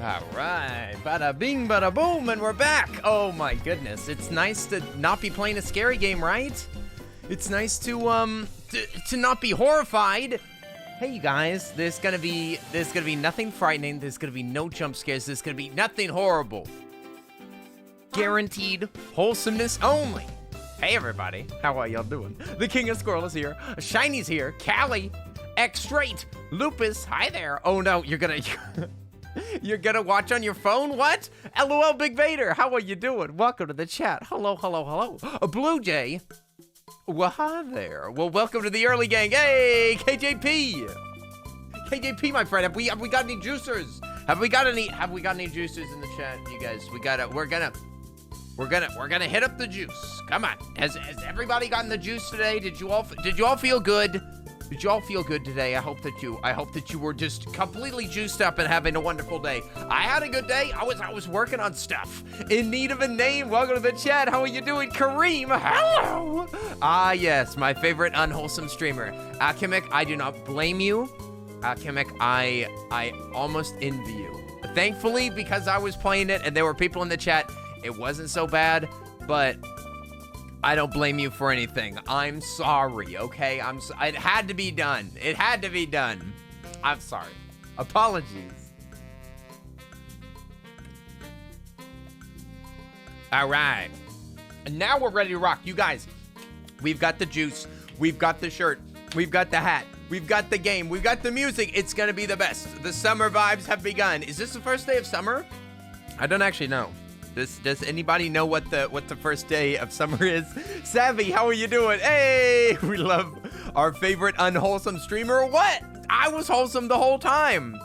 All right, bada bing, bada boom, and we're back. Oh my goodness, it's nice to not be playing a scary game, right? It's nice to not be horrified. Hey, you guys, there's gonna be nothing frightening. There's gonna be no jump scares. There's gonna be nothing horrible. Guaranteed wholesomeness only. Hey, everybody, how are y'all doing? The King of Squirrel is here. Shiny's here. Callie, X Straight, Lupus. Hi there. Oh no, you're gonna. You're gonna watch on your phone? What? LOL, Big Vader. How are you doing? Welcome to the chat. Hello, hello, hello. A Blue Jay. Well, hi there. Well, welcome to the early gang. Hey, KJP. KJP, my friend. Have we got any juicers? Have we got any juicers in the chat? You guys, we're gonna hit up the juice. Come on. Has everybody gotten the juice today? Did you all feel good? Did you all feel good today? I hope that you were just completely juiced up and having a wonderful day. I had a good day. I was working on stuff. In need of a name. Welcome to the chat. How are you doing? Kareem, hello. Ah, yes, my favorite unwholesome streamer. Akimic, I do not blame you. Akimic, I almost envy you. Thankfully, because I was playing it and there were people in the chat, it wasn't so bad, but I don't blame you for anything. I'm sorry, okay? It had to be done. It had to be done. I'm sorry. Apologies. All right. And now we're ready to rock. You guys, we've got the juice. We've got the shirt. We've got the hat. We've got the game. We've got the music. It's going to be the best. The summer vibes have begun. Is this the first day of summer? I don't actually know. Does anybody know what the first day of summer is? Savvy, how are you doing? Hey, we love our favorite unwholesome streamer. What? I was wholesome the whole time.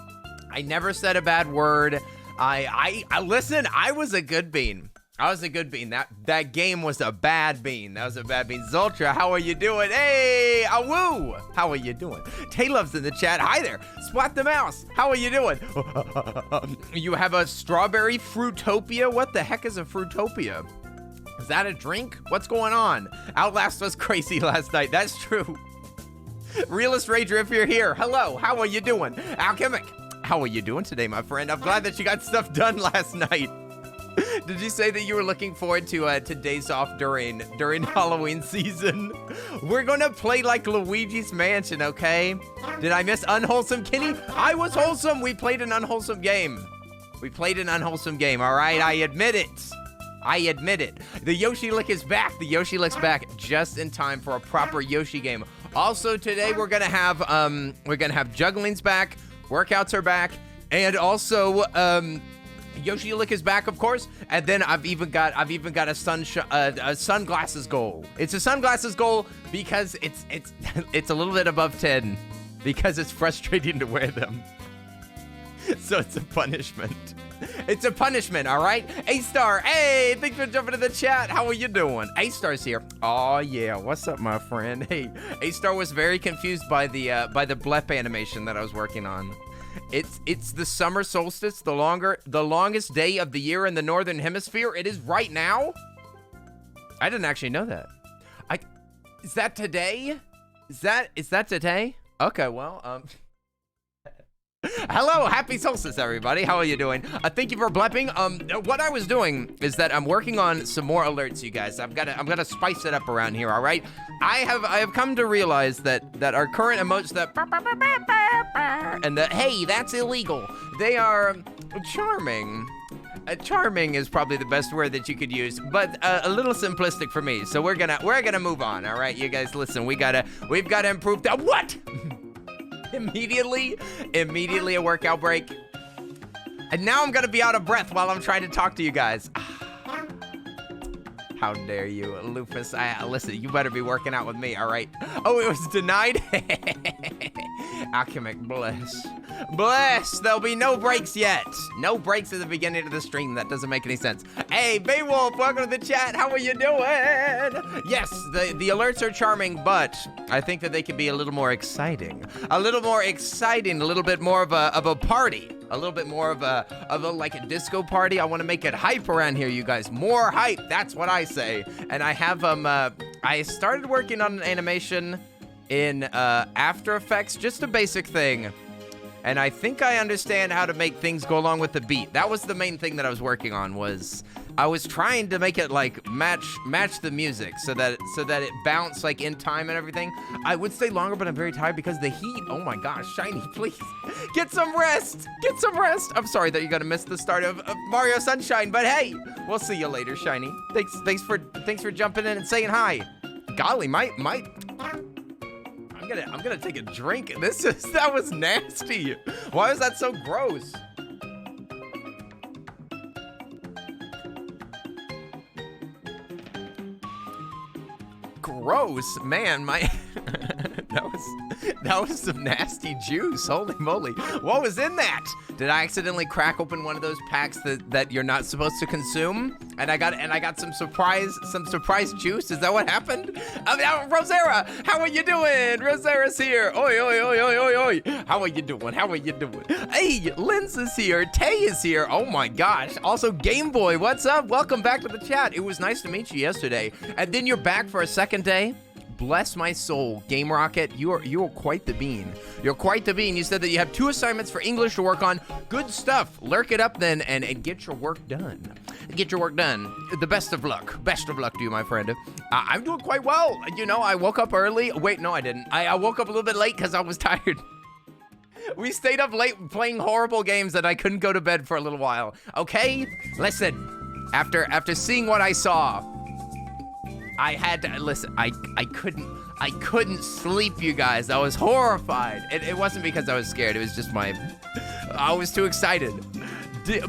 I never said a bad word. I listen, I was a good bean. I was a good bean. That game was a bad bean. That was a bad bean. Zoltra, how are you doing? Hey, awoo. How are you doing? Taylove's in the chat. Hi there. Splat the Mouse. How are you doing? You have a strawberry Fruitopia? What the heck is a Fruitopia? Is that a drink? What's going on? Outlast was crazy last night. That's true. Realist Rager, if you're here. Hello. How are you doing? Alchemic, how are you doing today, my friend? I'm glad that you got stuff done last night. Did you say that you were looking forward to days off during Halloween season? We're gonna play like Luigi's Mansion, okay? Did I miss Unwholesome Kenny? I was wholesome. We played an unwholesome game. All right? I admit it. The Yoshi Lick is back. The Yoshi Lick's back just in time for a proper Yoshi game. Also today we're gonna have juggling's back, workouts are back, and also Yoshi Lick is back, of course, and then I've even got a sunglasses goal. It's a sunglasses goal because it's a little bit above 10 because it's frustrating to wear them. So it's a punishment. It's a punishment, all right? A-Star, hey, thanks for jumping in the chat. How are you doing? A-Star's here. Oh yeah, what's up, my friend? Hey, A-Star was very confused by the blep animation that I was working on. It's the summer solstice, the longest day of the year in the northern hemisphere. It is right now. I didn't actually know that. Is that today? Is that today? Okay, well, hello, happy solstice, everybody. How are you doing? Thank you for blepping. What I was doing is that I'm working on some more alerts, you guys. I'm gonna spice it up around here. All right. I have come to realize that our current emotes, that and the hey, that's illegal, they are charming. Charming is probably the best word that you could use, but a little simplistic for me. So we're gonna move on. All right, you guys, listen. We've got to improve that. What? Immediately a workout break. And now I'm gonna be out of breath while I'm trying to talk to you guys. How dare you, Lupus? Listen, you better be working out with me, all right? Oh, it was denied? Alchemic, bless. Bless! There'll be no breaks yet. No breaks at the beginning of the stream. That doesn't make any sense. Hey, Baywolf, welcome to the chat. How are you doing? Yes, the alerts are charming, but I think that they can be a little more exciting. A little bit more of a party. A little bit more of a like a disco party. I want to make it hype around here, you guys. More hype. That's what I say. And I have I started working on an animation in After Effects, just a basic thing. And I think I understand how to make things go along with the beat. That was the main thing that I was working on, was I was trying to make it like match the music so that it bounced like in time and everything. I would stay longer, but I'm very tired because the heat. Oh my gosh, Shiny, please get some rest. Get some rest. I'm sorry that you're gonna miss the start of Mario Sunshine, but hey, we'll see you later, Shiny. Thanks for jumping in and saying hi. Golly, I'm gonna take a drink. That was nasty. Why was that so gross? Gross, man. that was some nasty juice. Holy moly! What was in that? Did I accidentally crack open one of those packs that you're not supposed to consume? And I got some surprise juice. Is that what happened? Rosera, how are you doing? Rosera's here. Oi, oi, oi, oi, oi, oi. How are you doing? How are you doing? Hey, Linz is here. Tay is here. Oh my gosh. Also, Game Boy, what's up? Welcome back to the chat. It was nice to meet you yesterday. And then you're back for a second day. Bless my soul, Game Rocket. You're quite the bean. You're quite the bean. You said that you have 2 assignments for English to work on. Good stuff. Lurk it up then and get your work done. Get your work done. The best of luck. Best of luck to you, my friend. I'm doing quite well. You know, I woke up early. Wait, no, I didn't. I woke up a little bit late because I was tired. We stayed up late playing horrible games and I couldn't go to bed for a little while. Okay? Listen, after seeing what I saw, I had to listen. I couldn't sleep, you guys. I was horrified. It wasn't because I was scared. It was just I was too excited.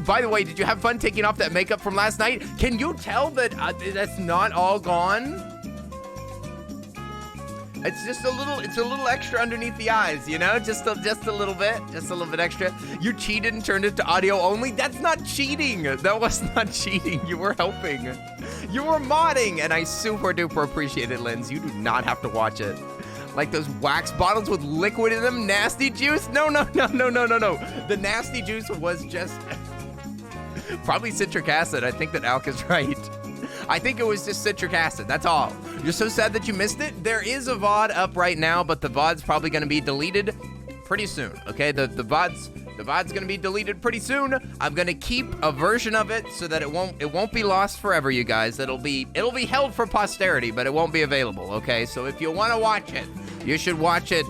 By the way, did you have fun taking off that makeup from last night? Can you tell that that's not all gone? It's a little extra underneath the eyes, you know? Just a little bit extra. You cheated and turned it to audio only? That's not cheating. That was not cheating. You were helping. You were modding, and I super duper appreciate it, Linz. You do not have to watch it. Like those wax bottles with liquid in them, nasty juice? No. The nasty juice was just probably citric acid. I think that Alk is right. I think it was just citric acid, that's all. You're so sad that you missed it. There is a VOD up right now, but the VOD's probably gonna be deleted pretty soon, okay? The VOD's gonna be deleted pretty soon. I'm gonna keep a version of it so that it won't be lost forever, you guys. It'll be held for posterity, but it won't be available, okay? So if you wanna watch it, you should watch it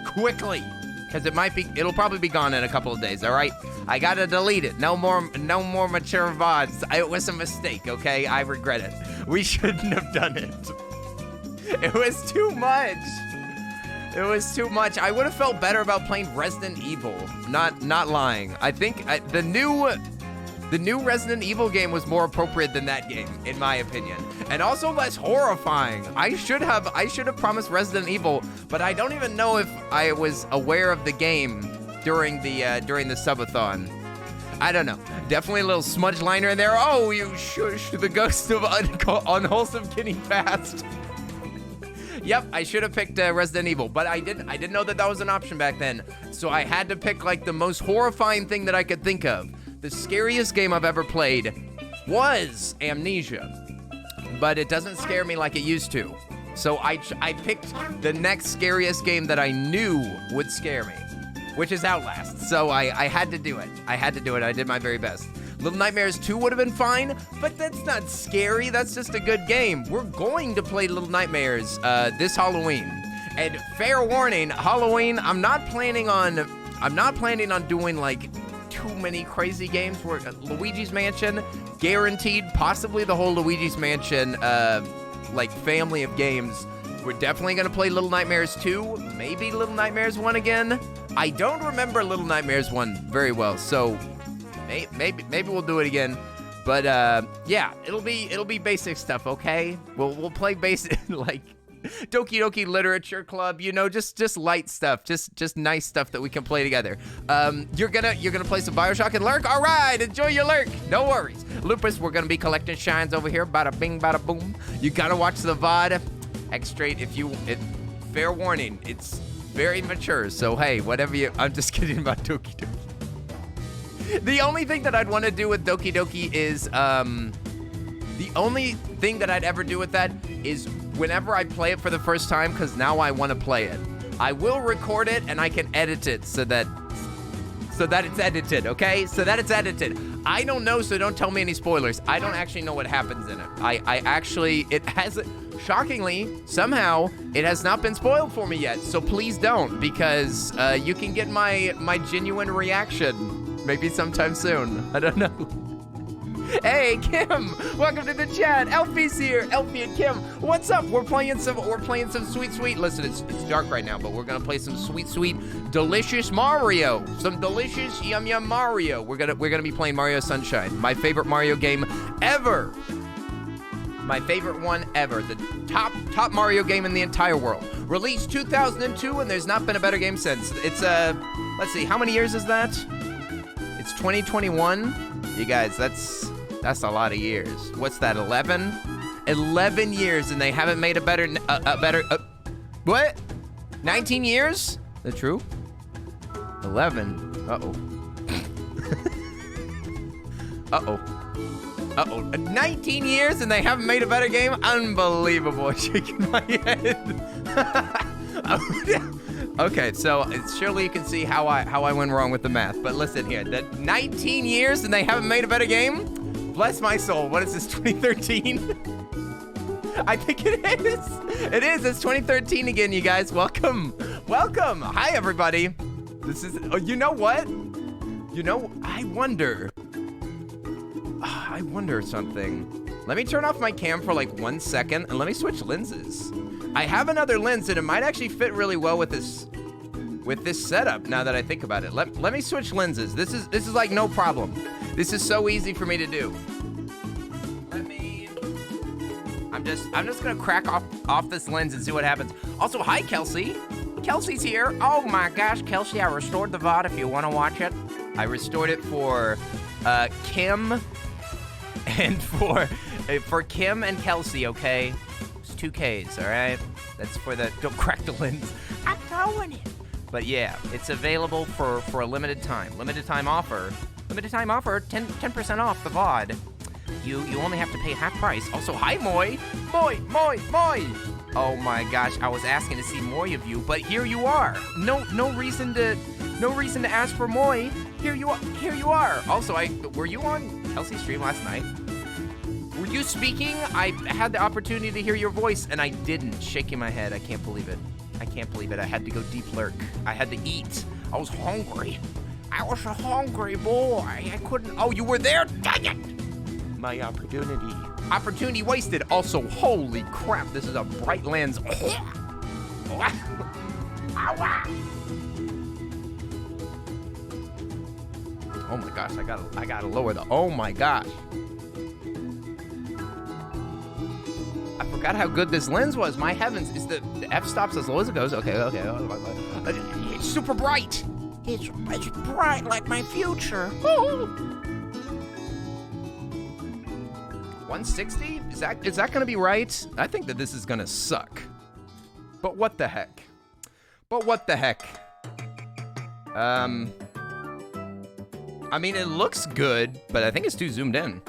quickly, because it'll probably be gone in a couple of days, all right? I gotta delete it. No more mature VODs. It was a mistake, okay? I regret it. We shouldn't have done it. It was too much. It was too much. I would have felt better about playing Resident Evil. Not lying. I think the new Resident Evil game was more appropriate than that game, in my opinion, and also less horrifying. I should have promised Resident Evil, but I don't even know if I was aware of the game during the subathon. I don't know. Definitely a little smudge liner in there. Oh, you shush! The ghost of unwholesome getting past. Yep, I should have picked Resident Evil, but I didn't know that was an option back then. So I had to pick like the most horrifying thing that I could think of. The scariest game I've ever played was Amnesia, but it doesn't scare me like it used to. So I picked the next scariest game that I knew would scare me, which is Outlast. So I had to do it. I did my very best. Little Nightmares 2 would have been fine, but that's not scary. That's just a good game. We're going to play Little Nightmares this Halloween. And fair warning, Halloween, I'm not planning on doing like too many crazy games. Where Luigi's Mansion, guaranteed, possibly the whole Luigi's Mansion like family of games. We're definitely gonna play Little Nightmares 2, maybe Little Nightmares 1 again. I don't remember Little Nightmares 1 very well, so maybe we'll do it again. But yeah, it'll be basic stuff, okay? We'll play basic like Doki Doki Literature Club, you know, just light stuff, just nice stuff that we can play together. You're gonna play some BioShock and lurk. All right, enjoy your lurk. No worries, Lupus. We're gonna be collecting shines over here. Bada bing, bada boom. You gotta watch the VOD. X straight. Fair warning, it's very mature. So hey, whatever you. I'm just kidding about Doki Doki. The only thing that I'd want to do with Doki Doki is the only thing that I'd ever do with that is whenever I play it for the first time, because now I want to play it. I will record it and I can edit it so that so that it's edited, okay? So that it's edited. I don't know, so don't tell me any spoilers. I don't actually know what happens in it. I actually, it hasn't, shockingly, somehow, it has not been spoiled for me yet. So please don't, because you can get my genuine reaction maybe sometime soon. I don't know. Hey, Kim, welcome to the chat. Elfie's here. Elfie and Kim, what's up? We're playing some sweet. Listen, it's dark right now, but we're gonna play some sweet, delicious Mario. Some delicious yum Mario. We're gonna be playing Mario Sunshine, my favorite Mario game ever. My favorite one ever. The top Mario game in the entire world. Released 2002, and there's not been a better game since. It's let's see, how many years is that? It's 2021. You guys, that's a lot of years. What's that, 11? 11 years, and they haven't made a better, what? 19 years? Is that true? 11, uh-oh. Uh-oh, 19 years, and they haven't made a better game? Unbelievable, shaking my head. Okay, so surely you can see how I went wrong with the math, but listen here, that 19 years and they haven't made a better game? Bless my soul, what is this, 2013? I think it is. It is, it's 2013 again, you guys. Welcome. Hi, everybody. This is, oh, you know what? You know, I wonder something. Let me turn off my cam for like 1 second and let me switch lenses. I have another lens and it might actually fit really well with this setup now that I think about it. Let me switch lenses. This is like no problem. This is so easy for me to do. I'm just gonna crack off this lens and see what happens. Also, hi Kelsey. Kelsey's here. Oh my gosh, Kelsey, I restored the VOD if you wanna watch it. I restored it for Kim and for Kim and Kelsey, okay? 2 Ks, all right? That's for the, don't crack the lens. I'm throwing it. But yeah, it's available for a limited time. Limited time offer, 10% off the VOD. You only have to pay half price. Also, hi Moy. Moy. Oh my gosh, I was asking to see Moy of you, but here you are. No reason to ask for Moy. Here you are. Also, were you on Kelsey's stream last night? Were you speaking? I had the opportunity to hear your voice, and I didn't. Shaking my head. I can't believe it. I had to go deep lurk. I had to eat. I was hungry. I was a hungry boy. I couldn't. Oh, you were there? Dang it! My opportunity. Opportunity wasted. Also, holy crap, this is a bright lens. Oh my gosh, I gotta lower the. Oh my gosh. I forgot how good this lens was. My heavens, is the f-stops as low as it goes? Okay. It's super bright. It's bright like my future. 160? Is that gonna be right? I think that this is gonna suck. But what the heck? I mean, it looks good, but I think it's too zoomed in.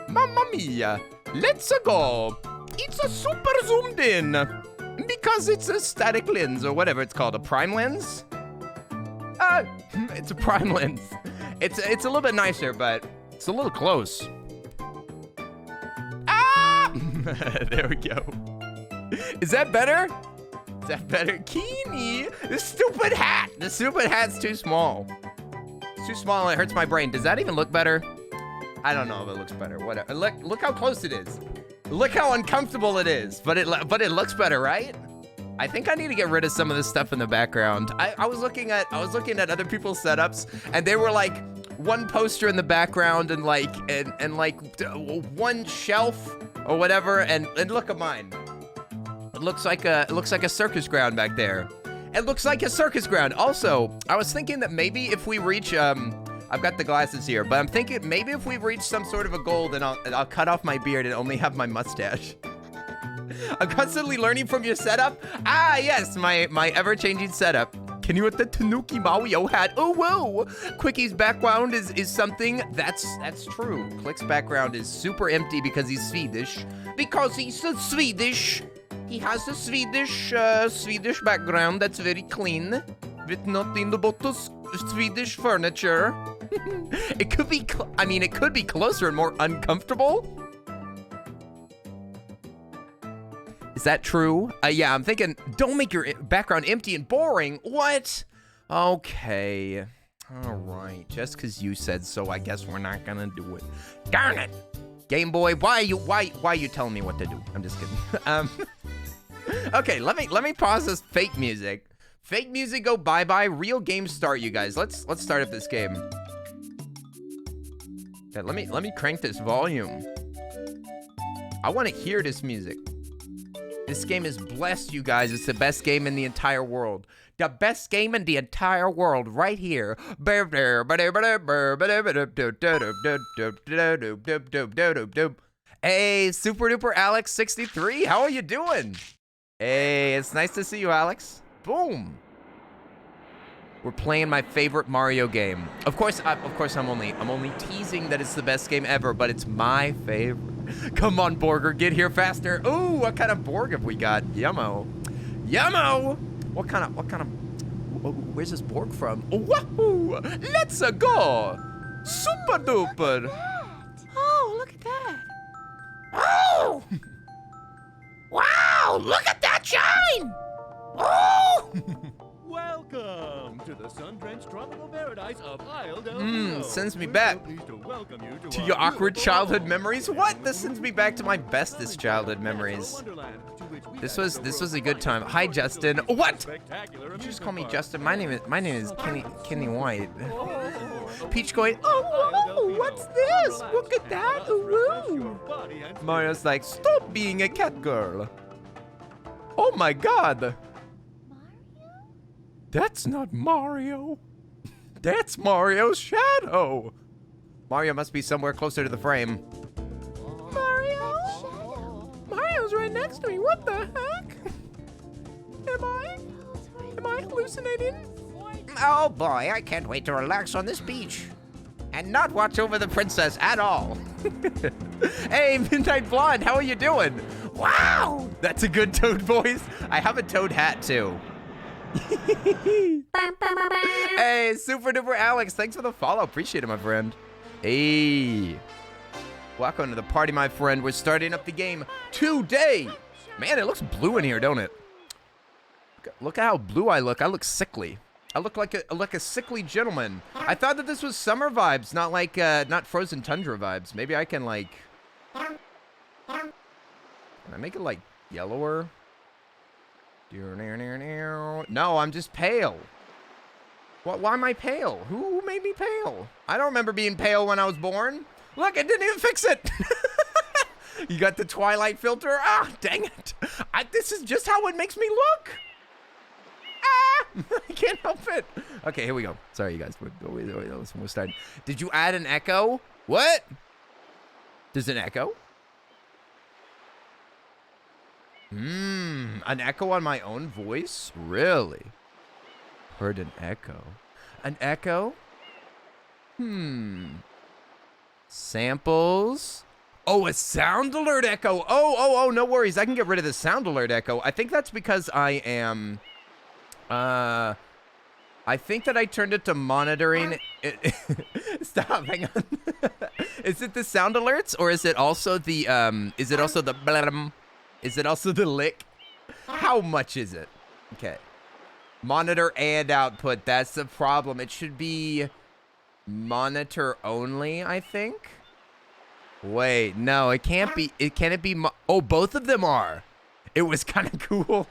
Mamma mia. Let's go. It's a super zoomed in because it's a static lens or whatever it's called, a prime lens. It's a prime lens. It's a little bit nicer, but it's a little close. There we go. Is that better? Keeny, the stupid hat. The stupid hat's too small. It's too small and it hurts my brain. Does that even look better? I don't know if it looks better. Whatever. Look how close it is. Look how uncomfortable it is. But it looks better, right? I think I need to get rid of some of this stuff in the background. I was looking at other people's setups, and they were like one poster in the background and like one shelf or whatever. And look at mine. It looks like a circus ground back there. It looks like a circus ground. Also, I was thinking that maybe if we reach I've got the glasses here, but I'm thinking maybe if we reach some sort of a goal, then I'll cut off my beard and only have my mustache. I'm constantly learning from your setup. Ah, yes, my ever-changing setup. Can you with the Tanuki Mario hat? Oh, whoa. Quickie's background is something. That's true. Click's background is super empty because he's Swedish. Because he's Swedish. He has a Swedish background that's very clean. With nothing but Swedish furniture. It could be, I mean, it could be closer and more uncomfortable. Is that true? Yeah, I'm thinking, don't make your background empty and boring. What? Okay. All right. Just because you said so, I guess we're not gonna do it. Darn it! Game Boy, why are you telling me what to do? I'm just kidding. Okay, let me pause this fake music. Fake music go bye-bye. Real game start, you guys. Let's start up this game. Okay, let me crank this volume. I want to hear this music. This game is blessed, you guys. It's the best game in the entire world. The best game in the entire world, right here. Hey, Super Duper Alex 63, how are you doing? Hey, it's nice to see you, Alex. Boom. We're playing my favorite Mario game. Of course, I'm only teasing that it's the best game ever, but it's my favorite. Come on, Borger, get here faster. Ooh, what kind of Borg have we got? Yummo. Yummo. What kind of, where's this Borg from? Oh, wahoo! Let's go. Super duper. Oh, look at that. Oh! Wow, look at that shine! Oh! Welcome to the sun-drenched tropical paradise of Isle Delphino. Sends me back to your awkward childhood memories. What? This sends me back to my bestest childhood memories. This was a good time. Hi, Justin. What? You just call me Justin. My name is Kenny White. Peach going, oh, what's this? Look at that. Ooh. Mario's like, stop being a cat girl. Oh my God. That's not Mario. That's Mario's shadow. Mario must be somewhere closer to the frame. Mario? Mario's right next to me. What the heck? Am I hallucinating? Oh boy, I can't wait to relax on this beach and not watch over the princess at all. Hey, Midnight Blonde, how are you doing? Wow, that's a good Toad voice. I have a Toad hat too. Hey, Super Duper Alex, thanks for the follow. Appreciate it, my friend. Hey, welcome to the party, my friend. We're starting up the game today. Man, it looks blue in here, don't it? Look at how blue I look. I look sickly. I look like a sickly gentleman. I thought that this was summer vibes, not like not frozen tundra vibes. Maybe I can like, can I make it like yellower? No, I'm just pale. What? Why am I pale? Who made me pale? I don't remember being pale when I was born. Look, I didn't even fix it. You got the Twilight filter? Ah, dang it. This is just how it makes me look. Ah, I can't help it. Okay, here we go. Sorry, you guys. We're starting. Did you add an echo? What? There's an echo? An echo on my own voice? Really? Heard an echo. An echo? Samples? Oh, a sound alert echo. Oh, no worries. I can get rid of the sound alert echo. I think that's because I am... I think that I turned it to monitoring. Stop, hang on. Is it the sound alerts or is it also the, is it also the blam? Is it also the lick? How much is it? Okay. Monitor and output. That's the problem. It should be monitor only, I think. Wait, no, it can't be. Can it be? Oh, both of them are. It was kind of cool.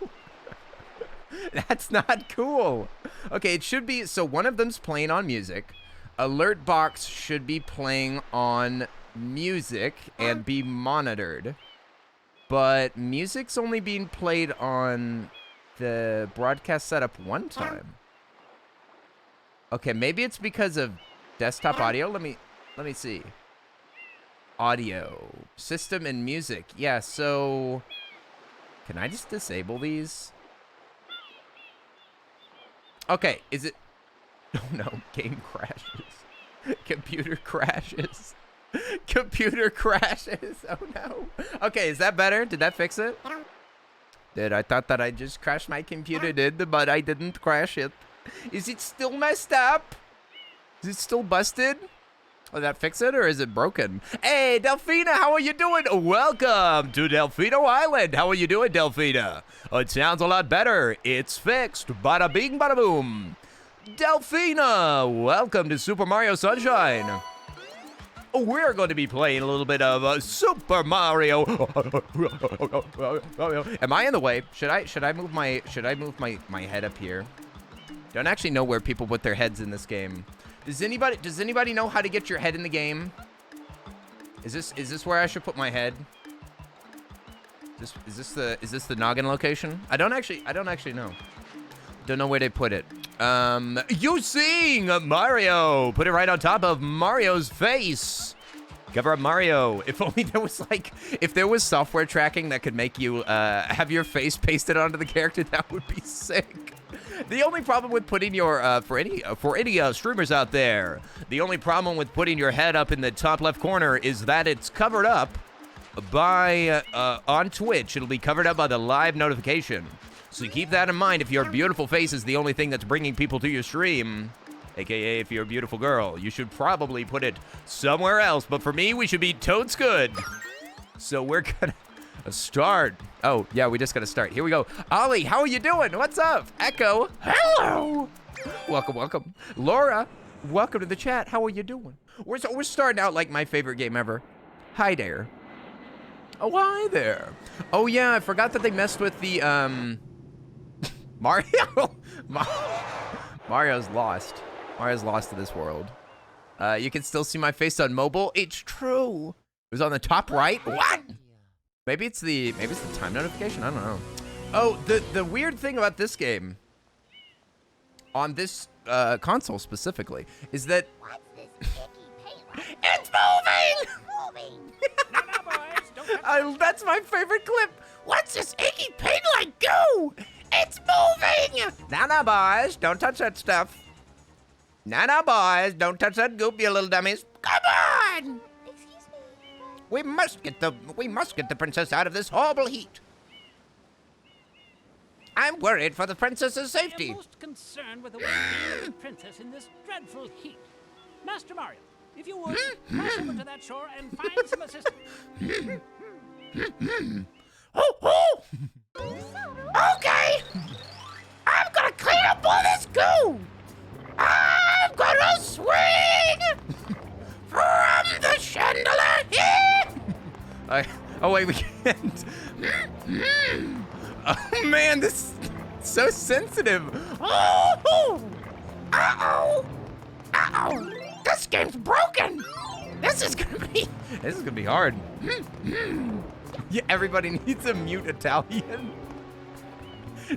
That's not cool. Okay, it should be. So one of them's playing on music. Alert box should be playing on music and be monitored. But music's only being played on the broadcast setup one time. Okay, maybe it's because of desktop audio. Let me see. Audio, system, and music. Yeah, so can I just disable these? Okay, is it? Oh no, game crashes. Computer crashes. Computer crashes. Oh no. Okay, is that better? Did that fix it? I thought that I just crashed my computer, but I didn't crash it. Is it still messed up? Is it still busted? Will that fix it, or is it broken? Hey, Delphina, how are you doing? Welcome to Delphino Island. How are you doing, Delphina? Oh, it sounds a lot better. It's fixed. Bada bing, bada boom. Delphina, welcome to Super Mario Sunshine. We're going to be playing a little bit of Super Mario. Am I in the way? Should I move my head up here? Don't actually know where people put their heads in this game. Does anybody know how to get your head in the game? Is this where I should put my head? Is this the noggin location? I don't actually know. Don't know where they put it. Using Mario. Put it right on top of Mario's face. Cover up Mario. If only there was software tracking that could make you have your face pasted onto the character, that would be sick. The only problem with putting your for any streamers out there, the only problem with putting your head up in the top left corner is that it's covered up by on Twitch. It'll be covered up by the live notification. So keep that in mind if your beautiful face is the only thing that's bringing people to your stream. AKA if you're a beautiful girl, you should probably put it somewhere else. But for me, we should be totes good. So we're gonna start. Oh, yeah, we just gotta start. Here we go. Ollie, how are you doing? What's up? Echo, hello. Welcome. Laura, welcome to the chat. How are you doing? We're starting out like my favorite game ever. Hi there. Oh, hi there. Oh, yeah, I forgot that they messed with the, Mario. Mario's lost. Mario's lost to this world. You can still see my face on mobile. It's true. It was on the top right. What? Maybe it's the time notification. I don't know. Oh, the weird thing about this game, on this console specifically, is that it's moving. No, boys, don't that's my favorite clip. What's this icky paint like goo? It's moving. No, boys, don't touch that stuff. No, boys, don't touch that goop, you little dummies. Come on. Excuse me. We must get the princess out of this horrible heat. I'm worried for the princess's I safety. am most concerned with the well-being of the princess in this dreadful heat. Master Mario, if you would, cross over to that shore and find some assistance. Oh. Okay. I'm gonna clean up all this goo. I'm gonna swing from the chandelier. Oh wait, we can't. Oh man, this is so sensitive. Oh. Uh-oh. This game's broken. This is gonna be hard. Yeah, everybody needs a mute Italian.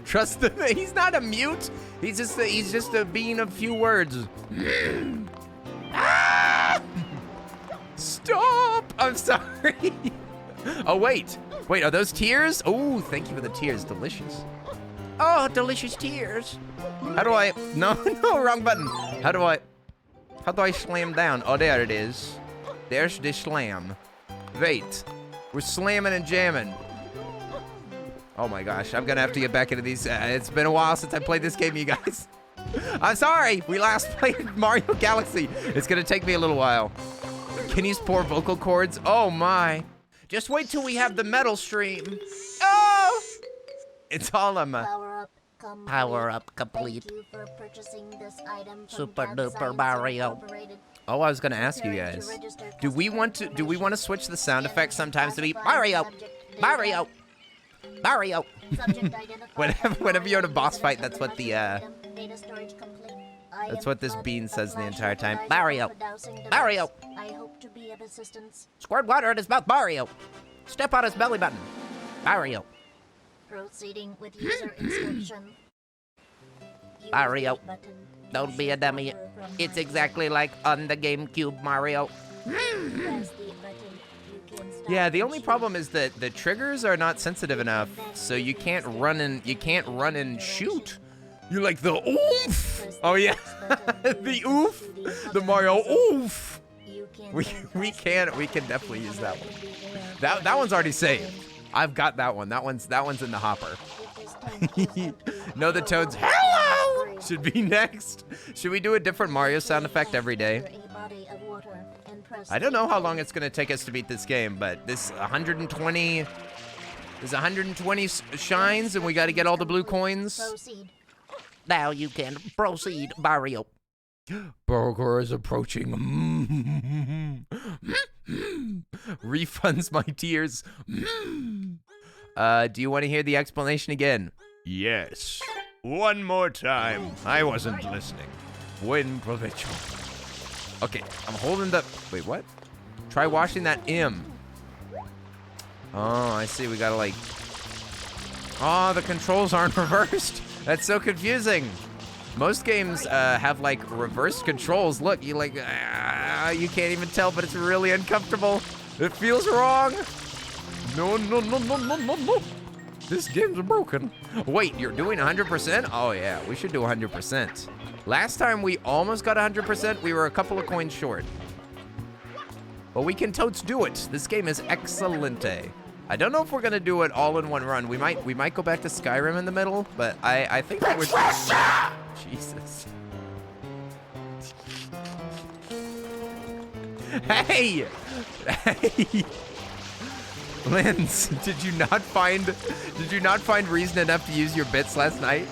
Trust him. He's not a mute. He's just a being of few words. Ah! Stop! I'm sorry. Oh wait, are those tears? Oh, thank you for the tears. Delicious. Oh, delicious tears. How do I? No, wrong button. How do I slam down? Oh, there it is. There's the slam. Wait, we're slamming and jamming. Oh my gosh, I'm gonna have to get back into these. It's been a while since I played this game, you guys. I'm sorry, we last played Mario Galaxy. It's gonna take me a little while. Kenny's poor vocal cords, oh my. Just wait till we have the metal stream. Oh! It's all Power up complete. Thank you for purchasing this item from Super Tab duper Science Mario. Incorporated. Oh, I was gonna ask you Preparing guys. to register Do we customer want to information. switch the sound effects sometimes to be Classified Mario? subject data. Mario. Mario. Subject identified as Whenever you're in a Mario. boss fight, that's what the Item, data storage complete. I that's am what this Flood, bean says the Flash entire time. Advisor Mario. for Dowsing Device. Mario. I hope to be of assistance. Squirt water in his mouth, Mario. Step on his belly button. Mario. Proceeding with user inscription. Use Mario. the button. Don't be a dummy. Transfer from It's my exactly like on the GameCube, Mario. Press the button. You can start Yeah, the only machine. problem is that the triggers are not sensitive enough, so you can't run and shoot. You like the oomph. Press Oh the yeah, X button to the move oomph, to the other Mario button. oomph. You can We then we press can definitely use that one. one. That one's already saved. I've got that one. That one's in the hopper. No, the toads. Hello. should be next. Should we do a different Mario sound effect every day? Enter a body of water and press I don't the know how long button. it's gonna take us to beat this game, but this 120, there's 120 shines, and we got to get all the blue coins. Proceed. Now you can proceed, Mario. Burger is approaching. Refunds my tears. Do you want to hear the explanation again? Yes. One more time. I wasn't listening. Buen provecho. Okay, I'm holding the. Wait, what? Try washing that M. Oh, I see. We gotta like. Oh, the controls aren't reversed. That's so confusing. Most games have like reversed controls. Look, you like, you can't even tell, but it's really uncomfortable. It feels wrong. No. This game's broken. Wait, you're doing 100%? Oh yeah, we should do 100%. Last time we almost got 100%. We were a couple of coins short. But we can totes do it. This game is excelente. I don't know if we're gonna do it all in one run. We might go back to Skyrim in the middle, but I think that would. Jesus. Hey! Hey! Linz, did you not find reason enough to use your bits last night?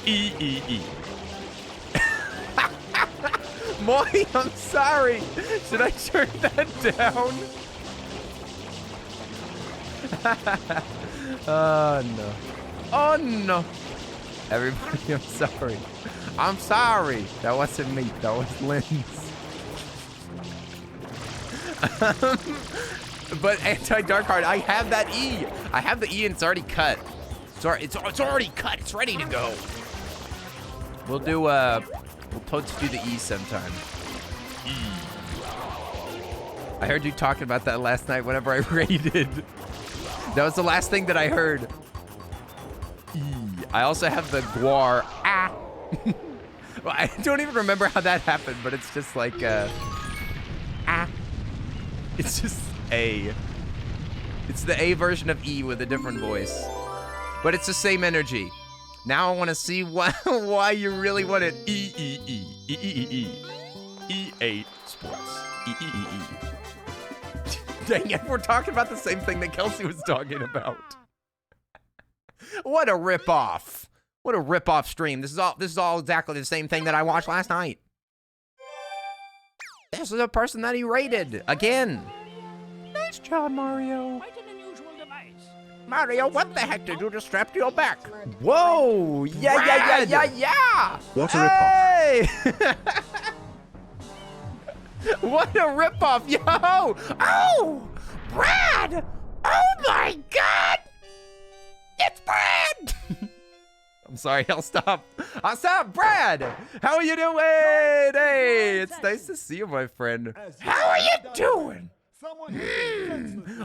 E. Moy, I'm sorry. Should I turn that down? Oh no. Oh no. Everybody, I'm sorry. I'm sorry. That wasn't me. That was Lynn's. But anti-dark heart, I have that E. I have the E and it's already cut. Sorry, it's already cut. It's ready to go. We'll totes do the E sometime. E. I heard you talking about that last night whenever I raided. That was the last thing that I heard. E. I also have the guar. Ah. Well, I don't even remember how that happened, but it's just like ah. It's just A. It's the A version of E with a different voice. But it's the same energy. Now I want to see why you really want it. E. EA Sports. E. Dang it, we're talking about the same thing that Kelsey was talking about. What a ripoff. What a ripoff stream. This is all exactly the same thing that I watched last night. This is the person that he rated again. Nice job, Mario. Quite an unusual device. Mario, what the heck did you just strap to your back? Whoa! Yeah! What a ripoff. Hey! What a ripoff, yo! Oh! Brad! Oh my God! It's Brad! I'm sorry, I'll stop. Brad! How are you doing? Hey, it's nice to see you, my friend. How are you doing?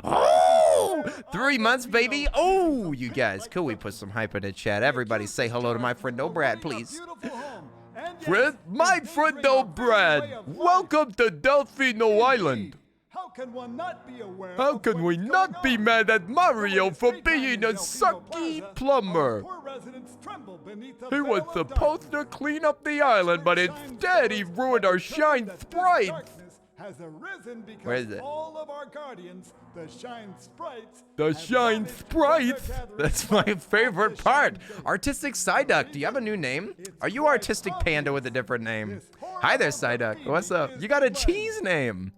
Oh! 3 months, baby. Oh, you guys, could we put some hype in the chat? Everybody say hello to my friend, Brad, please. My friend, Brad. Welcome to Delphino Island. How can one not be aware? How can we not be mad at Mario for being a sucky plumber? He was supposed to clean up the island, but instead he ruined our shine sprites. Has arisen because Where is it? all of our guardians, the Shine Sprites. The have Shine vanished Sprites? from the gathering That's of my the favorite Shine part. Sprites. Artistic Psyduck, do you have a new name? Are you Artistic Panda with a different name? Hi there, Psyduck. What's up? You got a cheese name.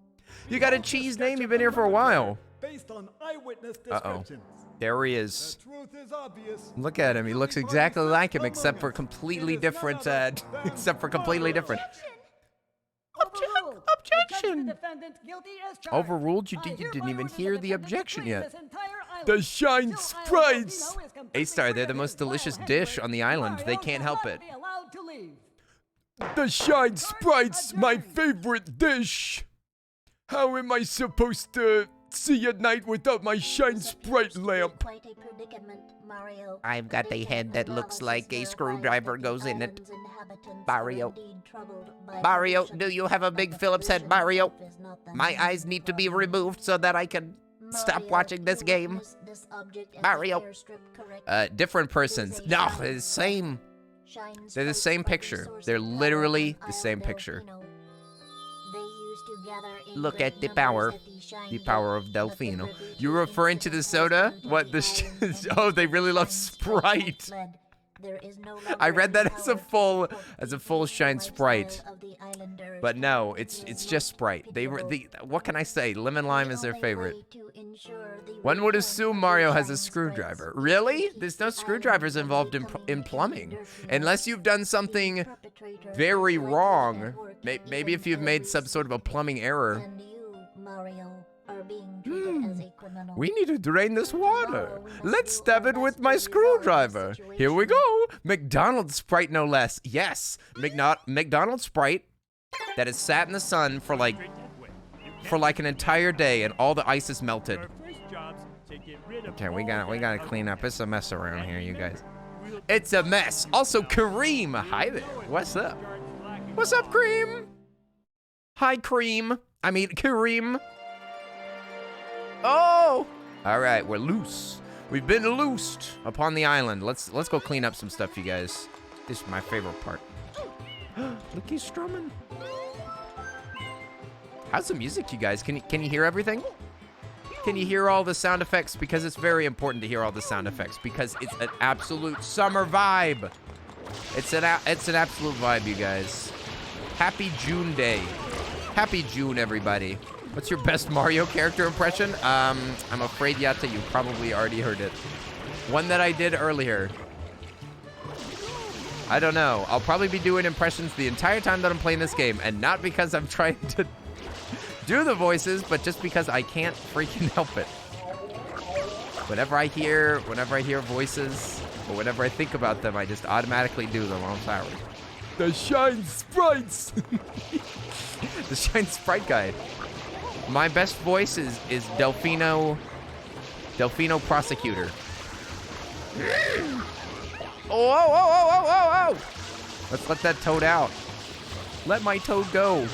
You got a cheese name? You've been here for a while. Based on eyewitness Uh-oh. descriptions. There he The is. truth is obvious. Look at him. He looks exactly like him, except for completely different. Overruled. Objection. Overruled? You didn't even hear the objection yet. The Shine Sprites. A-Star, they're the most delicious dish on the island. They can't help it. The Shine Sprites, my favorite dish. How am I supposed to see at night without my Shine Sprite lamp? Quite a predicament, Mario. I've got a head that looks like a screwdriver goes in it. Mario. Mario, do you have a big Phillips head, Mario? My eyes need to be removed so that I can stop watching this game. this object in Mario. the airstrip correctly. Different persons. No, they're the same. Shines They're the bright same by picture. source They're of power literally on the Isle same picture. Delphino. They used to gather in Look great at the numbers power. at the Shine The Gate, power of but the Delphino. rebellion You referring to the incident soda? was due to What the island's oh, they really love Shine Sprite. fled. There is no I longer read that any as a power to full support the Shine lifestyle Sprite. of the islanders, But no, and it's it is just most Sprite. They were pitiable. what can I say? Lemon lime The is their only favorite. way to ensure the One would return assume of the Mario has a Shine screwdriver. Sprites Really? is to There's keep no the screwdrivers island involved from in becoming plumbing. Delphino. Unless you've done The something perpetrator very is likely wrong. at work Maybe if you've even made every some sort of a second. plumbing error. And you, Mario, are being treated as a criminal. We need to drain this water. Tomorrow we must Let's do stab our it with best my to resolve the screwdriver. Here we situation. go. McDonald's Sprite, no less. Yes, McDonald's Sprite that has sat in the sun for like an entire day, and all the ice is melted. Our first job's to get rid of Okay, we all gotta that clean up. It's a mess around And here, you then guys. we'll It's a mess. Also, Kareem. Hi there. What's up? start blacking What's up, Cream? Hi, Cream. I mean, Kareem. Oh! All right, we're loose. We've been loosed upon the island. Let's go clean up some stuff, you guys. This is my favorite part. Look, he's strumming. How's the music, you guys? Can you hear everything? Can you hear all the sound effects? Because it's very important to hear all the sound effects because it's an absolute summer vibe. It's an absolute vibe, you guys. Happy June day. Happy June, everybody. What's your best Mario character impression? I'm afraid, Yatta, you probably already heard it. One that I did earlier. I don't know. I'll probably be doing impressions the entire time that I'm playing this game, and not because I'm trying to do the voices, but just because I can't freaking help it. Whenever I hear voices, or whenever I think about them, I just automatically do them. I'm sorry. The Shine Sprites! The Shine Sprite guy. My best voice is Delphino Prosecutor. Oh! Let's let that toad out. Let my toad go.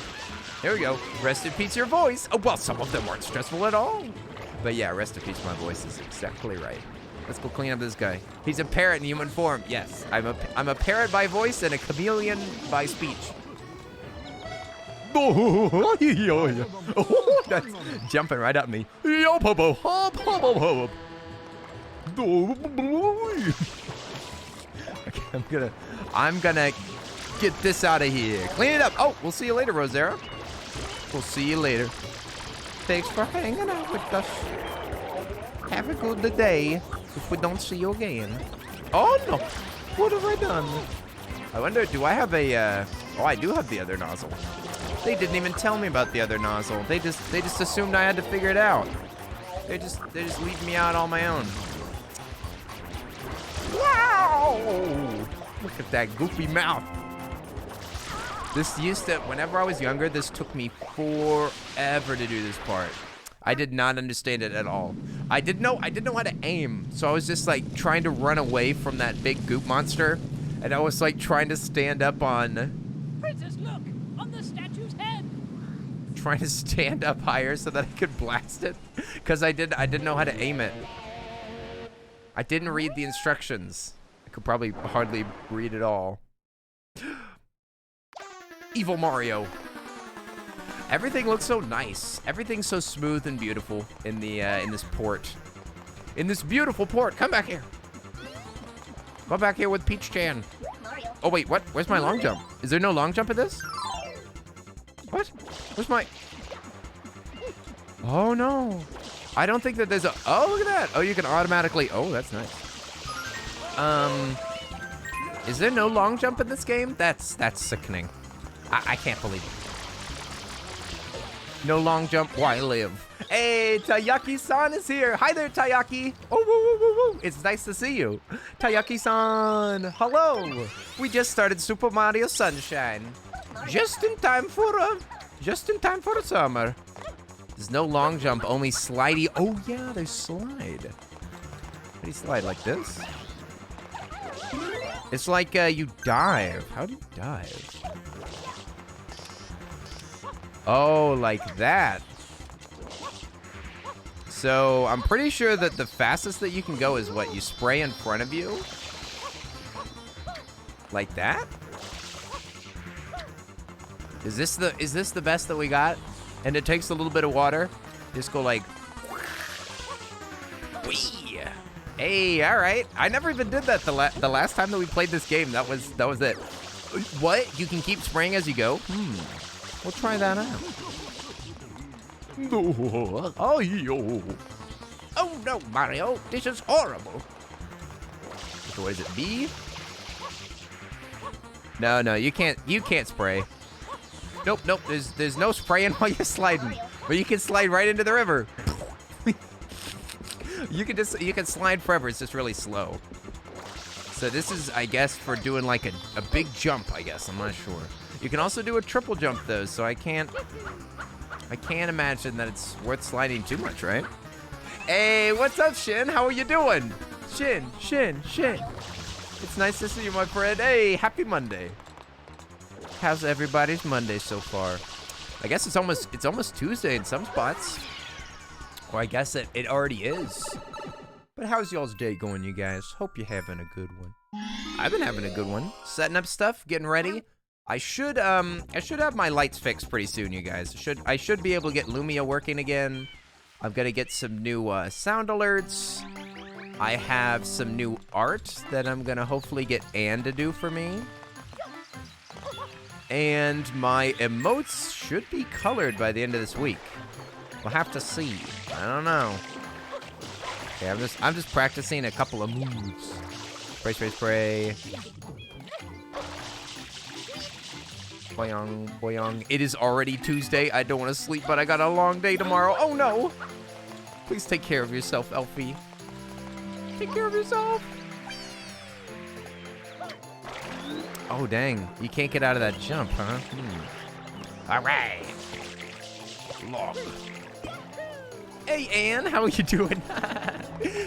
There we go. Rest in peace, your voice. Oh, well, some of them weren't stressful at all. But yeah, rest in peace, my voice is exactly right. Let's go clean up this guy. He's a parrot in human form. Yes, I'm a parrot by voice and a chameleon by speech. Oh, that's jumping right at me. Okay, I'm gonna get this out of here. Clean it up. Oh, we'll see you later, Rosera. We'll see you later. Thanks for hanging out with us. Have a good day if we don't see you again. Oh no, what have I done? I wonder, do I have a, oh, I do have the other nozzle. They didn't even tell me about the other nozzle. They just assumed I had to figure it out. They just leave me out on my own. Wow! Look at that goofy mouth. This used to, whenever I was younger, this took me forever to do this part. I did not understand it at all. I didn't know how to aim, so I was just like trying to run away from that big goop monster, and I was like trying to stand up on. Princess, look! On the statue's head! Trying to stand up higher so that I could blast it, because I didn't know how to aim it. I didn't read the instructions. I could probably hardly read it all. Evil Mario. Everything looks so nice. Everything's so smooth and beautiful in the in this port. In this beautiful port. Come back here. Come back here with Peach Chan. Mario. Oh wait, what? Where's my long jump? Is there no long jump in this? What? Where's my? Oh no. I don't think that there's a. Oh, look at that. Oh, you can automatically. Oh, that's nice. Is there no long jump in this game? That's sickening. I can't believe it. No long jump, why live? Hey, Tayaki-san is here. Hi there, Tayaki. Oh, woo, woo, woo, woo. It's nice to see you. Tayaki-san, hello. We just started Super Mario Sunshine. Just in time for summer. There's no long jump, only slidey. Oh yeah, there's slide. How do you slide, like this? It's like you dive. How do you dive? Oh, like that. So I'm pretty sure that the fastest that you can go is what? You spray in front of you? Like that? Is this the best that we got? And it takes a little bit of water. Just go like, wee. Hey, all right. I never even did that the last time that we played this game. That was it. What? You can keep spraying as you go? We'll try that out. Oh, yo. Oh no, Mario. This is horrible. So what is it? B? No, you can't spray. Nope. There's no spraying while you're sliding. But you can slide right into the river. you can slide forever. It's just really slow. So this is, I guess, for doing like a big jump, I guess. I'm not sure. You can also do a triple jump though, so I can't imagine that it's worth sliding too much, right? Hey, what's up, Shin? How are you doing? Shin. It's nice to see you, my friend. Hey, happy Monday. How's everybody's Monday so far? I guess it's almost Tuesday in some spots. Or I guess it already is. But how's y'all's day going, you guys? Hope you're having a good one. I've been having a good one. Setting up stuff, getting ready. I should have my lights fixed pretty soon, you guys. I should be able to get Lumia working again. I'm gonna get some new sound alerts. I have some new art that I'm gonna hopefully get Anne to do for me. And my emotes should be colored by the end of this week. We'll have to see. I don't know. Okay, I'm just practicing a couple of moves. Spray. Boyong. It is already Tuesday. I don't want to sleep, but I got a long day tomorrow. Oh no! Please take care of yourself, Elfie. Take care of yourself. Oh dang! You can't get out of that jump, huh? All right. Long. Hey, Anne, how are you doing?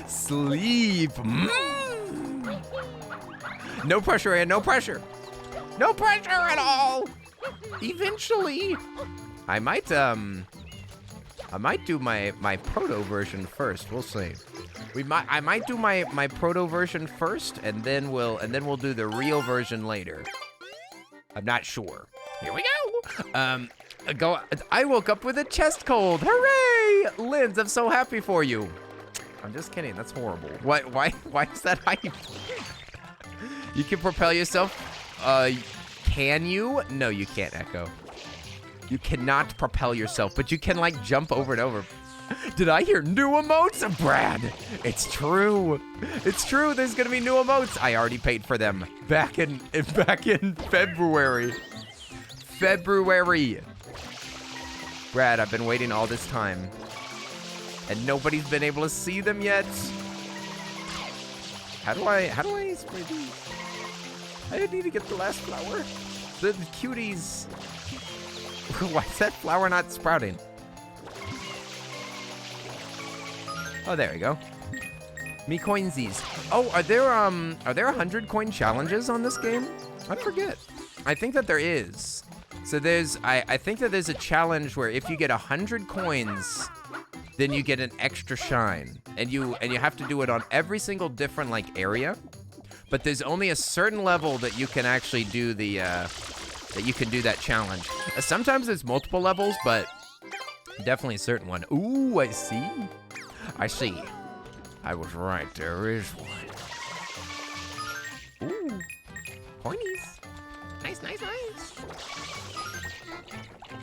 Sleep. No pressure, Anne. No pressure. No pressure at all. Eventually, I might do my proto version first. We'll see. I might do my proto version first, and then we'll do the real version later. I'm not sure. Here we go. I woke up with a chest cold. Hooray! Linz, I'm so happy for you. I'm just kidding. That's horrible. Why is that hype? You can propel yourself. Can you? No, you can't, Echo. You cannot propel yourself, but you can like jump over and over. Did I hear new emotes? Brad, it's true. It's true. There's gonna be new emotes. I already paid for them back in February. Brad, I've been waiting all this time, and nobody's been able to see them yet. How do I spray these? I need to get the last flower. The cuties. Why is that flower not sprouting? Oh, there we go. Me coinsies. Oh, are there 100 coin challenges on this game? I forget. I think that there is. So I think that there's a challenge where if you get 100 coins, then you get an extra shine, and you have to do it on every single different like area. But there's only a certain level that you can actually do that challenge. Sometimes there's multiple levels, but definitely a certain one. Ooh, I see. I was right. There is one. Ooh, coinies. Nice.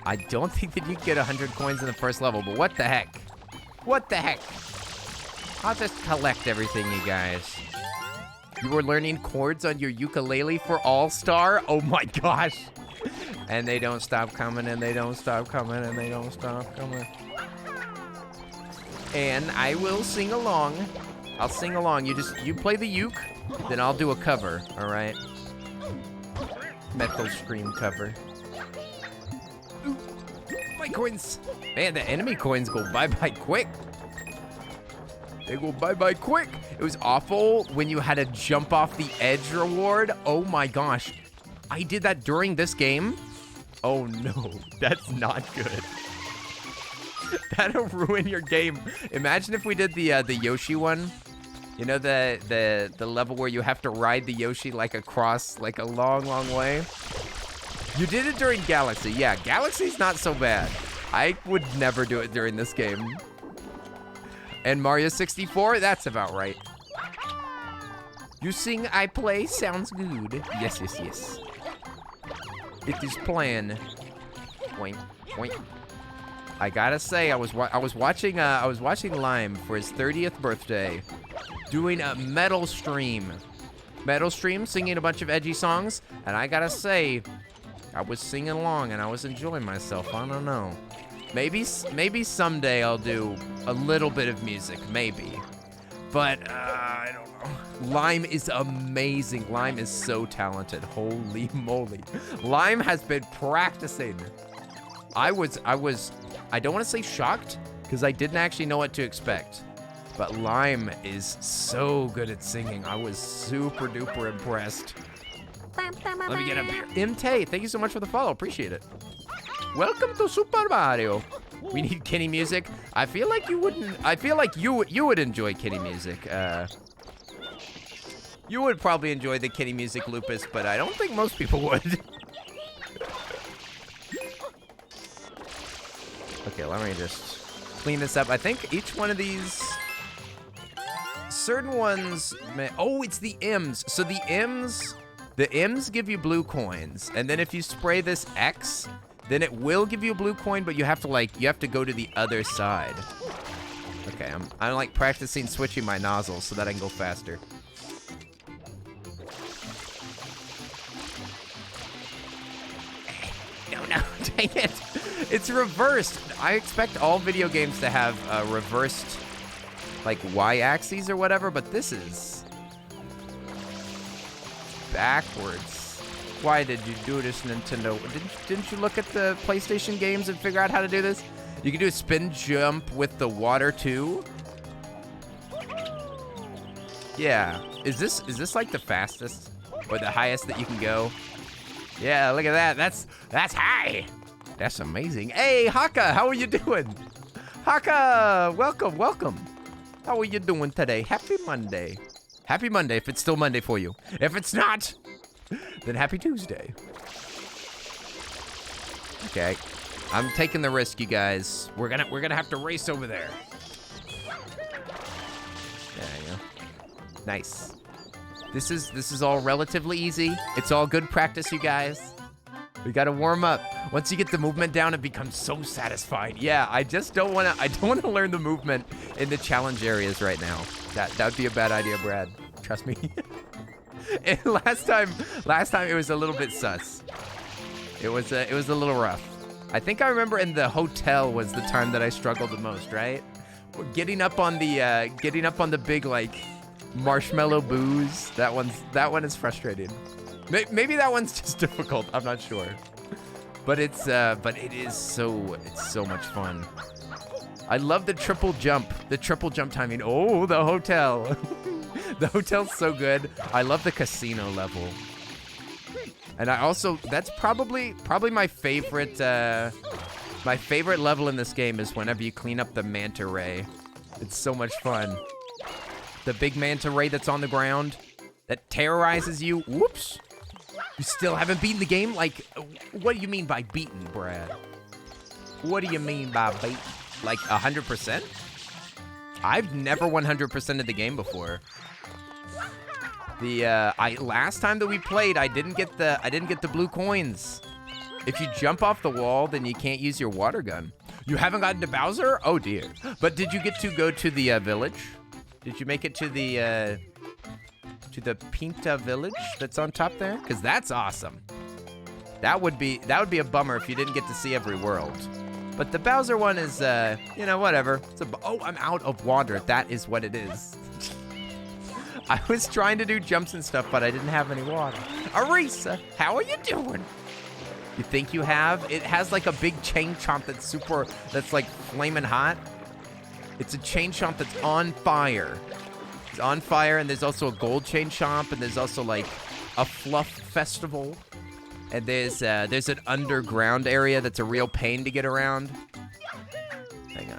I don't think that you get 100 coins in the first level, but what the heck? I'll just collect everything, you guys. You were learning chords on your ukulele for All-Star? Oh my gosh. And they don't stop coming, and they don't stop coming, and they don't stop coming. And I will sing along. I'll sing along. You play the uke, then I'll do a cover, all right? Metal Scream cover. Ooh, my coins. Man, the enemy coins go bye-bye quick. They go bye-bye quick. It was awful when you had to jump off the edge reward. Oh my gosh. I did that during this game. Oh no, that's not good. That'll ruin your game. Imagine if we did the Yoshi one. You know, the level where you have to ride the Yoshi like across like a long, long way. You did it during Galaxy. Yeah, Galaxy's not so bad. I would never do it during this game. And Mario 64, that's about right. You sing, I play, sounds good. Yes, yes, yes. It is plan. Boing, boing. I gotta say, I was watching Lime for his 30th birthday, doing a metal stream, singing a bunch of edgy songs, and I gotta say, I was singing along and I was enjoying myself. I don't know. Maybe someday I'll do a little bit of music, maybe. But I don't know. Lime is amazing. Lime is so talented. Holy moly. Lime has been practicing. I don't want to say shocked, because I didn't actually know what to expect. But Lime is so good at singing. I was super duper impressed. Let me get up here. Imte, thank you so much for the follow. Appreciate it. Welcome to Super Mario. We need Kenny music. I feel like you wouldn't. I feel like you would enjoy Kenny music. You would probably enjoy the Kenny music, Lupus, but I don't think most people would. Okay, let me just clean this up. I think each one of these, certain ones, oh, it's the M's. So the M's give you blue coins, and then if you spray this X, then it will give you a blue coin, but you have to go to the other side. Okay, I'm like practicing switching my nozzles so that I can go faster. No, dang it. It's reversed. I expect all video games to have reversed, like, Y-axes or whatever, but this is backwards. Why did you do this, Nintendo? Didn't you look at the PlayStation games and figure out how to do this? You can do a spin jump with the water, too? Yeah. Is this like the fastest or the highest that you can go? Yeah, look at that. That's high. That's amazing. Hey, Haka, how are you doing? Haka, welcome. How are you doing today? Happy Monday. Happy Monday if it's still Monday for you. If it's not, then happy Tuesday. Okay. I'm taking the risk, you guys. We're gonna have to race over there. There you go. Nice. This is all relatively easy. It's all good practice, you guys. We gotta warm up. Once you get the movement down, it becomes so satisfying. Yeah, I don't wanna learn the movement in the challenge areas right now. That would be a bad idea, Brad. Trust me. And last time it was a little bit sus. It was a little rough. I think I remember in the hotel was the time that I struggled the most, right? Getting up on the big, like, marshmallow booze. That one is frustrating. Maybe that one's just difficult. I'm not sure. But it is so much fun. I love the triple jump timing. Oh, the hotel. The hotel's so good. I love the casino level. And I also, that's probably my favorite level in this game is whenever you clean up the manta ray. It's so much fun. The big manta ray that's on the ground that terrorizes you. Whoops. You still haven't beaten the game? Like, what do you mean by beaten, Brad? What do you mean by beaten? Like 100%? I've never 100%ed the game before. Last time that we played, I didn't get the blue coins. If you jump off the wall, then you can't use your water gun. You haven't gotten to Bowser? Oh dear. But did you get to go to the village? Did you make it to the Pinta village that's on top there? Because that's awesome. That would be a bummer if you didn't get to see every world. But the Bowser one is, whatever. Oh, I'm out of water. That is what it is. I was trying to do jumps and stuff, but I didn't have any water. Arisa, how are you doing? You think you have? It has like a big chain chomp that's like flaming hot. It's a chain chomp that's on fire. It's on fire, and there's also a gold chain chomp, and there's also like a fluff festival. And there's an underground area that's a real pain to get around. Hang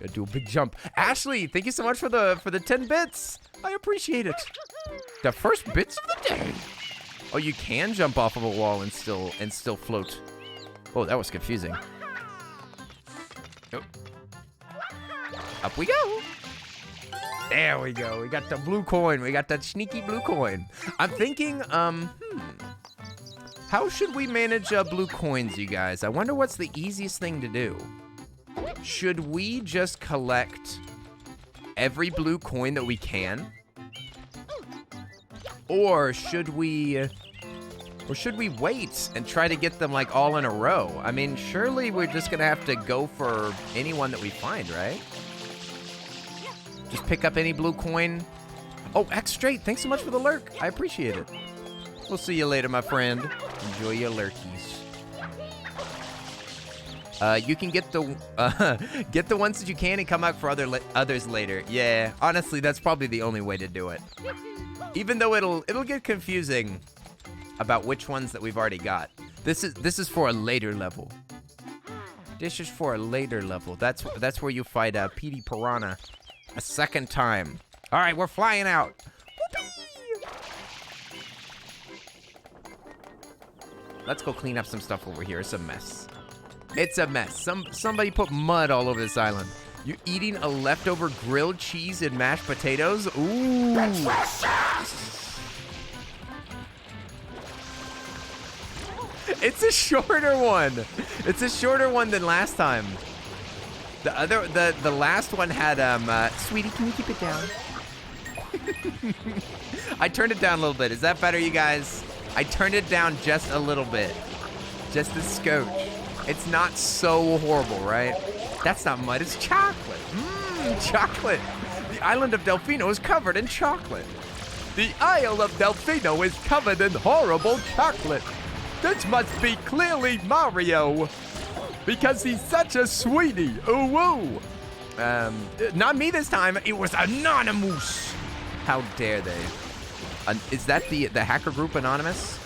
Gotta do a big jump. Ashley, thank you so much for the 10 bits. I appreciate it. The first bits of the day. Oh, you can jump off of a wall and still float. Oh, that was confusing. Oh. Up we go. There we go. We got the blue coin. We got that sneaky blue coin. I'm thinking, how should we manage blue coins, you guys? I wonder what's the easiest thing to do. Should we just collect every blue coin that we can? Or should we wait and try to get them like all in a row? I mean, surely we're just gonna have to go for anyone that we find, right? Just pick up any blue coin. Oh, X Straight, thanks so much for the lurk. I appreciate it. We'll see you later, my friend. Enjoy your lurkies. You can get the ones that you can and come out for others later. Yeah, honestly, that's probably the only way to do it. Even though it'll get confusing about which ones that we've already got. This is for a later level. This is for a later level. That's where you fight Petey Piranha a second time. All right, we're flying out. Whoopee! Let's go clean up some stuff over here. It's a mess. It's a mess. Somebody put mud all over this island. You eating a leftover grilled cheese and mashed potatoes? Ooh. It's a shorter one. It's a shorter one than last time. The last one had sweetie, can you keep it down? I turned it down a little bit. Is that better, you guys? I turned it down just a little bit. Just a scotch. It's not so horrible, right? That's not mud, it's chocolate. Mmm, chocolate. The island of Delphino is covered in chocolate. The Isle of Delphino is covered in horrible chocolate. This must be clearly Mario, because he's such a sweetie. Ooh, woo. Not me this time. It was Anonymous. How dare they? Is that the hacker group Anonymous?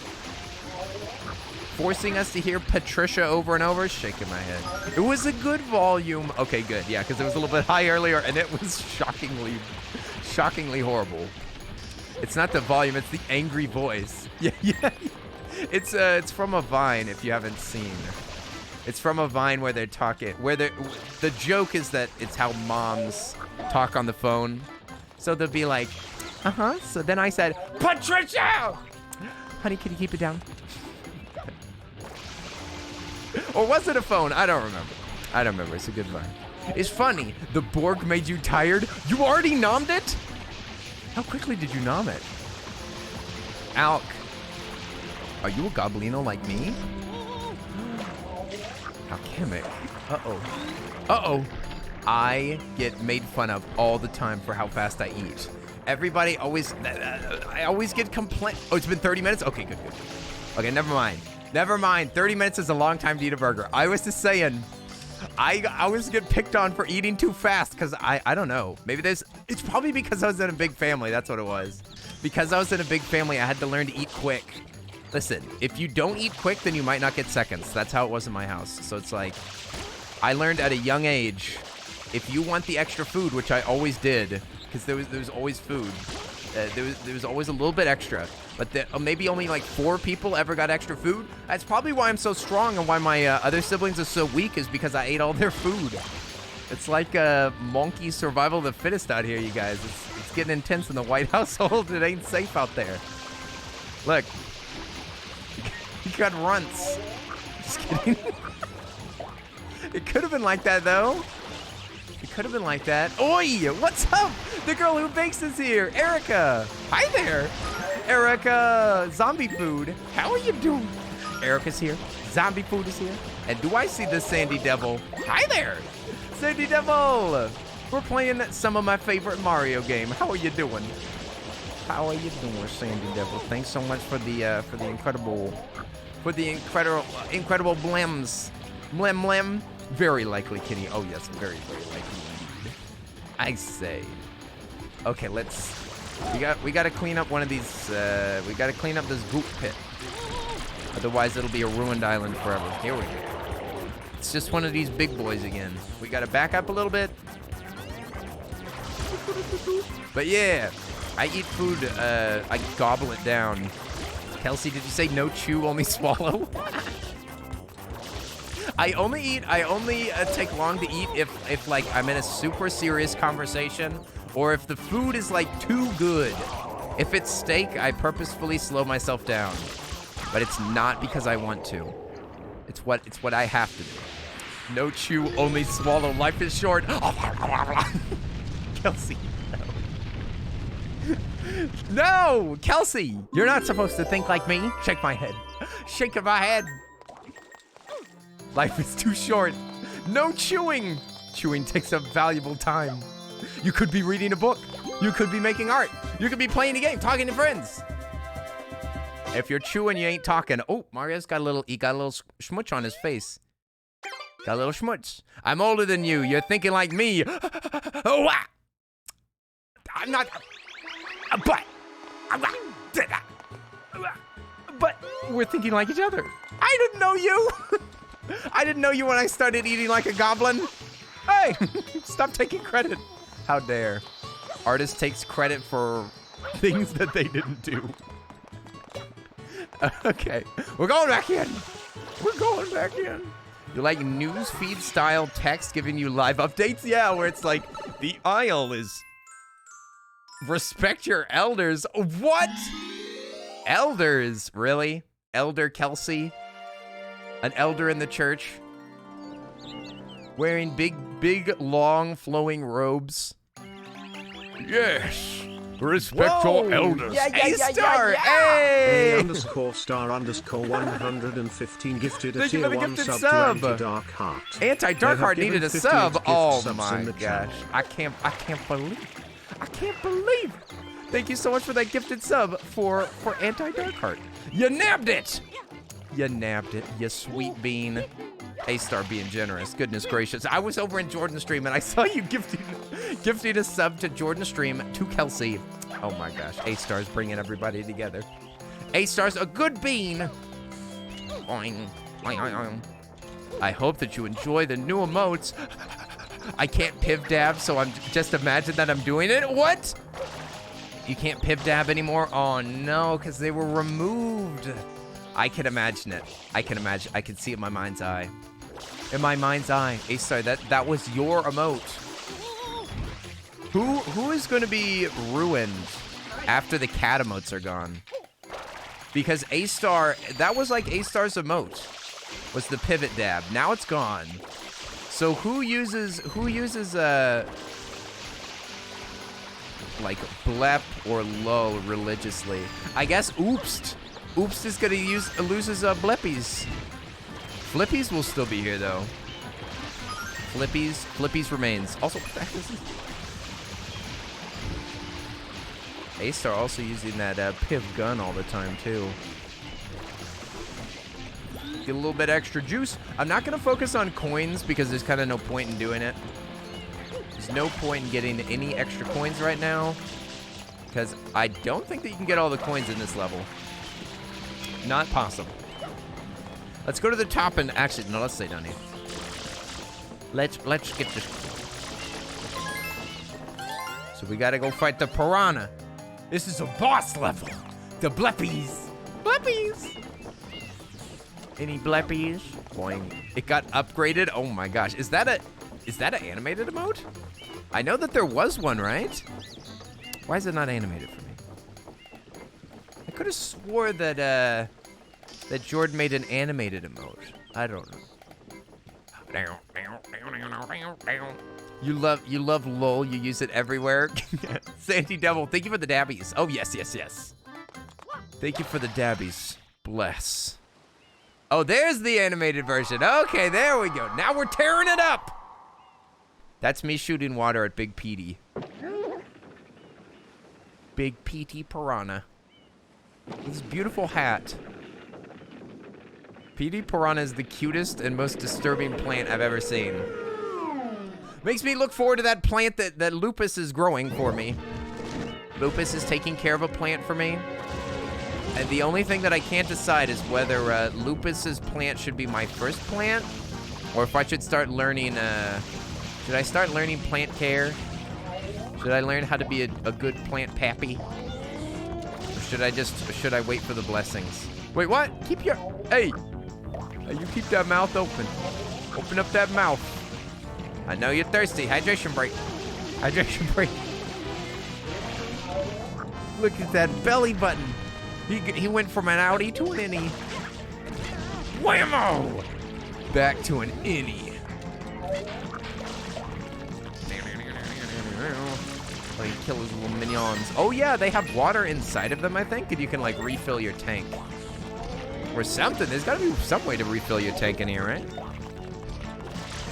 Forcing us to hear Patricia over and over? Shaking my head. It was a good volume. Okay, good. Yeah, because it was a little bit high earlier, and it was shockingly horrible. It's not the volume, it's the angry voice. Yeah. It's from a Vine, if you haven't seen. It's from a Vine where they're talking, where the joke is that it's how moms talk on the phone. So they'll be like, so then I said, Patricia! Honey, can you keep it down? Or was it a phone? I don't remember. It's a good Vine. It's funny. The Borg made you tired? You already nommed it? How quickly did you nom it? Alk. Are you a goblino like me? Alchemic. Uh-oh. I get made fun of all the time for how fast I eat. Everybody always, I always get complaint. Oh, it's been 30 minutes? Okay, good. Okay, never mind. 30 minutes is a long time to eat a burger. I was just saying, I always get picked on for eating too fast because I don't know. Maybe it's probably because I was in a big family. That's what it was. Because I was in a big family, I had to learn to eat quick. Listen, if you don't eat quick, then you might not get seconds. That's how it was in my house. So it's like, I learned at a young age, if you want the extra food, which I always did, because there was always food. There was always a little bit extra. But maybe only like 4 people ever got extra food. That's probably why I'm so strong and why my other siblings are so weak, is because I ate all their food. It's like monkey survival of the fittest out here, you guys. It's getting intense in the White household. It ain't safe out there. Look. You got runts. Just kidding. It could have been like that, though. It could have been like that. Oi! What's up? The girl who bakes is here. Erica. Hi there. Erica. Zombie food. How are you doing? Erica's here. Zombie food is here. And do I see the Sandy Devil? Hi there. Sandy Devil. We're playing some of my favorite Mario game. How are you doing? How are you doing, Sandy Devil? Thanks so much for the incredible blems. Blem. Very likely, Kitty. Oh yes, very likely. I say. Okay, we gotta clean up one of these. We gotta clean up this goop pit. Otherwise, it'll be a ruined island forever. Here we go. It's just one of these big boys again. We gotta back up a little bit. But yeah, I eat food, I gobble it down. Kelsey, did you say no chew, only swallow? I only take long to eat if like I'm in a super serious conversation or if the food is like too good. If it's steak, I purposefully slow myself down, but it's not because I want to. It's what I have to do. No chew, only swallow. Life is short. Kelsey, no. No, Kelsey, you're not supposed to think like me. Shake my head. Shaking my head. Life is too short. No chewing. Chewing takes up valuable time. You could be reading a book. You could be making art. You could be playing a game, talking to friends. If you're chewing, you ain't talking. Oh, Mario's got a little schmutz on his face. Got a little schmutz. I'm older than you. You're thinking like me. Oh, I'm not. But we're thinking like each other. I didn't know you. I didn't know you when I started eating like a goblin. Hey, stop taking credit. How dare. Artist takes credit for things that they didn't do. Okay, we're going back in. We're going back in. You like news feed style text giving you live updates? Yeah, where it's like, the Isle is... Respect your elders. What? Elders, really? Elder Kelsey? An elder in the church? Wearing big, long, flowing robes? Yes. Respect your elders. A-star, hey! A_115 gifted a Thank you tier for the 1 gifted sub sub. to Anti-Dark Heart. Anti-Dark They Heart have needed a given sub. 50 Oh gift subs my in the gosh. channel. I can't believe. Thank you so much for that gifted sub for Anti-Dark Heart. You nabbed it. You nabbed it, you sweet bean. A-star being generous. Goodness gracious. I was over in Jordan's stream and I saw you gifting a sub to Jordan's stream to Kelsey. Oh my gosh. A-star's bringing everybody together. A-star's a good bean. Boing. Boing, boing, boing. I hope that you enjoy the new emotes. I can't piv dab, so I'm just imagine that I'm doing it. What? You can't piv dab anymore? Oh no, because they were removed. I can imagine it. I can imagine. I can see it in my mind's eye. In my mind's eye. A-star, that was your emote. Who is going to be ruined after the cat emotes are gone? Because A-star, that was like A-star's emote. Was the pivot dab. Now it's gone. So who uses like blep or low religiously? I guess Oopst. Oopst is gonna loses bleppies. Flippies will still be here though. Flippies remains. Also, what the heck is this? A-star also using that piv gun all the time too. Get a little bit extra juice. I'm not gonna focus on coins because there's kind of no point in doing it. There's no point in getting any extra coins right now because I don't think that you can get all the coins in this level. Not possible. Let's go to the top and actually no, let's stay down here. Let's get this. So we gotta go fight the piranha. This is a boss level. The bleppies. Bleppies. Any bleppies? Boing. It got upgraded. Oh my gosh. Is that an animated emote? I know that there was one, right? Why is it not animated for me? I could have swore that that Jordan made an animated emote. I don't know. You love LOL. You use it everywhere. Sandy Devil, thank you for the dabbies. Oh yes. Thank you for the dabbies. Bless. Oh, there's the animated version. Okay, there we go. Now we're tearing it up. That's me shooting water at Big Petey. Big Petey Piranha. This beautiful hat. Petey Piranha is the cutest and most disturbing plant I've ever seen. Makes me look forward to that plant that Lupus is growing for me. Lupus is taking care of a plant for me. And the only thing that I can't decide is whether Lupus's plant should be my first plant, or if I should start learning, should I start learning plant care? Should I learn how to be a good plant pappy? Or should I wait for the blessings? Wait, what? Keep your, hey, you keep that mouth open. Open up that mouth. I know you're thirsty. Hydration break. Hydration break. Look at that belly button. He went from an outie to an innie. Whammo! Back to an innie. Oh, you kill his little minions. Oh yeah, they have water inside of them, I think, and you can like refill your tank. Or something. There's gotta be some way to refill your tank in here, right?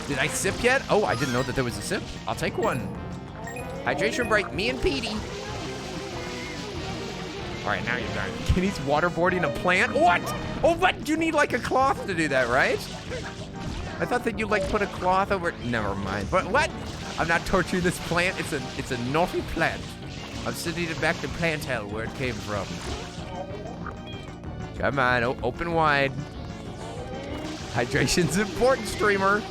Did I sip yet? Oh, I didn't know that there was a sip. I'll take one. Hydration break, me and Petey. All right, now you're done. Kenny's waterboarding a plant? What? Oh, what? You need like a cloth to do that, right? I thought that you like put a cloth over. Never mind. But what? I'm not torturing this plant. It's a naughty plant. I'm sending it back to plant hell where it came from. Come on, open wide. Hydration's important, streamer.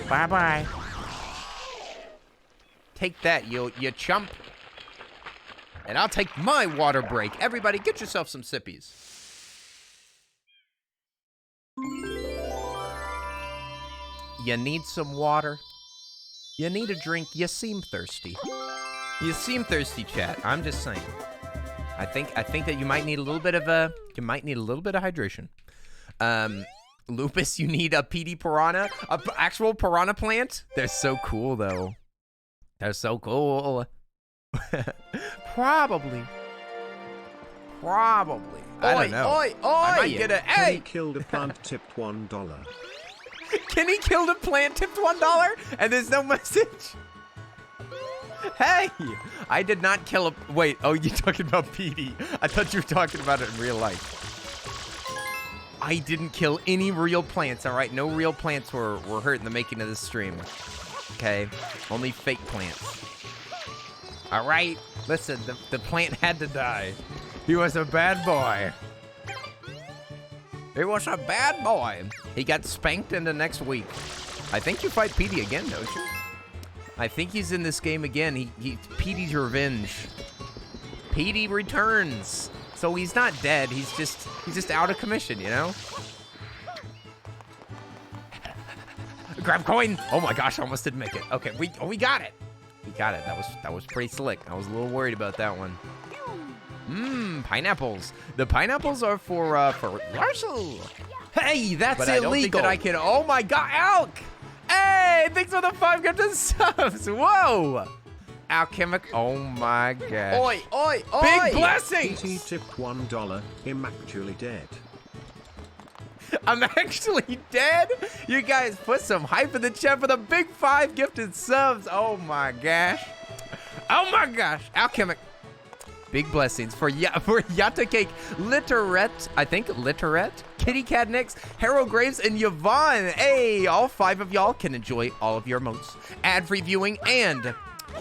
Bye-bye. Take that, you chump. And I'll take my water break. Everybody, get yourself some sippies. You need some water. You need a drink. You seem thirsty. You seem thirsty, chat. I'm just saying. I think that you might need a little bit of hydration. Lupus, you need a PD piranha, a actual piranha plant. They're so cool, though. They're so cool. Probably. I don't know. Oi! I might get a. Kenny Hey! killed a plant tipped $1. Kenny killed a plant tipped $1, and there's no message. Hey! I did not kill a. Wait. Oh, you're talking about PD. I thought you were talking about it in real life. I didn't kill any real plants. All right, no real plants were hurt in the making of this stream. Okay, only fake plants. All right, listen, the plant had to die. He was a bad boy. He was a bad boy. He got spanked into next week. I think you fight Petey again, don't you? I think he's in this game again. He Petey's revenge. Petey returns. So he's not dead. He's just out of commission, you know? Grab coin. Oh my gosh, I almost didn't make it. Okay, we got it. We got it. That was pretty slick. I was a little worried about that one. Pineapples. The pineapples are for Marshall. Hey, that's illegal. I don't think that I can. Oh my god, Alk. Hey, thanks for the 5 gifted subs. Whoa. Alchemic. Oh my gosh. Oi, oi, oi. Big blessings. PT tipped $1. I'm actually dead. I'm actually dead? You guys put some hype in the chat for the big 5 gifted subs. Oh my gosh. Oh my gosh. Alchemic. Big blessings for Yatta Cake, Literette, I think, Literette, Kitty Cat Nix, Harold Graves, and Yvonne. Hey, all 5 of y'all can enjoy all of your emotes, ad-free viewing, and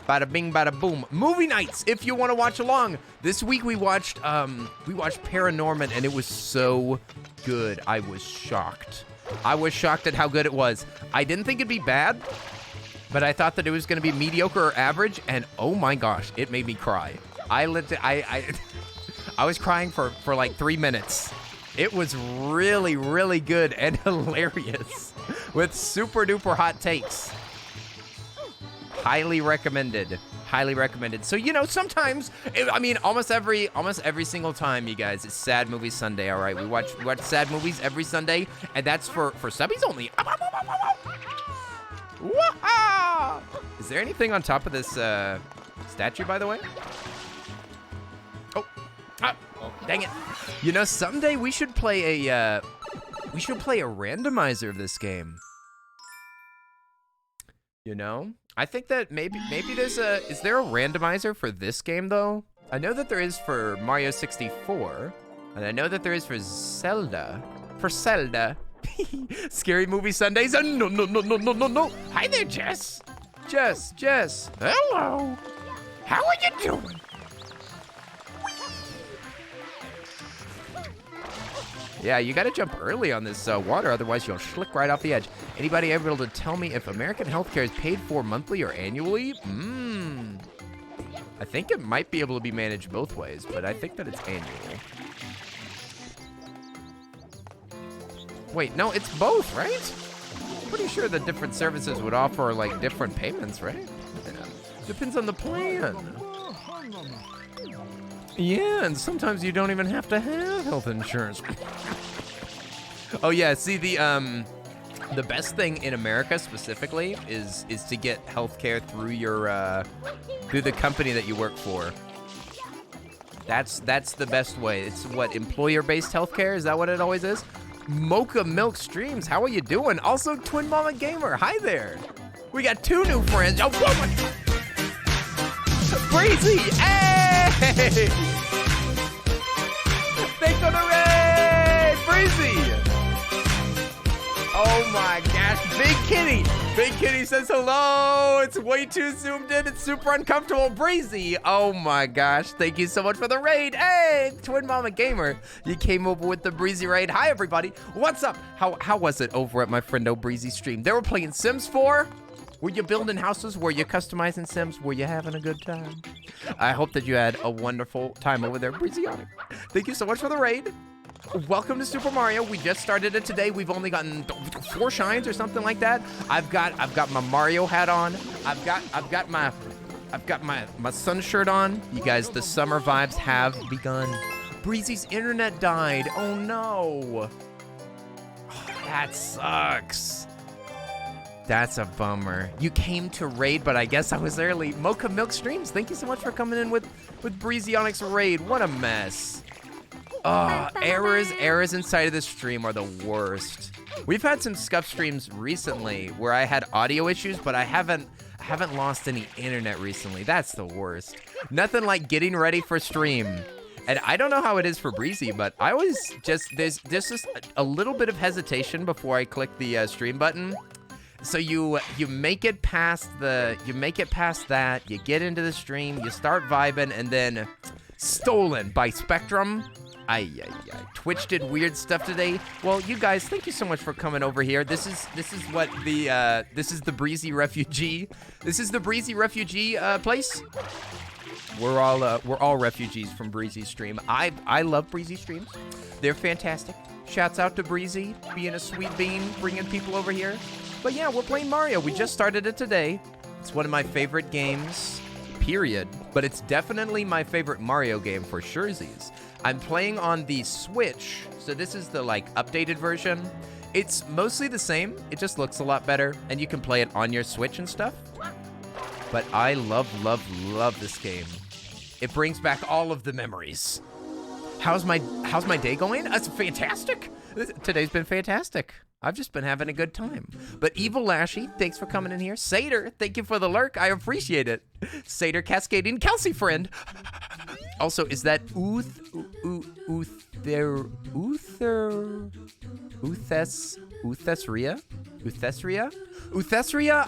bada bing, bada boom, movie nights if you want to watch along. This week we watched Paranorman, and it was so good. I was shocked. I was shocked at how good it was. I didn't think it'd be bad, but I thought that it was going to be mediocre or average, and oh my gosh, it made me cry. I was crying for like 3 minutes. It was really, really good and hilarious with super duper hot takes. Highly recommended. Highly recommended. So, you know, sometimes, I mean, almost every single time, you guys, it's Sad Movie Sunday, all right? We watch sad movies every Sunday, and that's for subbies only. Wah-ha! Is there anything on top of this statue, by the way? Oh, dang it. You know, someday we should play a randomizer of this game. You know? I think that maybe is there a randomizer for this game though? I know that there is for Mario 64, and I know that there is for Zelda. For Zelda. Scary Movie Sundays. No. Hi there, Jess. Jess. Hello. How are you doing? Yeah, you gotta jump early on this water, otherwise you'll slick right off the edge. Anybody able to tell me if American healthcare is paid for monthly or annually? I think it might be able to be managed both ways, but I think that it's annual. Wait, no, it's both, right? I'm pretty sure the different services would offer like different payments, right? Yeah. Depends on the plan. Yeah, and sometimes you don't even have to have health insurance. Oh yeah, see the best thing in America specifically is to get healthcare through your through the company that you work for. That's the best way. It's what, employer-based healthcare? Is that what it always is? Mocha Milk Streams, how are you doing? Also, Twin Mama Gamer, hi there. We got 2 new friends. Oh, woman! Breezy, hey! Thanks for the raid, Breezy. Oh my gosh, Big Kitty. Big Kitty says hello. It's way too zoomed in. It's super uncomfortable. Breezy. Oh my gosh. Thank you so much for the raid. Hey, Twin Mama Gamer. You came over with the Breezy raid. Hi, everybody. What's up? How was it over at my friendo Breezy stream? They were playing Sims 4. Were you building houses? Were you customizing Sims? Were you having a good time? I hope that you had a wonderful time over there, Breezy. Thank you so much for the raid. Welcome to Super Mario. We just started it today. We've only gotten 4 shines or something like that. I've got my Mario hat on. I've got my sun shirt on. You guys, the summer vibes have begun. Breezy's internet died. Oh no. That sucks. That's a bummer. You came to raid, but I guess I was early. Mocha Milk Streams, thank you so much for coming in with Breezy Onyx raid. What a mess. Errors inside of the stream are the worst. We've had some scuff streams recently where I had audio issues, but I haven't lost any internet recently. That's the worst. Nothing like getting ready for stream. And I don't know how it is for Breezy, but I always there's just a little bit of hesitation before I click the stream button. So you make it past that, you get into the stream, you start vibing, and then stolen by Spectrum. Twitch did weird stuff today. Well, you guys, thank you so much for coming over here. This is what this is the Breezy Refugee. This is the Breezy Refugee place. We're all refugees from Breezy's stream. I love Breezy streams. They're fantastic. Shouts out to Breezy being a sweet bean, bringing people over here. But yeah, we're playing Mario. We just started it today. It's one of my favorite games, period. But it's definitely my favorite Mario game for surezies. I'm playing on the Switch, so this is the like updated version. It's mostly the same. It just looks a lot better, and you can play it on your Switch and stuff. But I love this game. It brings back all of the memories. How's my day going? That's fantastic. Today's been fantastic. I've just been having a good time. But Evil Lashy, thanks for coming in here. Satyr, thank you for the lurk. I appreciate it. Satyr Cascading Kelsey friend. Also, is that Uthesria?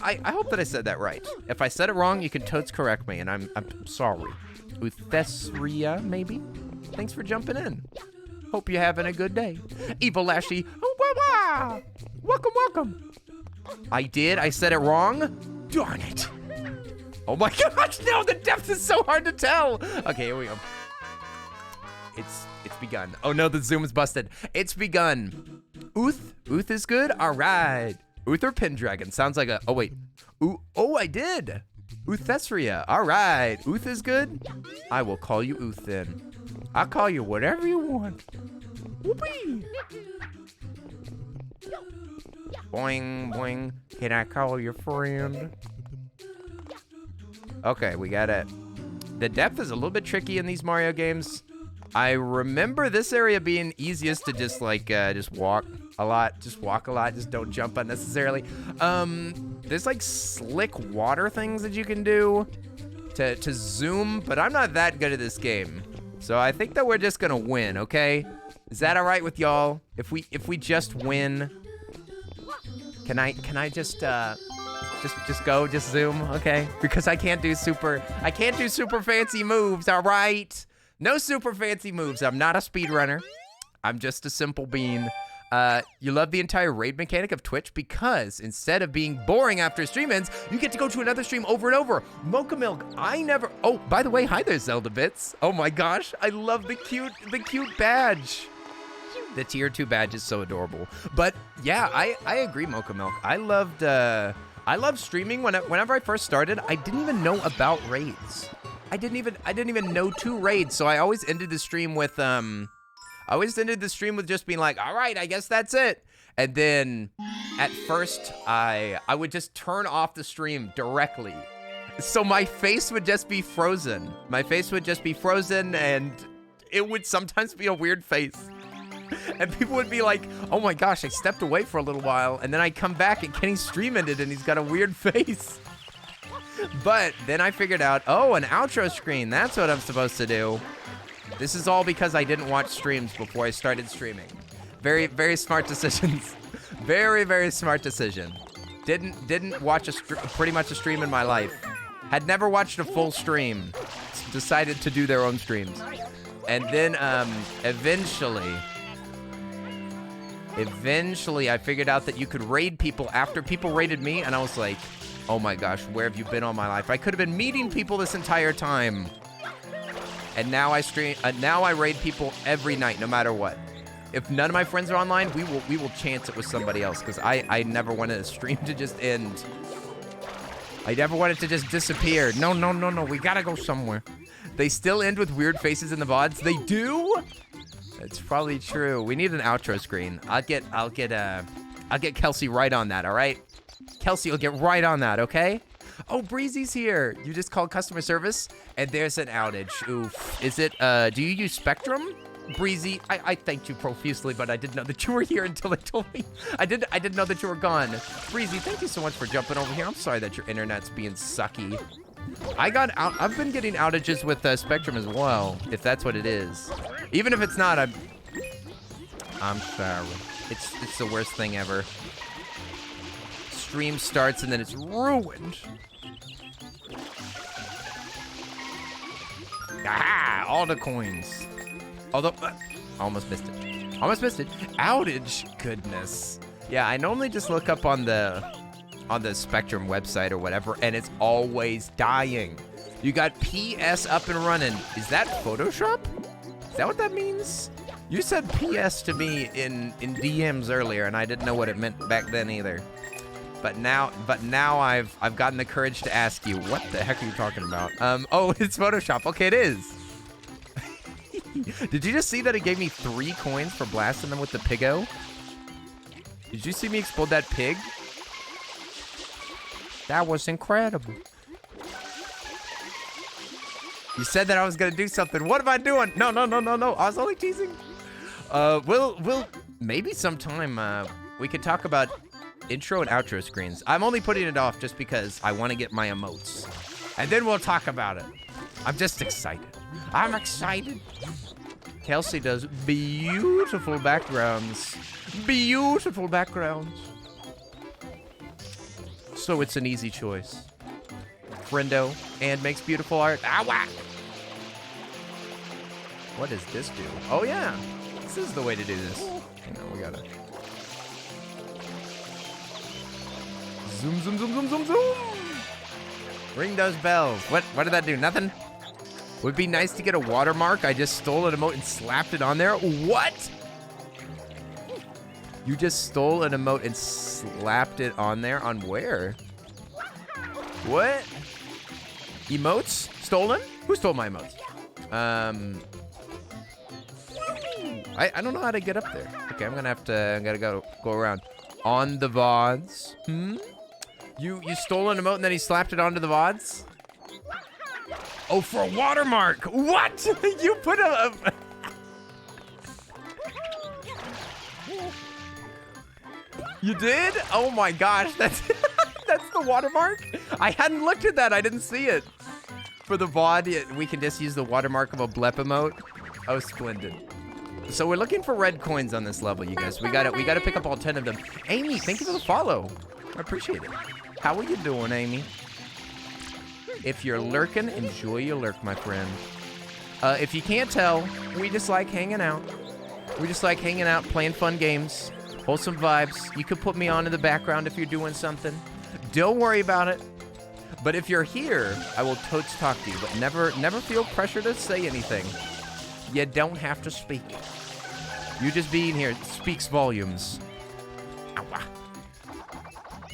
I hope that I said that right. If I said it wrong, you can totes correct me, and I'm sorry. Uthesria, maybe? Thanks for jumping in. Hope you're having a good day. Evil Lashy, welcome. I said it wrong? Darn it. Oh my gosh, no, the depth is so hard to tell. Okay, here we go. It's begun. Oh no, the zoom is busted. It's begun. Uth is good? All right. Uth or Pendragon? Sounds like a, oh wait. Oh, I did. Uthesria. All right. Uth is good? I will call you Uth then. I'll call you whatever you want. Whoopee. Boing, boing. Can I call your friend? Okay, we got it. The depth is a little bit tricky in these Mario games. I remember this area being easiest to just like, just walk a lot. Just walk a lot. Just don't jump unnecessarily. There's like slick water things that you can do to zoom, but I'm not that good at this game. So I think that we're just gonna win, okay? Is that all right with y'all? If we just win, can I just zoom, okay? Because I can't do super fancy moves, all right? No super fancy moves. I'm not a speedrunner. I'm just a simple bean. You love the entire raid mechanic of Twitch because instead of being boring after a stream ends, you get to go to another stream over and over. Mocha Milk, I never... Oh, by the way, hi there, Zelda Bits. Oh my gosh, I love the cute badge. The tier 2 badge is so adorable. But yeah, I agree, Mocha Milk. I loved streaming whenever I first started. I didn't even know about raids. I didn't even know 2 raids, so I always ended the stream with just being like, all right, I guess that's it. And then at first, I would just turn off the stream directly. So my face would just be frozen. My face would just be frozen, and it would sometimes be a weird face. And people would be like, oh my gosh, I stepped away for a little while, and then I come back and Kenny's stream ended, and he's got a weird face. But then I figured out, oh, an outro screen. That's what I'm supposed to do. This is all because I didn't watch streams before I started streaming. Very, very smart decisions. Very, very smart decision. Didn't watch pretty much a stream in my life. Had never watched a full stream. Decided to do their own streams. And then eventually I figured out that you could raid people after people raided me, and I was like, oh my gosh, where have you been all my life? I could have been meeting people this entire time. And now I stream. Now I raid people every night, no matter what. If none of my friends are online, we will chance it with somebody else, because I never wanted a stream to just end. I never wanted to just disappear. No. We gotta go somewhere. They still end with weird faces in the VODs. They do. It's probably true. We need an outro screen. I'll get Kelsey right on that. All right, Kelsey will get right on that. Okay. Oh, Breezy's here. You just called customer service, and there's an outage. Oof. Is it, do you use Spectrum? Breezy, I thanked you profusely, but I didn't know that you were here until they told me. I didn't know that you were gone. Breezy, thank you so much for jumping over here. I'm sorry that your internet's being sucky. I've been getting outages with Spectrum as well, if that's what it is. Even if it's not, I'm sorry. It's the worst thing ever. Stream starts and then it's ruined. Ah, all the coins. Although, almost missed it. Almost missed it. Outage, goodness. Yeah, I normally just look up on the Spectrum website or whatever, and it's always dying. You got PS up and running. Is that Photoshop? Is that what that means? You said PS to me in DMs earlier, and I didn't know what it meant back then either. But now I've gotten the courage to ask you, what the heck are you talking about? Oh, it's Photoshop. Okay, it is. Did you just see that it gave me 3 coins for blasting them with the Piggo? Did you see me explode that pig? That was incredible. You said that I was gonna do something. What am I doing? No. I was only teasing. We'll maybe sometime we could talk about intro and outro screens. I'm only putting it off just because I want to get my emotes. And then we'll talk about it. I'm just excited. I'm excited. Kelsey does beautiful backgrounds. Beautiful backgrounds. So it's an easy choice. Friendo and makes beautiful art. Ow! What does this do? Oh yeah, this is the way to do this. Hang on, we gotta zoom. Ring those bells. What did that do? Nothing? Would be nice to get a watermark. I just stole an emote and slapped it on there. What? You just stole an emote and slapped it on there? On where? What? Emotes? Stolen? Who stole my emotes? I don't know how to get up there. Okay, I gotta go around. On the VODs. You stole an emote and then he slapped it onto the VODs? Oh, for a watermark. What? You put a... You did? Oh my gosh, that's the watermark? I hadn't looked at that. I didn't see it. For the VOD, we can just use the watermark of a blep emote. Oh, splendid. So we're looking for red coins on this level, you guys. We gotta pick up all 10 of them. Amy, thank you for the follow. I appreciate it. How are you doing, Amy? If you're lurking, enjoy your lurk, my friend. If you can't tell, we just like hanging out. We just like hanging out, playing fun games, wholesome vibes. You could put me on in the background if you're doing something. Don't worry about it. But if you're here, I will totes talk to you, but never feel pressure to say anything. You don't have to speak. You just being here speaks volumes. Ow.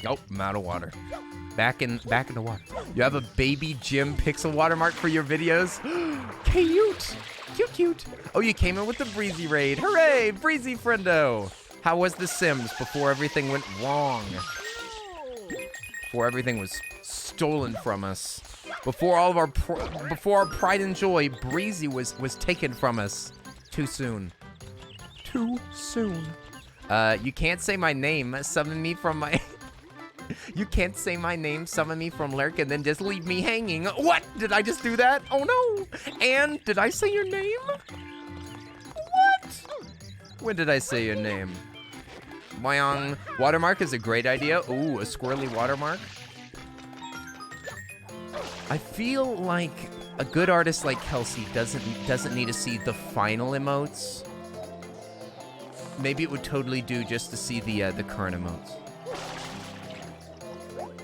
Nope, I'm out of water. Back in the water. You have a baby Jim pixel watermark for your videos? Cute. Cute. Oh, you came in with the Breezy raid. Hooray, Breezy friendo. How was The Sims before everything went wrong? Before everything was stolen from us. Before all of our before our pride and joy, Breezy was taken from us. Too soon. Too soon. You can't say my name. Summon me from my... You can't say my name, summon me from Lurk, and then just leave me hanging. What? Did I just do that? Oh no! And did I say your name? What? When did I say your name? Boing. Watermark is a great idea. Ooh, a squirrely watermark. I feel like a good artist like Kelsey doesn't need to see the final emotes. Maybe it would totally do just to see the current emotes.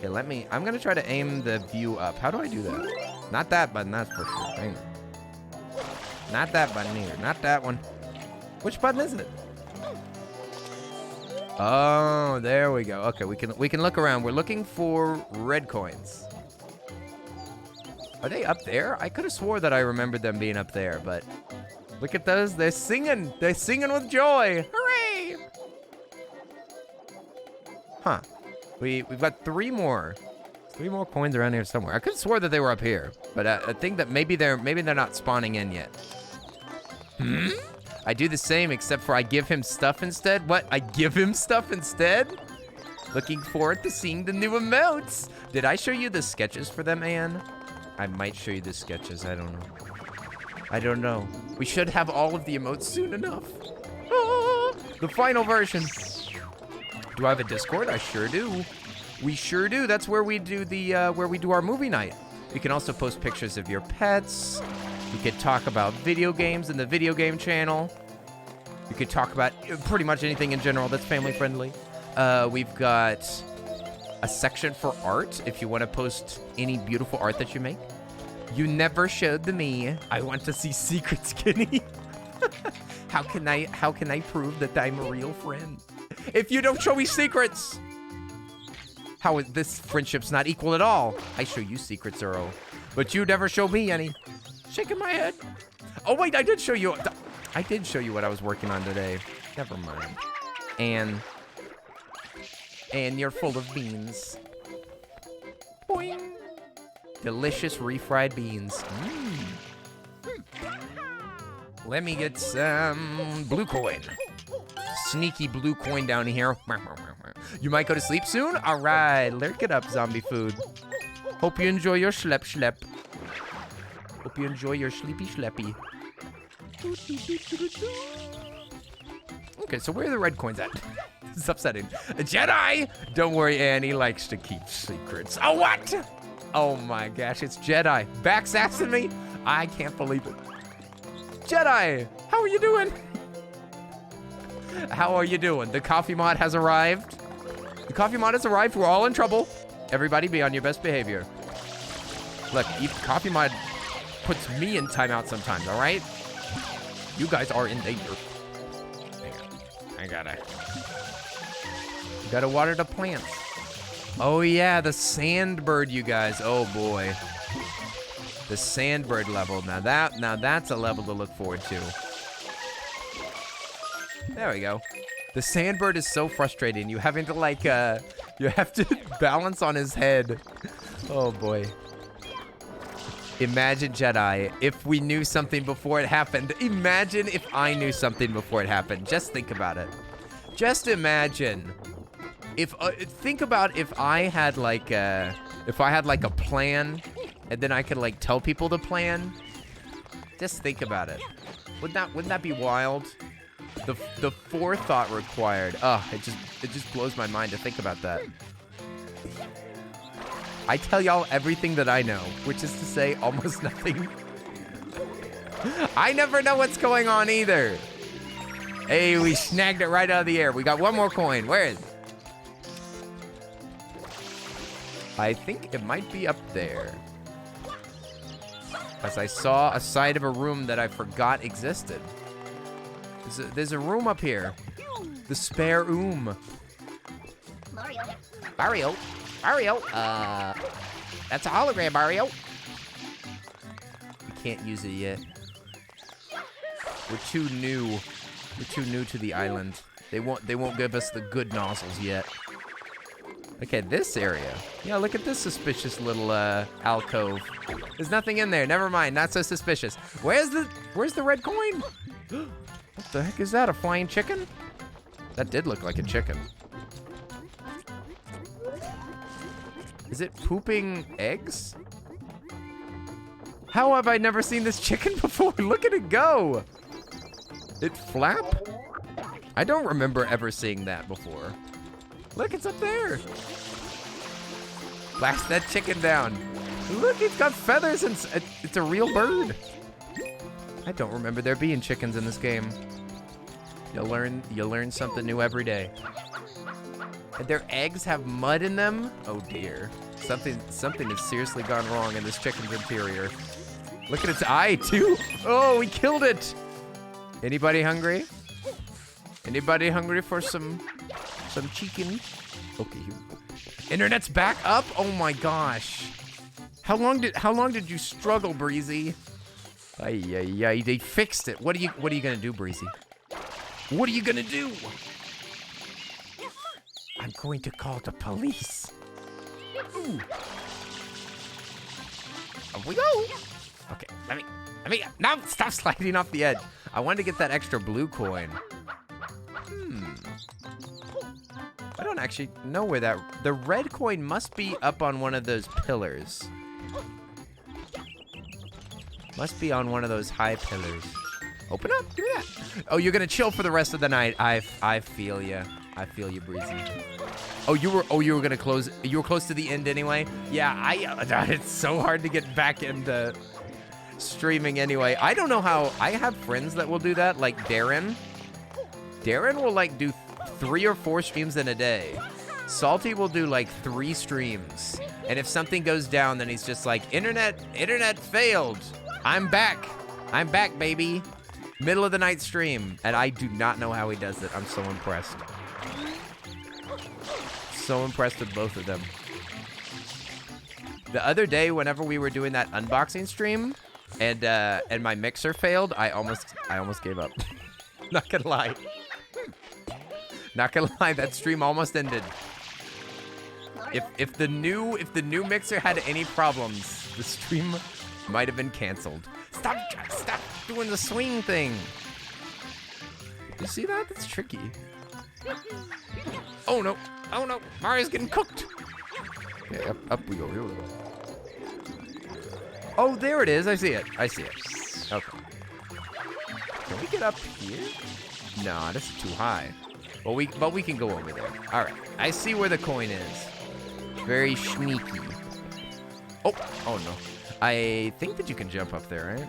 Okay, I'm gonna try to aim the view up. How do I do that? Not that button, that's for sure. Hang on. Not that button either. Not that one. Which button is it? Oh, there we go. Okay, we can look around. We're looking for red coins. Are they up there? I could have swore that I remembered them being up there, but look at those. They're singing. They're singing with joy. Hooray! Huh. We've got three more coins around here somewhere. I could have swore that they were up here, but I think that maybe they're not spawning in yet. I do the same, except for I give him stuff instead. What? I give him stuff instead? Looking forward to seeing the new emotes. Did I show you the sketches for them, Anne? I might show you the sketches. I don't know. We should have all of the emotes soon enough. Ah, the final version. Do I have a Discord? I sure do. We sure do. That's where we do our movie night. You can also post pictures of your pets. You could talk about video games in the video game channel. You could talk about pretty much anything in general that's family friendly. We've got a section for art if you want to post any beautiful art that you make. You never showed the me. I want to see secrets, Skinny. How can I prove that I'm a real friend? If you don't show me secrets! How is this friendship's not equal at all? I show you secrets, Earl. But you never show me any. Shaking my head. Oh wait, I did show you what I was working on today. Never mind. And you're full of beans. Boing. Delicious refried beans. Let me get some blue coin. Sneaky blue coin down here. You might go to sleep soon? All right, lurk it up, zombie food. Hope you enjoy your schlep. Hope you enjoy your sleepy schleppy. Okay, so where are the red coins at? This is upsetting. A Jedi! Don't worry, Annie likes to keep secrets. Oh, what? Oh my gosh, it's Jedi. Backsassing me? I can't believe it. Jedi, how are you doing? How are you doing? The coffee mod has arrived. The coffee mod has arrived. We're all in trouble. Everybody be on your best behavior. Look, coffee mod puts me in timeout sometimes, all right? You guys are in danger. Hang on. I gotta water the plants. Oh yeah, the sandbird, you guys. Oh boy. The sandbird level. Now that's a level to look forward to. There we go. The sandbird is so frustrating. You having to like you have to balance on his head. Oh boy. Imagine, Jedi, if we knew something before it happened. Imagine if I knew something before it happened. Just think about it. Just imagine. Think about if I had like a plan, and then I could like tell people the plan. Just think about it. Wouldn't that be wild? The forethought required. Oh, it just blows my mind to think about that. I tell y'all everything that I know, which is to say almost nothing. I never know what's going on either. Hey, we snagged it right out of the air. We got one more coin. Where is it? I think it might be up there. As I saw a side of a room that I forgot existed. There's a room up here. The spare room. Mario. That's a hologram, Mario. We can't use it yet. We're too new. We're too new to the island. They won't give us the good nozzles yet. Okay, this area. Yeah, look at this suspicious little alcove. There's nothing in there. Never mind. Not so suspicious. Where's the red coin? What the heck is that? A flying chicken? That did look like a chicken. Is it pooping eggs? How have I never seen this chicken before? Look at it go. It flap? I don't remember ever seeing that before. Look, it's up there. Blast that chicken down. Look, it's got feathers and it's a real bird. I don't remember there being chickens in this game. You learn something new every day. And their eggs have mud in them? Oh dear. Something has seriously gone wrong in this chicken's interior. Look at its eye too. Oh, we killed it. Anybody hungry? Anybody hungry for some chicken? Okay. Internet's back up? Oh my gosh. How long did you struggle, Breezy? Ay, they fixed it. What are you gonna do, Breezy? What are you gonna do? I'm going to call the police. Ooh. Up we go. Okay, let me, no, stop sliding off the edge. I wanted to get that extra blue coin. I don't actually know where the red coin must be up on one of those pillars. Must be on one of those high pillars. Open up, do that. Oh, you're gonna chill for the rest of the night. I feel you. I feel you, Breezy. Oh, you were gonna close. You were close to the end anyway. Yeah, it's so hard to get back into streaming anyway. I don't know how. I have friends that will do that, like Darren. Darren will like do 3 or 4 streams in a day. Salty will do like 3 streams, and if something goes down, then he's just like, internet failed. I'm back, baby. Middle of the night stream, and I do not know how he does it. I'm so impressed. So impressed with both of them. The other day, whenever we were doing that unboxing stream, and my mixer failed, I almost gave up. Not gonna lie. Not gonna lie, that stream almost ended. If the new mixer had any problems, the stream might have been canceled. Stop doing the swing thing. You see that? That's tricky. Oh no. Mario's getting cooked. Okay, up we go. Here we go. Oh, there it is. I see it. Okay. Can we get up here? No, this is too high. But we can go over there. All right. I see where the coin is. Very sneaky. Oh no. I think that you can jump up there, right?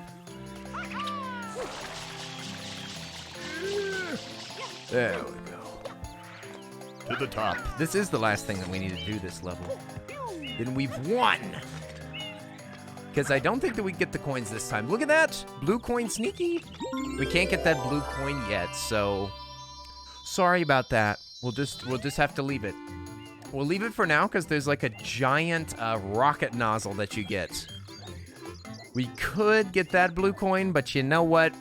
There we go. To the top. This is the last thing that we need to do this level. Then we've won. Because I don't think that we get the coins this time. Look at that. Blue coin sneaky. We can't get that blue coin yet, so sorry about that. We'll just have to leave it. We'll leave it for now because there's like a giant rocket nozzle that you get. We could get that blue coin, but you know what?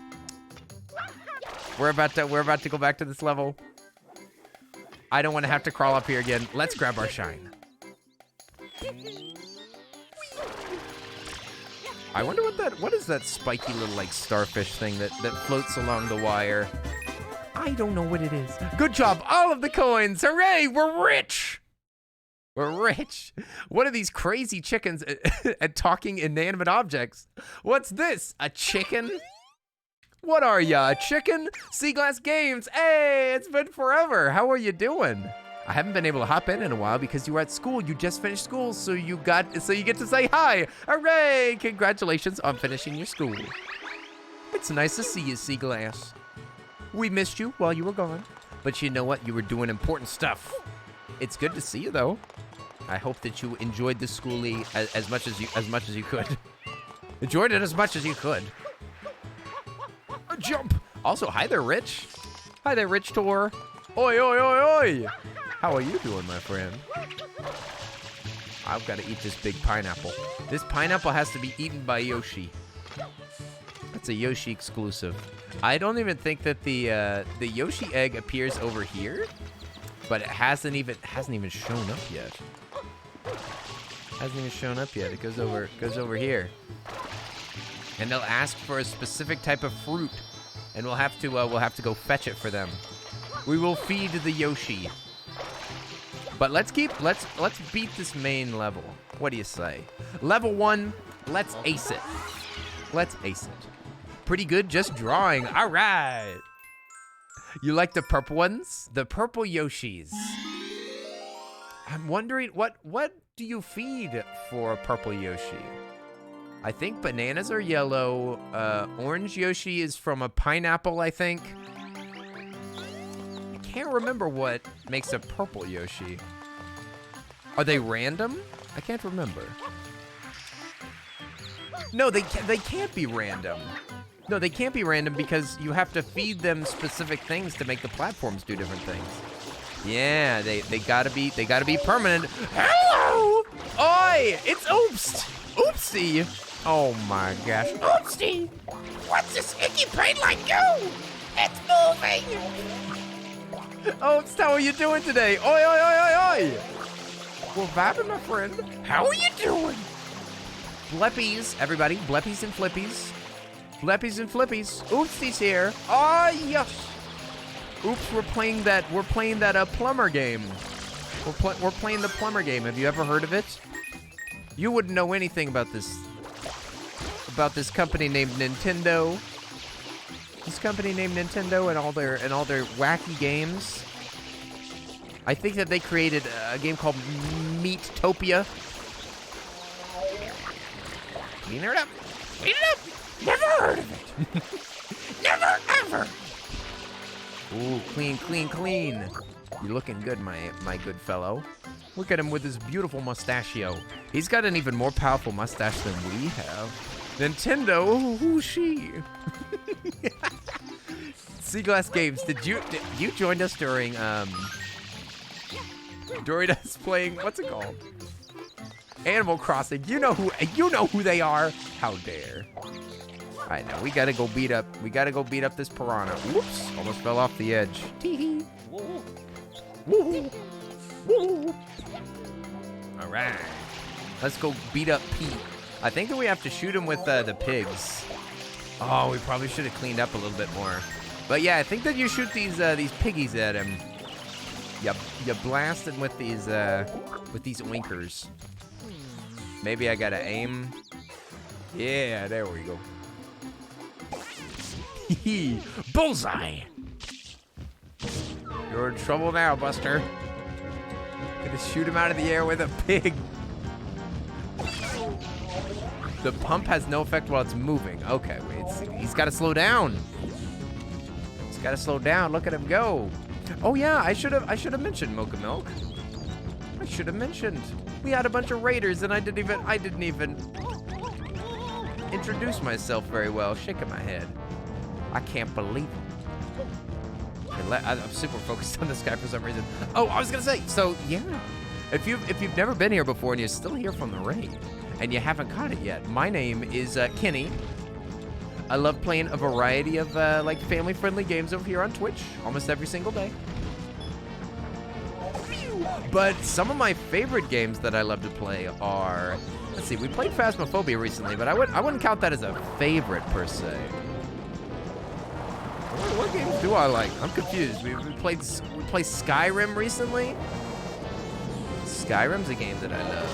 We're about to go back to this level. I don't want to have to crawl up here again. Let's grab our shine. I wonder what is that spiky little like starfish thing that floats along the wire? I don't know what it is. Good job, all of the coins. Hooray, we're rich. We're rich. What are these crazy chickens at talking inanimate objects? What's this? A chicken? What are ya, a chicken? Seaglass Games. Hey, it's been forever. How are you doing? I haven't been able to hop in a while because you were at school. You just finished school, so you get to say hi. Hooray! Congratulations on finishing your school. It's nice to see you, Seaglass. We missed you while you were gone. But you know what? You were doing important stuff. It's good to see you, though. I hope that you enjoyed the schoolie as much as you could. Enjoyed it as much as you could. Jump. Also, hi there, Rich. Hi there, Rich Tor. Oi, oi, oi, oi. How are you doing, my friend? I've got to eat this big pineapple. This pineapple has to be eaten by Yoshi. That's a Yoshi exclusive. I don't even think that the Yoshi egg appears over here, but it hasn't even shown up yet. Hasn't even shown up yet. It goes over here, and they'll ask for a specific type of fruit, and we'll have to go fetch it for them. We will feed the Yoshi. But let's beat this main level. What do you say? Level 1, let's ace it. Let's ace it. Pretty good, just drawing. All right. You like the purple ones? The purple Yoshis. I'm wondering, what do you feed for a purple Yoshi? I think bananas are yellow. Orange Yoshi is from a pineapple, I think. I can't remember what makes a purple Yoshi. Are they random? I can't remember. No, they can't be random. No, they can't be random because you have to feed them specific things to make the platforms do different things. Yeah, they gotta be permanent. Hello! Oi! It's Oops! Oopsie! Oh my gosh. Oopsie! What's this icky paint like do? It's moving! Oops, how are you doing today? Oi, oi, oi, oi, oi! We're vibing, my friend. How are you doing? Bleppies, everybody. Bleppies and flippies. Bleppies and flippies. Oopsie's here. Oh, yes. Oops, we're playing that plumber game. We're playing the plumber game. Have you ever heard of it? You wouldn't know anything about this company named Nintendo. This company named Nintendo and all their wacky games. I think that they created a game called Meatopia. Clean it up. Clean it up. Never heard of it. Never ever. Ooh, clean, clean, clean. You're looking good, my good fellow. Look at him with his beautiful mustachio. He's got an even more powerful mustache than we have. Nintendo, who's she? Seaglass Games, did you join us during us playing, what's it called? Animal Crossing. You know who they are. How dare. Alright, now we gotta go beat up this piranha. Whoops, almost fell off the edge. Tee-hee. Woo. Woo. Alright. Let's go beat up Pete. I think that we have to shoot him with the pigs. Oh, we probably should have cleaned up a little bit more. But yeah, I think that you shoot these piggies at him. You blast him with these winkers. Maybe I gotta aim. Yeah, there we go. Bullseye! You're in trouble now, Buster. Gonna shoot him out of the air with a pig. The pump has no effect while it's moving. Okay, wait. He's got to slow down. He's got to slow down. Look at him go. Oh yeah, I should have mentioned Mocha Milk. I should have mentioned. We had a bunch of raiders, and I didn't even introduce myself very well. Shaking my head. I can't believe it. I'm super focused on this guy for some reason. Oh, I was gonna say. So yeah, if you've never been here before and you're still here from the raid, and you haven't caught it yet, my name is Kenny. I love playing a variety of like family-friendly games over here on Twitch almost every single day. But some of my favorite games that I love to play are, let's see, we played Phasmophobia recently, but I wouldn't count that as a favorite per se. What games do I like? I'm confused. We played Skyrim recently. Skyrim's a game that I love.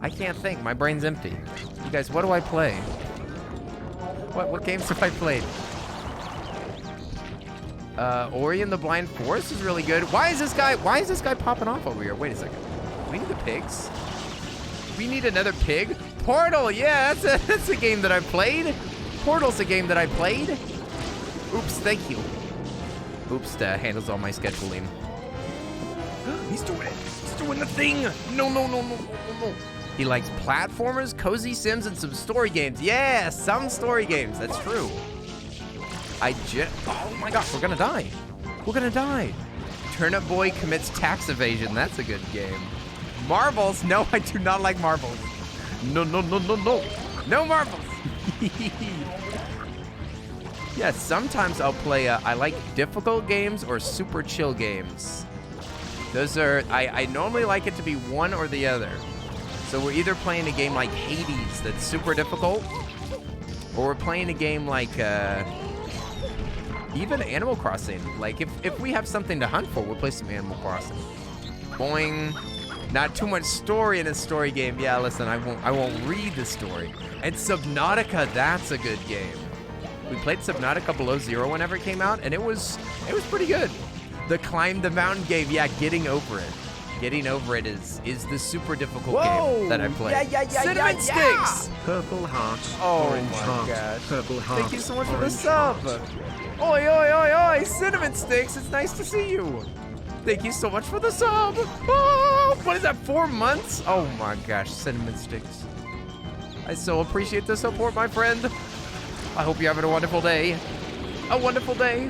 I can't think. My brain's empty. You guys, what do I play? What games have I played? Ori and the Blind Forest is really good. Why is this guy popping off over here? Wait a second. We need the pigs. We need another pig. Portal, yeah, that's a game that I played. Portal's a game that I played. Oops, thank you. Oops, handles all my scheduling. He's doing it. He's doing the thing. No, no, no, no, no, no, no. He likes platformers, cozy sims, and some story games. Yeah, some story games. That's true. Oh my gosh, we're gonna die. We're gonna die. Turnip Boy commits tax evasion. That's a good game. Marbles? No, I do not like marbles. No, no, no, no, no. No marbles. Yeah, sometimes I'll play, I like difficult games or super chill games. Those are, I normally like it to be one or the other. So we're either playing a game like Hades that's super difficult, or we're playing a game like, even Animal Crossing. Like, if we have something to hunt for, we'll play some Animal Crossing. Boing. Not too much story in a story game. Yeah, listen, I won't read the story. And Subnautica, that's a good game. We played Subnautica Below Zero whenever it came out, and it was pretty good. The Climb the Mountain game, yeah, getting over it. Getting over it is the super difficult game that I played. Yeah, Cinnamon sticks! Purple heart. Oh Orange my heart. gosh. Purple heart. Thank you so much for the orange sub. heart. Oi, oi, oi, oi, Cinnamon Sticks, it's nice to see you. Thank you so much for the sub. Oh, what is that, 4 months? Oh my gosh, Cinnamon Sticks. I so appreciate the support, my friend. I hope you're having a wonderful day. A wonderful day.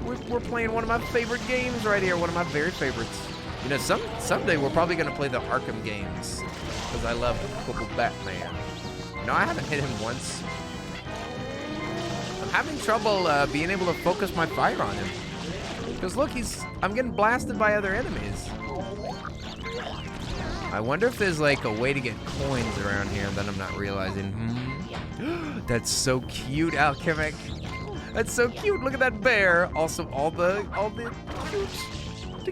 We're playing one of my favorite games right here, one of my very favorites. You know, someday we're probably gonna play the Arkham games, because I love Purple Batman. No, I haven't hit him once. I'm having trouble being able to focus my fire on him. Because look, I'm getting blasted by other enemies. I wonder if there's like a way to get coins around here that I'm not realizing. That's so cute, Alchemic. That's so cute. Look at that bear. Also, all the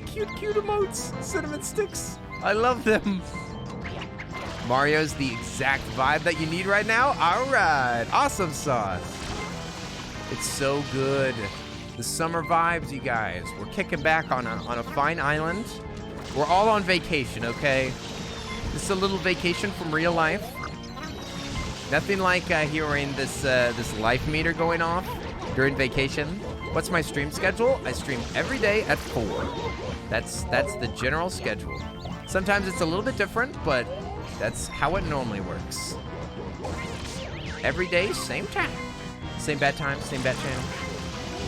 cute emotes, Cinnamon Sticks. I love them. Mario's the exact vibe that you need right now. All right, awesome sauce. It's so good. The summer vibes, you guys. We're kicking back on a fine island. We're all on vacation, okay? This is a little vacation from real life. Nothing like hearing this life meter going off during vacation. What's my stream schedule? I stream every day at 4. That's the general schedule. Sometimes it's a little bit different, but that's how it normally works. Every day, same time. Same bad time, same bad channel.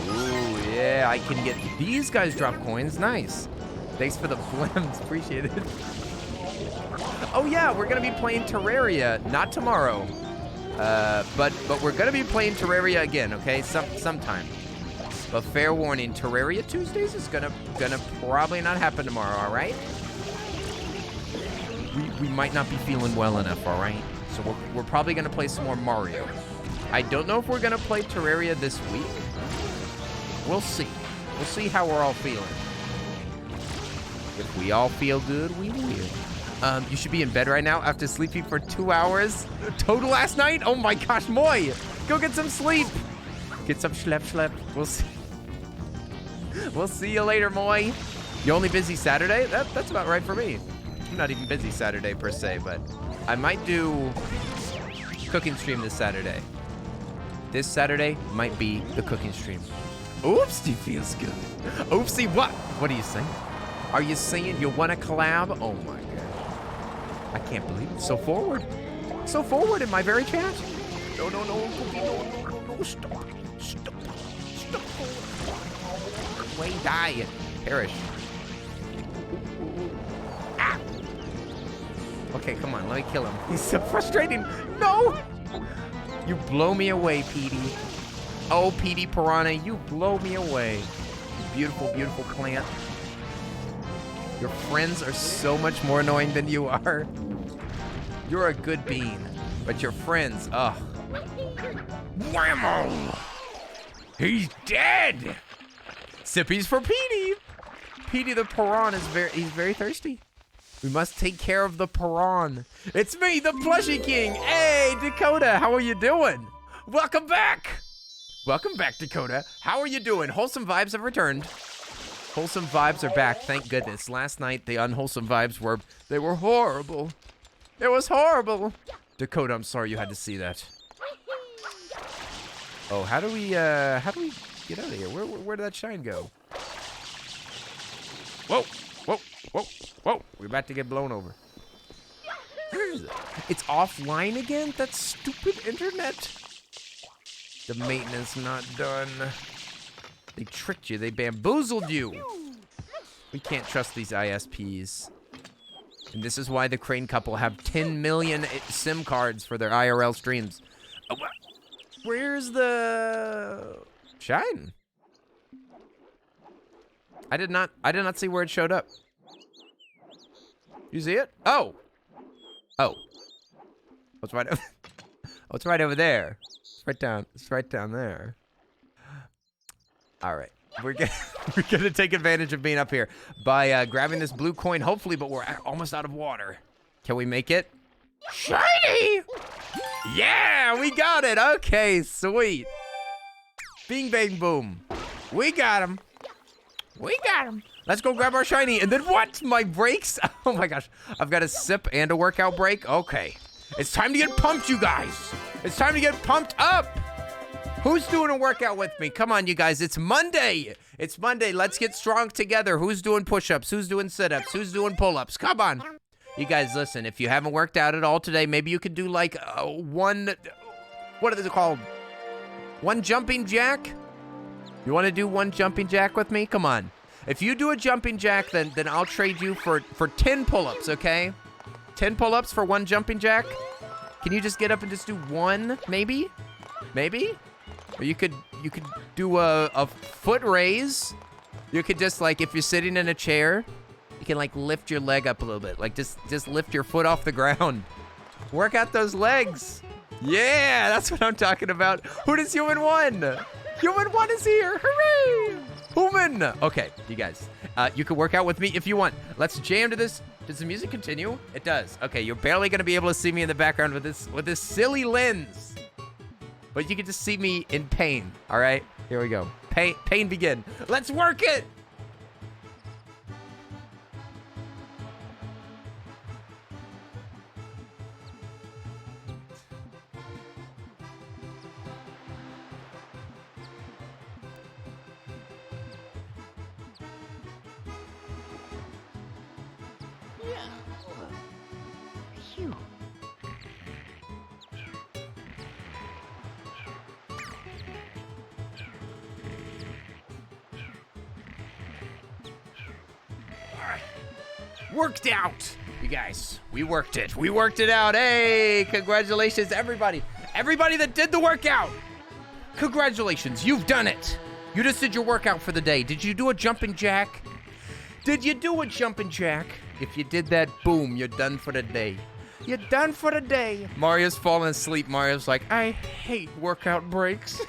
Ooh, yeah, I can get these guys drop coins. Nice. Thanks for the flims. Appreciate it. Oh, yeah, we're going to be playing Terraria. Not tomorrow. But we're going to be playing Terraria again, okay? Sometime. But fair warning, Terraria Tuesdays is gonna probably not happen tomorrow, all right? We might not be feeling well enough, all right? So we're probably going to play some more Mario. I don't know if we're going to play Terraria this week. We'll see. We'll see how we're all feeling. If we all feel good, we will. You should be in bed right now after sleeping for 2 hours total last night. Oh my gosh, Moy, go get some sleep. Get some schlep. We'll see. We'll see you later, Moy. You only busy Saturday? That's about right for me. I'm not even busy Saturday per se, but I might do cooking stream this Saturday. This Saturday might be the cooking stream. Oopsie feels good. Oopsie, what? What are you saying? Are you saying you want to collab? Oh my god. I can't believe it. So forward. So forward in my very chat. No. Stop. Way die. Perish. Ah. Okay, come on. Let me kill him. He's so frustrating. No. You blow me away, Petey. Oh, Petey Piranha, you blow me away. Beautiful, beautiful plant. Your friends are so much more annoying than you are. You're a good bean, but your friends, ugh. Whammo! He's dead! Sippies for Petey. Petey the Piranha he's very thirsty. We must take care of the Piranha. It's me, the Plushie King. Hey, Dakota, how are you doing? Welcome back. Welcome back, Dakota. How are you doing? Wholesome vibes have returned. Wholesome vibes are back, thank goodness. Last night, the unwholesome vibes were horrible. It was horrible. Dakota, I'm sorry you had to see that. Oh, how do we get out of here? Where did that shine go? Whoa, whoa, whoa, whoa. We're about to get blown over. Where is it? It's offline again? That stupid internet. The maintenance not done. They tricked you. They bamboozled you. We can't trust these ISPs. And this is why the Crane couple have 10 million SIM cards for their IRL streams. Oh, where's the shine? I did not see where it showed up. You see it? Oh. Oh. It's right over. Oh, it's right over there. It's right down there. All right. We're gonna take advantage of being up here by grabbing this blue coin, hopefully, but we're almost out of water. Can we make it? Shiny! Yeah, we got it. Okay, sweet. Bing, bang, boom. We got him. We got him. Let's go grab our shiny. And then what? My brakes? Oh my gosh. I've got a sip and a workout break. Okay. It's time to get pumped, you guys. It's time to get pumped up. Who's doing a workout with me? Come on, you guys. It's Monday. It's Monday. Let's get strong together. Who's doing push-ups? Who's doing sit-ups? Who's doing pull-ups? Come on. You guys, listen. If you haven't worked out at all today, maybe you could do like one... What are they called? One jumping jack? You want to do one jumping jack with me? Come on. If you do a jumping jack, then I'll trade you for 10 pull-ups, okay? 10 pull-ups for one jumping jack? Can you just get up and just do one, maybe? Maybe? Or you could do a foot raise. You could just, like, if you're sitting in a chair, you can, like, lift your leg up a little bit. Like, just lift your foot off the ground. Work out those legs. Yeah, that's what I'm talking about. Who does Human 1? Human 1 is here. Hooray! Human. Okay, you guys. You can work out with me if you want. Let's jam to this. Does the music continue? It does. Okay, you're barely going to be able to see me in the background with this silly lens. But you can just see me in pain, all right? Here we go. Pain begin. Let's work it! Worked out. You guys, we worked it. We worked it out. Hey, congratulations, everybody. Everybody that did the workout. Congratulations, you've done it. You just did your workout for the day. Did you do a jumping jack? Did you do a jumping jack? If you did that, boom, you're done for the day. You're done for the day. Mario's falling asleep. Mario's like, I hate workout breaks.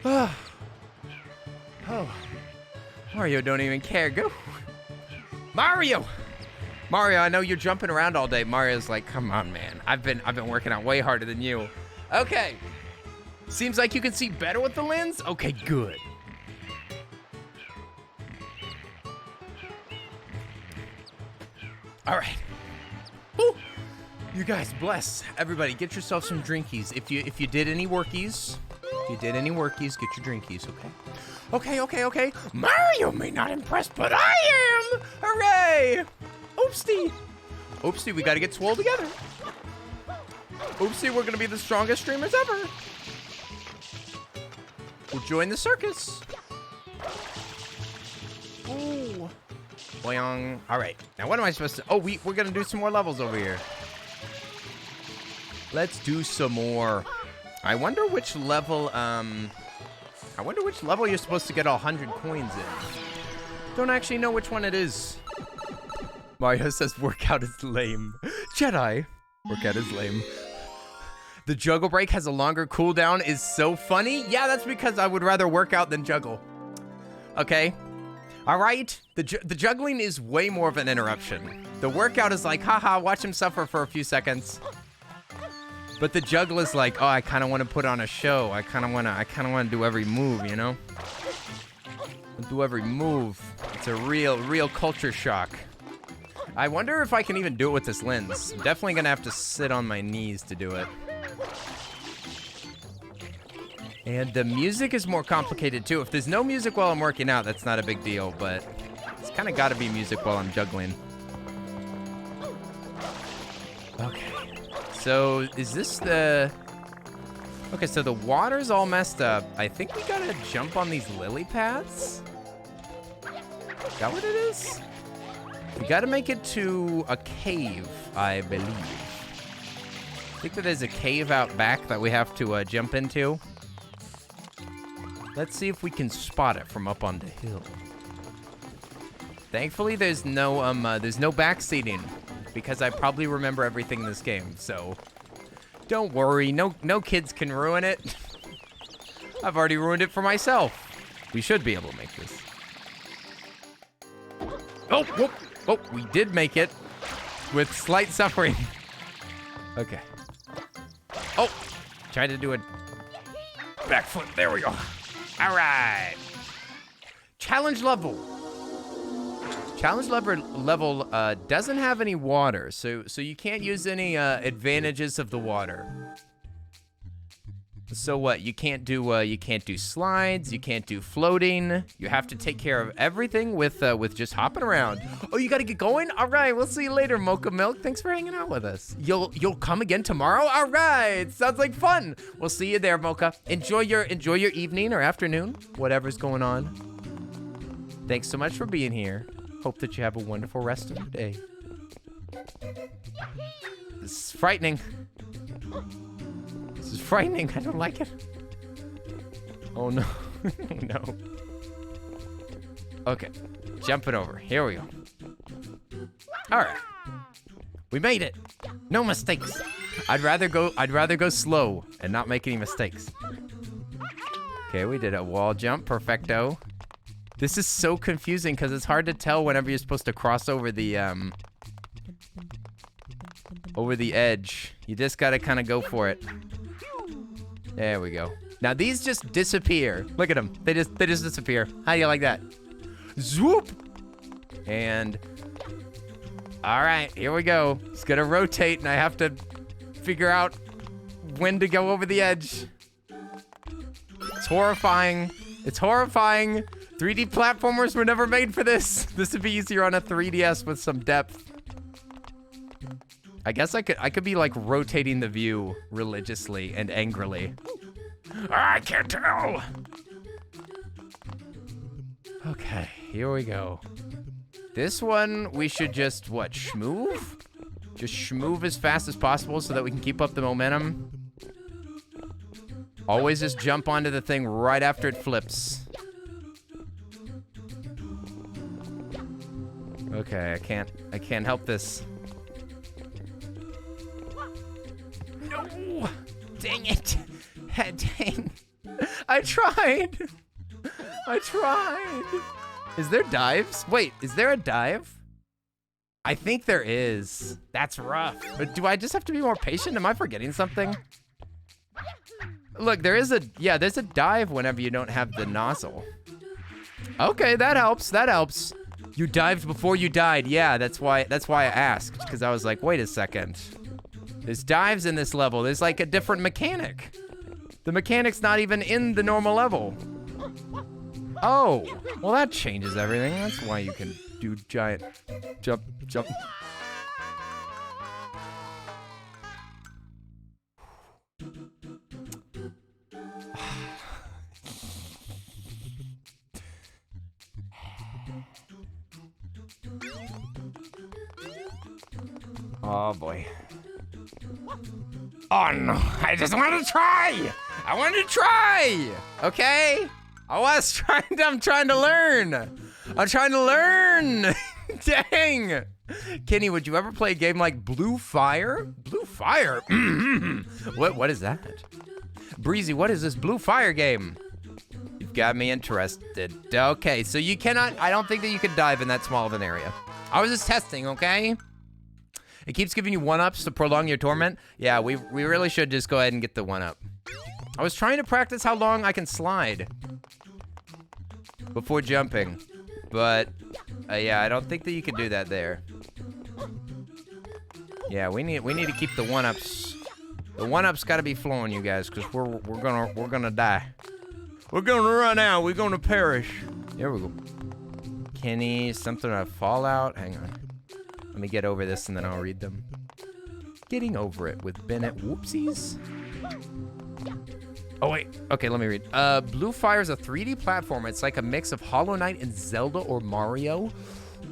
Oh. Mario don't even care. Go. Mario, I know you're jumping around all day. Mario's like, come on, man. I've been working out way harder than you. Okay. Seems like you can see better with the lens. Okay, good. All right. Woo. You guys, bless everybody. Get yourself some drinkies. If you did any workies, get your drinkies. Okay. Mario may not impress, but I am. Hooray! Oopsie, we gotta get swole together. Oopsie, we're gonna be the strongest streamers ever. We'll join the circus. Ooh. Boing. All right, now what am I supposed to? Oh, we're gonna do some more levels over here. Let's do some more. I wonder which level, you're supposed to get 100 coins in. Don't actually know which one it is. Mario says workout is lame. Jedi, workout is lame. The juggle break has a longer cooldown is so funny. Yeah, that's because I would rather work out than juggle. Okay. All right. The juggling is way more of an interruption. The workout is like, haha, watch him suffer for a few seconds. But the juggle is like, oh, I kind of want to put on a show. I kind of want to do every move, you know? Do every move. It's a real culture shock. I wonder if I can even do it with this lens. I'm definitely going to have to sit on my knees to do it. And the music is more complicated too. If there's no music while I'm working out, that's not a big deal, but it's kind of got to be music while I'm juggling. Okay. So is this the... Okay, so the water's all messed up. I think we gotta jump on these lily pads. Is that what it is? We gotta make it to a cave, I believe. I think that there's a cave out back that we have to jump into. Let's see if we can spot it from up on the hill. Thankfully, there's no backseating because I probably remember everything in this game. So don't worry, no kids can ruin it. I've already ruined it for myself. We should be able to make this. Oh, whoop. Oh, we did make it with slight suffering. Okay. Oh, tried to do a back foot. There we go. All right. Challenge level. Challenge level doesn't have any water, so you can't use any advantages of the water. So what? You can't do slides. You can't do floating. You have to take care of everything with just hopping around. Oh, you gotta get going. All right, we'll see you later, Mocha Milk. Thanks for hanging out with us. You'll come again tomorrow. All right, sounds like fun. We'll see you there, Mocha. Enjoy your evening or afternoon, whatever's going on. Thanks so much for being here. Hope that you have a wonderful rest of your day. This is frightening. This is frightening. I don't like it. Oh, no. No. Okay. Jumping over. Here we go. All right. We made it. No mistakes. I'd rather go slow and not make any mistakes. Okay, we did a wall jump. Perfecto. This is so confusing because it's hard to tell whenever you're supposed to cross over the edge. You just gotta kind of go for it. There we go. Now these just disappear. Look at them. They just disappear. How do you like that? Zoop. And all right, here we go. It's gonna rotate, and I have to figure out when to go over the edge. It's horrifying. It's horrifying. 3D platformers were never made for this. This would be easier on a 3DS with some depth. I guess I could be like rotating the view religiously and angrily. I can't tell. Okay, here we go. This one we should just schmoove? Just schmoove as fast as possible so that we can keep up the momentum. Always just jump onto the thing right after it flips. Okay, I can't help this. No! Dang it! Dang. I tried! Is there dives? Wait, is there a dive? I think there is. That's rough. But do I just have to be more patient? Am I forgetting something? Look, there's a dive whenever you don't have the nozzle. Okay, that helps. You dived before you died. Yeah, that's why I asked, because I was like, wait a second. There's dives in this level. There's like a different mechanic. The mechanic's not even in the normal level. Oh, well that changes everything. That's why you can do giant jump. Oh boy. Oh no, I just want to try. Okay? I'm trying to learn. Dang. Kenny, would you ever play a game like Blue Fire? Blue Fire? What is that? Breezy, what is this Blue Fire game? You've got me interested. Okay, so you cannot, I don't think that you could dive in that small of an area. I was just testing, okay? It keeps giving you 1-ups to prolong your torment. Yeah, we really should just go ahead and get the 1-up. I was trying to practice how long I can slide before jumping, but yeah, I don't think that you can do that there. Yeah, we need to keep the 1-ups The 1-up's got to be flowing, you guys, because we're gonna die. We're gonna run out. We're gonna perish. Here we go. Kenny, something about Fallout. Hang on. Let me get over this and then I'll read them. Getting over it with Bennett. Whoopsies. Oh, wait. Okay, let me read. Blue Fire's a 3D platformer. It's like a mix of Hollow Knight and Zelda or Mario.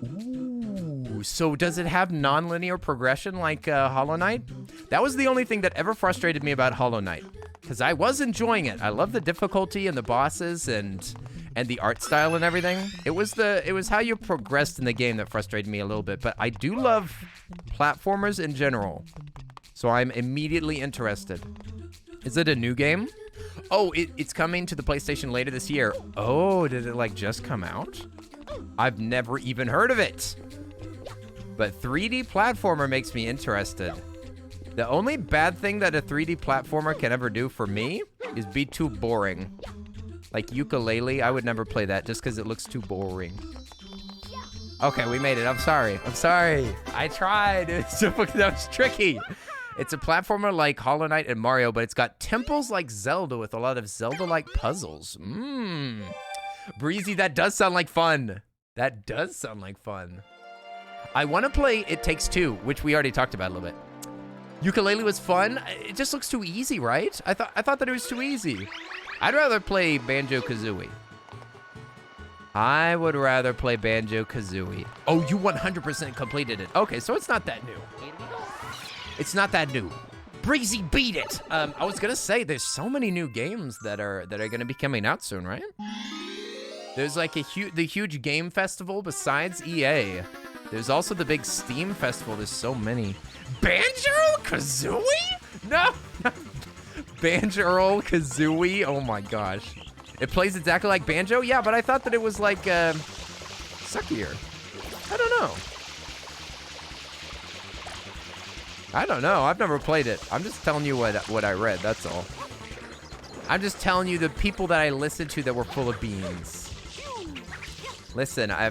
Ooh. So does it have non-linear progression like Hollow Knight? That was the only thing that ever frustrated me about Hollow Knight. Because I was enjoying it. I love the difficulty and the bosses and the art style and everything. It was how you progressed in the game that frustrated me a little bit. But I do love platformers in general. So I'm immediately interested. Is it a new game? Oh, it's coming to the PlayStation later this year. Oh, did it like just come out? I've never even heard of it. But 3D platformer makes me interested. The only bad thing that a 3D platformer can ever do for me is be too boring. Like Ukulele, I would never play that just because it looks too boring. Okay, we made it. I'm sorry. I'm sorry. I tried. That was tricky. It's a platformer like Hollow Knight and Mario, but it's got temples like Zelda with a lot of Zelda-like puzzles. Breezy, that does sound like fun. That does sound like fun. I want to play It Takes Two, which we already talked about a little bit. Ukulele was fun. It just looks too easy, right? I thought that it was too easy. I'd rather play Banjo-Kazooie. I would rather play Banjo-Kazooie. Oh, you 100% completed it. Okay, so it's not that new. It's not that new. Breezy beat it. I was gonna say there's so many new games that are gonna be coming out soon, right? There's like the huge game festival besides EA. There's also the big Steam festival. There's so many. Banjo-Kazooie? No. Banjo-Kazooie? Oh my gosh. It plays exactly like Banjo? Yeah, but I thought that it was like suckier. I don't know. I've never played it. I'm just telling you what I read, that's all. I'm just telling you the people that I listened to that were full of beans. Listen, I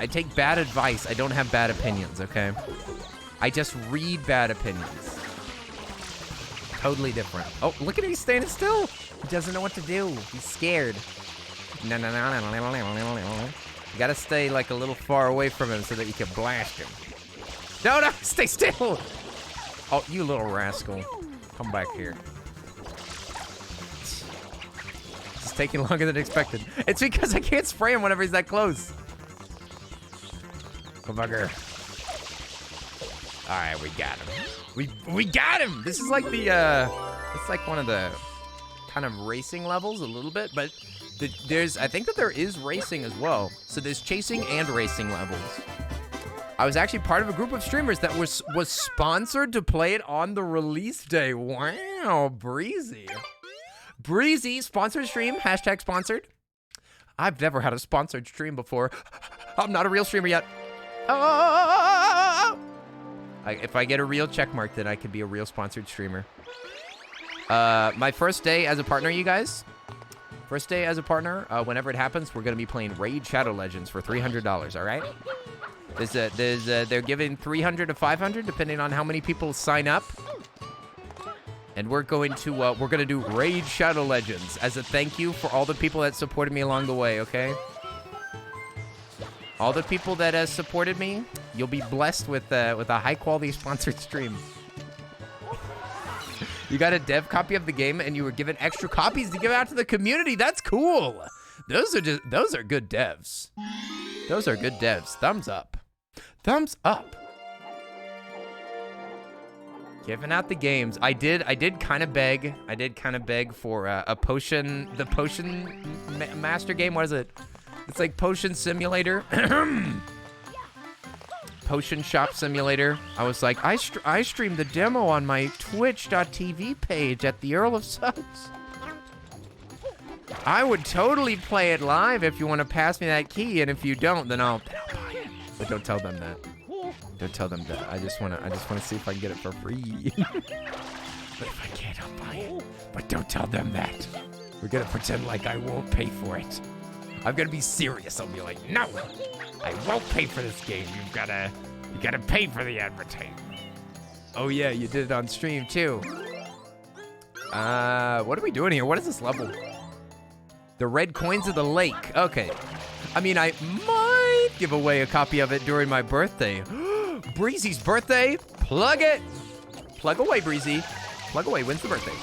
take bad advice. I don't have bad opinions, okay? I just read bad opinions. Totally different. Oh, look at him, he's standing still. He doesn't know what to do. He's scared. No. You gotta stay like a little far away from him so that you can blast him. No, stay still. Oh, you little rascal. Come back here. It's taking longer than expected. It's because I can't spray him whenever he's that close. Come back here. All right, we got him. We got him. This is like it's like one of the kind of racing levels a little bit, but I think that there is racing as well. So there's chasing and racing levels. I was actually part of a group of streamers that was sponsored to play it on the release day. Wow, Breezy. Breezy, sponsored stream, hashtag sponsored. I've never had a sponsored stream before. I'm not a real streamer yet. Oh! If I get a real check mark, then I could be a real sponsored streamer. My first day as a partner, you guys. First day as a partner, whenever it happens, we're going to be playing Raid Shadow Legends for $300, all right? They're giving 300 to 500 depending on how many people sign up. And we're going to do Raid Shadow Legends as a thank you for all the people that supported me along the way, okay? All the people that supported me, you'll be blessed with a high-quality sponsored stream. You got a dev copy of the game, and you were given extra copies to give out to the community. That's cool. Those are good devs. Those are good devs. Thumbs up. Thumbs up. Giving out the games. I did kind of beg. I did kind of beg for a potion. The potion master game. What is it? It's like Potion Simulator. Potion Shop Simulator. I was like, I streamed the demo on my twitch.tv page at the Earl of Subs. I would totally play it live if you want to pass me that key, and if you don't, then I'll buy it. But don't tell them that. Don't tell them that. I just wanna see if I can get it for free. But if I can't, I'll buy it. But don't tell them that. We're gonna pretend like I won't pay for it. I'm gonna be serious. I'll be like, no, I won't pay for this game. You gotta pay for the advertisement. Oh yeah, you did it on stream too. What are we doing here? What is this level? The red coins of the lake. Okay. I mean, I might give away a copy of it during my birthday. Breezy's birthday. Plug it. Plug away, Breezy. Plug away. When's the birthday?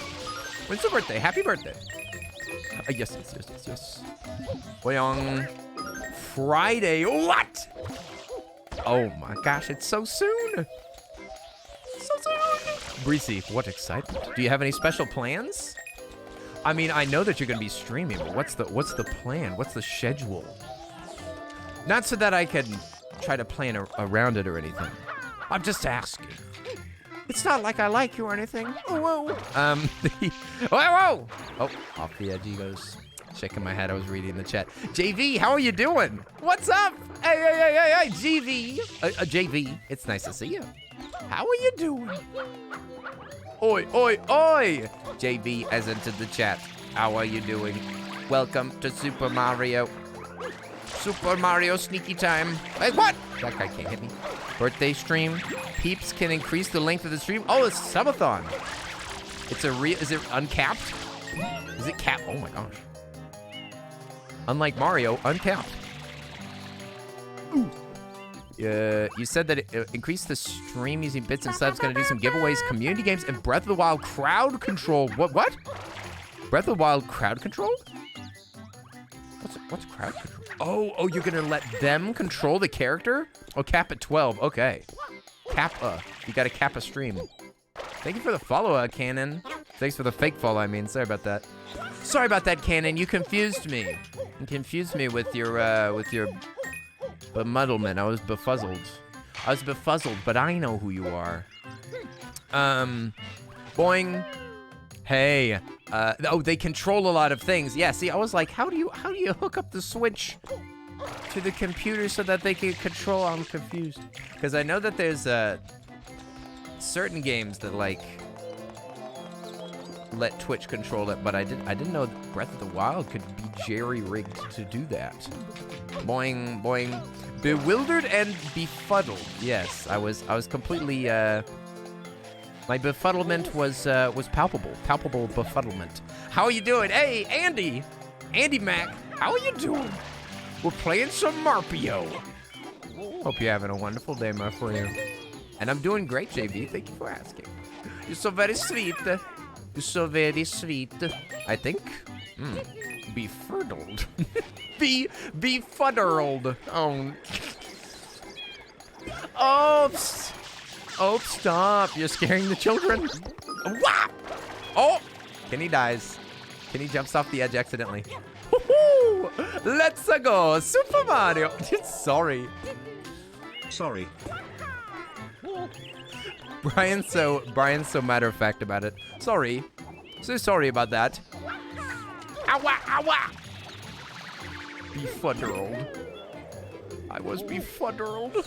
When's the birthday? Happy birthday. Yes. Boyong. Friday. What? Oh my gosh, it's so soon. So soon. Breezy, what excitement. Do you have any special plans? I mean, I know that you're gonna be streaming, but what's the plan? What's the schedule? Not so that I can try to plan around it or anything. I'm just asking. It's not like I like you or anything. Whoa. Whoa. Oh, off the edge he goes. Shaking my head, I was reading the chat. JV, how are you doing? What's up? Hey, JV. JV, it's nice to see you. How are you doing? Oi. JV has entered the chat. How are you doing? Welcome to Super Mario Sneaky Time. Hey, what? That guy can't hit me. Birthday stream. Peeps can increase the length of the stream. Oh, it's subathon. Is it uncapped? Is it capped? Oh my gosh. Unlike Mario, uncapped. Ooh. You said that it increased the stream using bits and subs. Gonna do some giveaways, community games, and Breath of the Wild crowd control. What? Breath of the Wild crowd control? What's crowd control? Oh, you're gonna let them control the character? Oh, cap at 12. Okay. Kappa. You gotta cap a stream. Thank you for the follow, Cannon. Thanks for the fake follow, I mean. Sorry about that. Sorry about that, Cannon. You confused me. You confused me with your bemuddlement. I was befuzzled. But I know who you are. Boing. Hey. They control a lot of things. Yeah, see, I was like, how do you hook up the Switch to the computer so that they can control? I'm confused. Because I know that there's certain games that like let Twitch control it, but I didn't know that Breath of the Wild could be jerry-rigged to do that. Boing, boing. Bewildered and befuddled. Yes, I was completely my befuddlement was palpable. Palpable befuddlement. How are you doing? Hey, Andy Mac, how are you doing? We're playing some Marpio. Hope you're having a wonderful day, my friend. And I'm doing great, JV. Thank you for asking. You're so very sweet. You're so very sweet. I think. Befuddled. Befuddled. Oh, stop. You're scaring the children. Whap! Oh, Kenny dies. Kenny jumps off the edge accidentally. Woohoo! Let's go. Super Mario. Sorry. Brian's so matter of fact about it. Sorry. So sorry about that. Ow! Befuddled. I was befuddled.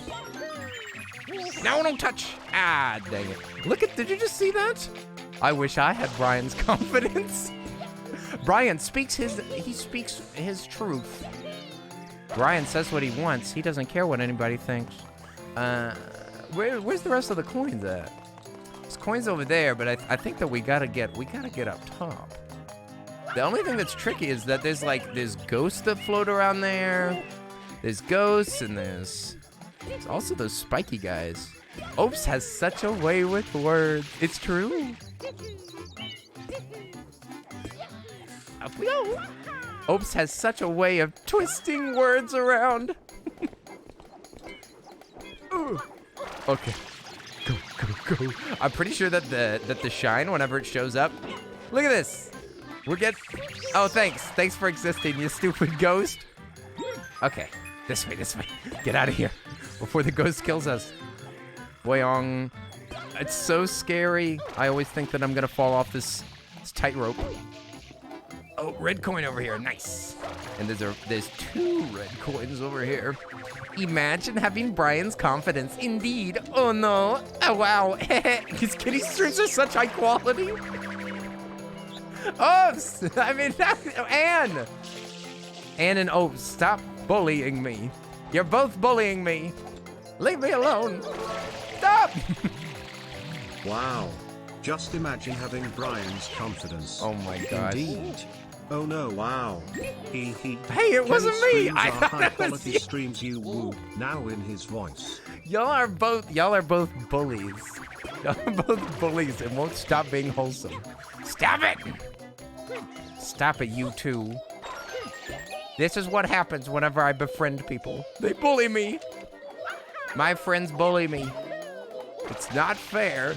No, don't touch. Ah, dang it. Did you just see that? I wish I had Brian's confidence. Brian speaks his truth. Brian says what he wants. He doesn't care what anybody thinks. Where's the rest of the coins at? There's coins over there, but I think that we gotta get up top. The only thing that's tricky is that there's ghosts that float around there. There's ghosts and there's also those spiky guys. Oops has such a way with words. It's true. Up we go. Oops has such a way of twisting words around. Okay. Go. I'm pretty sure that the shine, whenever it shows up. Look at this. Oh, thanks. Thanks for existing, you stupid ghost. Okay. This way. Get out of here before the ghost kills us. Boyong. It's so scary. I always think that I'm gonna fall off this tightrope. Oh, red coin over here. Nice. And there's 2 red coins over here. Imagine having Brian's confidence. Indeed. Oh no. Oh wow. His kitty streams are such high quality. Oops. I mean, Anne and Oops, stop bullying me. You're both bullying me. Leave me alone. Stop. Wow. Just imagine having Brian's confidence. Oh my gosh. Indeed. Oh no, wow. He. Hey, it wasn't me. I thought high that was quality you. streams you woo. Now in his voice. Y'all are both bullies. Y'all are both bullies and won't stop being wholesome. Stop it! Stop it, you two. This is what happens whenever I befriend people. They bully me. My friends bully me. It's not fair.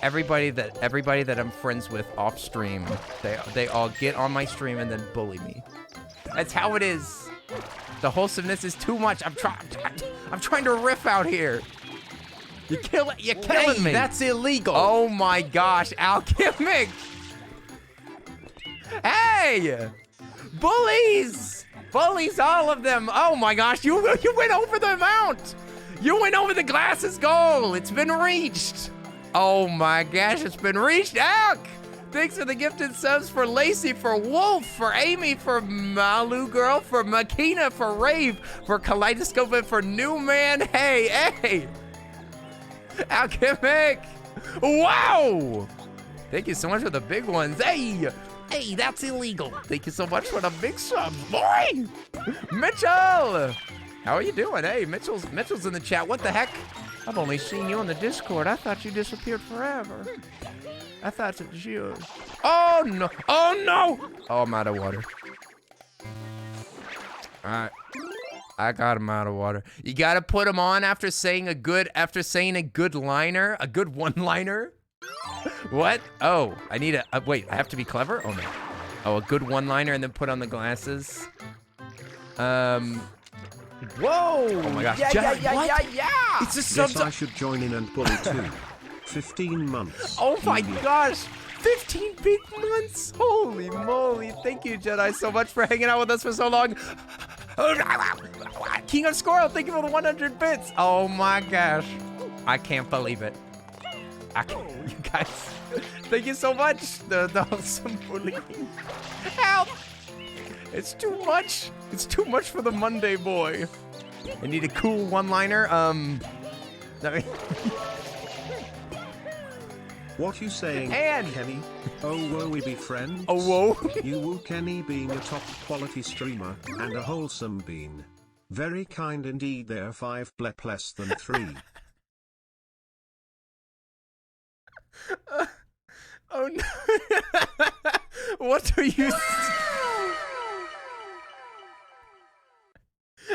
Everybody that I'm friends with off stream, they all get on my stream and then bully me. That's how it is. The wholesomeness is too much. I'm trying to riff out here. You're killing me. That's illegal. Oh my gosh, Alchemic! Hey! Bullies! Bullies, all of them. Oh my gosh, you went over the amount. You went over the glasses goal. It's been reached. Oh my gosh, it's been reached. Alk! Thanks for the gifted subs for Lacey, for Wolf, for Amy, for Malu Girl, for Makina, for Rave, for Kaleidoscope, and for Newman. Hey! Alchemic! Wow! Thank you so much for the big ones. Hey, that's illegal. Thank you so much for the big subs, boy! Mitchell! How are you doing? Hey, Mitchell's in the chat. What the heck? I've only seen you on the Discord. I thought you disappeared forever. I thought it was you. Oh no! Oh no! Oh, I'm out of water. All right. I got him out of water. You gotta put him on after saying a good liner, a good one-liner. What? Oh, I need a, wait, I have to be clever? Oh no. Oh, a good one-liner and then put on the glasses. Whoa! Oh my gosh. Yeah. It's just Guess I should join in and bully too. 15 months. Oh my Idiot. gosh. 15 big months. Holy moly. Thank you, Jedi, so much for hanging out with us for so long. King of Squirrel, thank you for the 100 bits. Oh my gosh. I can't believe it. You guys, thank you so much. The wholesome bullying. Help! It's too much. It's too much for the Monday boy. I need a cool one-liner. What you saying, And- Kenny? Oh, whoa, we be friends? Oh, whoa. You woo Kenny being a top quality streamer and a wholesome bean. Very kind indeed. There 5 blep less than 3. Oh no. What are you?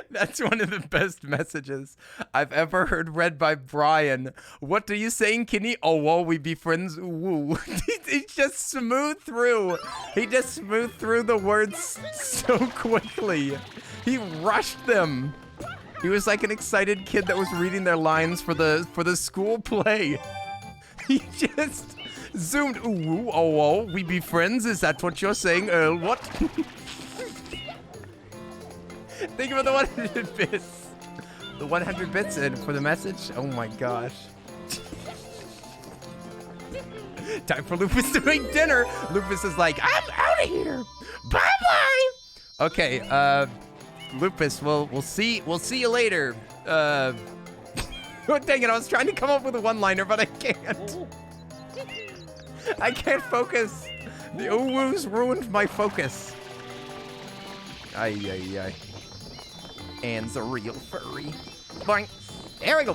That's one of the best messages I've ever heard read by Brian. What are you saying, Kenny? Oh, whoa, we be friends. Woo. He just smoothed through. He just smoothed through the words so quickly. He rushed them. He was like an excited kid that was reading their lines for the school play. He just zoomed. Ooh, oh, whoa, we be friends. Is that what you're saying, Earl? What? Thank you for the 100 bits. The 100 bits and for the message. Oh my gosh. Time for Lupus to make dinner. Lupus is like, I'm out of here. Bye-bye. Okay, Lupus, we'll see you later. Oh, dang it, I was trying to come up with a one-liner, but I can't. I can't focus. The ooh-woos ruined my focus. Ay. Anne's a real furry. Boing. There we go.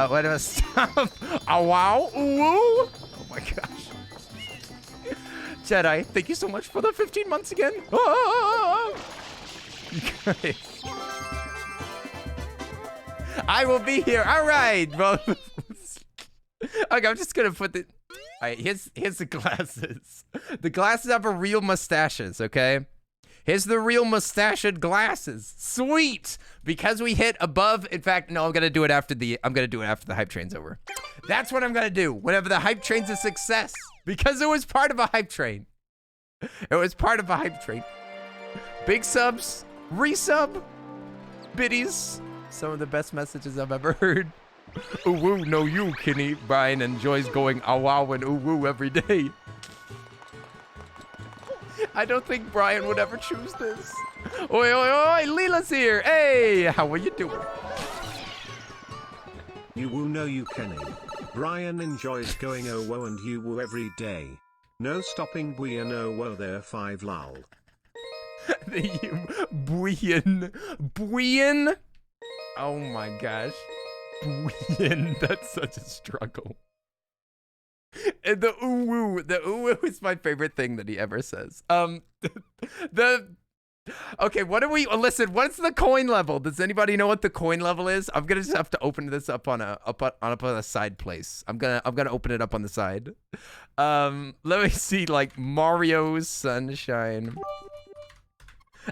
What do I stop? Oh, wow. Ooh. Oh my gosh. Jedi, thank you so much for the 15 months again. Oh. You guys. I will be here. All right. Well, okay, I'm just gonna put the. All right, here's the glasses. The glasses have a real mustaches. Okay. Here's the real mustached glasses. Sweet! Because we hit above, in fact, no, I'm gonna do it after the hype train's over. That's what I'm gonna do, whenever the hype train's a success. Because it was part of a hype train. It was part of a hype train. Big subs, resub, biddies. Some of the best messages I've ever heard. Ooh woo, no you, Kenny. Brian enjoys going ah wow and ooh woo every day. I don't think Brian would ever choose this. Oi, Leela's here. Hey, how are you doing? You woo know you Kenny. Brian enjoys going oh whoa and you woo every day. No stopping we no whoa there 5 lol. Buyin. Oh my gosh. Buyin. That's such a struggle. And the ooh woo is my favorite thing that he ever says. Okay, what do we listen? What's the coin level? Does anybody know what the coin level is? I'm gonna just have to open this up on a side place. I'm gonna open it up on the side. Let me see, like Mario's Sunshine.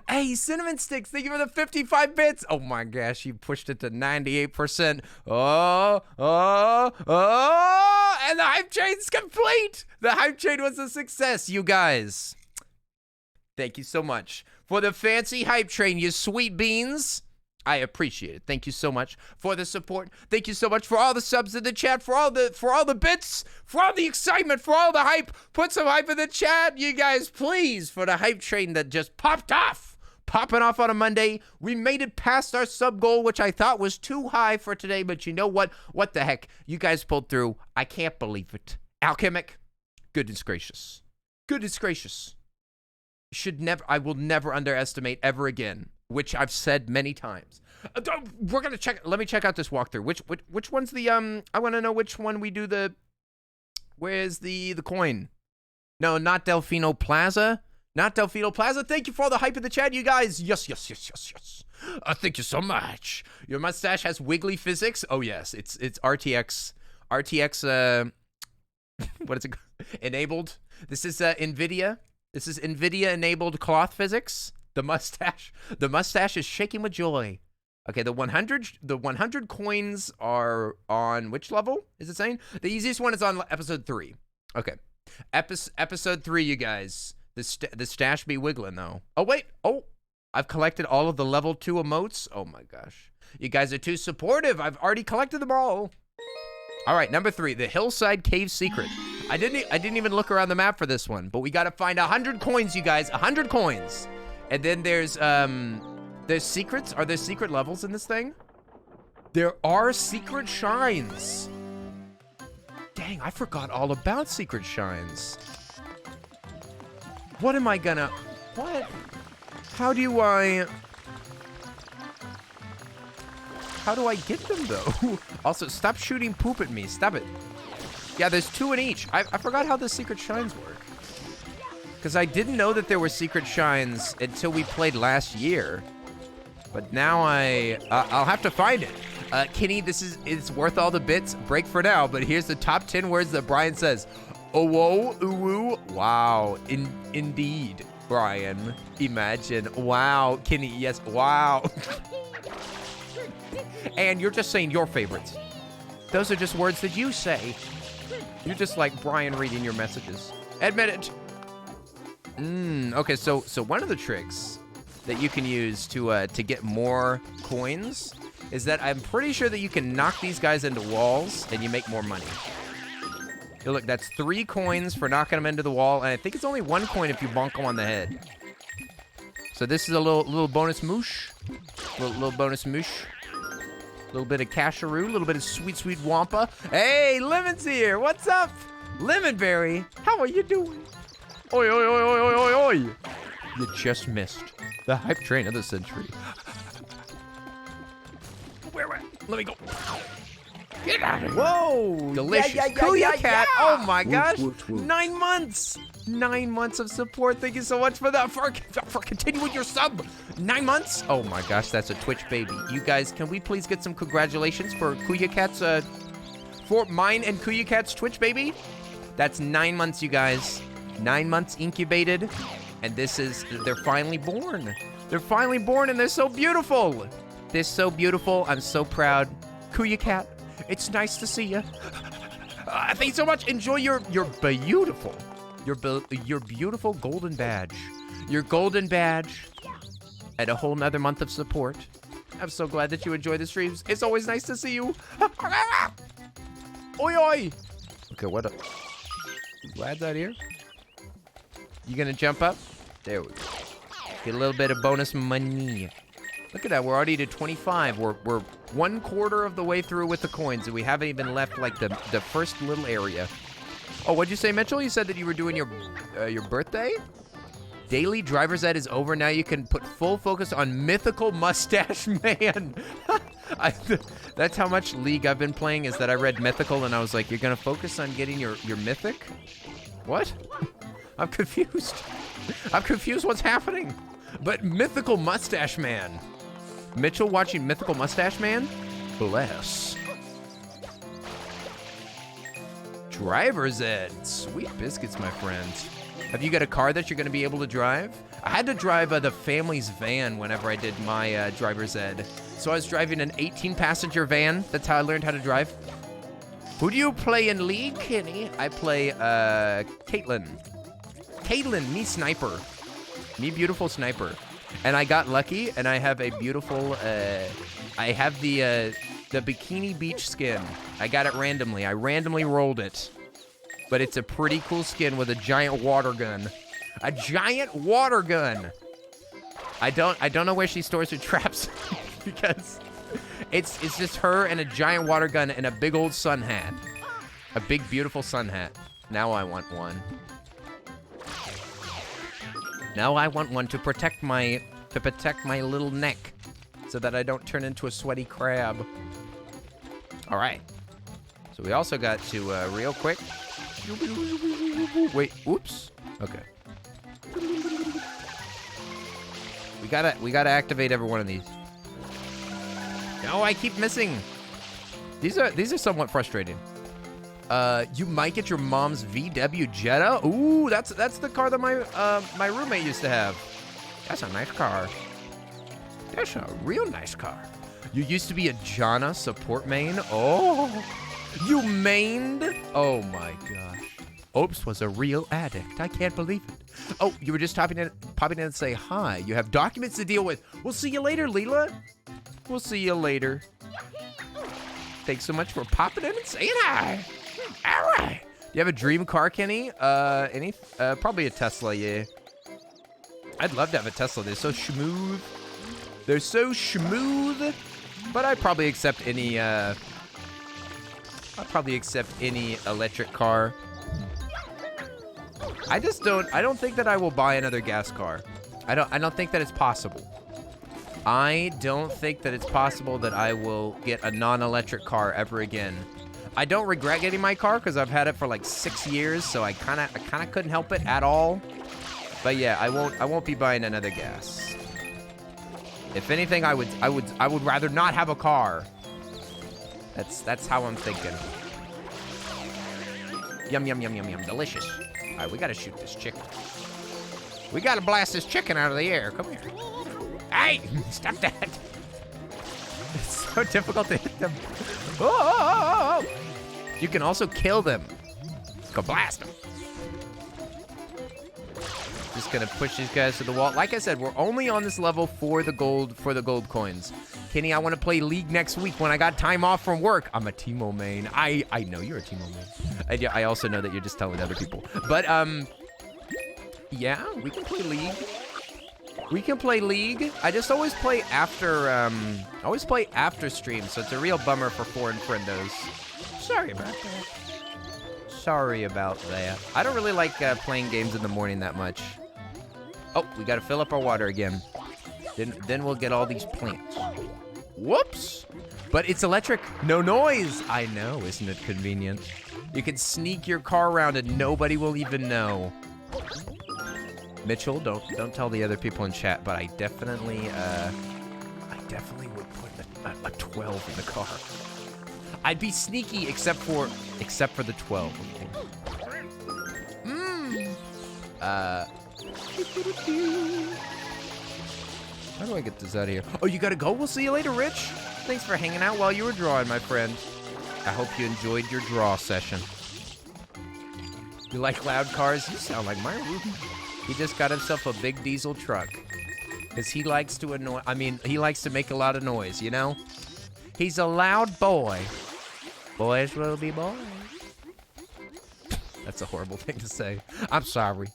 Hey, Cinnamon Sticks, thank you for the 55 bits. Oh my gosh, you pushed it to 98%. Oh, and the hype train's complete. The hype train was a success, you guys. Thank you so much for the fancy hype train, you sweet beans. I appreciate it. Thank you so much for the support. Thank you so much for all the subs in the chat, for all the bits, for all the excitement, for all the hype. Put some hype in the chat, you guys, please, for the hype train that just popped off. Popping off on a Monday. We made it past our sub goal, which I thought was too high for today, but you know what? What the heck? You guys pulled through. I can't believe it. Alchemic, goodness gracious. Goodness gracious. I will never underestimate ever again, which I've said many times. We're gonna check. Let me check out this walkthrough. Which one's the I want to know which one we do the. Where's the coin? No, not Delphino Plaza. Not Delphino Plaza. Thank you for all the hype in the chat, you guys. Yes. Thank you so much. Your mustache has wiggly physics. Oh yes, it's RTX. RTX. What is it? Enabled. This is NVIDIA. This is NVIDIA-enabled cloth physics. The mustache is shaking with joy. Okay, the 100 coins are on which level? Is it saying? The easiest one is on episode 3. Okay, episode 3, you guys. The stash be wiggling though. Oh wait, I've collected all of the level 2 emotes. Oh my gosh, you guys are too supportive. I've already collected them all. All right, number 3, the Hillside Cave Secret. I didn't even look around the map for this one, but we got to find 100 coins, you guys. 100 coins. And then there's secrets. Are there secret levels in this thing? There are secret shrines. Dang, I forgot all about secret shrines. What? How do I get them though? Also, stop shooting poop at me. Stop it. Yeah, there's 2 in each. I forgot how the secret shrines work. Because I didn't know that there were secret shrines until we played last year. But now I'll have to find it. Kenny, it's worth all the bits. Break for now, but here's the top 10 words that Brian says. Oh, whoa, ooh, wow. Indeed, Brian. Imagine. Wow. Kenny, yes, wow. And you're just saying your favorites. Those are just words that you say. You're just like Brian reading your messages. Admit it. Okay, so one of the tricks that you can use to get more coins is that I'm pretty sure that you can knock these guys into walls and you make more money. Hey, look, that's 3 coins for knocking them into the wall, and I think it's only 1 coin if you bonk them on the head. So this is a little bonus moosh. Little bonus moosh. A little bit of casharoo, a little bit of sweet wampa. Hey, Lemon's here. What's up? Lemonberry, how are you doing? Oi, oi, oi, oi, oi, oi, oi. You just missed the hype train of the century. Where? Let me go. Get out of here. Whoa. Delicious. Kuya Cat. Oh my gosh. 9 months. 9 months of support. Thank you so much for that. For continuing your sub. 9 months. Oh my gosh, that's a Twitch baby. You guys, can we please get some congratulations for Kuya Cat's, for mine and Kuya Cat's Twitch baby? That's 9 months, you guys. 9 months incubated. And they're finally born. They're finally born and they're so beautiful. They're so beautiful. I'm so proud. Kuya Cat, it's nice to see you. Thank you so much. Enjoy your beautiful golden badge. Your golden badge and a whole nother month of support. I'm so glad that you enjoy the streams. It's always nice to see you. Oi, oi. Okay, what up? Lads out here. You gonna jump up? There we go. Get a little bit of bonus money. Look at that. We're already to 25. We're 1/4 of the way through with the coins, and we haven't even left like the first little area. Oh, what'd you say, Mitchell? You said that you were doing your birthday? Daily driver's ed is over. Now you can put full focus on Mythical Mustache Man. That's how much League I've been playing, is that I read Mythical and I was like, you're gonna focus on getting your Mythic? What? I'm confused. I'm confused what's happening. But Mythical Mustache Man. Mitchell watching Mythical Mustache Man? Bless. Driver's ed. Sweet biscuits, my friends. Have you got a car that you're going to be able to drive? I had to drive the family's van whenever I did my driver's ed. So I was driving an 18-passenger van. That's how I learned how to drive. Who do you play in League, Kenny? I play Caitlyn. Caitlyn, me sniper. Me beautiful sniper. And I got lucky, and I have a beautiful, I have the Bikini Beach skin. I got it randomly. I randomly rolled it. But it's a pretty cool skin with a giant water gun. A giant water gun! I don't know where she stores her traps, because it's just her and a giant water gun and a big old sun hat. A big, beautiful sun hat. Now I want one. Now I want one to protect my little neck, so that I don't turn into a sweaty crab. All right. So we also got to real quick. Wait. Oops. Okay. We gotta activate every one of these. No, I keep missing. These are somewhat frustrating. You might get your mom's VW Jetta. Ooh, that's the car that my roommate used to have. That's a nice car. That's a real nice car. You used to be a Jana support main. Oh, you mained? Oh my gosh. Oops was a real addict. I can't believe it. Oh, you were just popping in and say hi. You have documents to deal with. We'll see you later, Leela. We'll see you later. Thanks so much for popping in and saying hi. All right. Do you have a dream car, Kenny? Probably a Tesla, yeah. I'd love to have a Tesla. They're so smooth. They're so smooth. But I'd probably accept any, electric car. I don't think that I will buy another gas car. I don't think that it's possible. I don't think that it's possible that I will get a non-electric car ever again. I don't regret getting my car because I've had it for like 6 years, so I kind of couldn't help it at all. But yeah, I won't be buying another gas. If anything, I would rather not have a car. That's how I'm thinking. Yum yum yum yum yum, delicious. All right, we gotta shoot this chicken. We gotta blast this chicken out of the air. Come here. Hey, stop that. It's so difficult to hit them. Oh. You can also kill them. Go blast them. Just gonna push these guys to the wall. Like I said, we're only on this level for the gold coins. Kenny, I want to play League next week when I got time off from work. I'm a Teemo main. I know you're a Teemo main. I also know that you're just telling other people. But yeah, we can play League. We can play League. I just always play after stream, so it's a real bummer for foreign friendos. Sorry about that. Sorry about that. I don't really like playing games in the morning that much. Oh, we gotta fill up our water again. Then we'll get all these plants. Whoops! But it's electric. No noise. I know, isn't it convenient? You can sneak your car around and nobody will even know. Mitchell, don't tell the other people in chat, but I definitely would put a 12 in the car. I'd be sneaky except for the 12. How do I get this out of here? Oh, you gotta go? We'll see you later, Rich. Thanks for hanging out while you were drawing, my friend. I hope you enjoyed your draw session. You like loud cars? You sound like my Ruben. He just got himself a big diesel truck. Because he likes to he likes to make a lot of noise, you know? He's a loud boy. Boys will be boys. That's a horrible thing to say. I'm sorry.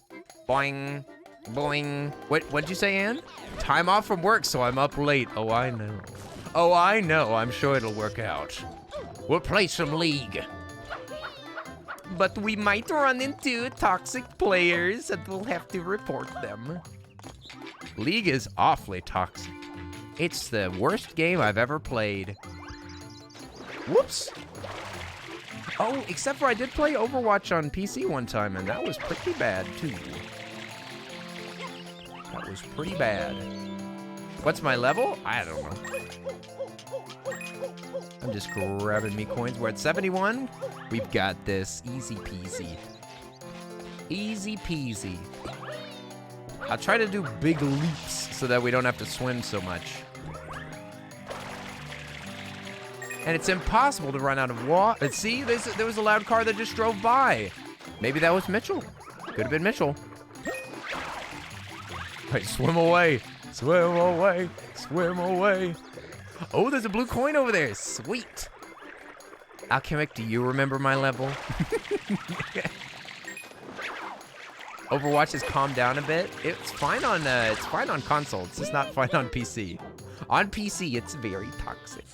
Boing. Boing. What'd you say, Ann? Time off from work, so I'm up late. Oh, I know. Oh, I know. I'm sure it'll work out. We'll play some League. But we might run into toxic players and we'll have to report them. League is awfully toxic. It's the worst game I've ever played. Whoops. Oh, except for I did play Overwatch on PC one time, and that was pretty bad, too. That was pretty bad. What's my level? I don't know. I'm just grabbing me coins. We're at 71. We've got this. Easy peasy. Easy peasy. I'll try to do big leaps so that we don't have to swim so much. And it's impossible to run out of water. See, there was a loud car that just drove by. Maybe that was Mitchell. Could have been Mitchell. Right, swim away. Swim away. Swim away. Oh, there's a blue coin over there. Sweet. Alchemic, do you remember my level? Overwatch has calmed down a bit. It's fine on console. It's just not fine on PC. On PC, it's very toxic.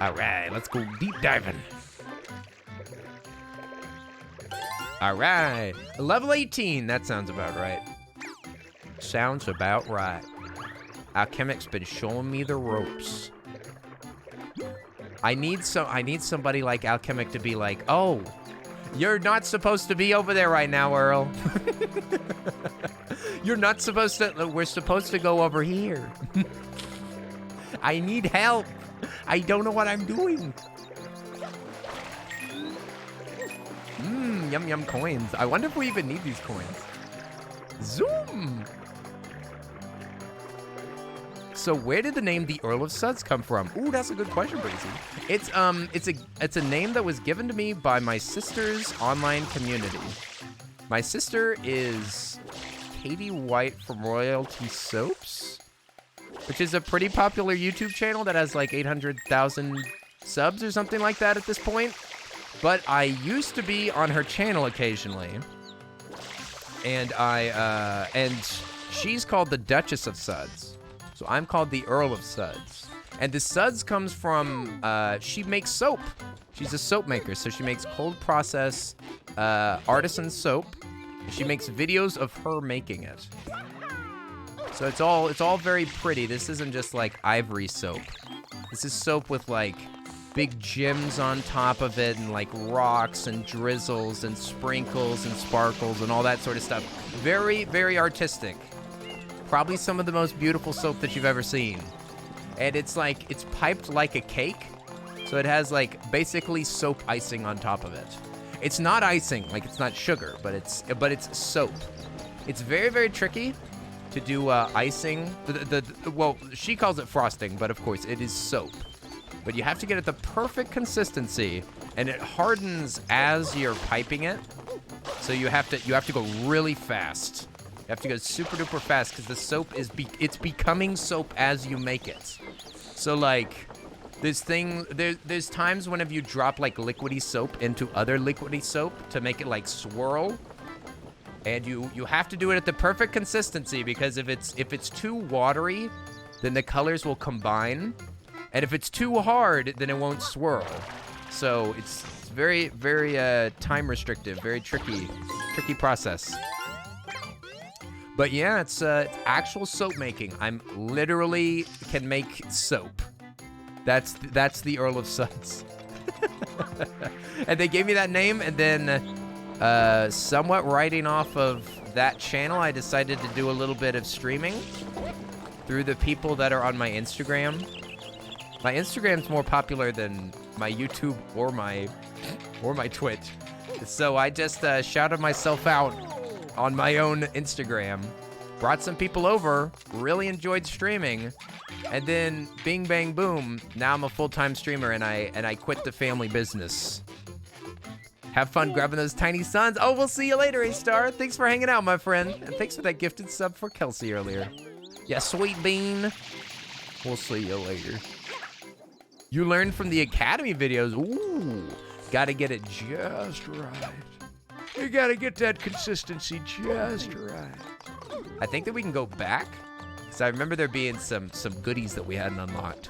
All right, let's go deep diving. All right, level 18. That sounds about right. Sounds about right. Alchemic's been showing me the ropes. I need somebody like Alchemic to be like, oh, you're not supposed to be over there right now, Earl. You're not supposed to. We're supposed to go over here. I need help. I don't know what I'm doing. Yum yum coins. I wonder if we even need these coins. Zoom. So where did the name the Earl of Suds come from? Ooh, that's a good question, Breezy. It's a name that was given to me by my sister's online community. My sister is Katie White from Royalty Soaps, which is a pretty popular YouTube channel that has like 800,000 subs or something like that at this point. But I used to be on her channel occasionally, and she's called the Duchess of Suds. So I'm called the Earl of Suds. And the Suds comes from, she makes soap. She's a soap maker, so she makes cold process artisan soap. She makes videos of her making it. So it's all very pretty. This isn't just like ivory soap. This is soap with like big gems on top of it and like rocks and drizzles and sprinkles and sparkles and all that sort of stuff. Very, very artistic. Probably some of the most beautiful soap that you've ever seen. And it's piped like a cake. So it has like basically soap icing on top of it. It's not icing, like it's not sugar, but it's soap. It's very, very tricky to do icing. Well, she calls it frosting, but of course it is soap. But you have to get it the perfect consistency, and it hardens as you're piping it. So you have to go really fast. You have to go super duper fast because the soap it's becoming soap as you make it. So like there's times whenever you drop like liquidy soap into other liquidy soap to make it like swirl. And you have to do it at the perfect consistency because if it's too watery, then the colors will combine. And if it's too hard, then it won't swirl. So it's very, very time restrictive, very tricky process. But yeah, it's actual soap making. I'm literally can make soap. That's the Earl of Suds. And they gave me that name, and then somewhat riding off of that channel, I decided to do a little bit of streaming through the people that are on my Instagram. My Instagram's more popular than my YouTube or my Twitch. So I just shouted myself out on my own Instagram, brought some people over, really enjoyed streaming, and then bing bang boom, now I'm a full-time streamer and I quit the family business. Have fun grabbing those tiny suns. Oh, we'll see you later, A-Star. Thanks for hanging out, my friend. And thanks for that gifted sub for Kelsey earlier. Yeah, sweet bean. We'll see you later. You learned from the Academy videos. Ooh, gotta get it just right. You gotta get that consistency just right. I think that we can go back. Because I remember there being some goodies that we hadn't unlocked.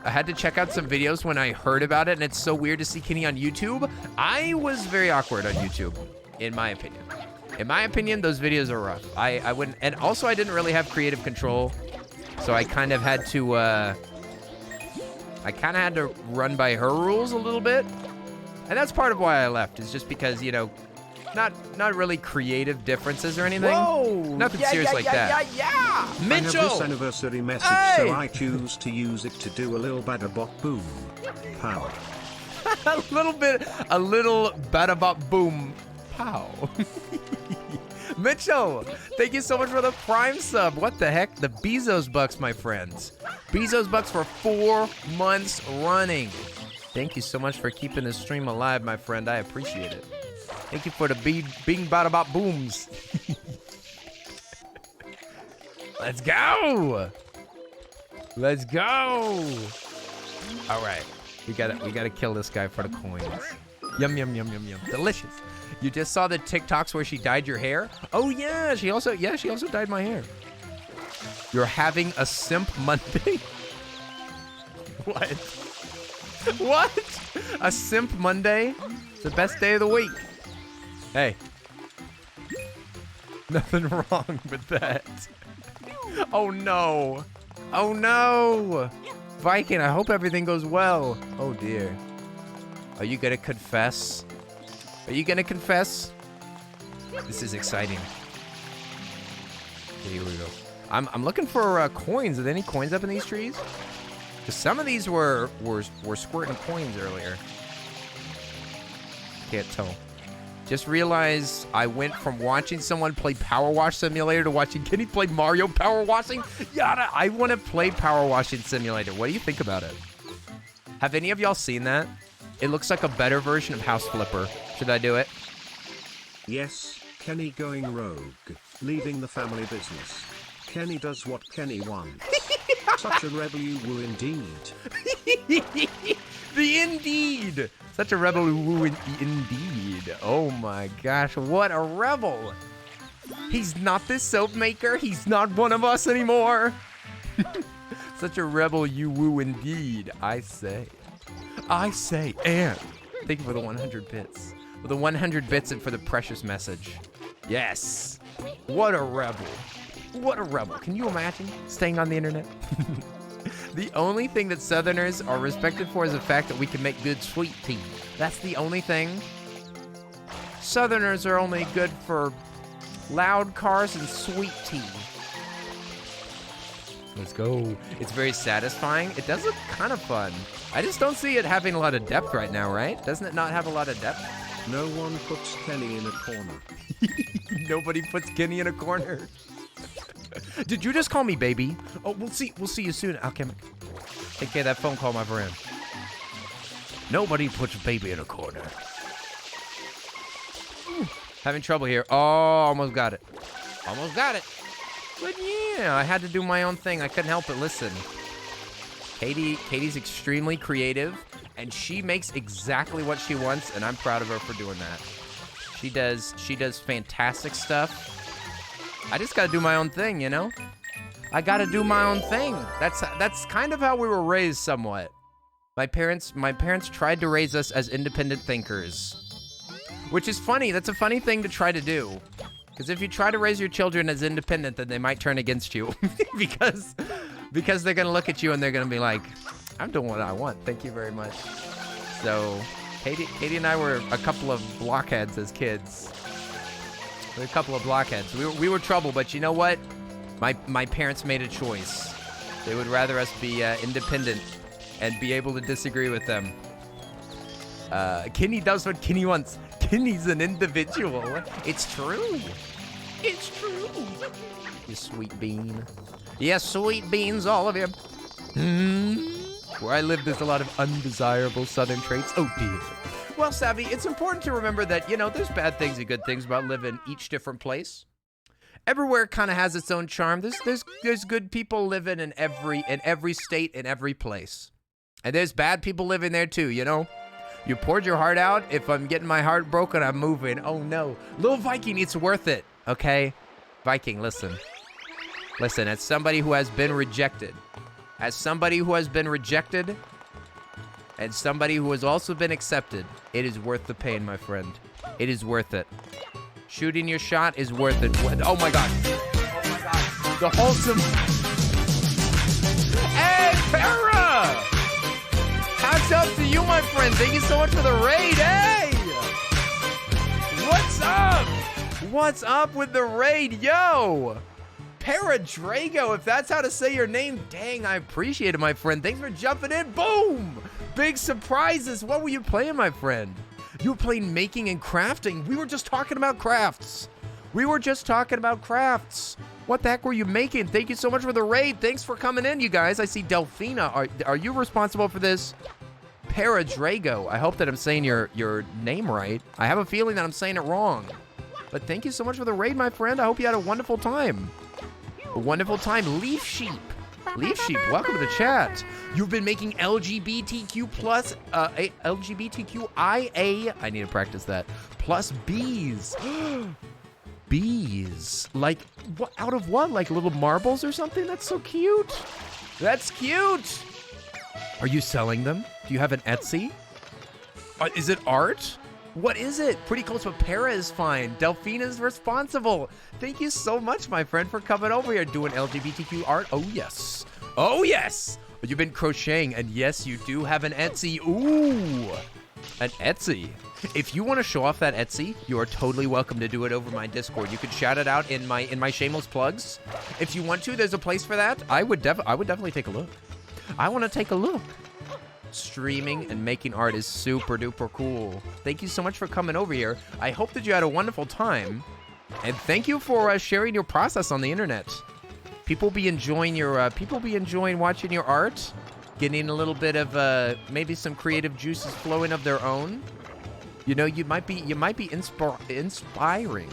I had to check out some videos when I heard about it, and it's so weird to see Kenny on YouTube. I was very awkward on YouTube, in my opinion. In my opinion, those videos are rough. I wouldn't, and also I didn't really have creative control, so I kind of had to, run by her rules a little bit. And that's part of why I left, is just because, you know, not really creative differences or anything. Whoa! Nothing serious like that. Yeah! I Mitchell! have this anniversary message, Hey! so I choose to use it to do a little bada bop boom. Pow. A little bada bop boom pow. Mitchell, thank you so much for the Prime sub. What the heck? The Bezos bucks, my friends. Bezos bucks for 4 months running. Thank you so much for keeping this stream alive, my friend. I appreciate it. Thank you for the bing bada bop booms. Let's go. Let's go. All right. We gotta kill this guy for the coins. Yum, yum, yum, yum, yum. Delicious. You just saw the TikToks where she dyed your hair? Oh yeah, she also dyed my hair. You're having a simp Monday? What? What? A simp Monday? It's the best day of the week. Hey. Nothing wrong with that. Oh no. Oh no. Viking, I hope everything goes well. Oh dear. Are you gonna confess? Are you gonna confess? This is exciting. Okay, here we go. I'm looking for coins. Are there any coins up in these trees? Because some of these were squirting coins earlier. Can't tell. Just realized I went from watching someone play Power Wash Simulator to watching Kenny play Mario Power Washing. Yada! I want to play Power Washing Simulator. What do you think about it? Have any of y'all seen that? It looks like a better version of House Flipper. Should I do it? Yes, Kenny going rogue, leaving the family business. Kenny does what Kenny wants. Such a rebel you were indeed. The indeed. Such a rebel indeed. Oh my gosh, what a rebel. He's not this soap maker. He's not one of us anymore. Such a rebel you woo indeed, I say. I say, and thank you for the 100 bits. For the 100 bits and for the precious message. Yes. What a rebel. What a rebel. Can you imagine staying on the internet? The only thing that Southerners are respected for is the fact that we can make good sweet tea. That's the only thing. Southerners are only good for loud cars and sweet tea. Let's go. It's very satisfying. It does look kind of fun. I just don't see it having a lot of depth right now, right? Doesn't it not have a lot of depth? No one puts Kenny in a corner. Nobody puts Kenny in a corner. Did you just call me baby? Oh, we'll see you soon, Alchemic. Take care of that phone call, my friend. Nobody puts baby in a corner. Having trouble here. Oh, almost got it. Almost got it. But yeah, I had to do my own thing. I couldn't help it. Listen. Katie's extremely creative, and she makes exactly what she wants, and I'm proud of her for doing that. She does fantastic stuff. I just gotta do my own thing, you know? I gotta do my own thing. That's kind of how we were raised somewhat. My parents tried to raise us as independent thinkers. Which is funny. That's a funny thing to try to do. Because if you try to raise your children as independent, then they might turn against you. because they're gonna look at you and they're gonna be like, I'm doing what I want. Thank you very much. So Katie and I were a couple of blockheads as kids. We were a couple of blockheads. We were trouble, but you know what? My parents made a choice. They would rather us be independent and be able to disagree with them. Kenny does what Kenny wants. Kenny's an individual. It's true. It's true. You sweet bean. Yes, sweet beans, all of you. Where I live, there's a lot of undesirable southern traits. Oh, dear. Well, Savvy, it's important to remember that, you know, there's bad things and good things about living each different place. Everywhere kind of has its own charm. There's good people living in every state, in every place. And there's bad people living there too, you know? You poured your heart out. If I'm getting my heart broken, I'm moving. Oh no. Little Viking, it's worth it, okay? Viking, listen. Listen, as somebody who has been rejected, and somebody who has also been accepted, it is worth the pain, my friend. It is worth it. Shooting your shot is worth it. Oh my god. Oh my god. The wholesome. Hey, Para! Hats up to you, my friend. Thank you so much for the raid. Hey! What's up? What's up with the raid? Yo! Para Drago, if that's how to say your name. Dang, I appreciate it, my friend. Thanks for jumping in. Boom! Big surprises. What were you playing, my friend? You were playing making and crafting. We were just talking about crafts. What the heck were you making? Thank you so much for the raid. Thanks for coming in, you guys. I see Delphina. Are you responsible for this? Para Drago. I hope that I'm saying your name right. I have a feeling that I'm saying it wrong. But thank you so much for the raid, my friend. I hope you had a wonderful time. A wonderful time. Leaf Sheep. Leaf Sheep, welcome to the chat. You've been making LGBTQ plus, LGBTQIA, I need to practice that, plus bees. Bees. Like, what? Out of what? Like little marbles or something? That's so cute. That's cute. Are you selling them? Do you have an Etsy? Is it art? What is it? Pretty close, but Para is fine. Delphine is responsible. Thank you so much, my friend, for coming over here doing LGBTQ art. Oh, yes. Oh, yes. You've been crocheting, and yes, you do have an Etsy. Ooh, an Etsy. If you want to show off that Etsy, you are totally welcome to do it over my Discord. You can shout it out in my shameless plugs. If you want to, there's a place for that. I would definitely take a look. I want to take a look. Streaming and making art is super duper cool. Thank you so much for coming over here. I hope that you had a wonderful time, and thank you for sharing your process on the internet. People be enjoying watching your art, getting a little bit of maybe some creative juices flowing of their own. You know, you might be inspiring.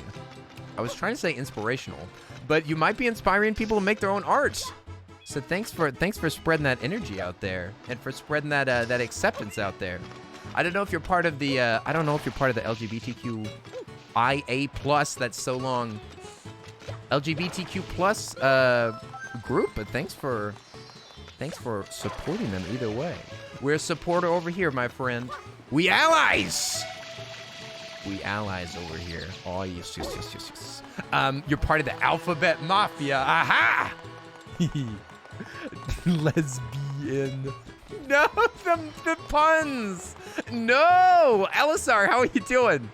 I was trying to say inspirational, but you might be inspiring people to make their own art. So thanks for spreading that energy out there, and for spreading that that acceptance out there. I don't know if you're part of the LGBTQIA plus, that's so long, LGBTQ plus group, but thanks for supporting them either way. We're a supporter over here, my friend. We allies. We allies over here. Oh yes. You're part of the Alphabet Mafia. Aha! Lesbian. No, the puns. No, Elisar, how are you doing?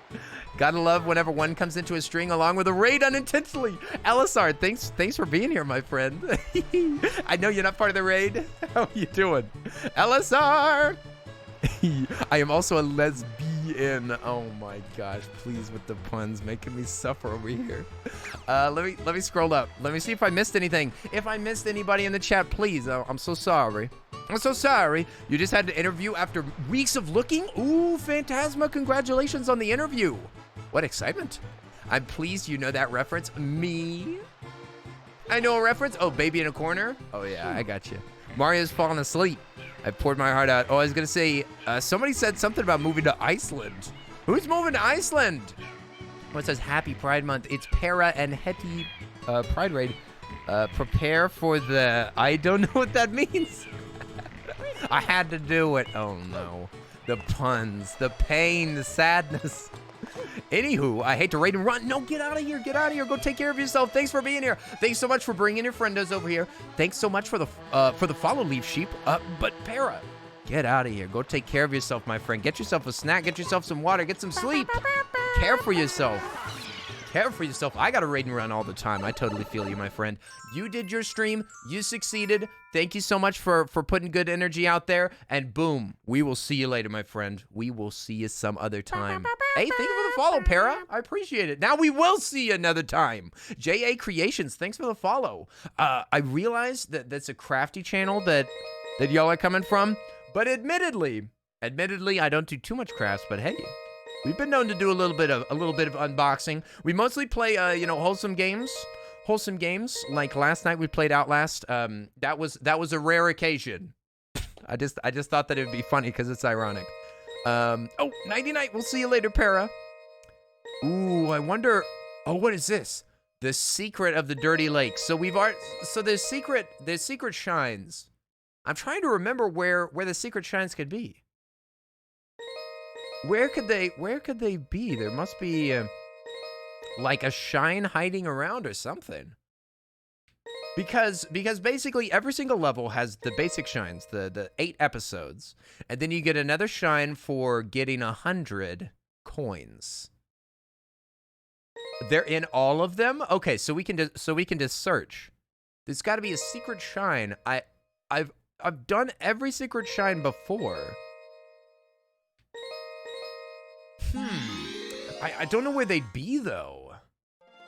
Gotta love whenever one comes into a string along with a raid unintentionally. Elisar, thanks for being here, my friend. I know you're not part of the raid. How are you doing? Elisar. I am also a lesbian. Oh my gosh, please with the puns, making me suffer over here. Let me scroll up. Let me see if I missed anything. If I missed anybody in the chat, please. I'm so sorry. I'm so sorry. You just had an interview after weeks of looking? Ooh, Phantasma, congratulations on the interview. What excitement. I'm pleased you know that reference. Me? I know a reference? Oh, Baby in a Corner? Oh yeah, I got you. Mario's falling asleep. I poured my heart out. Oh, I was gonna say, somebody said something about moving to Iceland. Who's moving to Iceland? Oh, it says Happy Pride Month. It's Para and Hetty Pride Raid. Prepare for the... I don't know what that means. I had to do it. Oh no. The puns, the pain, the sadness. Anywho, I hate to raid and run. No, get out of here. Get out of here. Go take care of yourself. Thanks for being here. Thanks so much for bringing your friendos over here. Thanks so much for the follow, Leaf Sheep. But Para, get out of here. Go take care of yourself, my friend. Get yourself a snack. Get yourself some water. Get some sleep. Care for yourself. Care for yourself. I got to raid and run all the time. I totally feel you, my friend. You did your stream. You succeeded. Thank you so much for putting good energy out there. And boom, we will see you later, my friend. We will see you some other time. Hey, thank you for the follow, Para. I appreciate it. Now we will see you another time. JA Creations, thanks for the follow. I realize that that's a crafty channel that y'all are coming from. But admittedly, I don't do too much crafts, but hey, we've been known to do a little bit of unboxing. We mostly play, wholesome games. Wholesome games. Like last night we played Outlast. That was a rare occasion. I just thought that it would be funny because it's ironic. Oh, nighty night. We'll see you later, Para. Ooh, I wonder. Oh, what is this? The secret of the dirty lake. So there's secret shines. I'm trying to remember where the secret shines could be. Where could they be? There must be like a shine hiding around or something. Because basically every single level has the basic shines, the 8 episodes, and then you get another shine for getting 100 coins. They're in all of them? Okay, so we can just search. There's got to be a secret shine. I've done every secret shine before. I don't know where they'd be though.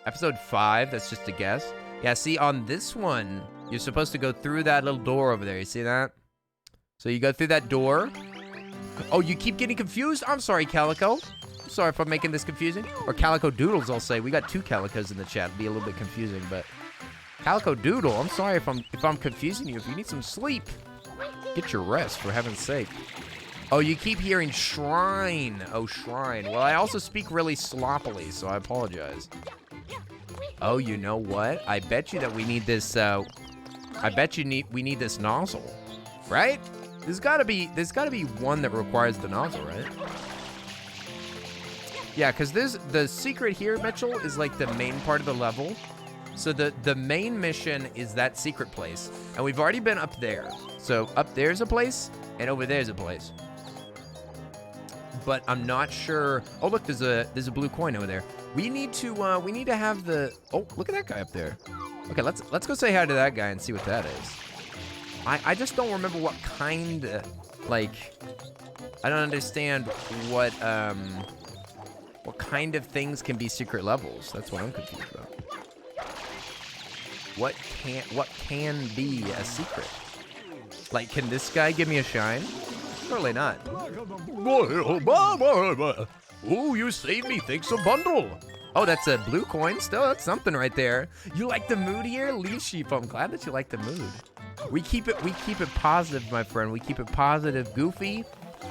Episode 5, that's just a guess. Yeah, see on this one, you're supposed to go through that little door over there. You see that? So you go through that door. Oh, you keep getting confused? I'm sorry, Calico. Sorry if I'm making this confusing. Or Calico Doodles, I'll say. We got 2 Calicos in the chat. It'd be a little bit confusing, but Calico Doodle, I'm sorry if I'm confusing you. If you need some sleep, get your rest, for heaven's sake. Oh, you keep hearing shrine. Oh, shrine. Well, I also speak really sloppily, so I apologize. Oh, you know what? I bet you that we need this. We need this nozzle, right? There's gotta be one that requires the nozzle, right? Yeah, because the secret here, Mitchell, is like the main part of the level. So the main mission is that secret place, and we've already been up there. So up there's a place, and over there's a place. But I'm not sure. Oh, look, there's a blue coin over there. We need to have the. Oh, look at that guy up there. Okay, let's go say hi to that guy and see what that is. I just don't remember what kind. Like, I don't understand what kind of things can be secret levels. That's what I'm confused about. What can be a secret? Like, can this guy give me a shine? Surely not. Ooh, you saved me. Thanks a bundle. Oh, that's a blue coin. Still, that's something right there. You like the mood here, Leaf Sheep? I'm glad that you like the mood. We keep it positive, my friend. We keep it positive, goofy,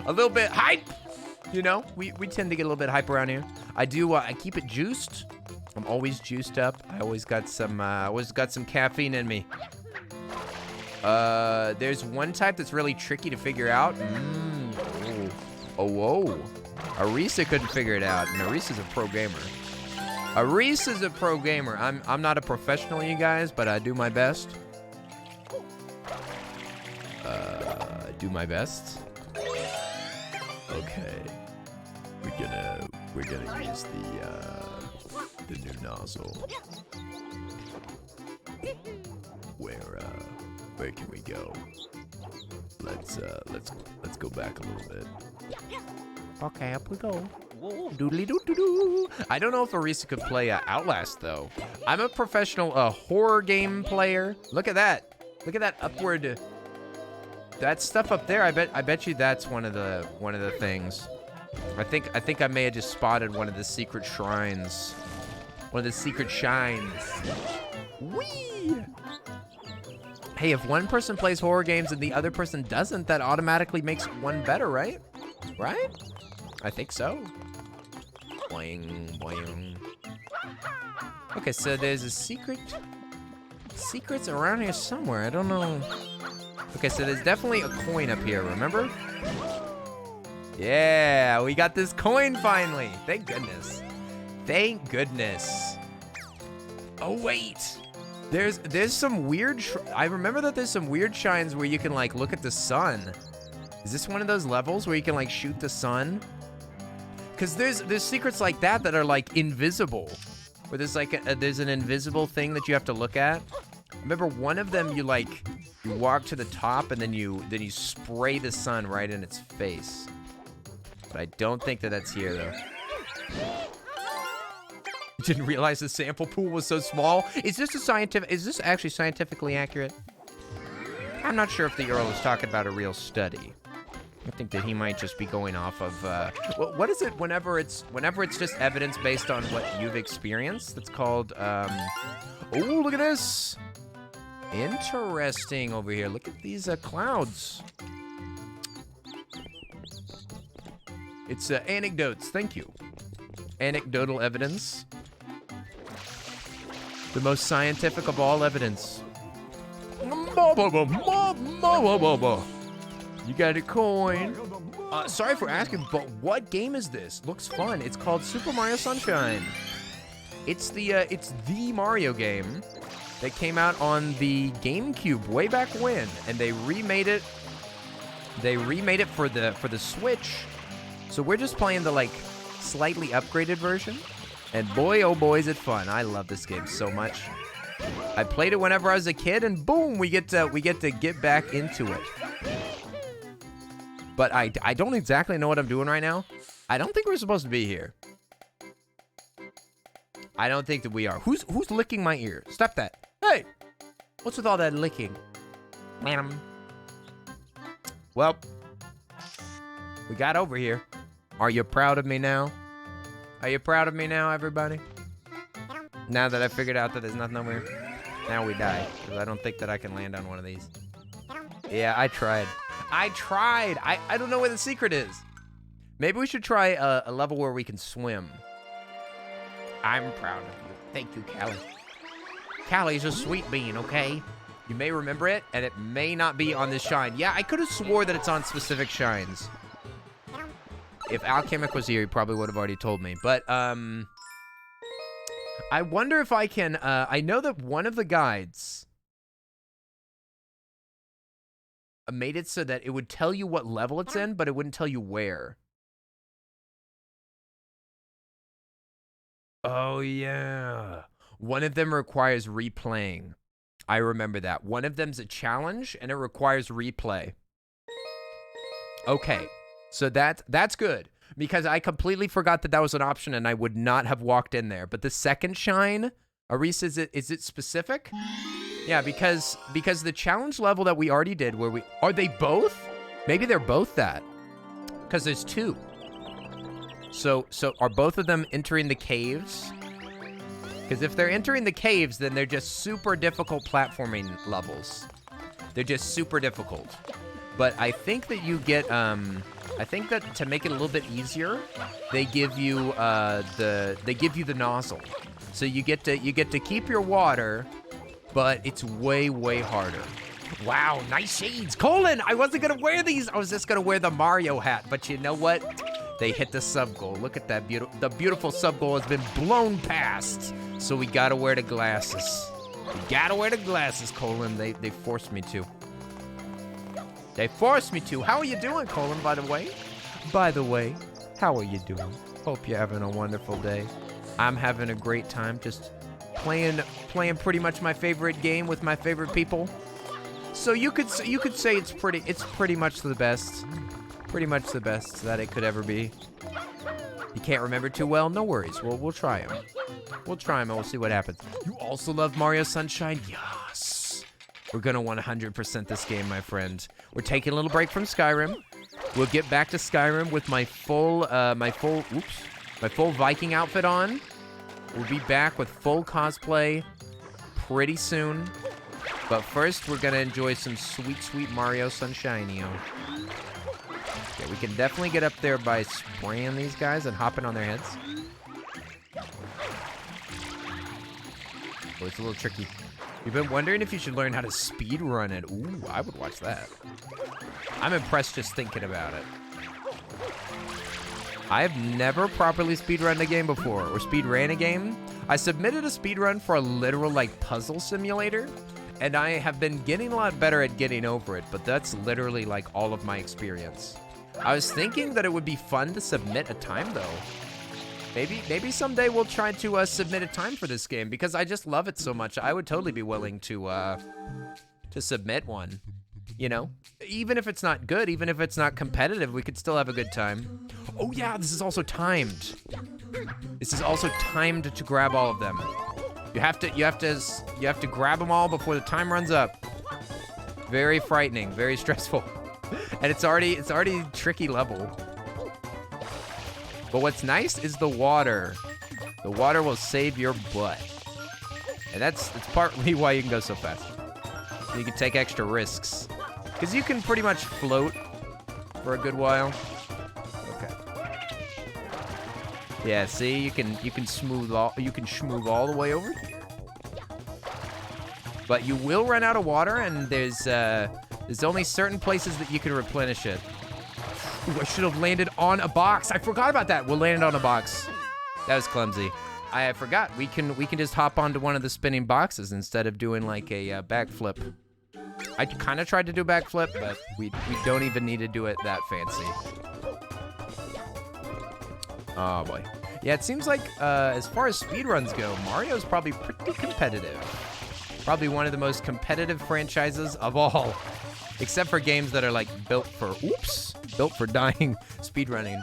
a little bit hype. You know, we tend to get a little bit hype around here. I do. I keep it juiced. I'm always juiced up. I always got some caffeine in me. There's one type that's really tricky to figure out. Oh, whoa. Arisa couldn't figure it out, and Arisa's a pro gamer. Arisa's a pro gamer. I'm not a professional, you guys, but I do my best. Do my best. Okay. We're gonna use the new nozzle. Where can we go? Let's go back a little bit. Okay, up we go. Doodly doo doo doo. I don't know if Arisa could play Outlast though. I'm a professional horror game player. Look at that. Look at that upward. That stuff up there. I bet you that's one of the things. I think I may have just spotted one of the secret shrines. One of the secret shines. Whee! Hey, if one person plays horror games and the other person doesn't, that automatically makes one better, right? Right? I think so. Boing, boing. Okay, so there's a secrets around here somewhere. I don't know. Okay, so there's definitely a coin up here, remember? Yeah, we got this coin finally. Thank goodness. Thank goodness. Oh, wait. There's some weird... I remember that there's some weird shines where you can, like, look at the sun. Is this one of those levels where you can, like, shoot the sun? Because there's secrets like that are, like, invisible. Where there's, like, there's an invisible thing that you have to look at. Remember, one of them, you walk to the top and then you spray the sun right in its face. But I don't think that that's here, though. You didn't realize the sample pool was so small? Is this actually scientifically accurate? I'm not sure if the Earl is talking about a real study. I think that he might just be going off of, what is it whenever it's just evidence based on what you've experienced? That's called, oh, look at this. Interesting over here. Look at these clouds. It's anecdotes. Thank you. Anecdotal evidence. The most scientific of all evidence. You got a coin. Sorry for asking, but what game is this? Looks fun. It's called Super Mario Sunshine. It's the Mario game that came out on the GameCube way back when, and they remade it. They remade it for the Switch. So we're just playing the like slightly upgraded version. And boy, oh boy, is it fun. I love this game so much. I played it whenever I was a kid, and boom, we get to get back into it. But I don't exactly know what I'm doing right now. I don't think we're supposed to be here. I don't think that we are. Who's licking my ear? Stop that. Hey! What's with all that licking? Ma'am. Well, we got over here. Are you proud of me now? Are you proud of me now, everybody? Now that I figured out that there's nothing over here. Now we die. Because I don't think that I can land on one of these. Yeah, I tried. I don't know where the secret is. Maybe we should try a level where we can swim. I'm proud of you. Thank you, Callie. Callie's a sweet bean, okay? You may remember it, and it may not be on this shine. Yeah, I could have swore that it's on specific shines. If Alchemic was here, he probably would have already told me. But, I wonder if I can, I know that one of the guides made it so that it would tell you what level it's in, but it wouldn't tell you where. Oh, yeah. One of them requires replaying. I remember that. One of them's a challenge, and it requires replay. Okay. So that's good. Because I completely forgot that that was an option, and I would not have walked in there. But the second shine, Aris, is it specific? Yeah, because the challenge level that we already did, where we... Are they both? Maybe they're both that. Because there's two. So are both of them entering the caves? Because if they're entering the caves, then they're just super difficult platforming levels. They're just super difficult. But I think that you get, I think that to make it a little bit easier, they give you the nozzle. So you get to keep your water, but it's way, way harder. Wow, nice shades. Colin, I wasn't gonna wear these. I was just gonna wear the Mario hat, but you know what? They hit the sub goal. Look at that the beautiful sub goal has been blown past. So we gotta wear the glasses. We gotta wear the glasses, Colin. They forced me to. They forced me to. How are you doing, Colin, by the way? By the way, how are you doing? Hope you're having a wonderful day. I'm having a great time just playing pretty much my favorite game with my favorite people. So you could say it's pretty much the best. Pretty much the best that it could ever be. You can't remember too well? No worries. We'll try them. We'll try them and we'll see what happens. You also love Mario Sunshine? Yes. We're gonna 100% this game, my friend. We're taking a little break from Skyrim. We'll get back to Skyrim with my full Viking outfit on. We'll be back with full cosplay pretty soon. But first, we're gonna enjoy some sweet, sweet Mario Sunshine-io. Yeah, we can definitely get up there by spraying these guys and hopping on their heads. Oh, it's a little tricky. You've been wondering if you should learn how to speed run it. Ooh, I would watch that. I'm impressed just thinking about it. I've never properly speedrun a game before, or speedran a game. I submitted a speedrun for a literal, like, puzzle simulator, and I have been getting a lot better at getting over it, but that's literally, like, all of my experience. I was thinking that it would be fun to submit a time, though. Maybe someday we'll try to submit a time for this game, because I just love it so much. I would totally be willing to submit one, you know? Even if it's not good, even if it's not competitive, we could still have a good time. Oh yeah, this is also timed. This is also timed to grab all of them. You have to grab them all before the time runs up. Very frightening, very stressful. And it's already a tricky level. But what's nice is the water. The water will save your butt. And it's partly why you can go so fast. You can take extra risks. Because you can pretty much float for a good while. Okay. Yeah, see, you can schmoove all the way over here. But you will run out of water, and there's only certain places that you can replenish it. Ooh, I should have landed on a box. I forgot about that. We'll land on a box. That was clumsy. I forgot. We can just hop onto one of the spinning boxes instead of doing like a backflip. I kind of tried to do a backflip, but we don't even need to do it that fancy. Oh boy. Yeah, it seems like as far as speedruns go, Mario's probably pretty competitive. Probably one of the most competitive franchises of all. Except for games that are like built for dying speedrunning.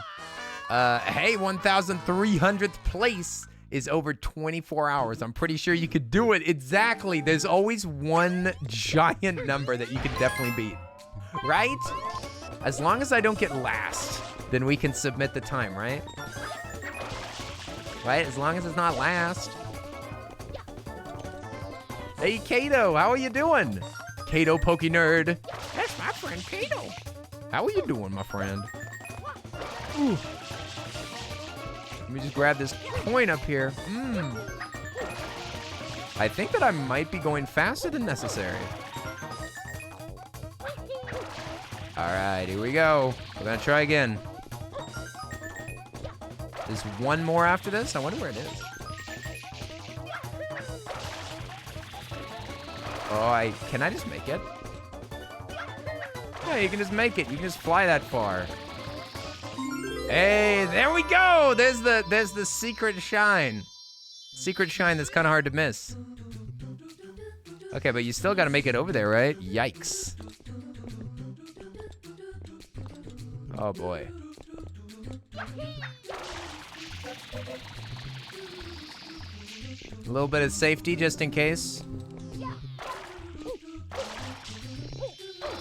Hey, 1,300th place is over 24 hours. I'm pretty sure you could do it. Exactly. There's always one giant number that you could definitely beat. Right? As long as I don't get last, then we can submit the time, right? Right? As long as it's not last. Hey, Kato, how are you doing? Kato Pokey Nerd. That's my friend Kato. How are you doing, my friend? Ooh. Let me just grab this coin up here. I think that I might be going faster than necessary. All right, here we go. We're gonna try again. There's one more after this. I wonder where it is. Oh, can I just make it? Yeah, you can just make it. You can just fly that far. Hey, there we go. There's the secret shine. Secret shine that's kind of hard to miss. Okay, but you still got to make it over there, right? Yikes. Oh boy. A little bit of safety just in case.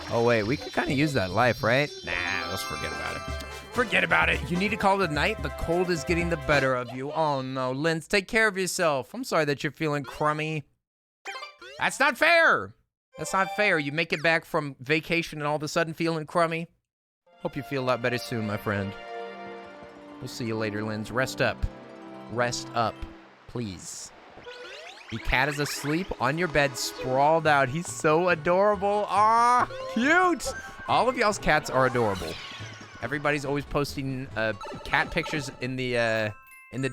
Oh wait, we could kind of use that life, right? Nah, let's forget about it. Forget about it. You need to call it a night. The cold is getting the better of you. Oh no, Linz, take care of yourself. I'm sorry that you're feeling crummy. That's not fair. That's not fair. You make it back from vacation and all of a sudden feeling crummy. Hope you feel a lot better soon, my friend. We'll see you later, Linz. Rest up. Rest up, please. The cat is asleep on your bed, sprawled out. He's so adorable. Ah, cute. All of y'all's cats are adorable. Everybody's always posting cat pictures in the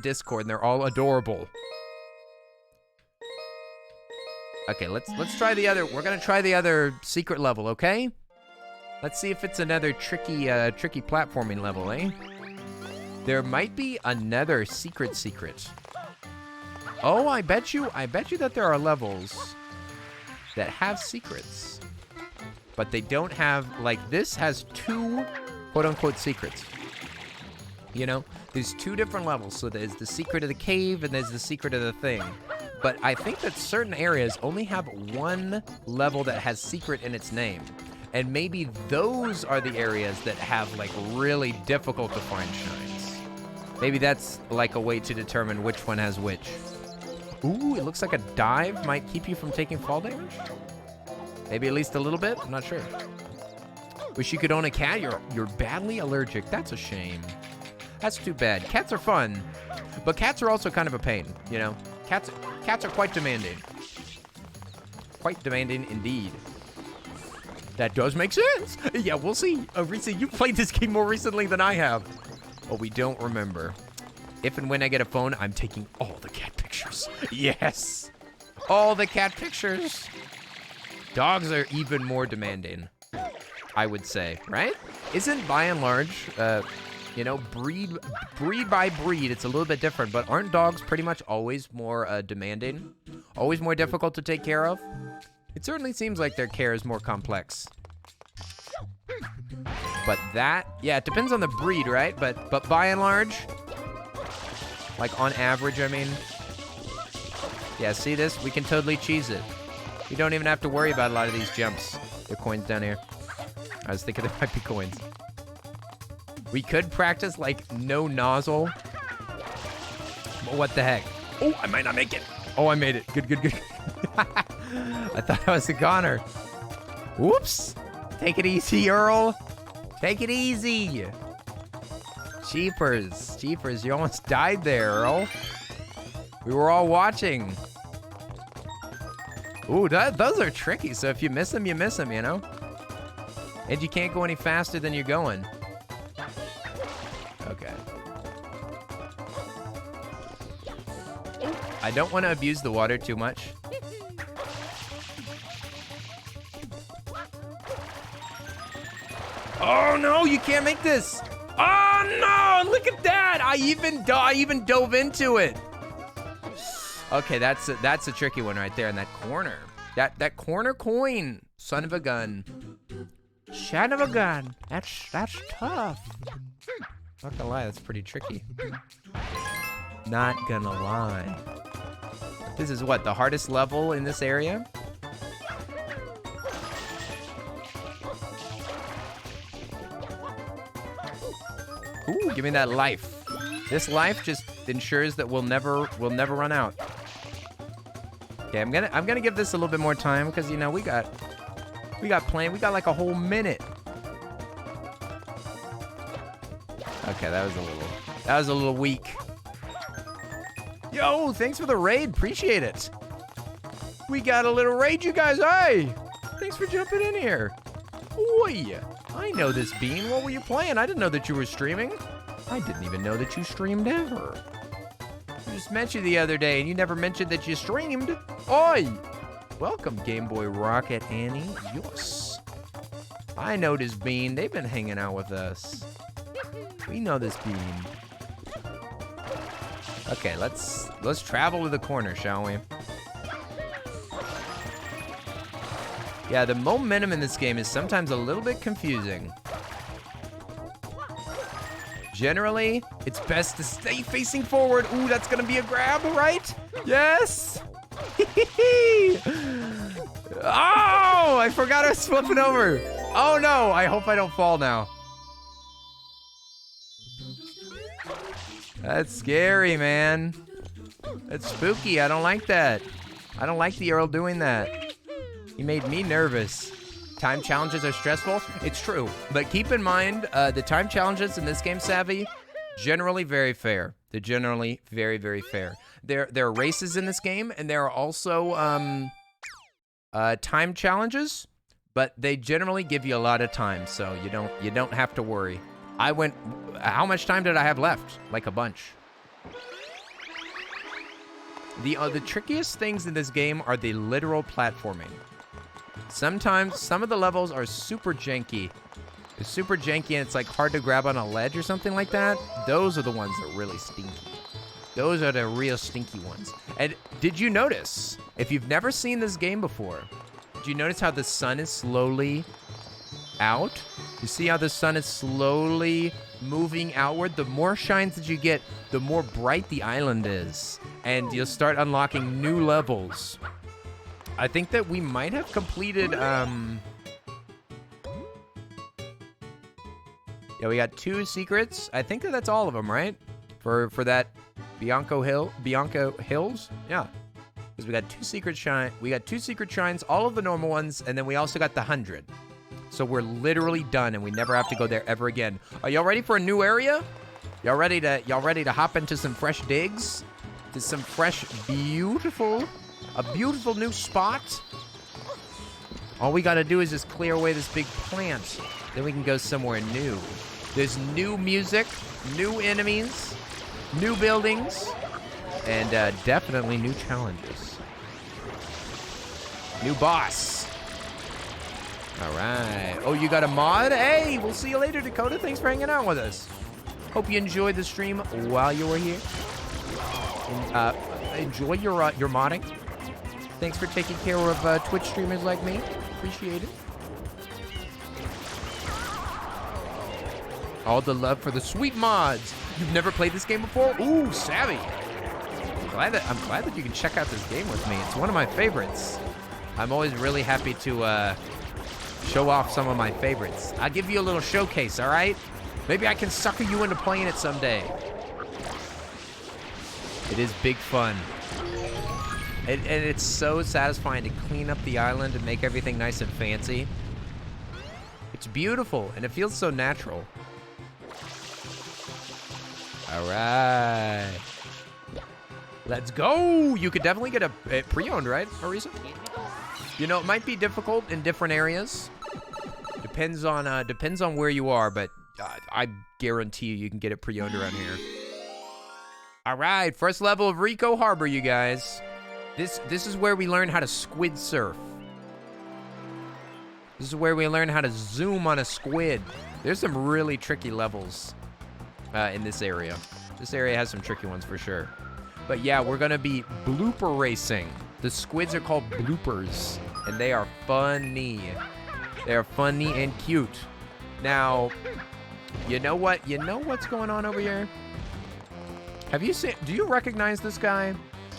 Discord, and they're all adorable. Okay, let's try the other. We're gonna try the other secret level, okay? Let's see if it's another tricky platforming level, eh? There might be another secret. Oh, I bet you that there are levels that have secrets, but they don't have, like, this has two quote-unquote secrets. You know, there's two different levels. So there's the secret of the cave and there's the secret of the thing. But I think that certain areas only have one level that has secret in its name. And maybe those are the areas that have, like, really difficult to find shines. Maybe that's like a way to determine which one has which. Ooh, it looks like a dive might keep you from taking fall damage. Maybe at least a little bit. I'm not sure. Wish you could own a cat. You're badly allergic. That's a shame. That's too bad. Cats are fun, but cats are also kind of a pain. You know, cats are quite demanding. Quite demanding indeed. That does make sense. Yeah, we'll see. Risa, you played this game more recently than I have. Oh, we don't remember. If and when I get a phone, I'm taking all the cat pictures. Yes. All the cat pictures. Dogs are even more demanding, I would say, right? Isn't by and large, you know, breed by breed, it's a little bit different, but aren't dogs pretty much always more demanding? Always more difficult to take care of? It certainly seems like their care is more complex. But that, yeah, it depends on the breed, right? But by and large, like on average, I mean. Yeah, see this? We can totally cheese it. We don't even have to worry about a lot of these jumps. There are coins down here. I was thinking there might be coins. We could practice, like, no nozzle. But what the heck? Oh, I might not make it. Oh, I made it. Good. I thought I was a goner. Whoops. Take it easy, Earl. Take it easy. Jeepers. You almost died there, Earl. We were all watching. Ooh, those are tricky. So if you miss them, you miss them, you know? And you can't go any faster than you're going. Okay. I don't want to abuse the water too much. Oh no, you can't make this. Oh no, look at that. I even dove into it. Okay, that's a tricky one right there in that corner. That corner coin, son of a gun. Son of a gun. That's tough. Not gonna lie, that's pretty tricky. Not gonna lie. This is what, the hardest level in this area? Ooh, give me that life. This life just ensures that we'll never run out. Okay, I'm gonna give this a little bit more time because you know we got like a whole minute. Okay, that was a little weak. Yo, thanks for the raid. Appreciate it. We got a little raid, you guys. Hey, thanks for jumping in here. Oi, I know this Bean. What were you playing? I didn't know that you were streaming. I didn't even know that you streamed ever. You just mentioned the other day, and you never mentioned that you streamed. Oi! Welcome, Game Boy Rocket Annie. Yes. I know this Bean. They've been hanging out with us. We know this Bean. Okay, let's travel to the corner, shall we? Yeah, the momentum in this game is sometimes a little bit confusing. Generally, it's best to stay facing forward. Ooh, that's gonna be a grab, right? Yes! Oh, I forgot I was flipping over. Oh no, I hope I don't fall now. That's scary, man. That's spooky, I don't like that. I don't like the Earl doing that. He made me nervous. Time challenges are stressful. It's true, but keep in mind, the time challenges in this game, Savvy, generally very fair. They're generally very, very fair. There are races in this game, and there are also time challenges, but they generally give you a lot of time, so you don't have to worry. How much time did I have left? Like a bunch. The trickiest things in this game are the literal platforming. Sometimes some of the levels are super janky. It's super janky and it's like hard to grab on a ledge or something like that. Those are the ones that are really stinky. Those are the real stinky ones. And did you notice, if you've never seen this game before, did you notice how the sun is slowly out? You see how the sun is slowly moving outward? The more shines that you get, the more bright the island is. And you'll start unlocking new levels. I think that we might have completed, yeah, we got 2 secrets. I think that's all of them, right? For that Bianco Hills? Yeah. Because we got 2 secret shrines, all of the normal ones, and then we also got the 100. So we're literally done, and we never have to go there ever again. Are y'all ready for a new area? Y'all ready to hop into some fresh digs? To some fresh, a beautiful new spot? All we gotta do is just clear away this big plant. Then we can go somewhere new. There's new music, new enemies, new buildings, and definitely new challenges. New boss. All right. Oh, you got a mod? Hey, we'll see you later, Dakota. Thanks for hanging out with us. Hope you enjoyed the stream while you were here. And, enjoy your modding. Thanks for taking care of Twitch streamers like me. Appreciate it. All the love for the sweet mods. You've never played this game before? Ooh, savvy. I'm glad that you can check out this game with me. It's one of my favorites. I'm always really happy to show off some of my favorites. I'll give you a little showcase, all right? Maybe I can sucker you into playing it someday. It is big fun. And it's so satisfying to clean up the island and make everything nice and fancy. It's beautiful, and it feels so natural. All right. Let's go! You could definitely get a pre-owned, right, Marisa? You know, it might be difficult in different areas. Depends on where you are, but I guarantee you can get it pre-owned around here. All right, first level of Rico Harbor, you guys. This is where we learn how to squid surf. This is where we learn how to zoom on a squid. There's some really tricky levels in this area. This area has some tricky ones for sure. But yeah, we're gonna be blooper racing. The squids are called bloopers, and they are funny. They are funny and cute. Now, you know what? You know what's going on over here? Have you seen? Do you recognize this guy?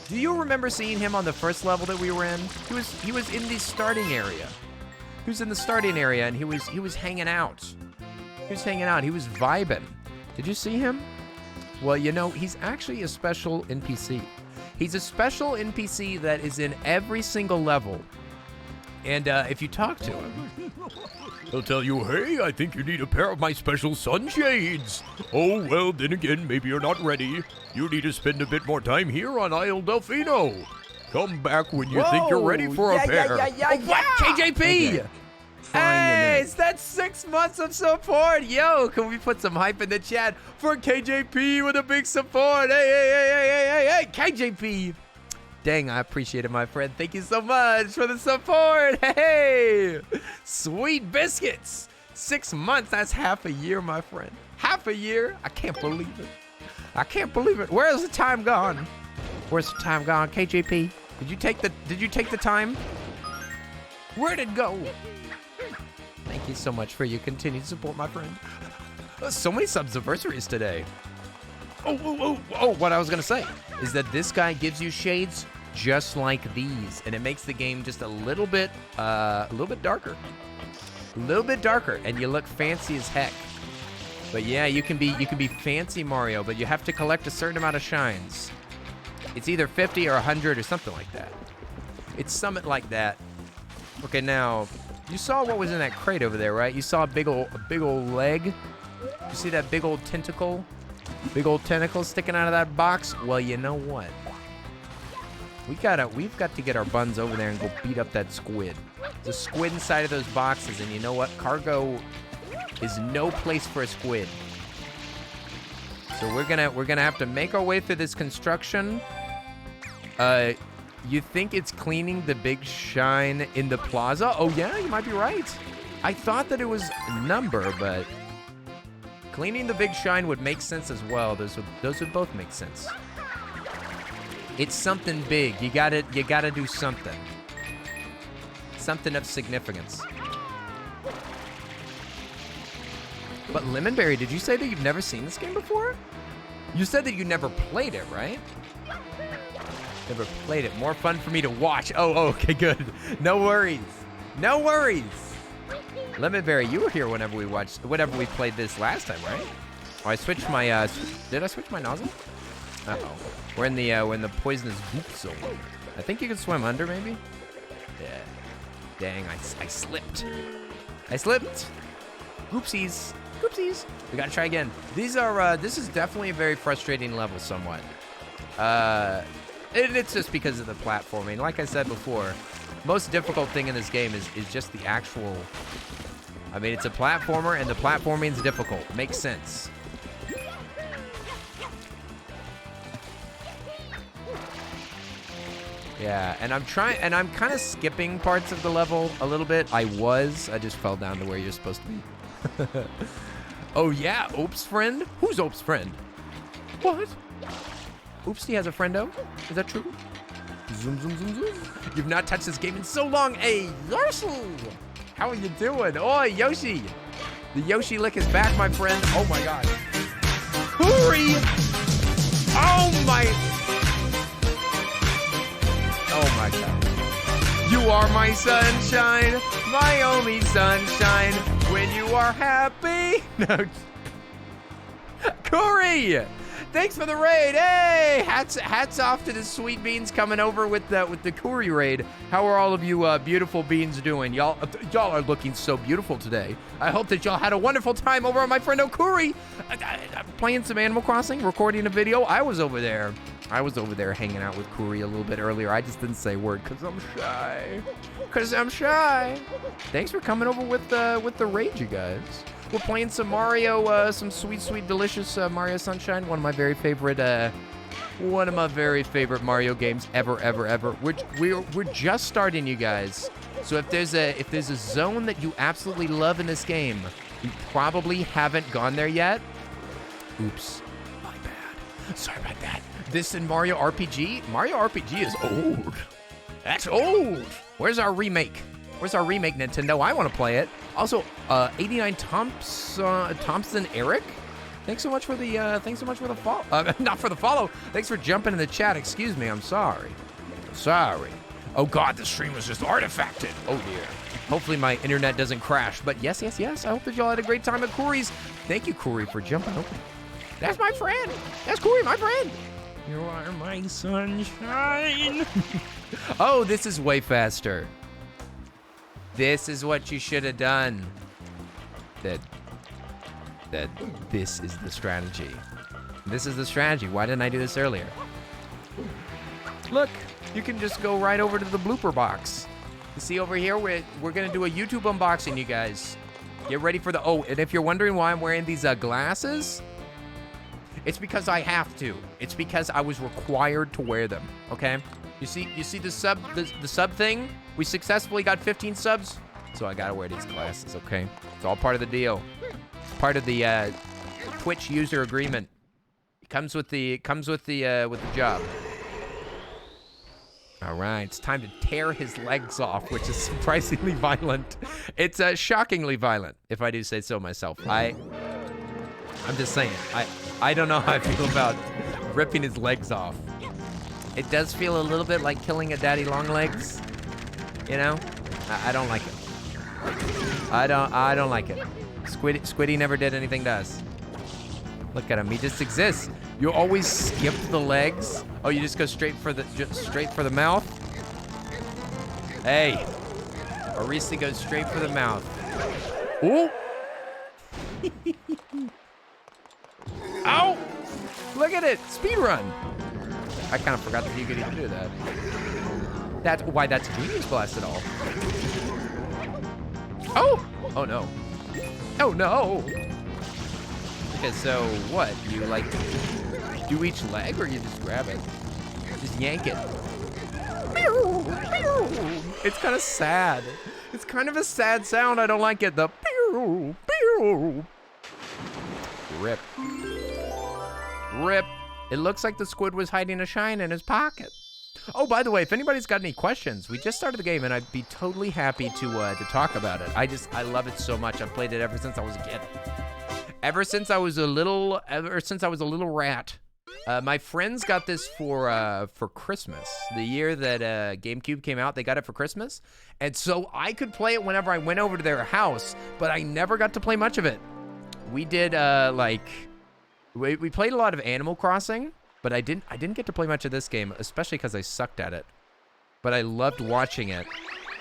Do you remember seeing him on the first level that we were in? He was in the starting area. He was in the starting area, and he was hanging out. He was hanging out. He was vibing. Did you see him? Well, you know, he's actually a special NPC. He's a special NPC that is in every single level. And if you talk to him, He'll tell you, hey, I think you need a pair of my special sunshades. Oh, well, then again, maybe you're not ready. You need to spend a bit more time here on Isle Delphino. Come back when you think you're ready for a pair. What? KJP! Okay. Hey, it's that 6 months of support. Yo, can we put some hype in the chat for KJP with a big support? Hey, KJP. Dang, I appreciate it, my friend. Thank you so much for the support. Hey, sweet biscuits. 6 months, that's half a year, my friend. Half a year? I can't believe it. I can't believe it. Where's the time gone? Where's the time gone, KJP? Did you take the time? Where'd it go? Thank you so much for your continued support, my friend. So many subsiversaries today. Oh, what I was gonna say is that this guy gives you shades just like these, and it makes the game just a little bit darker. A little bit darker, and you look fancy as heck. But yeah, you can be fancy Mario, but you have to collect a certain amount of shines. It's either 50 or 100 or something like that. It's something like that. Okay, now you saw what was in that crate over there, right? You saw a big old leg. You see that big old tentacle? Big old tentacle sticking out of that box? Well, you know what? We've got to get our buns over there and go beat up that squid. There's a squid inside of those boxes, and you know what? Cargo is no place for a squid. So we're gonna have to make our way through this construction. You think it's cleaning the big shine in the plaza? Oh yeah, you might be right. I thought that it was a number, but cleaning the big shine would make sense as well. Those would both make sense. It's something big. You gotta do something. Something of significance. But Lemonberry, did you say that you've never seen this game before? You said that you never played it, right? Never played it. More fun for me to watch. Oh, okay, good. No worries. No worries. Lemonberry, you were here whenever we played this last time, right? Oh, I switched my, did I switch my nozzle? Uh-oh. We're in the poisonous goop zone. I think you can swim under, maybe? Yeah. Dang, I slipped. I slipped. Oopsies. Oopsies. We gotta try again. These are, this is definitely a very frustrating level somewhat. It's just because of the platforming. Like I said before, most difficult thing in this game is just the actual, I mean, it's a platformer and the platforming is difficult. Makes sense. Yeah, and I'm kind of skipping parts of the level a little bit. I just fell down to where you're supposed to be. Oh yeah, Oop's friend? Who's Oop's friend? What? Oopsie has a friendo? Is that true? Zoom, zoom, zoom, zoom. You've not touched this game in so long. Hey, Yoshi! How are you doing? Oh, Yoshi! The Yoshi lick is back, my friend. Oh my god. Hooray! Oh my... Oh my god. You are my sunshine, my only sunshine. When you are happy. No. Corey! Thanks for the raid. Hey! Hats off to the sweet beans coming over with the Corey raid. How are all of you beautiful beans doing? Y'all are looking so beautiful today. I hope that y'all had a wonderful time over on my friend Okuri. Playing some Animal Crossing, recording a video. I was over there I was over there hanging out with Kuri a little bit earlier. I just didn't say a word because I'm shy. Because I'm shy. Thanks for coming over with the raid, you guys. We're playing some Mario, some sweet, sweet, delicious Mario Sunshine. One of my very favorite Mario games ever. We're just starting, you guys. So if there's a zone that you absolutely love in this game, you probably haven't gone there yet. Oops, my bad. Sorry about that. This in Mario RPG? Mario RPG is old. That's old. Where's our remake? Where's our remake, Nintendo? I want to play it. Also, 89 Thompson Eric. Thanks so much for the follow. Not for the follow. Thanks for jumping in the chat. Excuse me. I'm sorry. Sorry. Oh God, the stream was just artifacted. Oh dear. Hopefully my internet doesn't crash. But yes. I hope that y'all had a great time at Kuri's. Thank you, Kuri, for jumping over. That's my friend. That's Kuri, my friend. You are my sunshine. Oh, this is way faster. This is what you should have done. That this is the strategy. This is the strategy. Why didn't I do this earlier? Look, you can just go right over to the blooper box. You see over here, we're gonna do a YouTube unboxing, you guys. Get ready for the, oh, and if you're wondering why I'm wearing these glasses, it's because I have to. It's because I was required to wear them, okay? You see the sub thing? We successfully got 15 subs, so I gotta wear these glasses, okay? It's all part of the deal. It's part of the Twitch user agreement. It comes with the job. All right, it's time to tear his legs off, which is surprisingly violent. It's shockingly violent, if I do say so myself. I'm just saying. I don't know how I feel about ripping his legs off. It does feel a little bit like killing a daddy long legs. You know? I don't like it. I don't like it. Squiddy never did anything to us. Look at him. He just exists. You always skip the legs. Oh, you just go straight for the mouth. Hey, Orisi goes straight for the mouth. Ooh. Ow! Look at it. Speed run. I kind of forgot that you could even do that. That's why that's Genius Blast at all. Oh! Oh no. Oh no! Okay, so what? You like do each leg or you just grab it? Just yank it. It's kind of sad. It's kind of a sad sound. I don't like it. The rip. Rip. It looks like the squid was hiding a shine in his pocket. Oh, by the way, if anybody's got any questions, we just started the game and I'd be totally happy to talk about it. I love it so much. I've played it ever since I was a kid. Ever since I was a little rat. My friends got this for Christmas. The year that GameCube came out, they got it for Christmas. And so I could play it whenever I went over to their house, but I never got to play much of it. We did we played a lot of Animal Crossing, but I didn't get to play much of this game, especially because I sucked at it. But I loved watching it.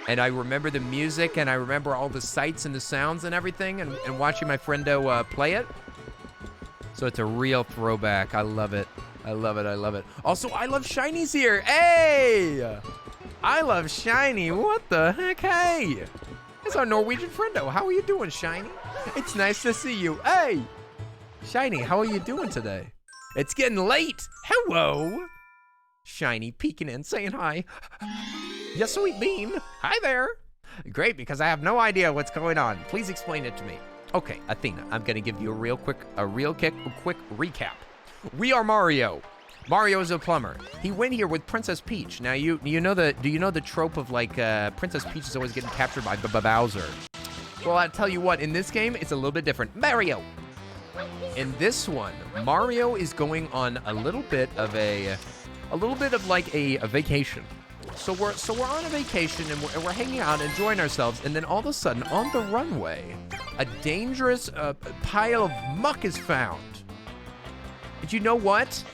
And I remember the music, and I remember all the sights and the sounds and everything, and watching my friendo play it. So it's a real throwback. I love it. I love it. I love it. Also, I love Shiny's here. Hey! I love Shiny. What the heck? Hey! It's our Norwegian friendo. How are you doing, Shiny? It's nice to see you. Hey! Shiny, how are you doing today? It's getting late. Hello! Shiny peeking in, saying hi. Yes, sweet bean. Hi there. Great, because I have no idea what's going on. Please explain it to me. Okay, Athena, I'm gonna give you a quick recap. We are Mario. Mario is a plumber. He went here with Princess Peach. Now, do you know the trope of like Princess Peach is always getting captured by Bowser? Well, I'll tell you what, in this game, it's a little bit different. Mario. In this one, Mario is going on a little bit of like a vacation. So we're on a vacation and we're hanging out, enjoying ourselves, and then all of a sudden, on the runway, a dangerous pile of muck is found. Did you know what?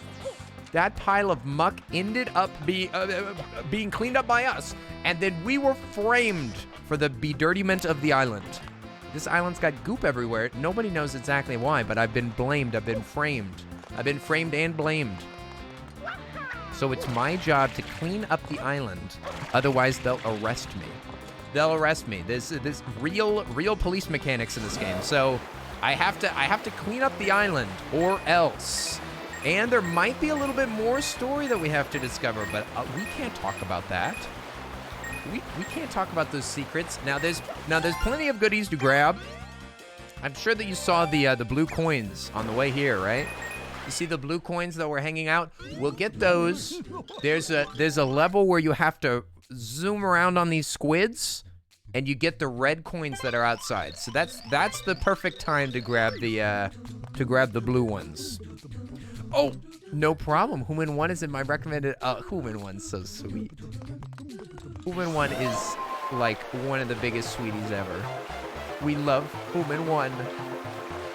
That pile of muck ended up being cleaned up by us, and then we were framed for the bedirtyment of the island. This island's got goop everywhere. Nobody knows exactly why, but I've been blamed. I've been framed. I've been framed and blamed. So it's my job to clean up the island. Otherwise, they'll arrest me. They'll arrest me. There's real police mechanics in this game. So I have to clean up the island or else. And there might be a little bit more story that we have to discover, but we can't talk about that. We can't talk about those secrets. Now there's plenty of goodies to grab. I'm sure that you saw the blue coins on the way here, right? You see the blue coins that were hanging out? We'll get those. There's a level where you have to zoom around on these squids, and you get the red coins that are outside. So that's the perfect time to grab the blue ones. Oh, no problem. Human 1 is in my recommended. Human 1's so sweet. Human 1 is like one of the biggest sweeties ever. We love Human 1.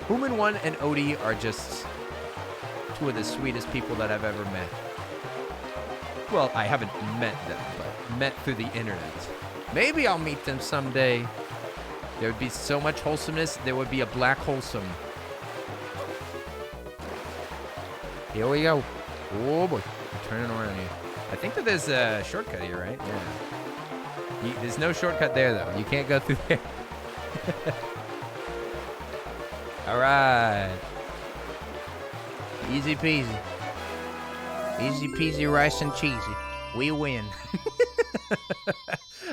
Human 1 and Odie are just two of the sweetest people that I've ever met. Well, I haven't met them, but met through the internet. Maybe I'll meet them someday. There would be so much wholesomeness, there would be a black wholesome. Here we go. Oh boy, I'm turning around here. I think that there's a shortcut here, right? Yeah. There's no shortcut there, though. You can't go through there. All right. Easy peasy. Easy peasy rice and cheesy. We win.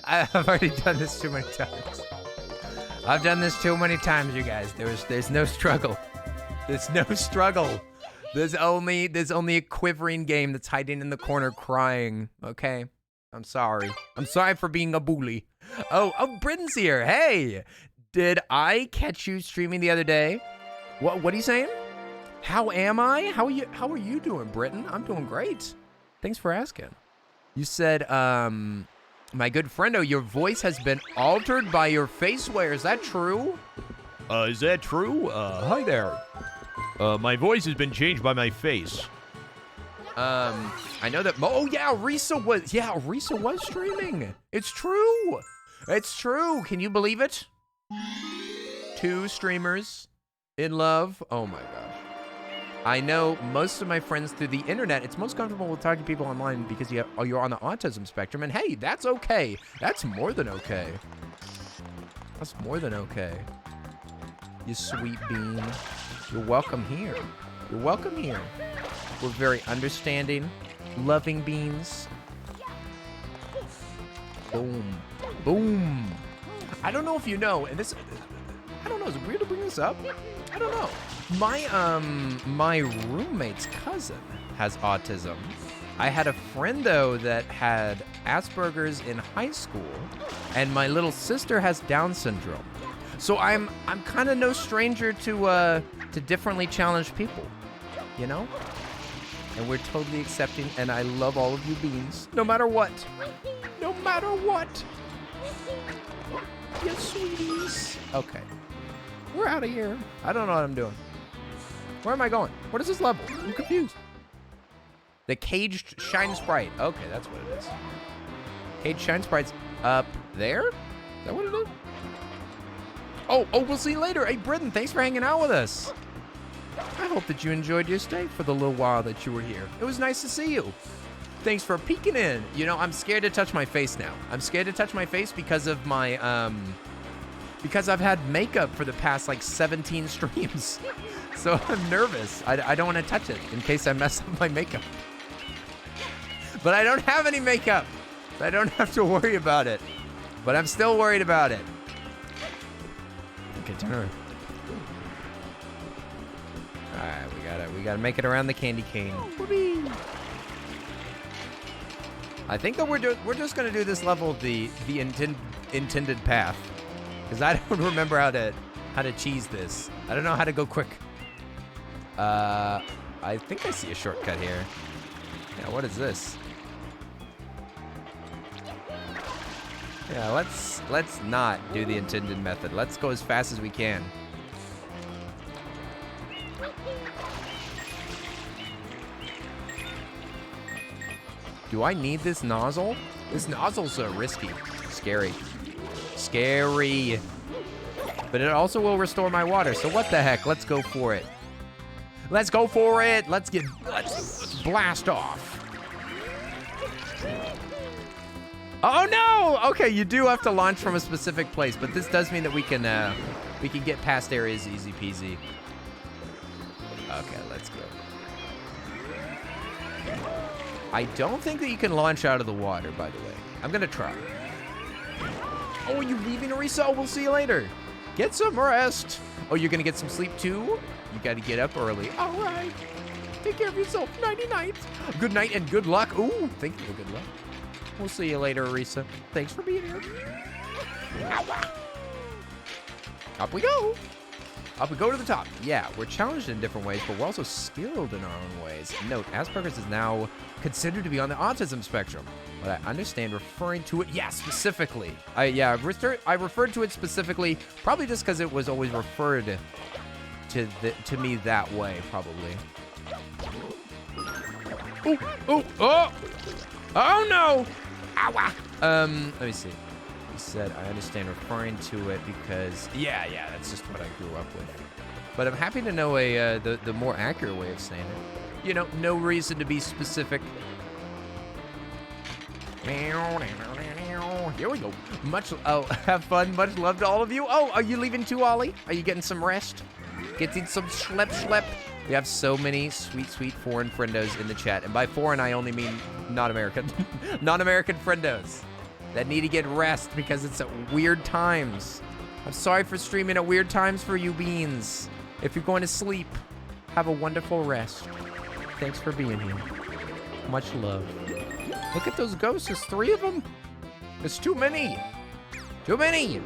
I've already done this too many times. I've done this too many times, you guys. There's no struggle. There's no struggle. There's only a quivering game that's hiding in the corner crying. Okay? I'm sorry. I'm sorry for being a bully. Oh, Britton's here. Hey! Did I catch you streaming the other day? What are you saying? How am I? How are you doing, Britton? I'm doing great. Thanks for asking. You said, my good friendo, your voice has been altered by your face wear. Is that true? Is that true? Hi there. My voice has been changed by my face. I know that. Oh yeah, Risa was streaming. It's true. It's true. Can you believe it? 2 streamers in love. Oh my gosh. I know most of my friends through the internet. It's most comfortable with talking to people online because you're on the autism spectrum. And hey, that's okay. That's more than okay. That's more than okay. You sweet bean. You're welcome here. You're welcome here. We're very understanding, loving beans. Boom. Boom. I don't know if you know, and this, I don't know, is it weird to bring this up? I don't know. My roommate's cousin has autism. I had a friend, though, that had Asperger's in high school, and my little sister has Down syndrome. So I'm kind of no stranger to differently challenged people, you know? And we're totally accepting, and I love all of you beans, no matter what. No matter what. Yes, sweeties. Okay. We're out of here. I don't know what I'm doing. Where am I going? What is this level? I'm confused. The Caged Shine Sprite. Okay, that's what it is. Caged Shine Sprite's up there? Is that what it is? Oh, we'll see you later. Hey, Britton, thanks for hanging out with us. I hope that you enjoyed your stay for the little while that you were here. It was nice to see you. Thanks for peeking in. You know, I'm scared to touch my face now. I'm scared to touch my face because of my, because I've had makeup for the past, like, 17 streams. So I'm nervous. I don't want to touch it in case I mess up my makeup. But I don't have any makeup. So I don't have to worry about it. But I'm still worried about it. Okay, turn around. Alright, we gotta make it around the candy cane. Whoopee. I think that we're just gonna do this level the intended path. Because I don't remember how to cheese this. I don't know how to go quick. I think I see a shortcut here. Yeah, what is this? Yeah, let's not do the intended method. Let's go as fast as we can. Do I need this nozzle? This nozzle's risky. Scary. Scary. But it also will restore my water, so what the heck? Let's go for it. Let's go for it. Let's blast off. Oh no! Okay, you do have to launch from a specific place, but this does mean that we can get past areas easy peasy. Okay, let's go. I don't think that you can launch out of the water, by the way. I'm gonna try. Oh, are you leaving, Arisa? Oh, we'll see you later. Get some rest. Oh, you're gonna get some sleep too? You gotta get up early. All right. Take care of yourself. Nighty-night. Good night and good luck. Ooh, thank you. Good luck. We'll see you later, Arisa. Thanks for being here. Up we go. Up we go to the top. Yeah, we're challenged in different ways, but we're also skilled in our own ways. Note, Asperger's is now considered to be on the autism spectrum, but I understand referring to it, yeah, specifically. I referred to it specifically, probably just because it was always referred to me that way, probably. Oh no! Ow! Let me see. He said, I understand referring to it because, yeah, that's just what I grew up with. But I'm happy to know the more accurate way of saying it. You know, no reason to be specific. Here we go. Have fun. Much love to all of you. Oh, are you leaving too, Ollie? Are you getting some rest? Getting some schlep? We have so many sweet foreign friendos in the chat. And by foreign, I only mean not American. Non-American friendos that need to get rest because it's at weird times. I'm sorry for streaming at weird times for you beans. If you're going to sleep, have a wonderful rest. Thanks for being here. Much love. Look at those ghosts. There's 3 of them. There's too many. Too many.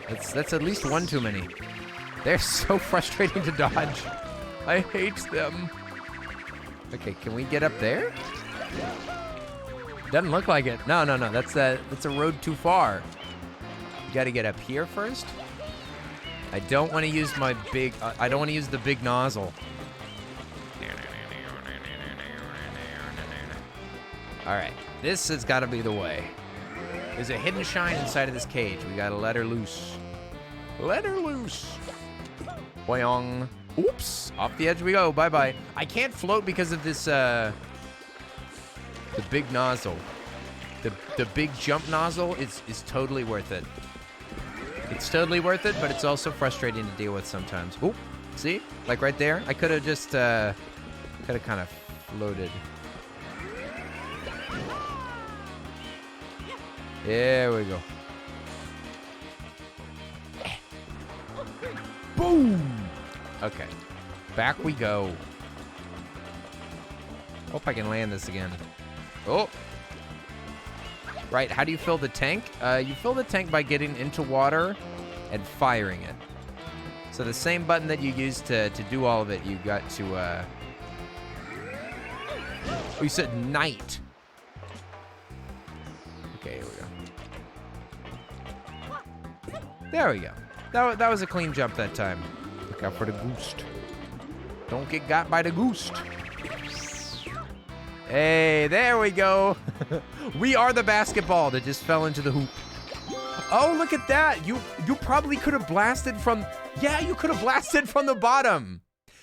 That's at least 1 too many. They're so frustrating to dodge. I hate them. Okay, can we get up there? Doesn't look like it. No. That's a road too far. You got to get up here first. I don't want to use my big. I don't want to use the big nozzle. All right, this has got to be the way. There's a hidden shine inside of this cage. We got to let her loose. Let her loose. Boing. Oops. Off the edge we go. Bye-bye. I can't float because of this, the big nozzle. The big jump nozzle is totally worth it. It's totally worth it, but it's also frustrating to deal with sometimes. Oop. See? Like right there? I could have just, kind of floated. There we go. Boom! Okay. Back we go. Hope I can land this again. Oh! Right, how do you fill the tank? You fill the tank by getting into water and firing it. So the same button that you used to do all of it, you got to, Oh, you said night. Okay, here we go. There we go. That was a clean jump that time. Look out for the goose. Don't get got by the goose. Hey, there we go. We are the basketball that just fell into the hoop. Oh, look at that. You probably could have blasted from... Yeah, you could have blasted from the bottom.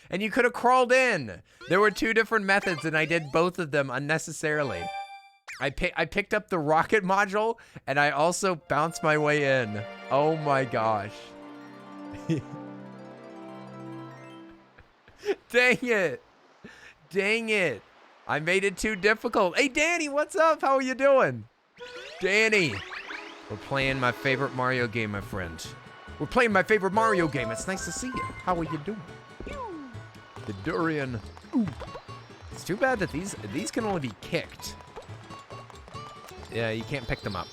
And you could have crawled in. There were 2 different methods, and I did both of them unnecessarily. I picked up the rocket module, and I also bounced my way in. Oh my gosh. Dang it. Dang it. I made it too difficult. Hey, Danny, what's up? How are you doing? Danny. We're playing my favorite Mario game, my friend. We're playing my favorite Mario game. It's nice to see you. How are you doing? The durian. Ooh. It's too bad that these can only be kicked. Yeah, you can't pick them up.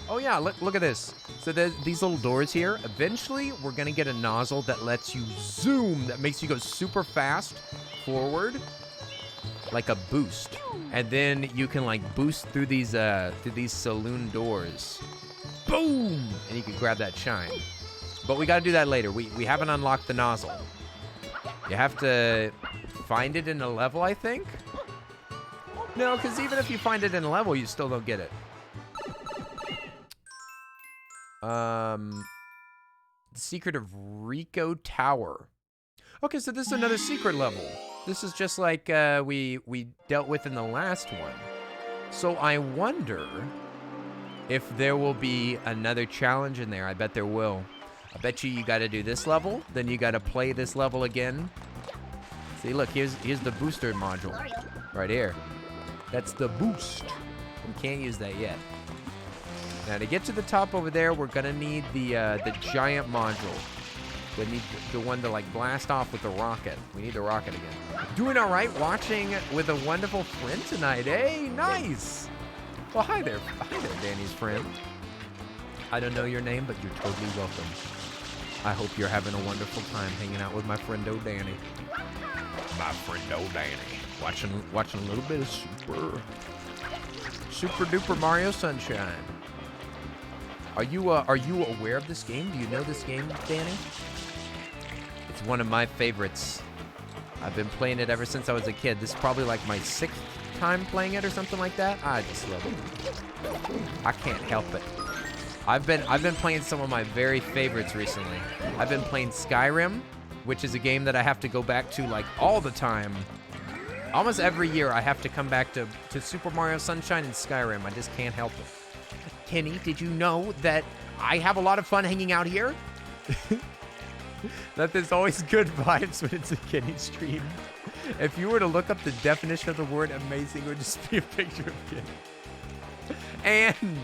Oh yeah, look at this. So there's these little doors here. Eventually, we're gonna get a nozzle that lets you zoom, that makes you go super fast forward, like a boost. And then you can like boost through these saloon doors. Boom! And you can grab that shine. But we gotta do that later. We haven't unlocked the nozzle. You have to find it in a level, I think? No, because even if you find it in a level, you still don't get it. The Secret of Rico Tower. Okay, so this is another secret level. This is just like we dealt with in the last one. So I wonder if there will be another challenge in there. I bet there will. I bet you got to do this level, then you got to play this level again. See, look, here's the booster module right here. That's the boost. We can't use that yet. Now to get to the top over there, we're gonna need the giant module. We need the one to like blast off with the rocket. We need the rocket again. Doing all right, watching with a wonderful friend tonight. Hey, nice. Well, hi there, Danny's friend. I don't know your name, but you're totally welcome. I hope you're having a wonderful time hanging out with my friendo Danny. My friendo Danny. Watching a little bit of super duper Mario Sunshine. Are you aware of this game? Do you know this game, Danny? It's one of my favorites. I've been playing it ever since I was a kid. This is probably like my 6th time playing it or something like that. I just love it. I can't help it. I've been playing some of my very favorites recently. I've been playing Skyrim, which is a game that I have to go back to like all the time. Almost every year I have to come back to Super Mario Sunshine and Skyrim. I just can't help it. Kenny, did you know that I have a lot of fun hanging out here? That there's always good vibes when it's a Kenny stream. If you were to look up the definition of the word amazing, it would just be a picture of Kenny. And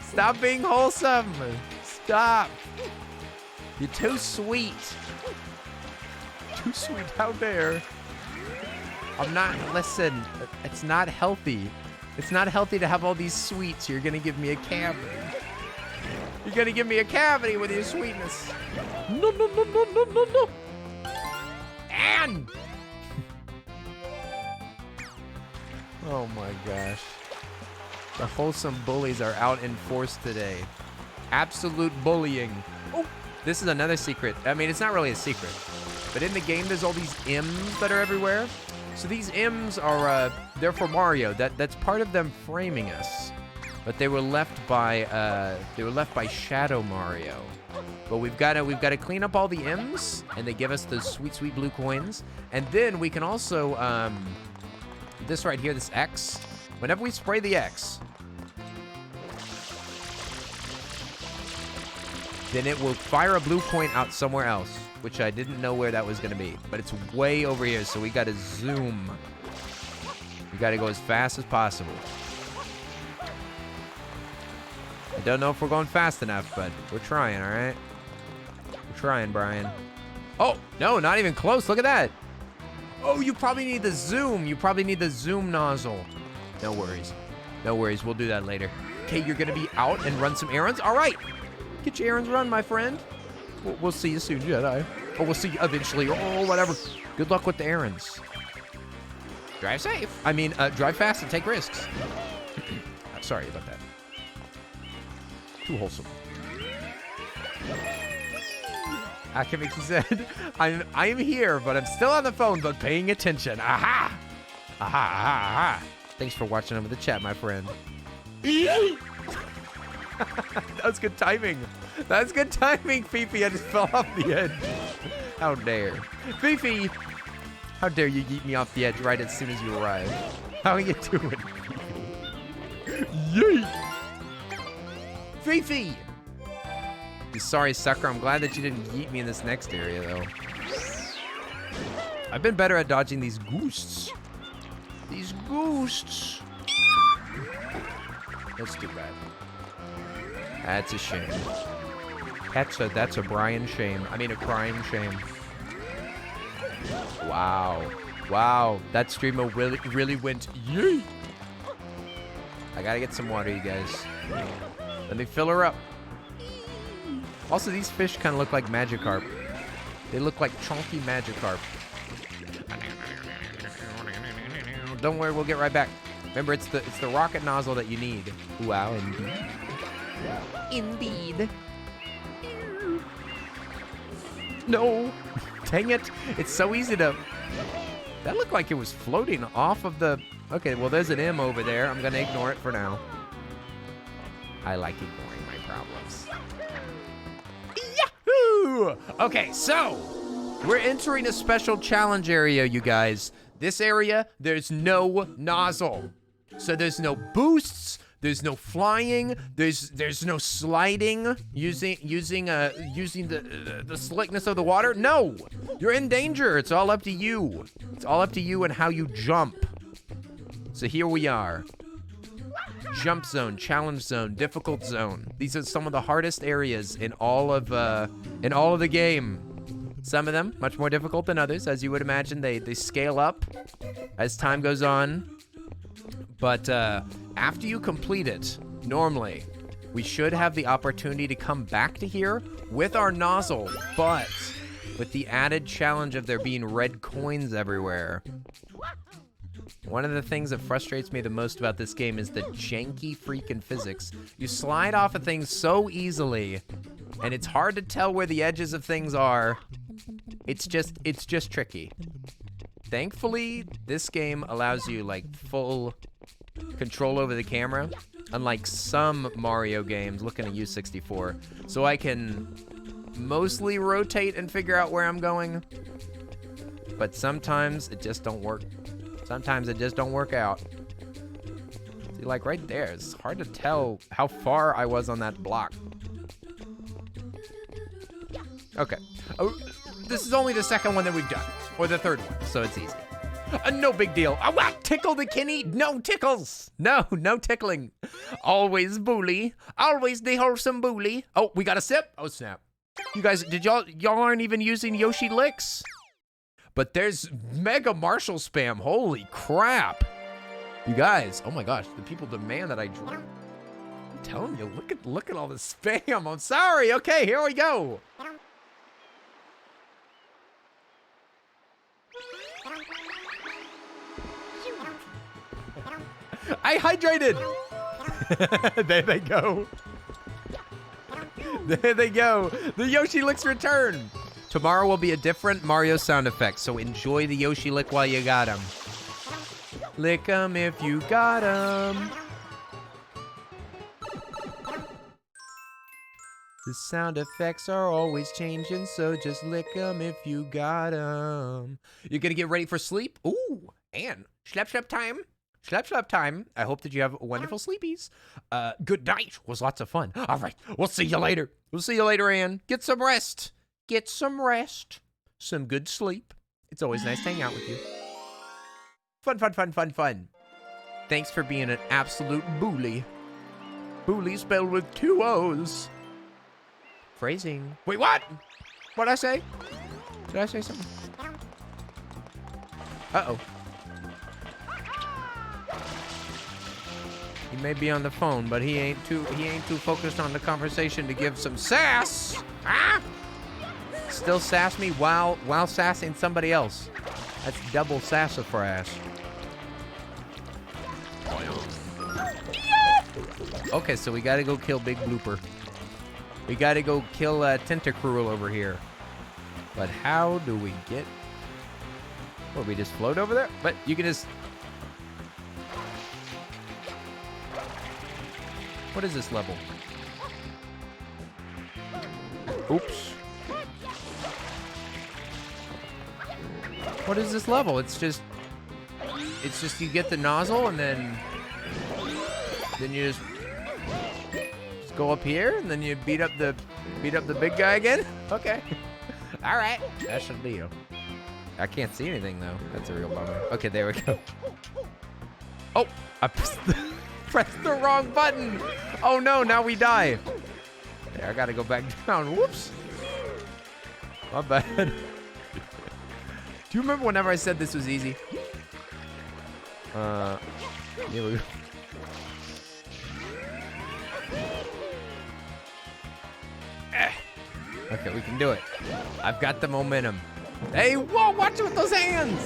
stop being wholesome. Stop. You're too sweet. Too sweet. How dare. Listen, it's not healthy. It's not healthy to have all these sweets. You're gonna give me a cavity. You're gonna give me a cavity with your sweetness. No, no, no, no, no, no, no. And. Oh my gosh. The wholesome bullies are out in force today. Absolute bullying. Oh, this is another secret. I mean, it's not really a secret. But in the game, there's all these M's that are everywhere. So these M's are, they're for Mario. That's part of them framing us. But they were left by Shadow Mario. But we've got to clean up all the M's, and they give us those sweet, sweet blue coins. And then we can also, this right here, this X. Whenever we spray the X, then it will fire a blue coin out somewhere else, which I didn't know where that was going to be. But it's way over here, so we got to zoom. We got to go as fast as possible. I don't know if we're going fast enough, but we're trying, all right? We're trying, Brian. Oh, no, not even close. Look at that. Oh, you probably need the zoom. You probably need the zoom nozzle. No worries. No worries. We'll do that later. Okay, you're going to be out and run some errands? All right. Get your errands run, my friend. We'll see you soon, Jedi. Or we'll see you eventually, or whatever. Good luck with the errands. Drive safe. I mean, drive fast and take risks. Sorry about that. Too wholesome. Akimiki said, I am here, but I'm still on the phone, but paying attention. Aha! Aha, aha, aha. Thanks for watching over the chat, my friend. That was good timing. That's good timing, Fifi. I just fell off the edge. How dare. Fifi, how dare you yeet me off the edge right as soon as you arrive. How are you doing, Fifi? Yeet! Fifi! You sorry, sucker. I'm glad that you didn't yeet me in this next area, though. I've been better at dodging these ghosts. These ghosts. That's too bad. That's a shame. That's a Brian shame. I mean, a crying shame. Wow. Wow. That streamer really went yeet. I gotta get some water, you guys. Let me fill her up. Also, these fish kind of look like Magikarp. They look like chunky Magikarp. Don't worry, we'll get right back. Remember, it's the rocket nozzle that you need. Wow, indeed. Indeed. No. Dang it. It's so easy to... That looked like it was floating off of the... Okay, well, there's an M over there. I'm going to ignore it for now. I like ignoring my problems. Yahoo! Okay, so we're entering a special challenge area, you guys. This area, there's no nozzle. So there's no boosts, there's no flying, there's no sliding using the slickness of the water. No, you're in danger. It's all up to you. It's all up to you and how you jump. So here we are. Jump zone, challenge zone, difficult zone. These are some of the hardest areas in all of the game. Some of them much more difficult than others, as you would imagine. They scale up as time goes on. But after you complete it, normally, we should have the opportunity to come back to here with our nozzle, but with the added challenge of there being red coins everywhere. One of the things that frustrates me the most about this game is the janky freaking physics. You slide off of things so easily, and it's hard to tell where the edges of things are. It's just tricky. Thankfully, this game allows you like full control over the camera, unlike some Mario games. Looking at U64, so I can mostly rotate and figure out where I'm going, but sometimes it just don't work. Sometimes it just don't work out. See, like right there, it's hard to tell how far I was on that block. Okay. Oh, this is only the second one that we've done, or the third one, so it's easy. No big deal. Oh, what? Tickle the Kenny? No tickles. No tickling. Always bully. Always the wholesome bully. Oh, we got a sip? Oh, snap. You guys, y'all aren't even using Yoshi licks? But there's Mega Marshall spam. Holy crap. You guys, oh my gosh, the people demand that I drink. I'm telling you, look at all this spam. I'm sorry. Okay, here we go. I hydrated. There they go. There they go. The Yoshi licks return. Tomorrow will be a different Mario sound effect, so enjoy the Yoshi lick while you got him. Lick 'em if you got 'em. The sound effects are always changing, so just lick 'em if you got 'em. You're gonna get ready for sleep? Ooh, and schlep time. Schlep time. I hope that you have wonderful sleepies. Good night. Was lots of fun. All right, we'll see you later. We'll see you later, Ann. Get some rest. Get some rest. Some good sleep. It's always nice to hang out with you. Fun. Thanks for being an absolute bully. Bully spelled with 2 O's. Phrasing. Wait, what? What'd I say? Did I say something? Uh-oh. He may be on the phone, but he ain't too focused on the conversation to give some sass. Ah! Still sass me while sassing somebody else. That's double sassafras. Okay, so we gotta go kill Big Blooper. We gotta go kill Tentacruel over here. But how do we get... What, we just float over there? But you can just... What is this level? Oops. What is this level? It's just you get the nozzle and then you just go up here and then you beat up the big guy again? Okay. All right. That should be you. I can't see anything though. That's a real bummer. Okay, there we go. Oh, I pressed the wrong button. Oh no, now we die. Okay, I gotta go back down. Whoops. My bad. Do you remember whenever I said this was easy? Here we go. Okay, we can do it. I've got the momentum. Hey, whoa, watch it with those hands.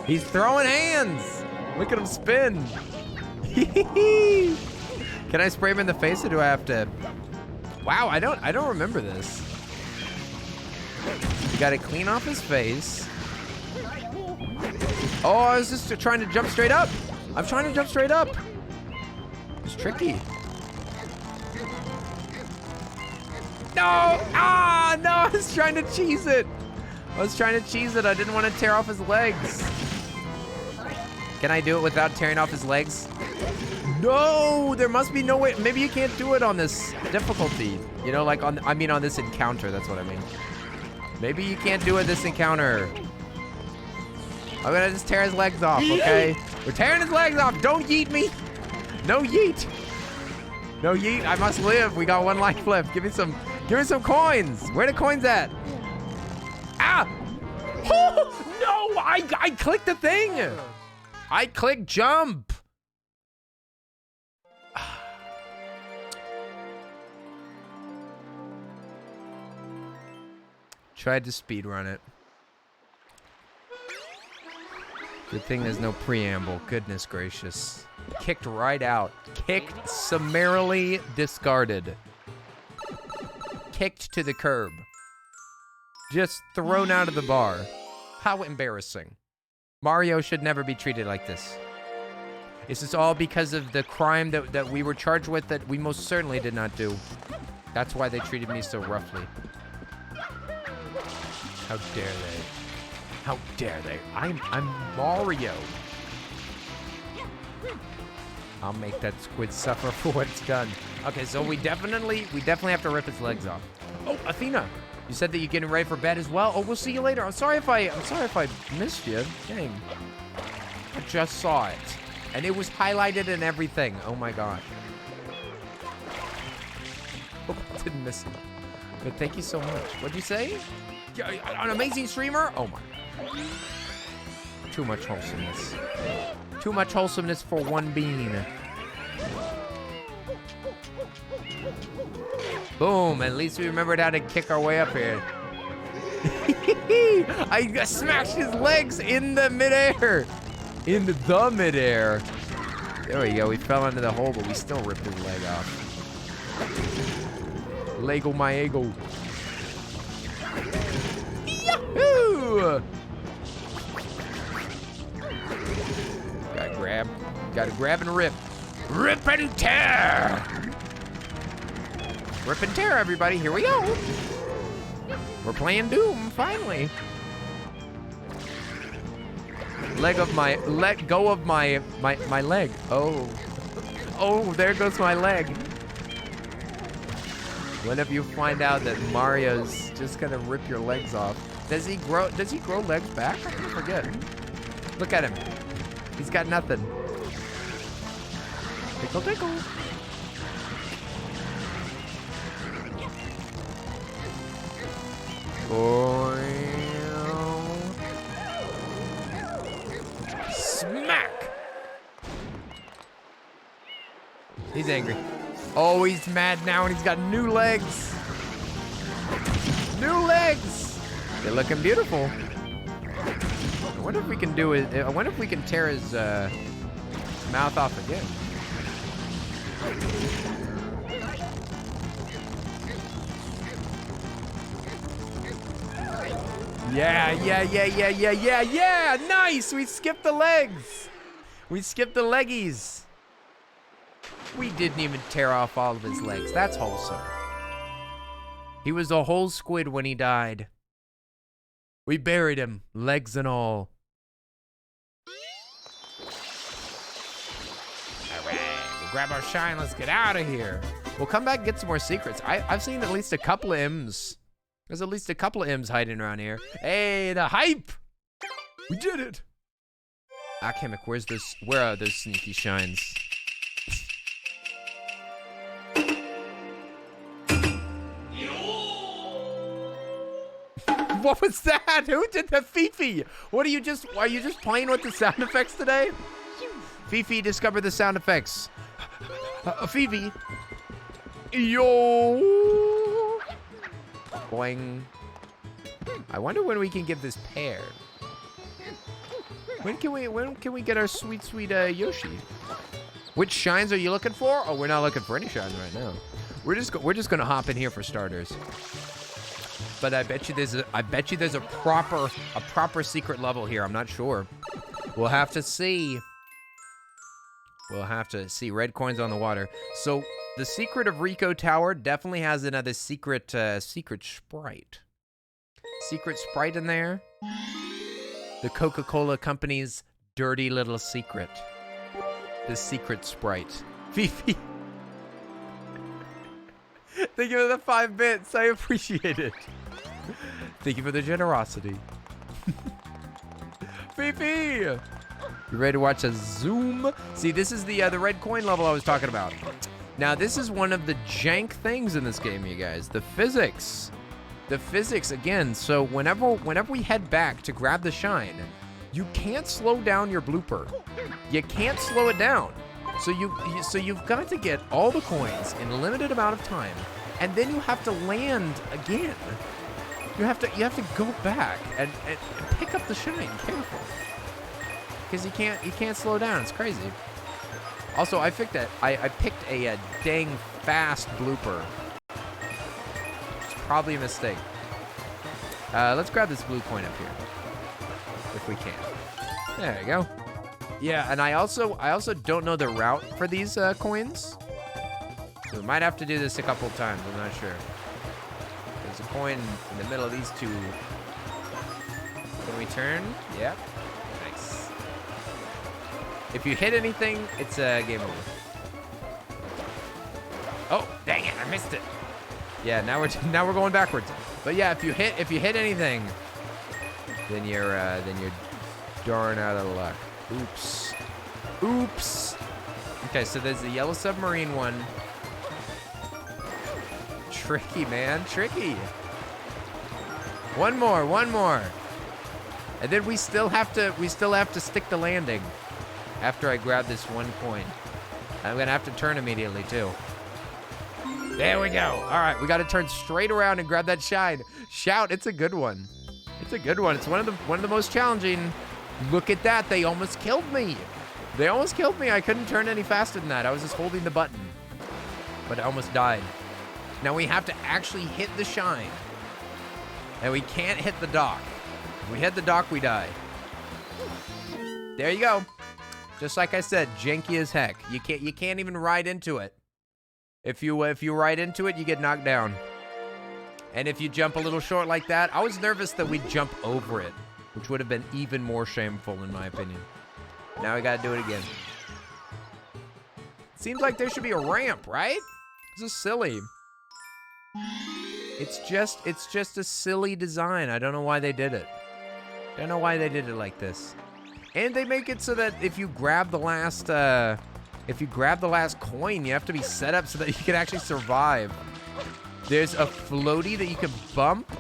He's throwing hands. Look at him spin. Can I spray him in the face or do I have to? Wow, I don't remember this. You gotta clean off his face. Oh, I was just trying to jump straight up. I'm trying to jump straight up. It's tricky. No! Ah, no, I was trying to cheese it. I didn't want to tear off his legs. Can I do it without tearing off his legs? No, there must be no way. Maybe you can't do it on this difficulty. You know, like on this encounter. That's what I mean. Maybe you can't do it this encounter. I'm gonna just tear his legs off, okay? We're tearing his legs off. Don't yeet me. No yeet. No yeet. I must live. We got one life left. Give me some coins. Where the coins at? Ah! Oh, no! I clicked the thing. I clicked jump. Tried to speedrun it. Good thing there's no preamble. Goodness gracious. Kicked right out. Kicked, summarily discarded. Kicked to the curb. Just thrown out of the bar. How embarrassing. Mario should never be treated like this. Is this all because of the crime that we were charged with that we most certainly did not do? That's why they treated me so roughly. How dare they? How dare they? I'm Mario. I'll make that squid suffer for what it's done. Okay, so we definitely have to rip its legs off. Oh, Athena, you said that you're getting ready for bed as well. Oh, we'll see you later. I'm sorry if I missed you. Dang, I just saw it, and it was highlighted and everything. Oh my gosh. Oh, I didn't miss it. But thank you so much. What'd you say? An amazing streamer? Oh my. Too much wholesomeness. Too much wholesomeness for one bean. Boom, at least we remembered how to kick our way up here. I smashed his legs in the midair. In the midair. There we go, we fell into the hole, but we still ripped his leg off. Lego my ego. Yahoo! Gotta grab and rip. Rip and tear! Rip and tear, everybody. Here we go. We're playing Doom, finally. Let go of my leg. Oh. Oh, there goes my leg. Whenever you find out that Mario's just gonna rip your legs off. Does he grow legs back? I forget. Look at him. He's got nothing. Tickle, tickle. Smack! He's angry. Oh, he's mad now and he's got new legs. New legs! They're looking beautiful. I wonder if we can do it. I wonder if we can tear his mouth off again. Yeah. Nice. We skipped the legs. We skipped the leggies. We didn't even tear off all of his legs. That's wholesome. He was a whole squid when he died. We buried him, legs and all. All right, we'll grab our shine. Let's get out of here. We'll come back and get some more secrets. I've seen at least a couple of M's. There's at least a couple of M's hiding around here. Hey, the hype! We did it! Akemic, where are those sneaky shines? What was that? Who did the Fifi? Are you just playing with the sound effects today? Fifi discovered the sound effects. Fifi. Yo. Boing. I wonder when we can get this pair. When can we get our sweet Yoshi? Which shines are you looking for? Oh, we're not looking for any shines right now. We're just gonna hop in here for starters. But I bet you there's a proper secret level here. I'm not sure. We'll have to see. We'll have to see. Red coins on the water. So the secret of Rico Tower definitely has another secret sprite. Secret sprite in there. The Coca-Cola company's dirty little secret. The secret sprite. Fifi. Thank you for the 5 bits. I appreciate it. Thank you for the generosity. Fifi! You ready to watch a zoom? See, this is the red coin level I was talking about. Now, this is one of the jank things in this game, you guys. The physics. The physics, again. So whenever we head back to grab the shine, you can't slow down your blooper. You can't slow it down. So you've got to get all the coins in a limited amount of time, and then you have to land again. You have to go back and pick up the shine. Careful, because you can't slow down. It's crazy. Also, I picked a dang fast blooper. It's probably a mistake. Let's grab this blue coin up here if we can. There you go. Yeah, and I also don't know the route for these coins. So we might have to do this a couple times. I'm not sure. There's a coin in the middle of these two. Can we turn? Yep. Nice. If you hit anything, it's game over. Oh, dang it! I missed it. Yeah, now we're going backwards. But yeah, if you hit anything, then you're darn out of luck. Oops. Oops. Okay, so there's the yellow submarine one. Tricky, man. Tricky. One more. And then we still have to stick the landing after I grab this one coin. I'm gonna have to turn immediately too. There we go. All right, we got to turn straight around and grab that shine. Shout, it's a good one. It's a good one. It's one of the most challenging. Look at that. They almost killed me. They almost killed me. I couldn't turn any faster than that. I was just holding the button. But I almost died. Now we have to actually hit the shine. And we can't hit the dock. If we hit the dock, we die. There you go. Just like I said, janky as heck. You can't even ride into it. If you ride into it, you get knocked down. And if you jump a little short like that, I was nervous that we'd jump over it, which would have been even more shameful in my opinion. Now we gotta do it again. Seems like there should be a ramp, right? This is silly. It's just a silly design. I don't know why they did it. Don't know why they did it like this. And they make it so that if you grab the last coin, you have to be set up so that you can actually survive. There's a floaty that you can bump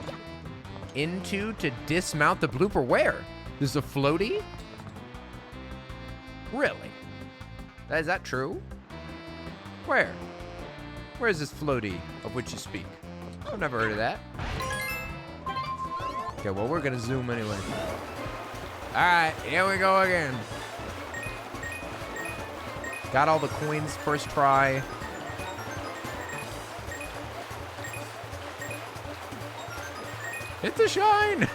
into to dismount the blooper. Where? There's a floaty? Really? Is that true? Where? Where's this floaty of which you speak? I've never heard of that. Okay, well, we're gonna zoom anyway. All right, here we go again. Got all the coins first try. Hit the shine!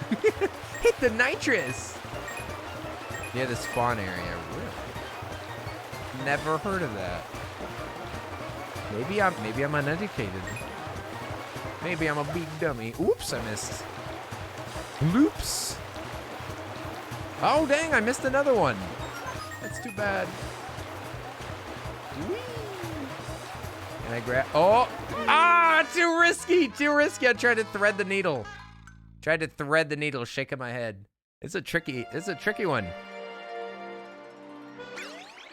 Hit the nitrous! Yeah, the spawn area. Really? Never heard of that. Maybe I'm uneducated. Maybe I'm a big dummy. Oops, I missed. Loops. Oh, dang, I missed another one. That's too bad. Whee! Can I grab? Oh! Ah, too risky, too risky. I tried to thread the needle. Shaking my head. It's a tricky one.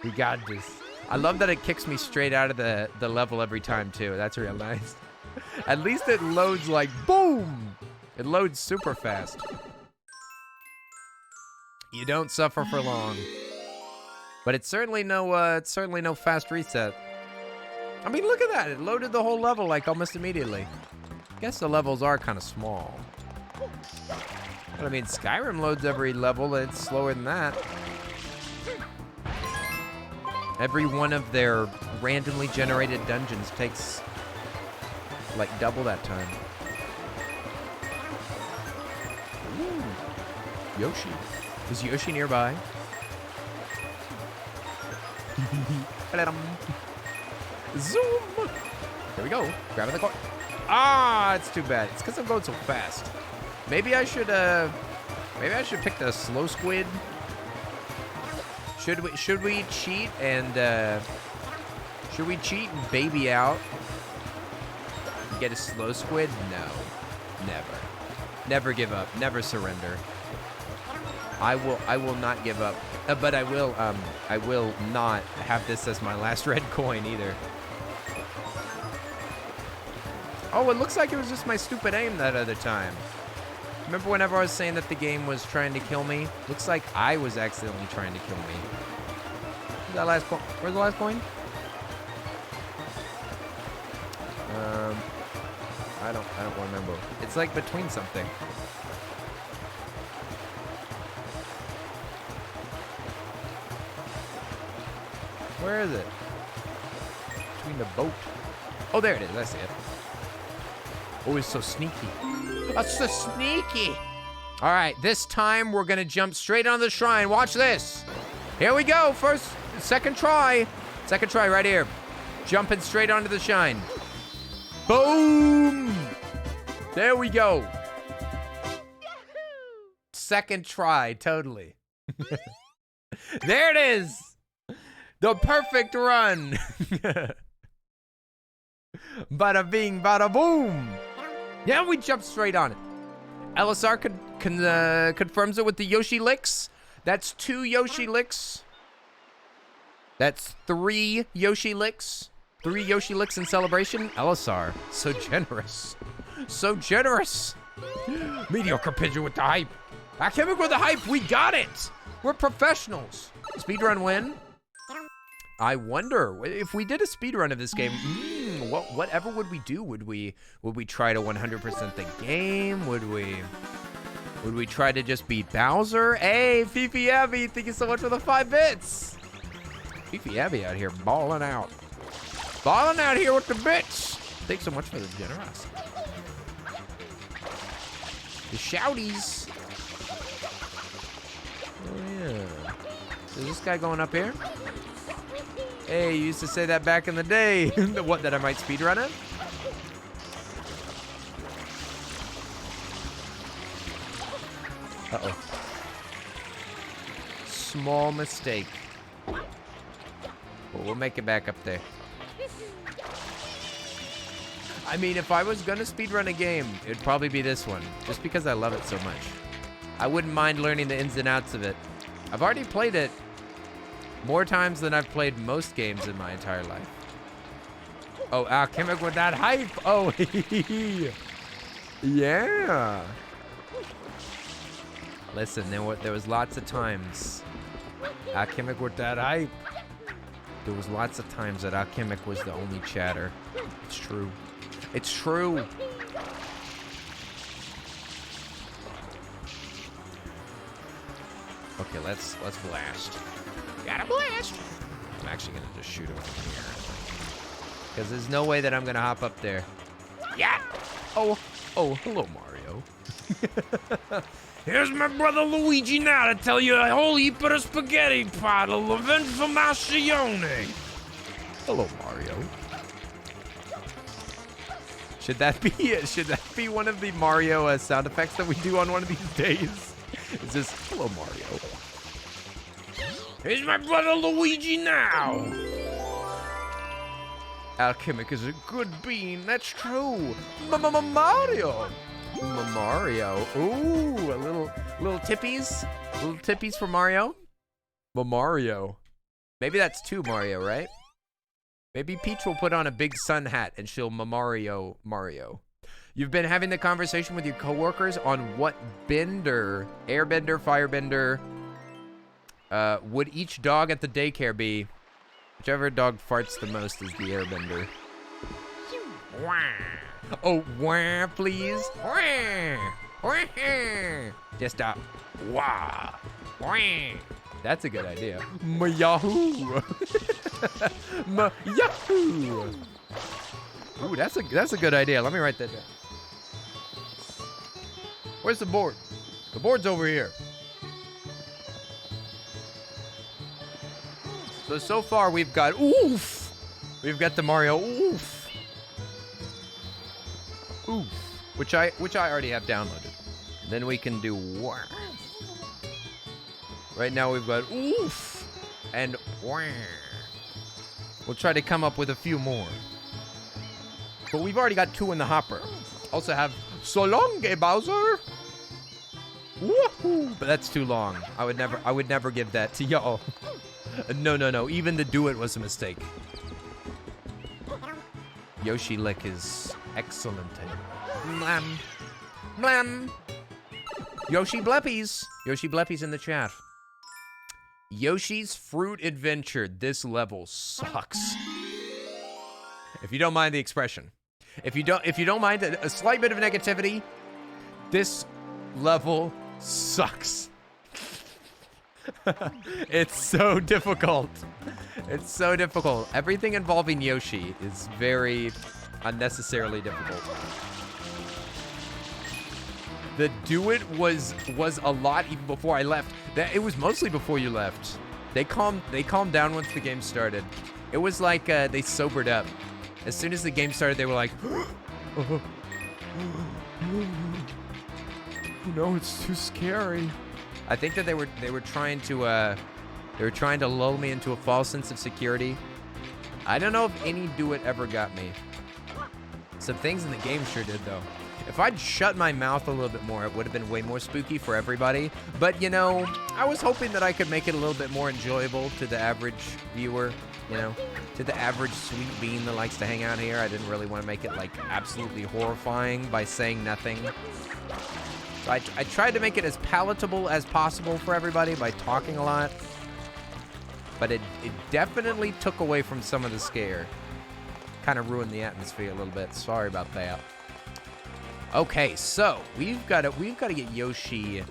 We got this. I love that it kicks me straight out of the level every time too. That's real nice. At least it loads like boom. It loads super fast. You don't suffer for long. But it's certainly no fast reset. I mean, look at that. It loaded the whole level like almost immediately. I guess the levels are kind of small. But I mean, Skyrim loads every level, and it's slower than that. Every one of their randomly generated dungeons takes like double that time. Ooh. Yoshi. Is Yoshi nearby? Zoom! There we go. Grabbing the coin. Ah, it's too bad. It's because I'm going so fast. Maybe I should pick the slow squid. Should we cheat and baby out? Get a slow squid? No. Never. Never give up. Never surrender. I will not give up. But I will not have this as my last red coin either. Oh, it looks like it was just my stupid aim that other time. Remember whenever I was saying that the game was trying to kill me? Looks like I was accidentally trying to kill me. Where's that last coin? Where's the last coin? I don't remember. It's like between something. Where is it? Between the boat. Oh, there it is. I see it. Oh, it's so sneaky. That's so sneaky. All right, this time we're gonna jump straight on the shrine. Watch this. Here we go. Second try right here. Jumping straight onto the shrine. Boom. There we go. Second try, totally. There it is. The perfect run. Bada bing, bada boom. Yeah, we jumped straight on it. LSR confirms it with the Yoshi licks. That's 2 Yoshi licks. That's 3 Yoshi licks. 3 Yoshi licks in celebration. LSR, so generous. So generous. Mediocre pigeon with the hype. Academic with the hype, we got it. We're professionals. Speedrun win. I wonder if we did a speedrun of this game, whatever would we do? Would we try to 100% the game? Would we try to just beat Bowser? Hey, Fifi Abby, thank you so much for the 5 bits. Fifi Abby out here balling out. Balling out here with the bits. Thanks so much for the generosity. The shouties. Oh yeah. Is this guy going up here? Hey, you used to say that back in the day. What, that I might speedrun it? Uh-oh. Small mistake. Well, we'll make it back up there. I mean, if I was gonna speedrun a game, it'd probably be this one. Just because I love it so much. I wouldn't mind learning the ins and outs of it. I've already played it more times than I've played most games in my entire life. Oh, Alchemic with that hype. Oh, yeah. Listen, there was lots of times. Alchemic with that hype. There was lots of times that Alchemic was the only chatter. It's true. It's true. Okay, let's blast. Gotta blast. I'm actually gonna just shoot him from here. Because there's no way that I'm gonna hop up there. Yeah. Oh, hello, Mario. Here's my brother Luigi now to tell you a whole heap of the spaghetti bottle of informazione. Hello, Mario. Should that be one of the Mario sound effects that we do on one of these days? It's just, hello, Mario. Here's my brother Luigi now. Alchemic is a good bean. That's true. Mario. Mario. Ooh, a little tippies. Little tippies for Mario. Mario. Maybe that's 2 Mario, right? Maybe Peach will put on a big sun hat and she'll Mario. You've been having the conversation with your coworkers on what bender, airbender, firebender, would each dog at the daycare be? Whichever dog farts the most is the airbender. Oh, wah, please. Just a wah. That's a good idea. Yahoo. Yahoo. Ooh, that's a good idea. Let me write that down. Where's the board? The board's over here. So far we've got oof. We've got the Mario oof. Oof. Which I already have downloaded. Then we can do wah. Right now we've got oof. And we'll try to come up with a few more. But we've already got 2 in the hopper. Also have so long, Bowser. Woohoo! But that's too long. I would never give that to y'all. No. Even to do it was a mistake. Yoshi Lick is excellent. Blam. Blam. Yoshi Bleppies. Yoshi Bleppies in the chat. Yoshi's Fruit Adventure. This level sucks. If you don't mind the expression. If you don't mind a slight bit of negativity, this level sucks. It's so difficult. It's so difficult. Everything involving Yoshi is very unnecessarily difficult. The do it was a lot even before I left. It was mostly before you left. They calmed down once the game started. It was like they sobered up. As soon as the game started, they were like, no, it's too scary. I think that they were trying to lull me into a false sense of security. I don't know if any do it ever got me. Some things in the game sure did though. If I'd shut my mouth a little bit more, it would have been way more spooky for everybody. But you know, I was hoping that I could make it a little bit more enjoyable to the average viewer. You know, to the average sweet bean that likes to hang out here. I didn't really want to make it like absolutely horrifying by saying nothing. So I tried to make it as palatable as possible for everybody by talking a lot. But it definitely took away from some of the scare. Kind of ruined the atmosphere a little bit. Sorry about that. Okay, so we've got to get Yoshi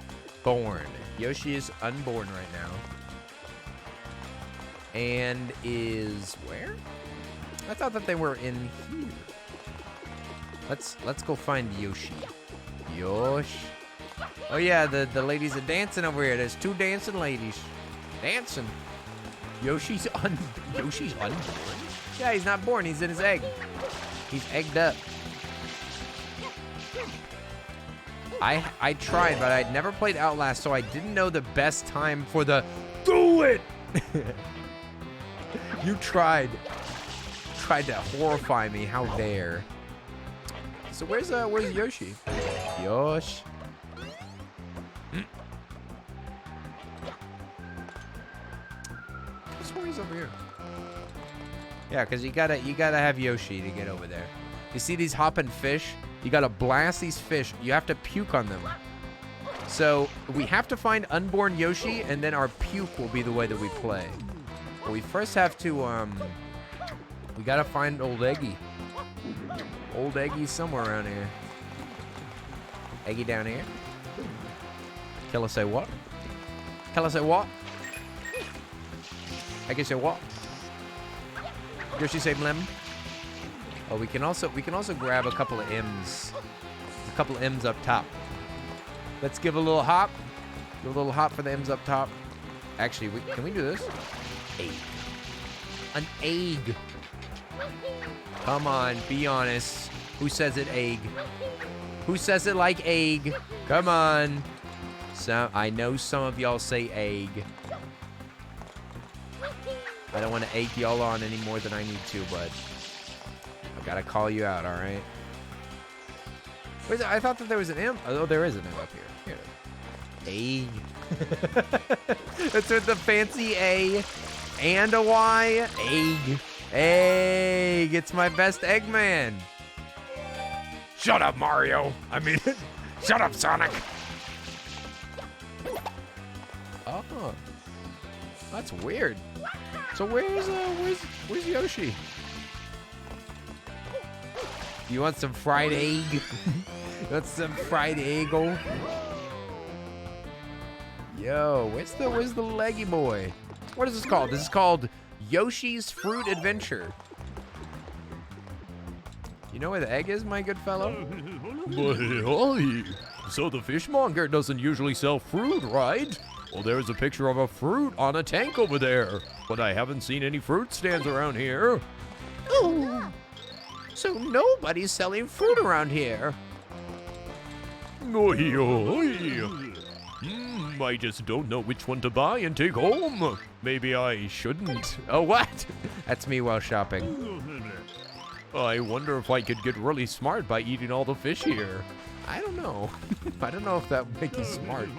born. Yoshi is unborn right now. And is where? I thought that they were in here. Let's go find Yoshi. Yosh. Oh yeah, the ladies are dancing over here. There's 2 dancing ladies. Dancing. Yoshi's unborn? Yeah, he's not born. He's in his egg. He's egged up. I tried, but I'd never played Outlast, so I didn't know the best time for the do it. You tried to horrify me. How dare? So where's Yoshi? Yosh. I swear he's over here. Yeah, because you gotta have Yoshi to get over there. You see these hopping fish? You gotta blast these fish. You have to puke on them. So we have to find unborn Yoshi, and then our puke will be the way that we play. But we first have to we gotta find old Eggy. Old Eggy's somewhere around here. Eggy down here. Killer say what? Killer say what? Eggy say what? Yoshi say blim. Oh, we can also grab a couple of M's. A couple of M's up top. Let's give a little hop. Do a little hop for the M's up top. Actually, can we do this? Egg. An egg. Come on, be honest. Who says it egg? Who says it like egg? Come on. So I know some of y'all say egg. I don't want to egg y'all on any more than I need to, but I gotta call you out, all right? Wait, I thought that there was an M. Oh, there is an M up here. Here it is. Egg. That's with the fancy A and a Y. Egg. Egg. It's my best Eggman. Shut up, Mario. I mean, shut up, Sonic. Oh, that's weird. So where's Yoshi? You want some fried egg? You want some fried egg-o? Yo, where's the leggy boy? What is this called? This is called Yoshi's Fruit Adventure. You know where the egg is, my good fellow? So the fishmonger doesn't usually sell fruit, right? Well, there's a picture of a fruit on a tank over there, but I haven't seen any fruit stands around here. Oh, so nobody's selling fruit around here. Oi, oi. I just don't know which one to buy and take home. Maybe I shouldn't. Oh, what? That's me while shopping. I wonder if I could get really smart by eating all the fish here. I don't know. I don't know if that would make you smart.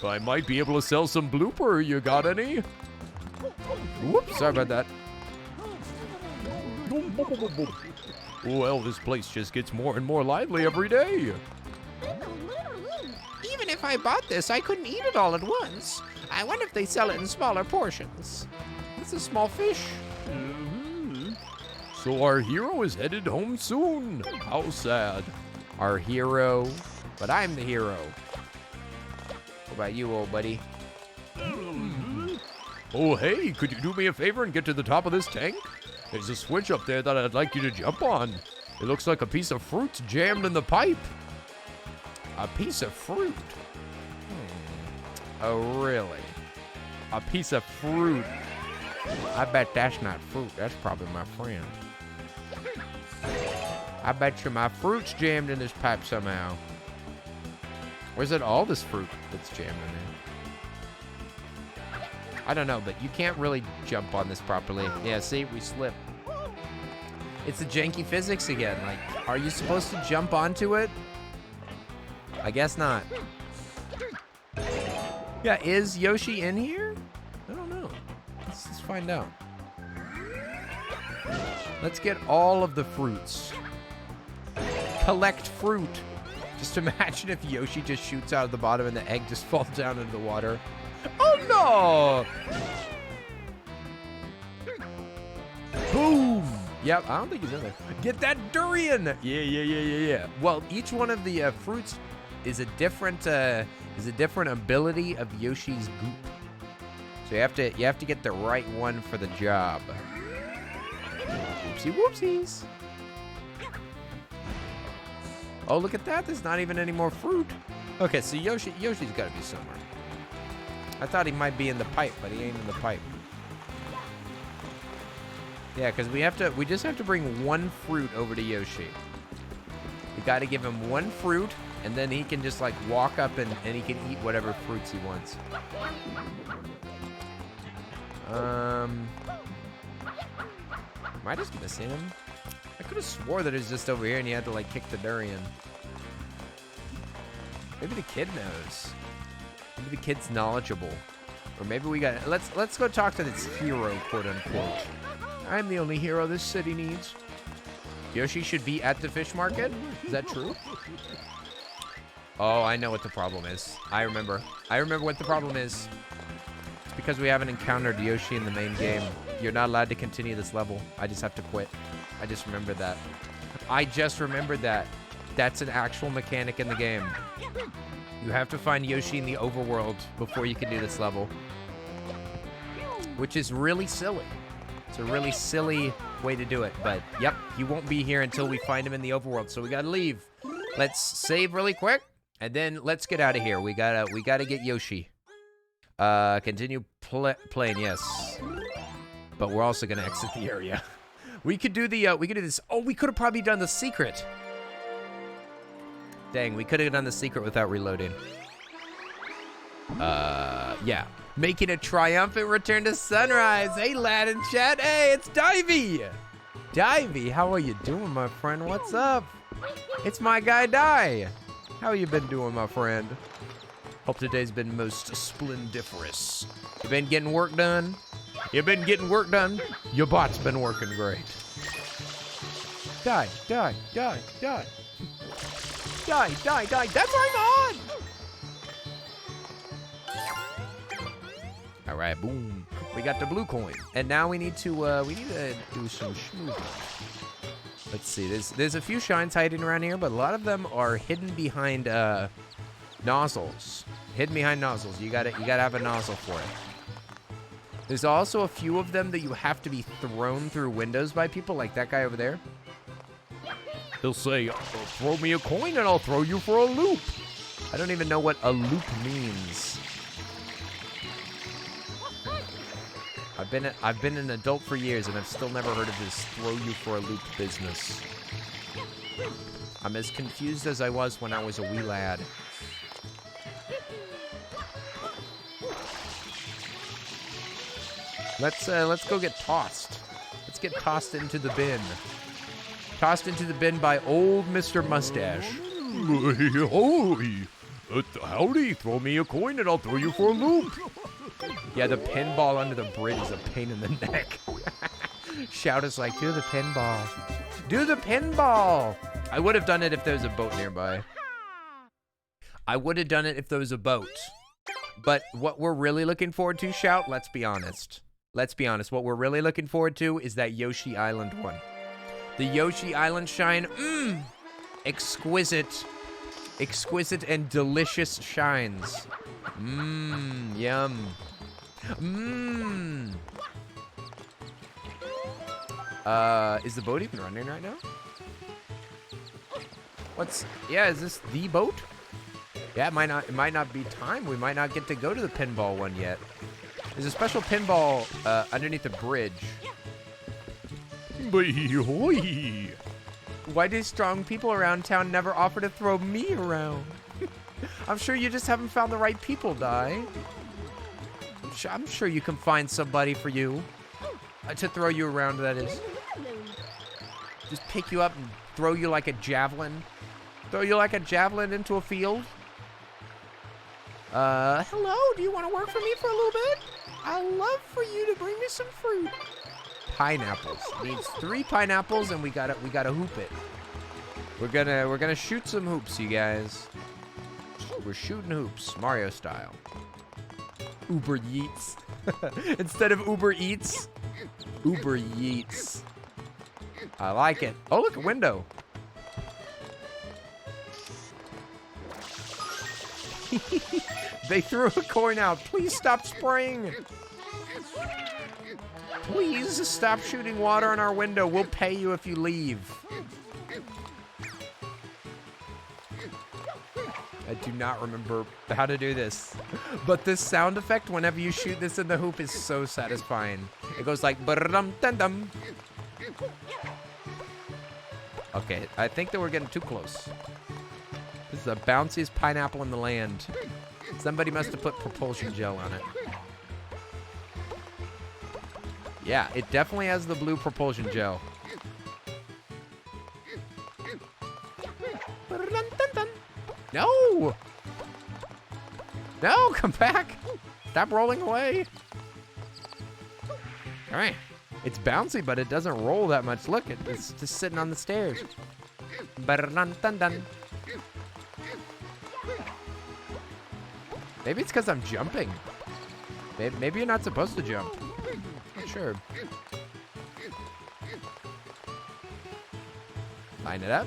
I might be able to sell some blooper. You got any? Whoops, sorry about that. Well, this place just gets more and more lively every day. Even if I bought this, I couldn't eat it all at once. I wonder if they sell it in smaller portions. It's a small fish. So our hero is headed home soon. How sad. Our hero, but I'm the hero. What about you, old buddy? Oh, hey, could you do me a favor and get to the top of this tank? There's a switch up there that I'd like you to jump on. It looks like a piece of fruit jammed in the pipe. A piece of fruit? Oh, really? A piece of fruit? I bet that's not fruit. That's probably my friend. I bet you my fruit's jammed in this pipe somehow. Or is it all this fruit that's jammed in there? I don't know, but you can't really jump on this properly. Yeah, see, we slip. It's the janky physics again. Like, are you supposed to jump onto it? I guess not. Yeah, is Yoshi in here? I don't know. Let's find out. Let's get all of the fruits. Collect fruit. Just imagine if Yoshi just shoots out of the bottom and the egg just falls down into the water. Oh no! Boom! Yep, I don't think he's in there. Get that durian! Yeah. Well, each one of the fruits is a different ability of Yoshi's goop. So you have to get the right one for the job. Whoopsie whoopsies! Oh, look at that! There's not even any more fruit. Okay, so Yoshi's got to be somewhere. I thought he might be in the pipe, but he ain't in the pipe. Yeah, because we just have to bring one fruit over to Yoshi. We got to give him one fruit, and then he can just like walk up and he can eat whatever fruits he wants. Am I just missing him? I could have swore that it was just over here and you had to like kick the durian. Maybe the kid knows. Maybe the kid's knowledgeable. Or maybe we got... Let's go talk to this hero, quote unquote. I'm the only hero this city needs. Yoshi should be at the fish market? Is that true? Oh, I know what the problem is. I remember what the problem is. It's because we haven't encountered Yoshi in the main game. You're not allowed to continue this level. I just have to quit. I just remembered that. That's an actual mechanic in the game. You have to find Yoshi in the overworld before you can do this level. Which is really silly. It's a really silly way to do it. But, yep, he won't be here until we find him in the overworld. So we gotta leave. Let's save really quick. And then let's get out of here. We gotta get Yoshi. Continue playing, yes. But we're also gonna exit the area. We could do this. Oh, we could have probably done the secret. Dang, we could have done the secret without reloading. Yeah. Making a triumphant return to Sunrise. Hey, lad in chat. Hey, it's Divey. Divey, how are you doing, my friend? What's up? It's my guy, Di. How you been doing, my friend? Hope today's been most splendiferous. You been getting work done? You been getting work done? Your bot's been working great. Die. That's right on! All right, boom. We got the blue coin. And now we need to do some schmoozing. Let's see, there's a few shines hiding around here, but a lot of them are hidden behind nozzles. Hidden behind nozzles. You gotta have a nozzle for it. There's also a few of them that you have to be thrown through windows by people, like that guy over there. He'll say, throw me a coin and I'll throw you for a loop. I don't even know what a loop means. I've been an adult for years and I've still never heard of this throw you for a loop business. I'm as confused as I was when I was a wee lad. Let's go get tossed. Let's get tossed into the bin. Tossed into the bin by old Mr. Mustache. Holy. Howdy, throw me a coin and I'll throw you for a loop. Yeah, the pinball under the bridge is a pain in the neck. Shout us like, do the pinball. Do the pinball. I would have done it if there was a boat nearby. I would have done it if there was a boat. But what we're really looking forward to, Shout, let's be honest. Let's be honest. What we're really looking forward to is that Yoshi Island one. The Yoshi Island shine, exquisite. Exquisite and delicious shines. Yum. Is the boat even running right now? Is this the boat? Yeah, it might not be time. We might not get to go to the pinball one yet. There's a special pinball underneath the bridge. Boy. Why do strong people around town never offer to throw me around? I'm sure you just haven't found the right people, Dai. I'm sure you can find somebody for you. To throw you around, that is. Just pick you up and throw you like a javelin. Throw you like a javelin into a field. Hello, do you want to work for me for a little bit? I'd love for you to bring me some fruit. Pineapples. Needs 3 pineapples and we gotta hoop it. We're gonna shoot some hoops, you guys. We're shooting hoops, Mario style. Uber Yeets. Instead of Uber Eats, Uber Yeets. I like it. Oh, look, a window. They threw a coin out. Please stop spraying. Please stop shooting water on our window. We'll pay you if you leave. I do not remember how to do this. But this sound effect whenever you shoot this in the hoop is so satisfying. It goes like ba-dum-dum-dum. Okay, I think that we're getting too close. This is the bounciest pineapple in the land. Somebody must have put propulsion gel on it. Yeah, it definitely has the blue propulsion gel. No! No, come back! Stop rolling away. All right. It's bouncy, but it doesn't roll that much. Look, it's just sitting on the stairs. Maybe it's because I'm jumping. Maybe you're not supposed to jump. Not sure. Line it up.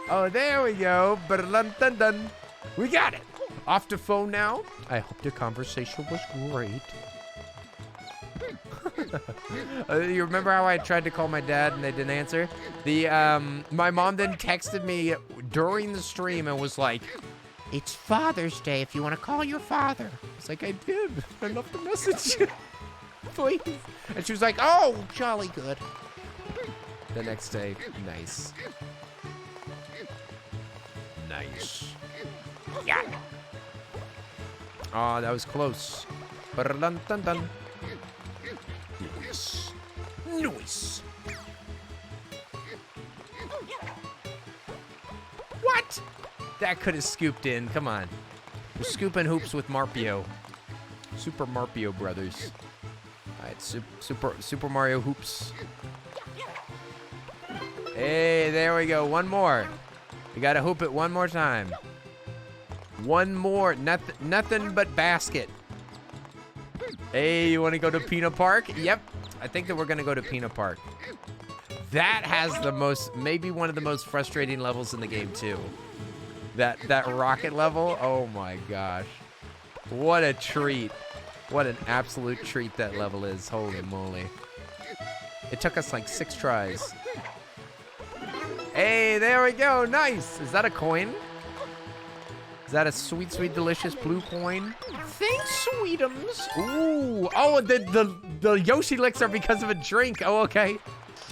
Oh, there we go. We got it. Off the phone now. I hope the conversation was great. You remember how I tried to call my dad and they didn't answer? My mom then texted me during the stream and was like, "It's Father's Day if you want to call your father." I was like, "I did. I left the message." Please. And she was like, "Oh, jolly good." The next day, nice. Nice. Yeah. Oh, that was close. Dun-dun-dun. Nice. Nice. What? That could have scooped in. Come on. We're scooping hoops with Marpio. Super Marpio Brothers. All right, Super Mario hoops. Hey, there we go. One more. We gotta hoop it one more time. One more. Nothing but basket. Hey, you want to go to Pina Park? Yep. I think that we're gonna go to Pina Park. That has the most, maybe one of the most frustrating levels in the game too. That rocket level. Oh my gosh. What a treat. What an absolute treat that level is. Holy moly. It took us like 6 tries. Hey, there we go. Nice. Is that a coin? Is that a sweet, sweet, delicious blue coin? Thanks, sweetums. Ooh. Oh, the Yoshi licks are because of a drink. Oh, okay.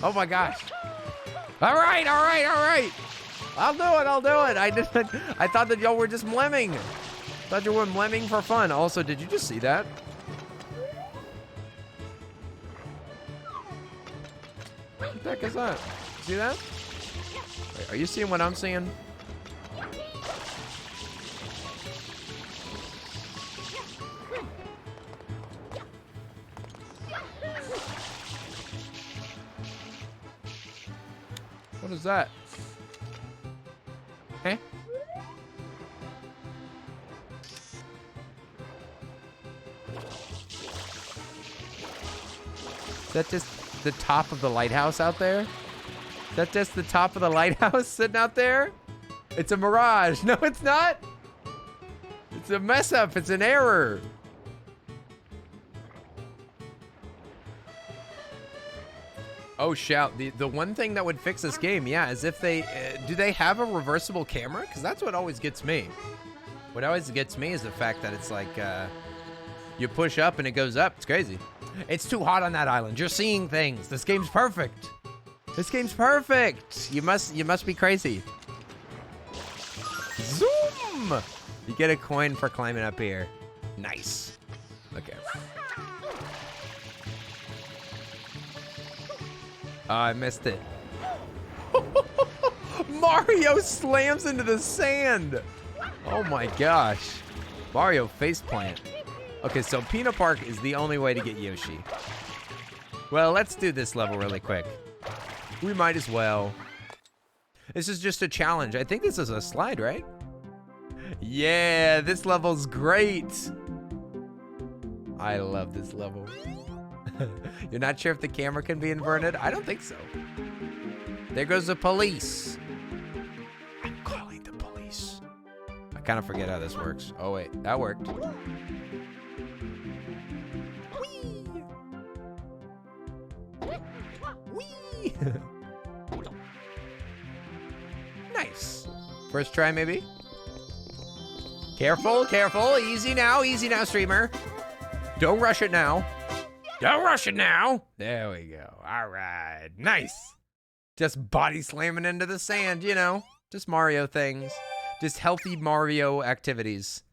Oh my gosh. All right. I'll do it. I thought that y'all were just mlemming. Thought you were mlemming for fun. Also, did you just see that? What the heck is that? See that? Wait, are you seeing what I'm seeing? What is that? Eh? Is that just the top of the lighthouse out there? Is that just the top of the lighthouse sitting out there? It's a mirage. No, it's not. It's a mess up. It's an error. Oh, shout. The one thing that would fix this game, yeah, is if they... do they have a reversible camera? Because that's what always gets me. What always gets me is the fact that it's like... you push up and it goes up. It's crazy. It's too hot on that island. You're seeing things. This game's perfect. This game's perfect. You must be crazy. Zoom! You get a coin for climbing up here. Nice. Okay. Oh, I missed it. Mario slams into the sand. Oh my gosh. Mario faceplant. Okay, so Peanut Park is the only way to get Yoshi. Well, let's do this level really quick. We might as well. This is just a challenge. I think this is a slide, right? Yeah, this level's great. I love this level. You're not sure if the camera can be inverted? I don't think so. There goes the police. I'm calling the police. I kind of forget how this works. Oh, wait. That worked. Whee! Nice. First try, maybe? Careful, careful. Easy now, streamer. Don't rush it now. Don't rush it now. There we go. All right. Nice. Just body slamming into the sand, you know. Just Mario things. Just healthy Mario activities.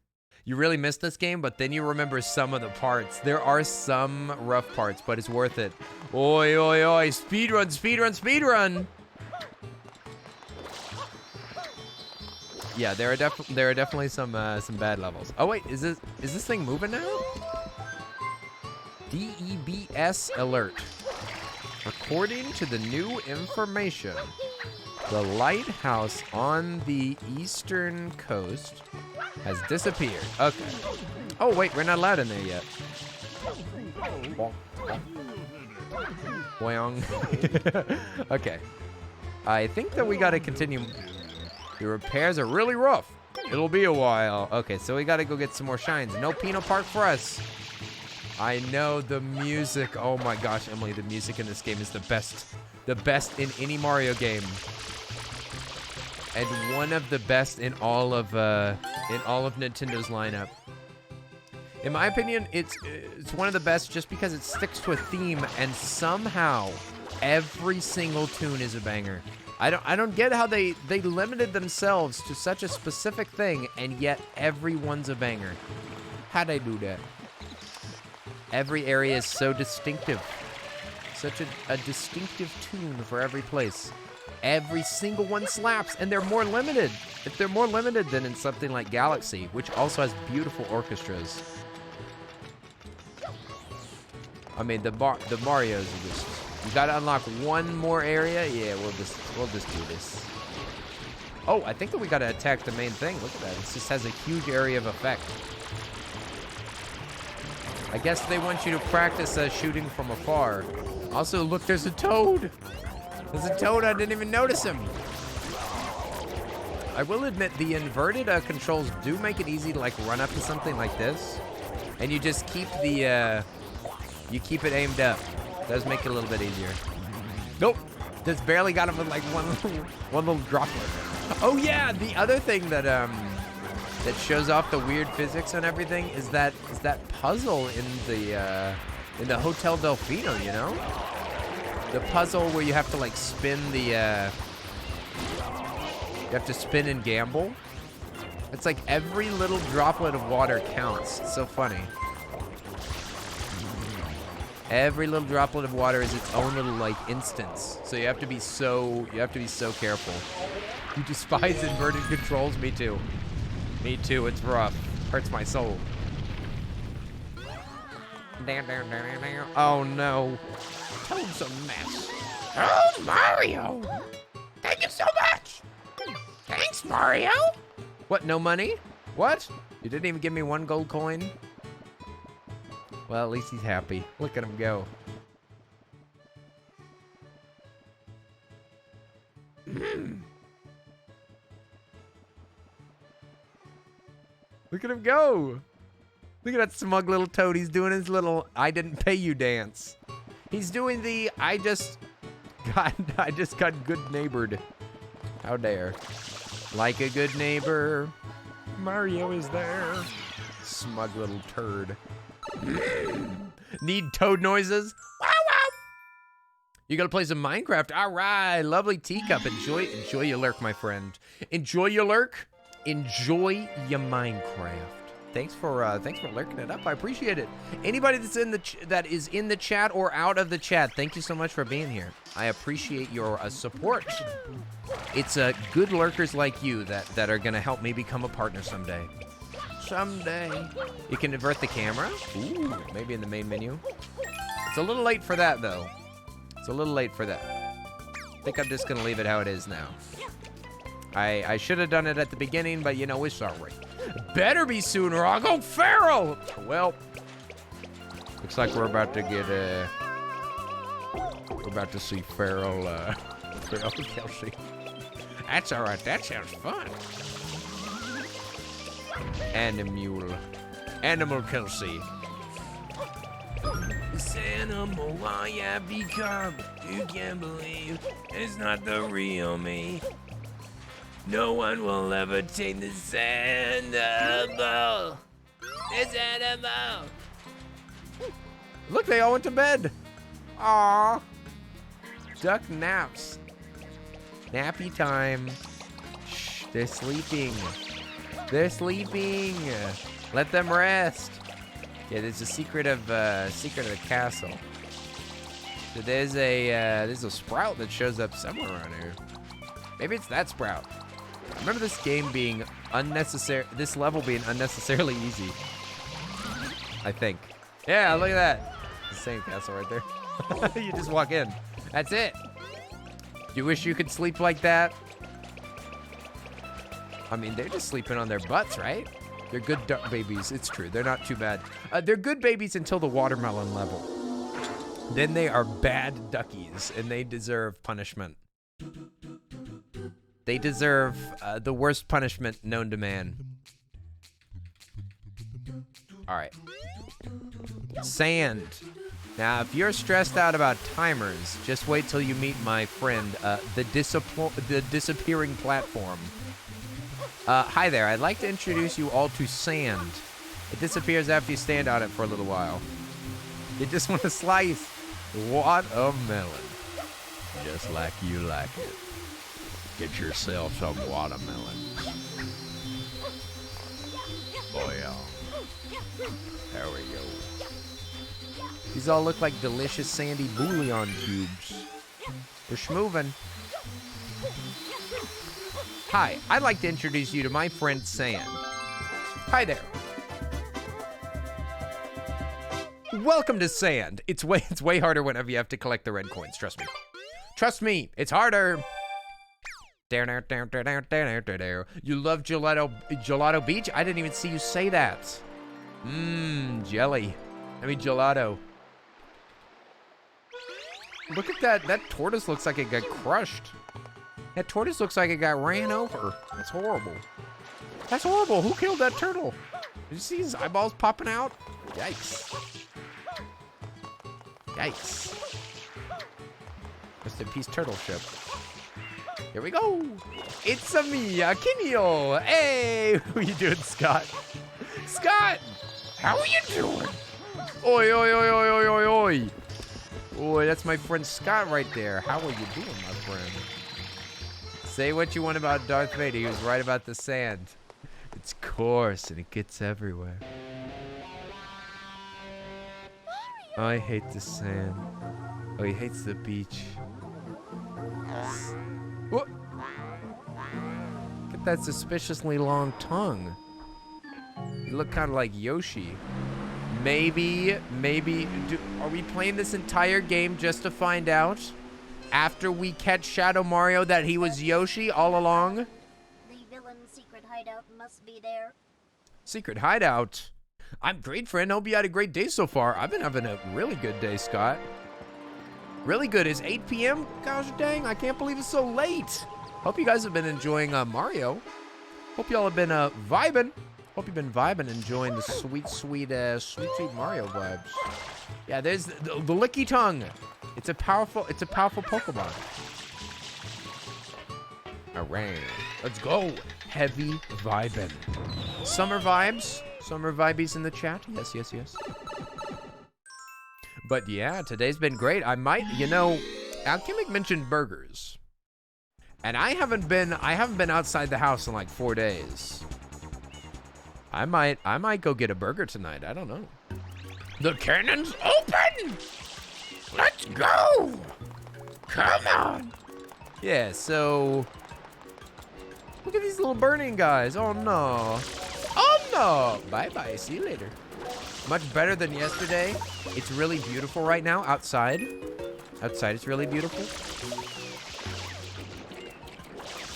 You really missed this game, but then you remember some of the parts. There are some rough parts, but it's worth it. Oi, oi, oi. Speedrun, speedrun, speedrun. Yeah, there are definitely some bad levels. Oh wait, is this thing moving now? DEBS alert. According to the new information, the lighthouse on the eastern coast has disappeared. Okay. Oh wait, we're not allowed in there yet. Boing. Okay. I think that we gotta continue. The repairs are really rough. It'll be a while. Okay, so we gotta go get some more shines. No Peanut Park for us. I know the music. Oh my gosh, Emily, the music in this game is the best. The best in any Mario game. And one of the best in all of Nintendo's lineup. In my opinion, it's one of the best just because it sticks to a theme, and somehow every single tune is a banger. I don't get how they limited themselves to such a specific thing, and yet everyone's a banger. How'd they do that? Every area is so distinctive. Such a distinctive tune for every place. Every single one slaps, and they're more limited. If they're more limited than in something like Galaxy, which also has beautiful orchestras. I mean, the Marios are just... You gotta unlock one more area? Yeah, we'll just do this. Oh, I think that we gotta attack the main thing. Look at that. It just has a huge area of effect. I guess they want you to practice shooting from afar. Also, look, there's a toad. There's a toad. I didn't even notice him. I will admit the inverted controls do make it easy to like run up to something like this, and you just keep the you keep it aimed up. It does make it a little bit easier. Nope, just barely got him with like one little droplet. Oh yeah, the other thing that that shows off the weird physics and everything is that puzzle in the Hotel Delphino, you know? The puzzle where you have to like spin the you have to spin and gamble. It's like every little droplet of water counts. It's so funny. Every little droplet of water is its own little like instance. So you have to be so careful. You despise inverted controls, me too. Me too, it's rough. Hurts my soul. Oh no. Toad's a mess. Oh, Mario! Thank you so much! Thanks, Mario! What, no money? What? You didn't even give me 1 gold coin? Well, at least he's happy. Look at him go. Look at him go. Look at that smug little toad. He's doing his little I didn't pay you dance. He's doing the I just got good neighbored. How dare. Like a good neighbor, Mario is there. Smug little turd. Need toad noises? Wow, wow. You gotta play some Minecraft. All right, lovely teacup. Enjoy your lurk, my friend. Enjoy your lurk. Enjoy your Minecraft. Thanks for lurking it up. I appreciate it. Anybody that's that is in the chat or out of the chat, thank you so much for being here. I appreciate your support. It's good lurkers like you that are gonna help me become a partner someday. Someday. You can invert the camera. Ooh, maybe in the main menu. It's a little late for that though. It's a little late for that. I think I'm just gonna leave it how it is now. I should have done it at the beginning, but you know, we're sorry. Better be soon or I'll go feral! Well, looks like we're about to get, we're about to see feral Kelsey. That's alright, that sounds fun. Animal Kelsey. This animal I have become, you can't believe it's not the real me. No one will ever take this animal. This animal. Look, they all went to bed. Aww. Duck naps. Nappy time. Shh, they're sleeping. They're sleeping. Let them rest. Yeah, there's a secret of the castle. So there's a sprout that shows up somewhere around here. Maybe it's that sprout. Remember this game being this level being unnecessarily easy. I think. Yeah, look at that. The same castle right there. You just walk in. That's it. You wish you could sleep like that? I mean, they're just sleeping on their butts, right? They're good duck babies. It's true. They're not too bad. They're good babies until the watermelon level. Then they are bad duckies, and they deserve punishment. They deserve the worst punishment known to man. All right. Sand. Now, if you're stressed out about timers, just wait till you meet my friend, the disappearing platform. Hi there. I'd like to introduce you all to sand. It disappears after you stand on it for a little while. You just want to slice watermelon. Just like you like it. Get yourself some watermelon. Boy, there we go. These all look like delicious sandy bouillon cubes. They're schmoovin'. Hi, I'd like to introduce you to my friend Sand. Hi there. Welcome to Sand. It's way harder whenever you have to collect the red coins, trust me. Trust me, it's harder. You love Gelato Beach? I didn't even see you say that. Jelly. I mean gelato. Look at that. That tortoise looks like it got crushed. That tortoise looks like it got ran over. That's horrible. That's horrible. Who killed that turtle? Did you see his eyeballs popping out? Yikes. Yikes. Rest in peace, turtle ship. Here we go. It's a me, Akinio. Hey, how you doing, Scott? Scott, how are you doing? Oi, oi, oi, oi, oi, oi, oi. Oi, that's my friend Scott right there. How are you doing, my friend? Say what you want about Darth Vader. He was right about the sand. It's coarse and it gets everywhere. Oh, I hate the sand. Oh, he hates the beach. What? Look at that suspiciously long tongue. You look kind of like Yoshi. Maybe, are we playing this entire game just to find out after we catch Shadow Mario that he was Yoshi all along? The villain's secret hideout must be there. Secret hideout? I'm great, friend. Hope you had a great day so far. I've been having a really good day, Scott. Really good. It's 8 p.m. Gosh dang, I can't believe it's so late. Hope you guys have been enjoying Mario. Hope y'all have been vibing. Hope you've been vibing, enjoying the sweet Mario vibes. Yeah, there's the licky tongue. It's a powerful Pokemon. All right, let's go. Heavy vibing. Summer vibes. Summer vibies in the chat. Yes. But yeah, today's been great. I might, Alchemic mentioned burgers. And I haven't been outside the house in like 4 days. I might go get a burger tonight. I don't know. The cannon's open! Let's go! Come on! Yeah, so look at these little burning guys. Oh no. Oh no! Bye-bye. See you later. Much better than yesterday. It's really beautiful right now outside. Outside it's really beautiful.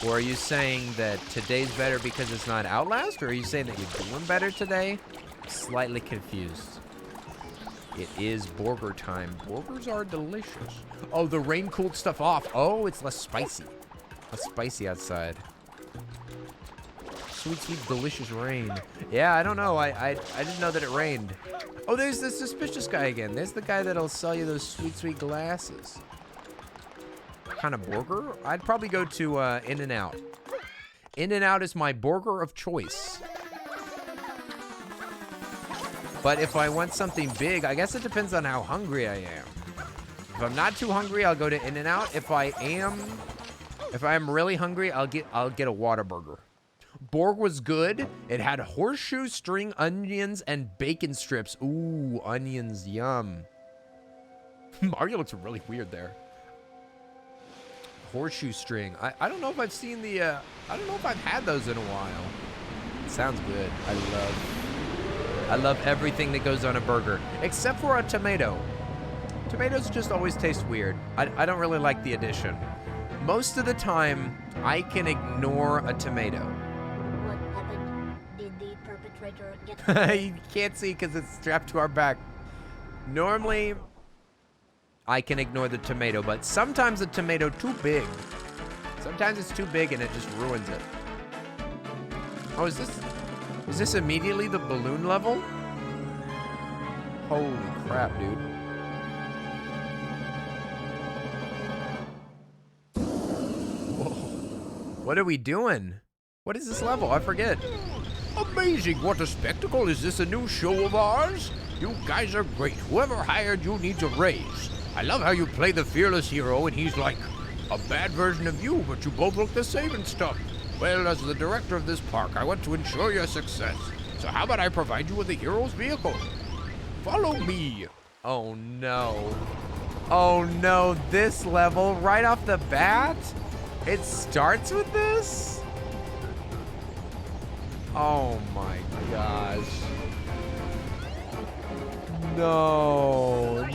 Or are you saying that today's better because it's not Outlast? Or are you saying that you're doing better today? Slightly confused. It is burger time. Burgers are delicious. Oh, the rain cooled stuff off. Oh, it's less spicy. Less spicy outside. Sweet, delicious rain. Yeah, I don't know. I didn't know that it rained. Oh, there's the suspicious guy again. There's the guy that'll sell you those sweet glasses. What kind of burger? I'd probably go to In-N-Out. In-N-Out is my burger of choice. But if I want something big, I guess it depends on how hungry I am. If I'm not too hungry, I'll go to In-N-Out. If I'm really hungry, I'll get a Whataburger. Borg was good. It had horseshoe string onions and bacon strips. Ooh, onions, yum. Mario looks really weird there. Horseshoe string. I don't know if I've seen the, I don't know if I've had those in a while. It sounds good. I love everything that goes on a burger, except for a tomato. Tomatoes just always taste weird. I don't really like the addition. Most of the time, I can ignore a tomato. What happened? Did the perpetrator get You can't see because it's strapped to our back. Normally, I can ignore the tomato, but sometimes the tomato too big. Sometimes it's too big and it just ruins it. Oh, is this immediately the balloon level? Holy crap, dude. Whoa. What are we doing? What is this level? I forget. Amazing, what a spectacle. Is this a new show of ours? You guys are great. Whoever hired you needs a raise. I love how you play the fearless hero and he's like a bad version of you, but you both look the same and stuff. Well, as the director of this park, I want to ensure your success. So how about I provide you with a hero's vehicle? Follow me. Oh no. Oh no, this level right off the bat? It starts with this? Oh my gosh. No.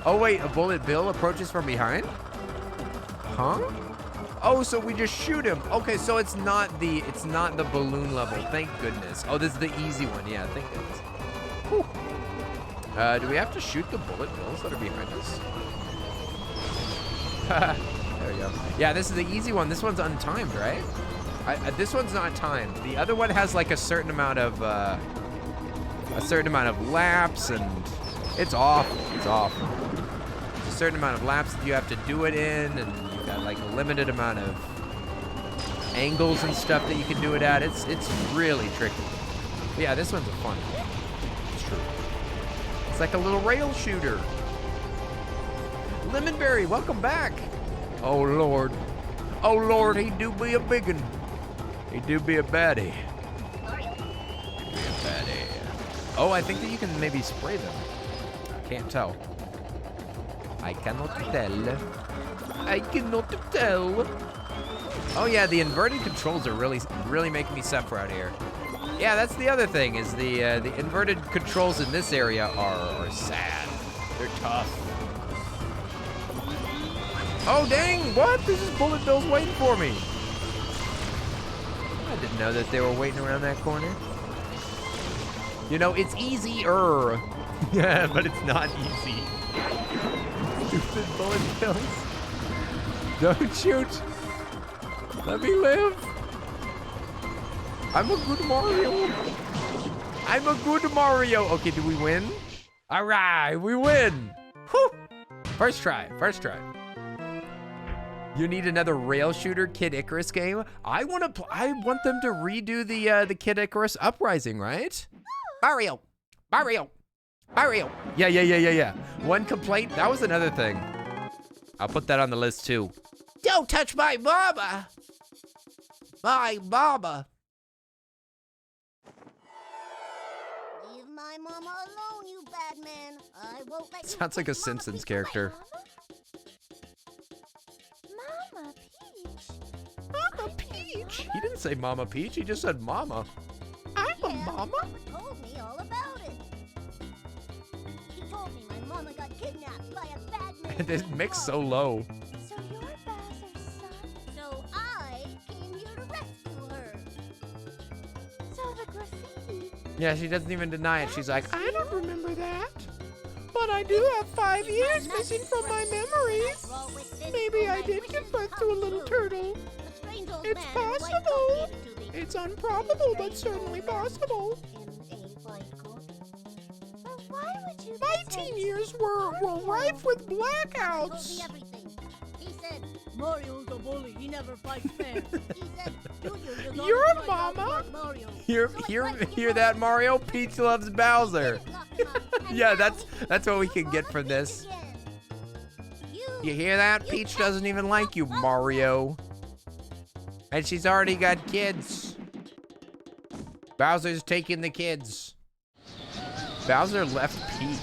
Oh wait, a Bullet Bill approaches from behind? Huh? Oh, so we just shoot him. Okay, so it's not the balloon level. Thank goodness. Oh, this is the easy one. Yeah, thank goodness. Whew. Do we have to shoot the bullet bills that are behind us? There we go. Yeah, this is the easy one. This one's untimed, right? This one's not timed. The other one has like a certain amount of laps, and it's off. It's off. There's a certain amount of laps that you have to do it in, and you've got like a limited amount of angles and stuff that you can do it at. It's really tricky. But yeah, this one's a fun one. It's true. It's like a little rail shooter. Lemonberry, welcome back. Oh Lord, he do be a biggin'. He do be a baddie. Mario? Oh, I think that you can maybe spray them. can't tell. I cannot tell. I cannot tell. Oh yeah, the inverted controls are really making me suffer out here. Yeah, that's the other thing, is the inverted controls in this area are sad. They're tough. Oh dang, what? This is bullet bills waiting for me. I didn't know that they were waiting around that corner. You know, it's easier. Yeah, but it's not easy. Stupid bullet bills. Don't shoot. Let me live. I'm a good Mario. I'm a good Mario. Okay, do we win? All right, we win. Whew. First try, first try. You need another rail shooter Kid Icarus game? I want them to redo the Kid Icarus Uprising, right? Mario. Mario. Mario. Yeah. One complaint, that was another thing. I'll put that on the list too. Don't touch my mama. My mama. Leave my mama alone, you bad man. I won't let you. Sounds like a Simpsons character. Mama Peach. Mama Peach. He didn't say Mama Peach, he just said Mama. I'm a mama. Papa told me all about it. He told me my mama got kidnapped by a bad man. This mix so low. So you're Bowser's son. So I came here to rescue her. So the graffiti. Yeah, she doesn't even deny it. She's like, I don't remember that. But I do have 5 years missing from my memories. Maybe I did give birth to a little turtle. It's possible. It's improbable, but certainly possible. My teen years were rife with blackouts. He said, Mario's a bully. He never fights fair. He said, You're a mama. Hear that, Mario? Peach loves Bowser. Yeah, that's what we can get from this. You hear that? Peach doesn't even like you, Mario. And she's already got kids. Bowser's taking the kids. Bowser left Peach.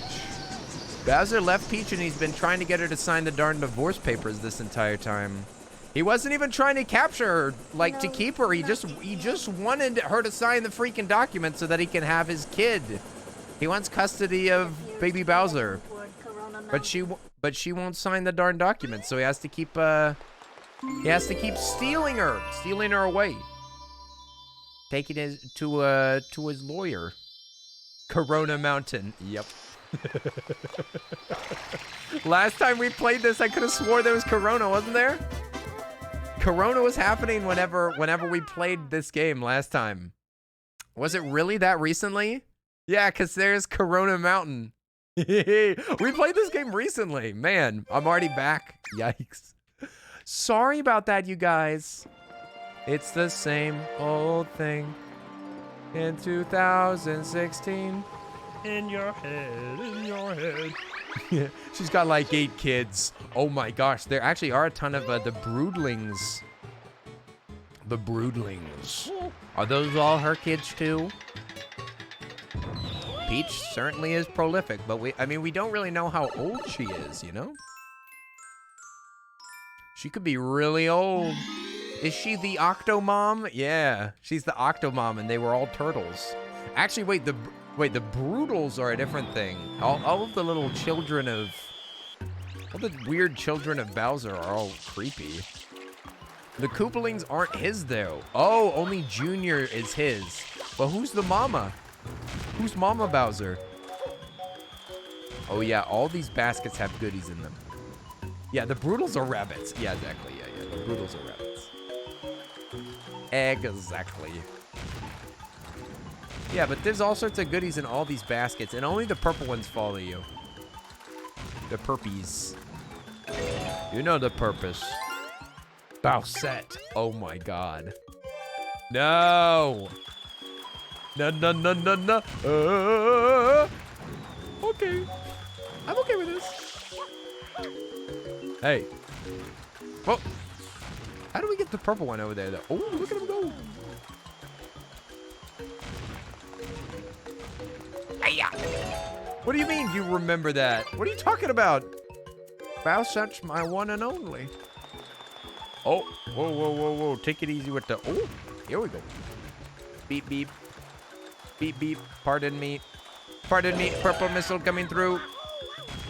Bowser left Peach and he's been trying to get her to sign the darn divorce papers this entire time. He wasn't even trying to capture her, like, to keep her. He just wanted her to sign the freaking document so that he can have his kid. He wants custody of baby Bowser. But she won't sign the darn document, so he has to keep stealing her away. Taking it to his lawyer. Corona Mountain. Yep. Last time we played this, I could have swore there was Corona, wasn't there? Corona was happening whenever we played this game last time. Was it really that recently? Yeah, because there's Corona Mountain. We played this game recently. Man, I'm already back. Yikes. Sorry about that, you guys. It's the same old thing in 2016. In your head, in your head. Yeah, she's got like 8 kids. Oh my gosh, there actually are a ton of the broodlings. The broodlings. Are those all her kids too? Peach certainly is prolific, but we don't really know how old she is, you know? She could be really old. Is she the Octomom? Yeah, she's the Octomom and they were all turtles. Actually, wait, the Broodals are a different thing. All of the little children of... all the weird children of Bowser are all creepy. The Koopalings aren't his, though. Oh, only Junior is his. But who's the mama? Who's Mama Bowser? Oh, yeah, all these baskets have goodies in them. Yeah, the Broodals are rabbits. Yeah, exactly. Yeah, the Broodals are rabbits. Exactly. Yeah, but there's all sorts of goodies in all these baskets, and only the purple ones follow you. The purpies. You know the purpose. Bowsette. Oh my god. No. No. Okay. I'm okay with this. Hey. Well, how do we get the purple one over there, though? Oh, look at him go. Hey-ya. What do you mean you remember that? What are you talking about? Thou such my one and only. Oh, whoa, whoa, whoa, whoa. Take it easy with the... Oh, here we go. Beep, beep. Beep, beep. Pardon me. Pardon me. Purple missile coming through.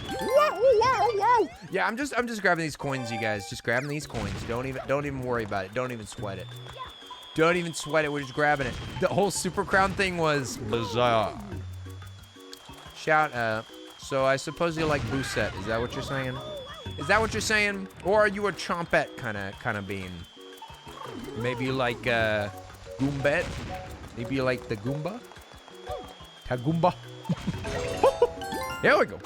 Whoa, whoa, whoa. Yeah, I'm just grabbing these coins, you guys. Just grabbing these coins. Don't even worry about it. Don't even sweat it. Don't even sweat it. We're just grabbing it. The whole Super Crown thing was bizarre. Shout out. So I suppose you like Boosette. Is that what you're saying? Is that what you're saying? Or are you a chompette kind of being? Maybe you like Goombette? Maybe you like the Goomba? Tagoomba? Here we go.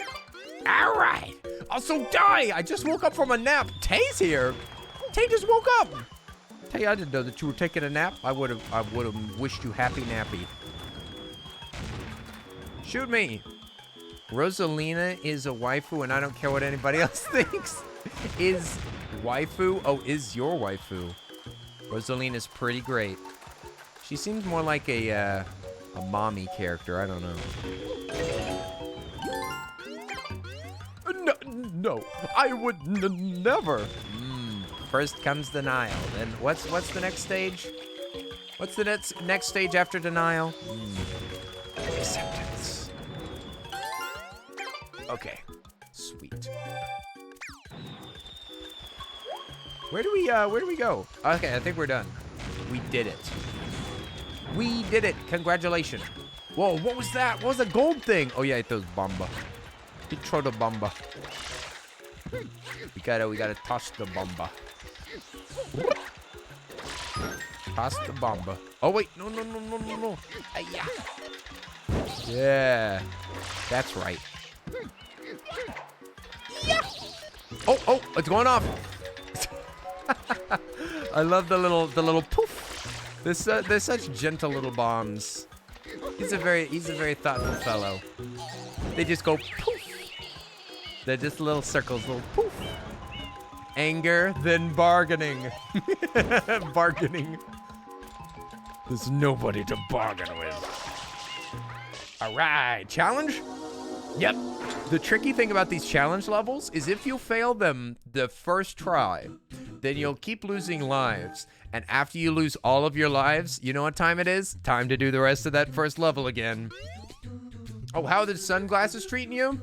All right. Also, die. I just woke up from a nap. Tay's here. Tay just woke up. Tay, I didn't know that you were taking a nap. I would have wished you happy nappy. Shoot me. Rosalina is a waifu, and I don't care what anybody else thinks. Is waifu? Oh, is your waifu? Rosalina's pretty great. She seems more like a mommy character. I don't know. No, I would never. First comes denial. Then what's the next stage? What's the next stage after denial? Acceptance. Okay, sweet. Where do we go? Okay, I think we're done. We did it. We did it. Congratulations. Whoa, what was that? What was the gold thing? Oh yeah, it was Bamba. He throw the Bamba. We gotta toss the Bamba. Toss the Bamba. Oh wait, no. Yeah. Yeah, that's right. Yeah. Oh, it's going off. I love the little poof. They're such gentle little bombs. He's a very thoughtful fellow. They just go poof. They're just little circles, little poof. Anger, then bargaining. Bargaining. There's nobody to bargain with. All right, challenge? Yep. The tricky thing about these challenge levels is if you fail them the first try, then you'll keep losing lives. And after you lose all of your lives, you know what time it is? Time to do the rest of that first level again. Oh, how are the sunglasses treating you?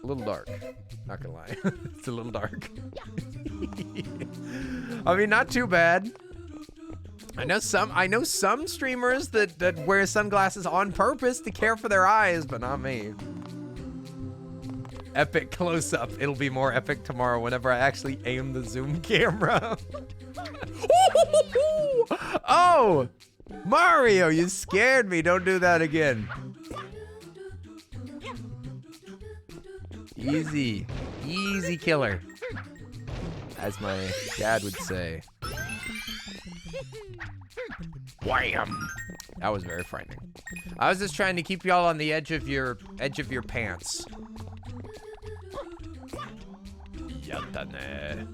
A little dark. Not gonna lie. It's a little dark. I mean, not too bad. I know some streamers that wear sunglasses on purpose to care for their eyes, but not me. Epic close-up. It'll be more epic tomorrow whenever I actually aim the zoom camera. Oh! Mario, you scared me. Don't do that again. Easy. Easy killer. As my dad would say. Wham! That was very frightening. I was just trying to keep y'all on the edge of your pants. Yatane.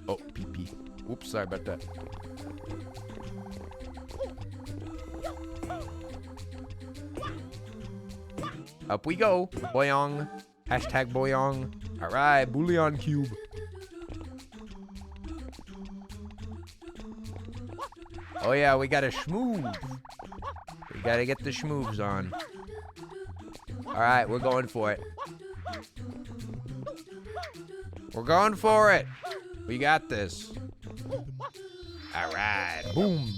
Oh, pee. Oops, sorry about that. Up we go. Boyong. Hashtag boyong. All right, Bouillon Cube. Oh yeah, we gotta schmoove. We gotta get the schmooves on. All right, we're going for it. We're going for it. We got this. All right, boom.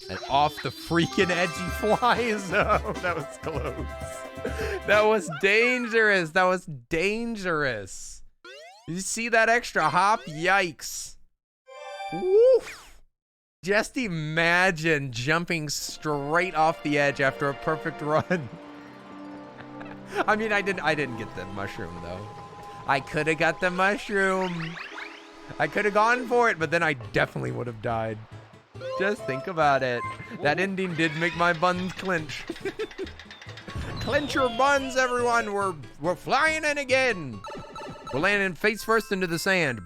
And off the freaking edge he flies. Oh, that was close. That was dangerous. That was dangerous. Did you see that extra hop? Yikes. Woof. Just imagine jumping straight off the edge after a perfect run. I mean, I didn't get the mushroom though. I could have got the mushroom. I could have gone for it, but then I definitely would have died. Just think about it. That ending did make my buns clench. Clench your buns, everyone. We're flying in again. We're landing face first into the sand.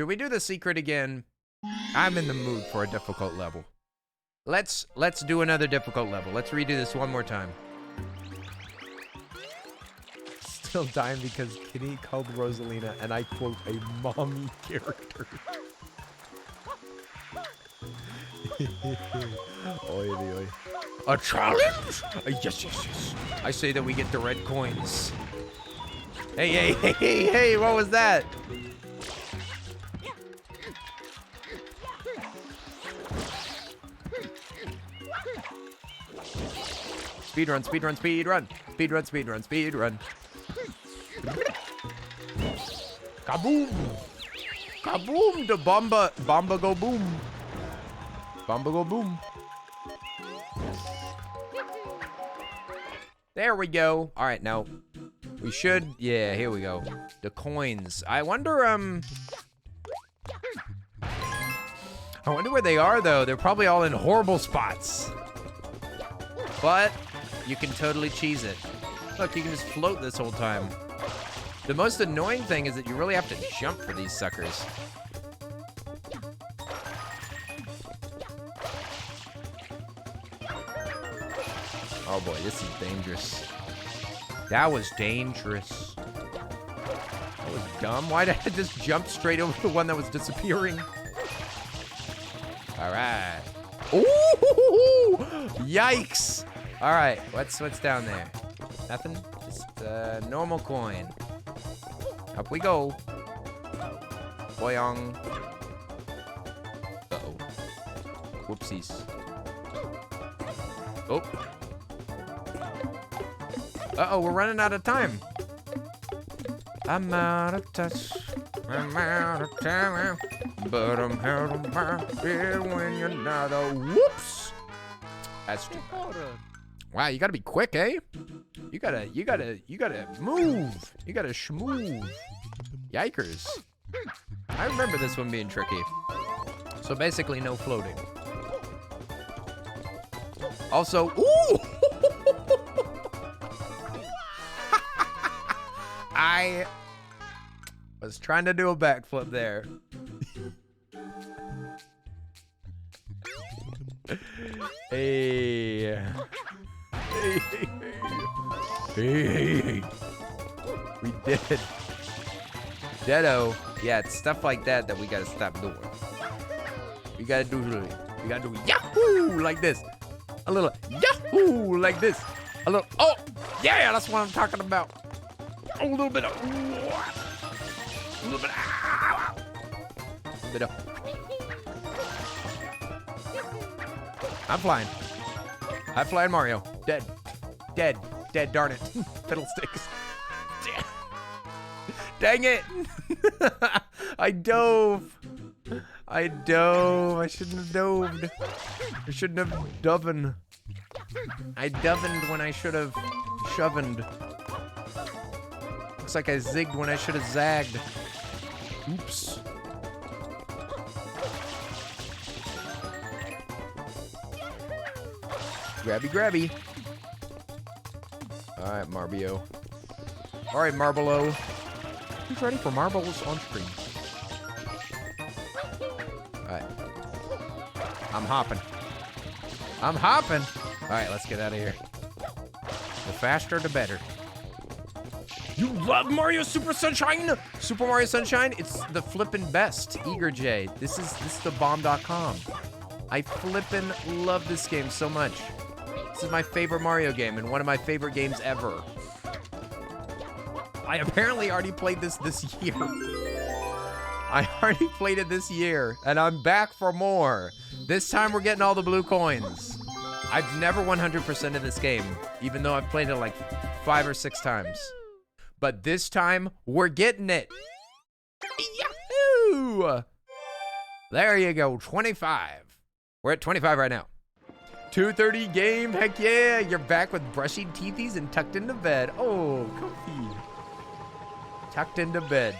Should we do the secret again? I'm in the mood for a difficult level. Let's do another difficult level. Let's redo this one more time. Still dying because Kitty called Rosalina, and I quote, a mommy character. Oy, oy. A challenge? Yes, yes, yes. I say that we get the red coins. Hey, hey, hey, hey, what was that? Speed run, speed run, speed run. Speed run, speed run, speed run. Kaboom! Kaboom! The bomba go boom. Bomba go boom. There we go. All right, now we should, yeah, here we go. The coins. I wonder where they are though. They're probably all in horrible spots. But you can totally cheese it. Look, you can just float this whole time. The most annoying thing is that you really have to jump for these suckers. Oh boy, this is dangerous. That was dangerous. That was dumb. Why did I just jump straight over the one that was disappearing? All right. Ooh! Yikes! All right, what's down there? Nothing? Just a normal coin. Up we go. Boyong. Uh-oh. Whoopsies. Oh. Uh-oh, we're running out of time. I'm out of touch. I'm out of time. But I'm out of my bed when you're not a whoops. That's too bad. Wow, you gotta be quick, eh? You gotta move. You gotta schmove. Yikers. I remember this one being tricky. So basically no floating. Also, ooh! I was trying to do a backflip there. Hey. Hey, hey, hey. Hey, hey. We did. Deado. Yeah, it's stuff like that that we gotta stop doing. We gotta do yahoo like this. A little yahoo like this. A little, oh, yeah, that's what I'm talking about. A little bit of, a little bit of, a bit of. I'm flying. I'm flying Mario. Dead. Dead. Dead, darn it. Fiddlesticks. Dang it. I dove. I shouldn't have doved. I shouldn't have doven. I dovened when I should have shovened. Looks like I zigged when I should have zagged. Oops. Grabby, grabby. All right, Marbio. All right, Marbolo. Who's ready for marbles on screen? All right. I'm hopping. I'm hopping. All right, let's get out of here. The faster, the better. You love Mario Super Sunshine? Super Mario Sunshine? It's the flippin' best. Eager J. This is the bomb.com. I flippin' love this game so much. This is my favorite Mario game and one of my favorite games ever. I apparently already played this year. I already played it this year, and I'm back for more. This time we're getting all the blue coins. I've never 100%ed this game, even though I've played it like 5 or 6 times. But this time, we're getting it. Yahoo! There you go, 25. We're at 25 right now. 2:30 game, heck yeah. You're back with brushing teethies and tucked into bed. Oh, comfy. Tucked into bed.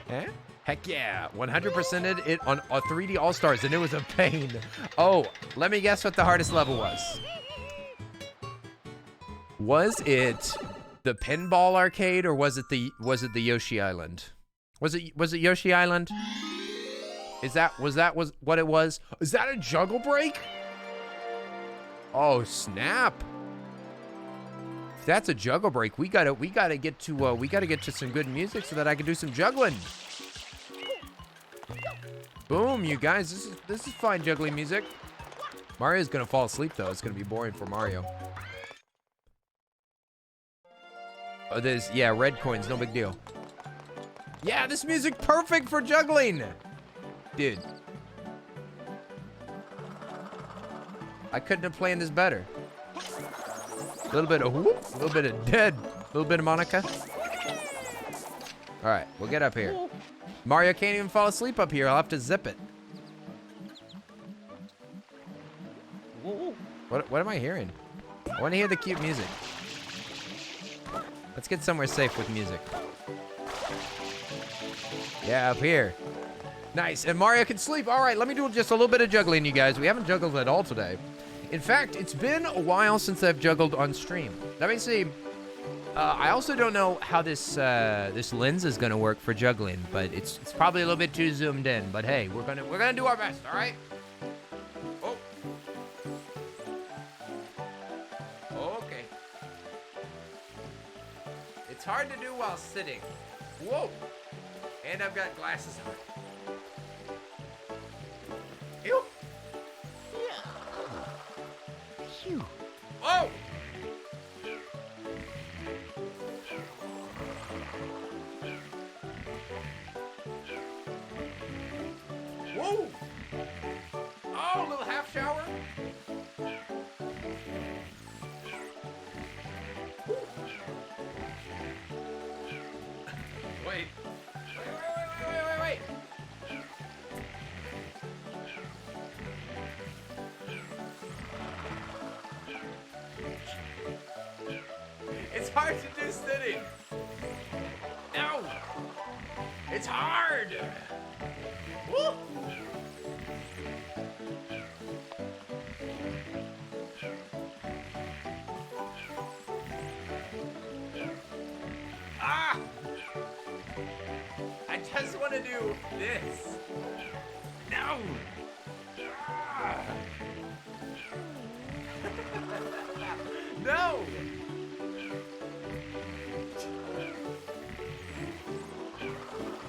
Eh? Heck yeah. 100%ed it on a 3D All-Stars, and it was a pain. Oh, let me guess what the hardest level was. Was it the pinball arcade, or was it the Yoshi Island? Was it Yoshi Island? Was what it was? Is that a juggle break? Oh snap! If that's a juggle break, we gotta get to some good music so that I can do some juggling. Boom, you guys, this is fine juggling music. Mario's gonna fall asleep though. It's gonna be boring for Mario. Oh, yeah, red coins, no big deal. Yeah, this music perfect for juggling, dude. I couldn't have planned this better. A little bit of whoop, a little bit of dead, a little bit of Monica. All right, we'll get up here. Mario can't even fall asleep up here. I'll have to zip it. What am I hearing? I want to hear the cute music. Let's get somewhere safe with music. Yeah, up here. Nice, and Mario can sleep. All right, let me do just a little bit of juggling, you guys. We haven't juggled at all today. In fact, it's been a while since I've juggled on stream. Let me see. I also don't know how this lens is gonna work for juggling, but it's probably a little bit too zoomed in. But hey, we're gonna do our best. All right. Oh. Okay. It's hard to do while sitting. Whoa. And I've got glasses on. Ew. Phew. Whoa. Whoa! Oh, a little half shower. Wait. Wait. It's hard to do sitting. No! It's hard! Woo! Ah! I just want to do this. No! Ah! No!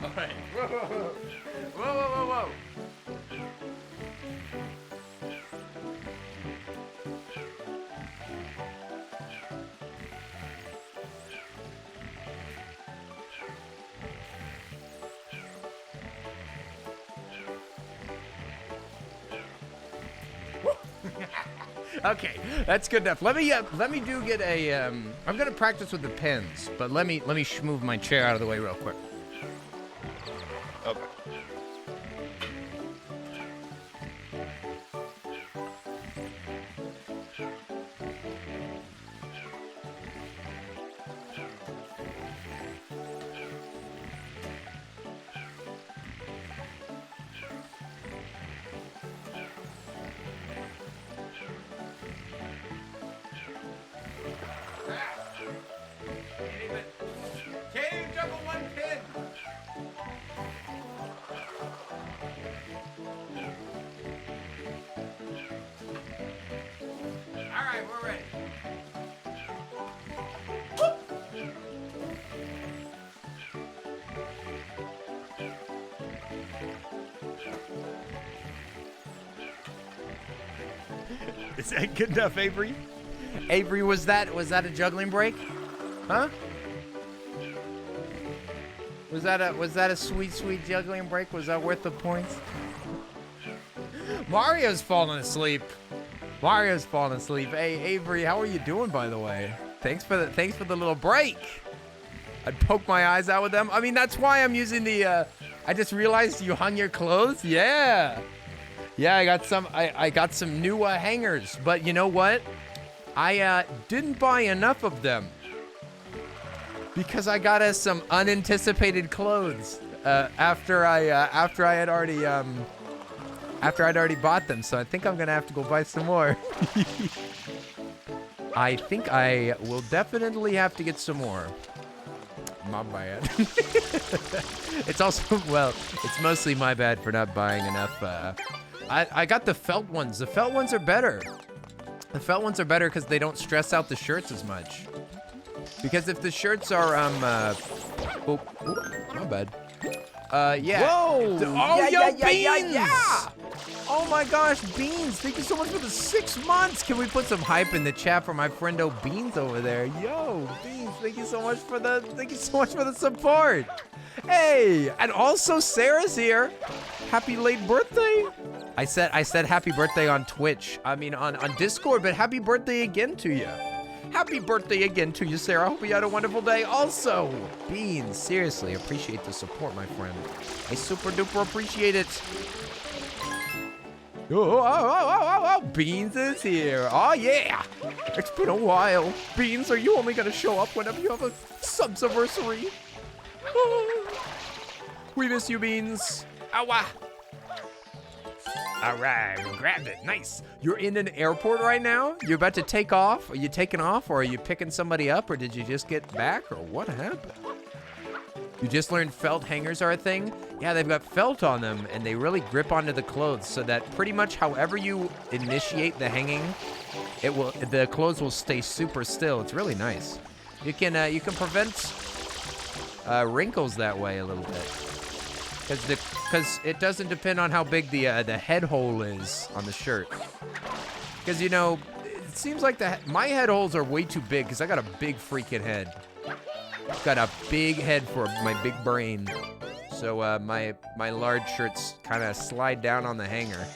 All right. Whoa. Okay, that's good enough. Let me do get a. I'm gonna practice with the pins, but let me move my chair out of the way real quick. Okay. Can't even juggle one pin. All right, we're ready. Is that good enough, Avery? Avery, was that a juggling break? Huh? Was that a sweet juggling break? Was that worth the points? Mario's falling asleep. Hey, Avery, how are you doing, by the way? Thanks for the little break. I'd poke my eyes out with them. I mean, that's why I'm using the. I just realized you hung your clothes. Yeah. I got some new hangers, but you know what? I didn't buy enough of them because I got us some unanticipated clothes after I'd already bought them. So I think I'm gonna have to go buy some more. I think I will definitely have to get some more. My bad. It's also, well, it's mostly my bad for not buying enough. I got the felt ones. The felt ones are better. The felt ones are better because they don't stress out the shirts as much. Because if the shirts are, oh, my bad. Yeah. Whoa! Oh, Yeah, Beans! Oh my gosh, Beans! Thank you so much for the 6 months. Can we put some hype in the chat for my friendo Beans over there? Yo, Beans! Thank you so much for the support. Hey, and also Sarah's here. Happy late birthday! I said happy birthday on Twitch. I mean on Discord, but happy birthday again to you. Happy birthday again to you, Sarah. I hope you had a wonderful day. Also, Beans, seriously, appreciate the support, my friend. I super duper appreciate it. Oh, Beans is here. Oh, yeah. It's been a while. Beans, are you only going to show up whenever you have a subs-anniversary? We miss you, Beans. Ow. All right, we grabbed it. Nice. You're in an airport right now? You're about to take off? Are you taking off, or are you picking somebody up, or did you just get back, or what happened? You just learned felt hangers are a thing? Yeah, they've got felt on them, and they really grip onto the clothes, so that pretty much however you initiate the hanging, the clothes will stay super still. It's really nice. You can prevent wrinkles that way a little bit. Because it doesn't depend on how big the head hole is on the shirt. Because, you know, it seems like my head holes are way too big because I got a big freaking head. Got a big head for my big brain. So my large shirts kind of slide down on the hanger.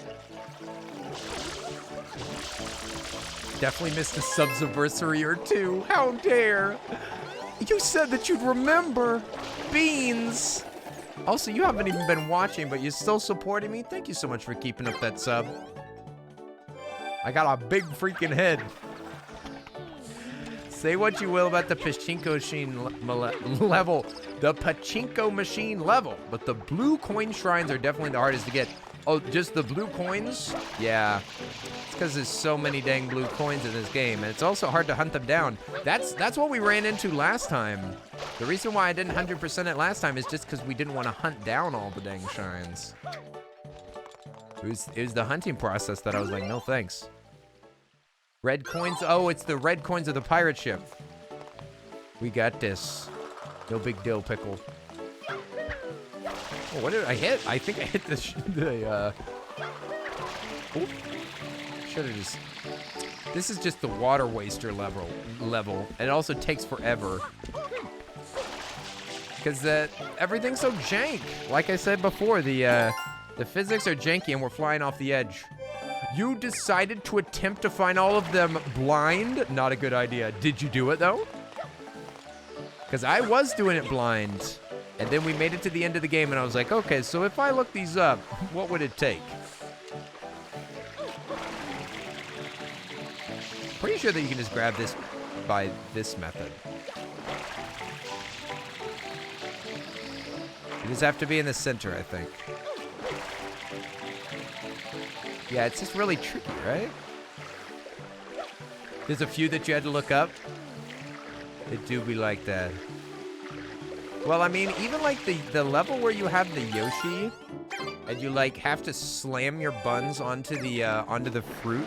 Definitely missed a subs-anniversary or two. How dare! You said that you'd remember. Beans! Also, you haven't even been watching, but you're still supporting me. Thank you so much for keeping up that sub. I got a big freaking head. Say what you will about the pachinko machine level. The pachinko machine level. But the blue coin shrines are definitely the hardest to get. Oh, just the blue coins? Yeah. It's because there's so many dang blue coins in this game. And it's also hard to hunt them down. That's what we ran into last time. The reason why I didn't 100% it last time is just because we didn't want to hunt down all the dang shrines. It was the hunting process that I was like, no thanks. Red coins? Oh, it's the red coins of the pirate ship. We got this. No big deal, Pickle. Oh, what did I hit? I think I hit the should have just... This is just the water waster level. And it also takes forever. Because everything's so jank. Like I said before, the physics are janky and we're flying off the edge. You decided to attempt to find all of them blind? Not a good idea. Did you do it, though? Because I was doing it blind. And then we made it to the end of the game, and I was like, okay, so if I look these up, what would it take? Pretty sure that you can just grab this by this method. You just have to be in the center, I think. Yeah, it's just really tricky, right? There's a few that you had to look up. They do be like that. Well, I mean, even like the level where you have the Yoshi, and you like have to slam your buns onto the fruit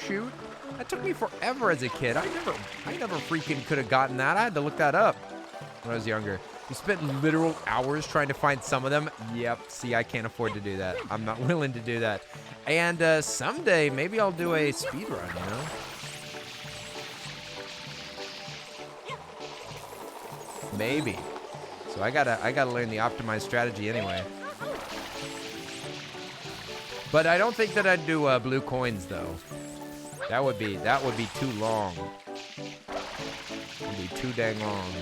chute. That took me forever as a kid. I never freaking could have gotten that. I had to look that up when I was younger. You spent literal hours trying to find some of them. Yep. See, I can't afford to do that. I'm not willing to do that. And someday, maybe I'll do a speed run, you know? Maybe. So I gotta learn the optimized strategy anyway. But I don't think that I'd do blue coins though. That would be too long. It would be too dang long.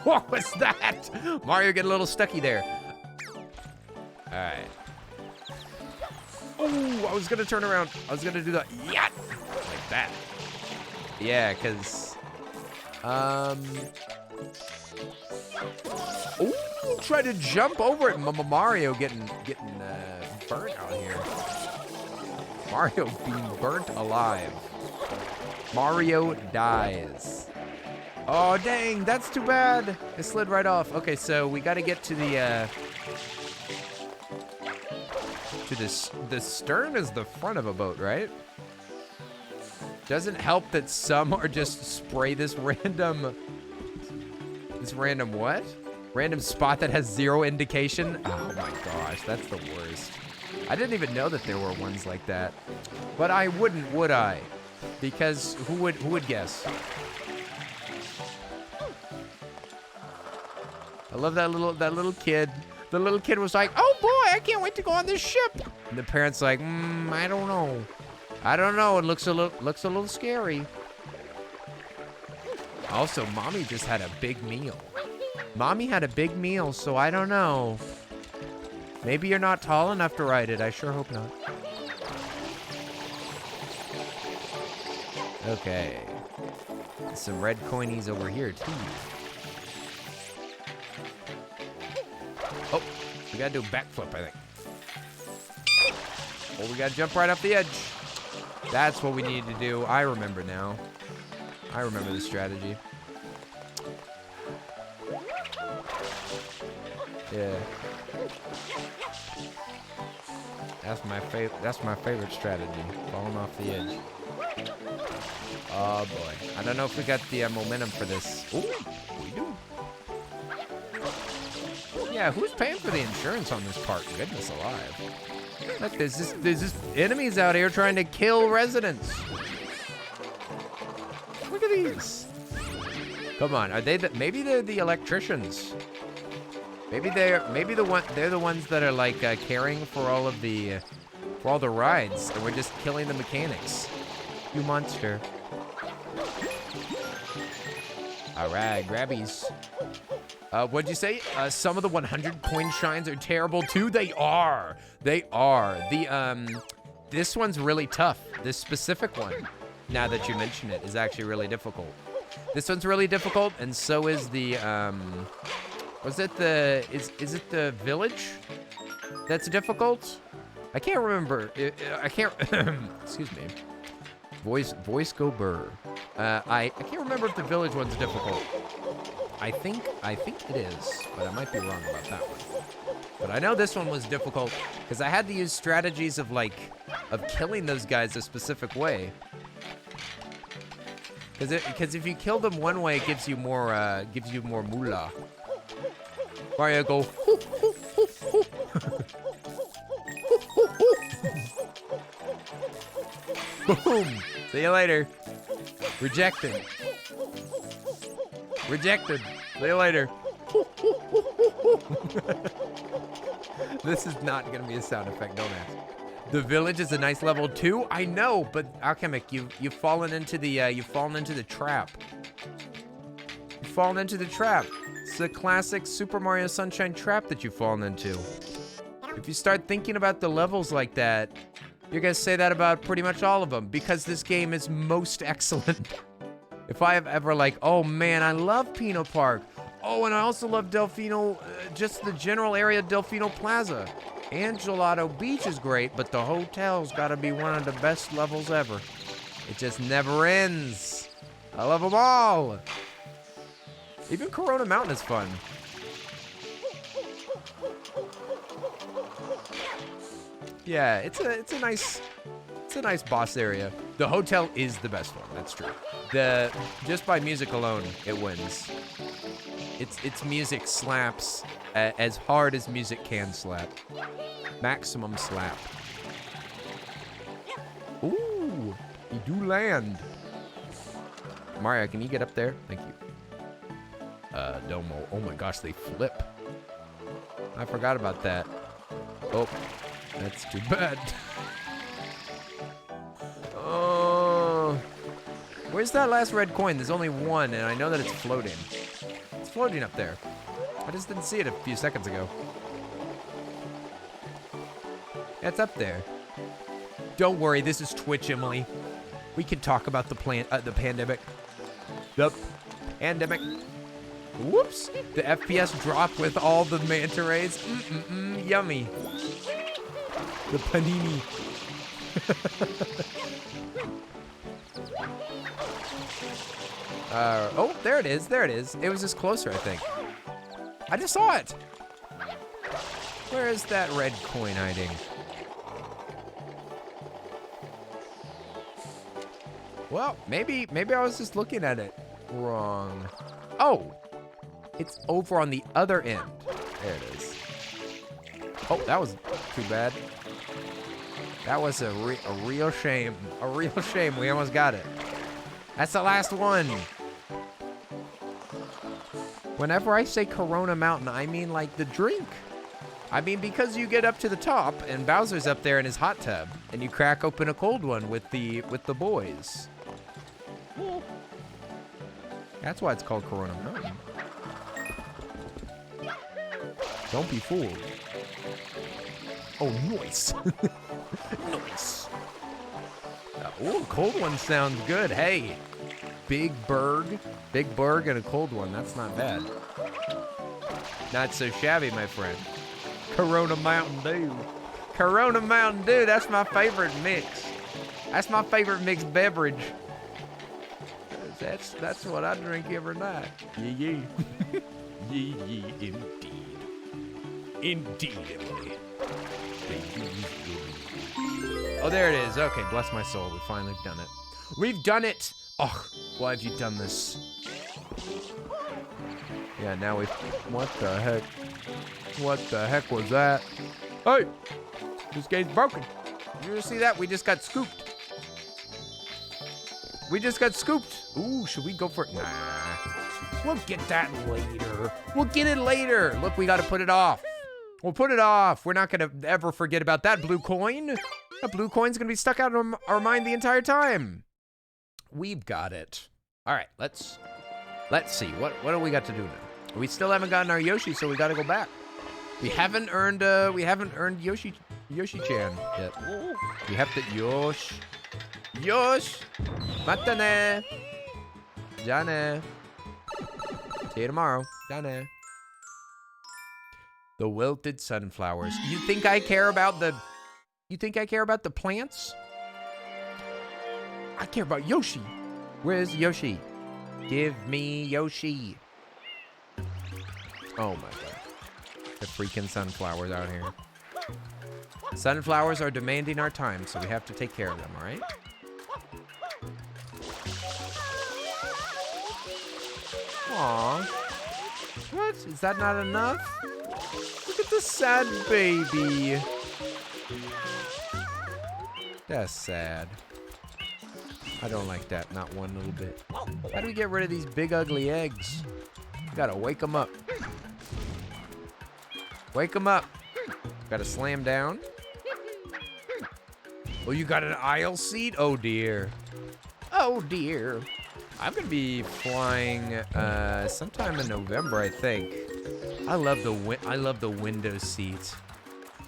What was that? Mario getting a little stucky there. All right. Oh, I was gonna turn around. I was gonna do the yacht like that. Yeah, cause ooh, try to jump over it. Mario getting burnt out here. Mario being burnt alive. Mario dies. Oh, dang, that's too bad. It slid right off. Okay, so we got to get to the the stern is the front of a boat, right? Doesn't help that some are just spray this random what? Random spot that has 0 indication. Oh my gosh, that's the worst. I didn't even know that there were ones like that. But I wouldn't, would I? Because who would guess? I love that little kid. The little kid was like, "Oh boy, I can't wait to go on this ship." And the parents like, "I don't know. I don't know. It looks a little scary." Also, Mommy just had a big meal. Mommy had a big meal, so I don't know. Maybe you're not tall enough to ride it. I sure hope not. Okay. Some red coinies over here, too. Oh, we gotta do a backflip, I think. Oh, we gotta jump right off the edge. That's what we need to do. I remember now. I remember the strategy. Yeah. That's my favorite strategy. Falling off the edge. Oh boy. I don't know if we got the momentum for this. Ooh, we do. Yeah, who's paying for the insurance on this part? Goodness alive. Look, there's just enemies out here trying to kill residents. Look at these. Come on, are they maybe they're the electricians. Maybe they're the ones that are like caring for all the rides, and we're just killing the mechanics. You monster. All right, grabbies. What'd you say? Some of the 100 coin shines are terrible too. They are. They are. This one's really tough. This specific one, now that you mention it, is actually really difficult. This one's really difficult, and so is the is it the village that's difficult? I can't remember. I can't. Excuse me. Voice go burr. I can't remember if the village one's difficult. I think it is, but I might be wrong about that one. But I know this one was difficult because I had to use strategies of killing those guys a specific way. Because if you kill them one way, it gives you more moolah. Mario, go. Boom. See you later. Rejected. Rejected. See you later. This is not going to be a sound effect, don't ask. The village is a nice level too. I know, but Alchemic, you've fallen into the trap. You've fallen into the trap. It's the classic Super Mario Sunshine trap that you've fallen into. If you start thinking about the levels like that, you're gonna say that about pretty much all of them because this game is most excellent. If I have ever oh man, I love Pino Park. Oh, and I also love Delphino, just the general area of Delphino Plaza. And Gelato Beach is great, but the hotel's gotta be one of the best levels ever. It just never ends. I love them all. Even Corona Mountain is fun. Yeah, it's a nice boss area. The hotel is the best one. That's true. Just by music alone, it wins. Its music slaps as hard as music can slap. Maximum slap. Ooh, you do land. Mario, can you get up there? Thank you. Domo. Oh my gosh, they flip. I forgot about that. Oh, that's too bad. Oh, where's that last red coin? There's only one, and I know that it's floating. It's floating up there. I just didn't see it a few seconds ago. Yeah, it's up there. Don't worry, this is Twitch, Emily. We can talk about the pandemic. The pandemic. Whoops! The FPS drop with all the manta rays. Yummy. The panini. Oh, there it is. There it is. It was just closer, I think. I just saw it. Where is that red coin hiding? Well, maybe I was just looking at it wrong. Oh, it's over on the other end. There it is. Oh, that was too bad. That was a real shame. A real shame. We almost got it. That's the last one. Whenever I say Corona Mountain, I mean like the drink. I mean because you get up to the top and Bowser's up there in his hot tub and you crack open a cold one with the boys. That's why it's called Corona Mountain. Don't be fooled. Oh, nice. Nice. Oh, cold one sounds good. Hey, Big Berg and a cold one. That's not bad. Not so shabby, my friend. Corona Mountain Dew. Corona Mountain Dew, that's my favorite mix. That's my favorite mixed beverage. That's what I drink every night. Yeah. Yeah, indeed. Indeed, Emily. Oh, there it is. Okay, bless my soul. We finally done it. We've done it. Oh, why have you done this? Yeah, now we've... What the heck? What the heck was that? Hey! This game's broken. Did you see that? We just got scooped. We just got scooped. Ooh, should we go for it? Nah. We'll get that later. We'll get it later. Look, we got to put it off. We'll put it off. We're not going to ever forget about that blue coin. That blue coin's going to be stuck out of our mind the entire time. We've got it. All right, let's see. What do we got to do now? We still haven't gotten our Yoshi, so we got to go back. We haven't earned Yoshi-chan yet. We have to Yosh. Matane. Jane. See you tomorrow. Jane. The wilted sunflowers. You think I care about the plants? I care about Yoshi. Where's Yoshi? Give me Yoshi. Oh my god. The freaking sunflowers out here. Sunflowers are demanding our time, so we have to take care of them, all right? Aww. What? Is that not enough? Look at the sad baby. That's sad. I don't like that, not one little bit. How do we get rid of these big ugly eggs? We gotta wake them up. Wake them up. Gotta slam down. Oh, you got an aisle seat? Oh dear. Oh dear. I'm gonna be flying sometime in November, I think. I love the window seat.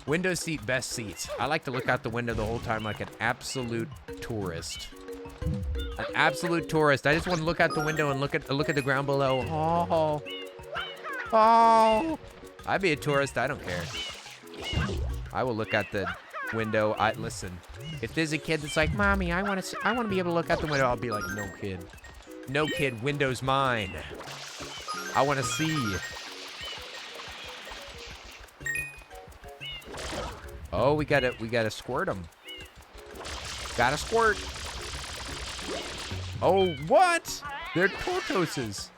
Window seat, best seats. I like to look out the window the whole time like an absolute tourist. An absolute tourist. I just want to look out the window and look at the ground below. Oh. Oh. I'd be a tourist. I don't care. I will look out the window. Listen. If there's a kid that's like, "Mommy, I want to be able to look out the window," I'll be like, "No, kid. No, kid. Window's mine. I want to see." Oh, we gotta squirt them. Gotta squirt. Oh, what? They're tortoises.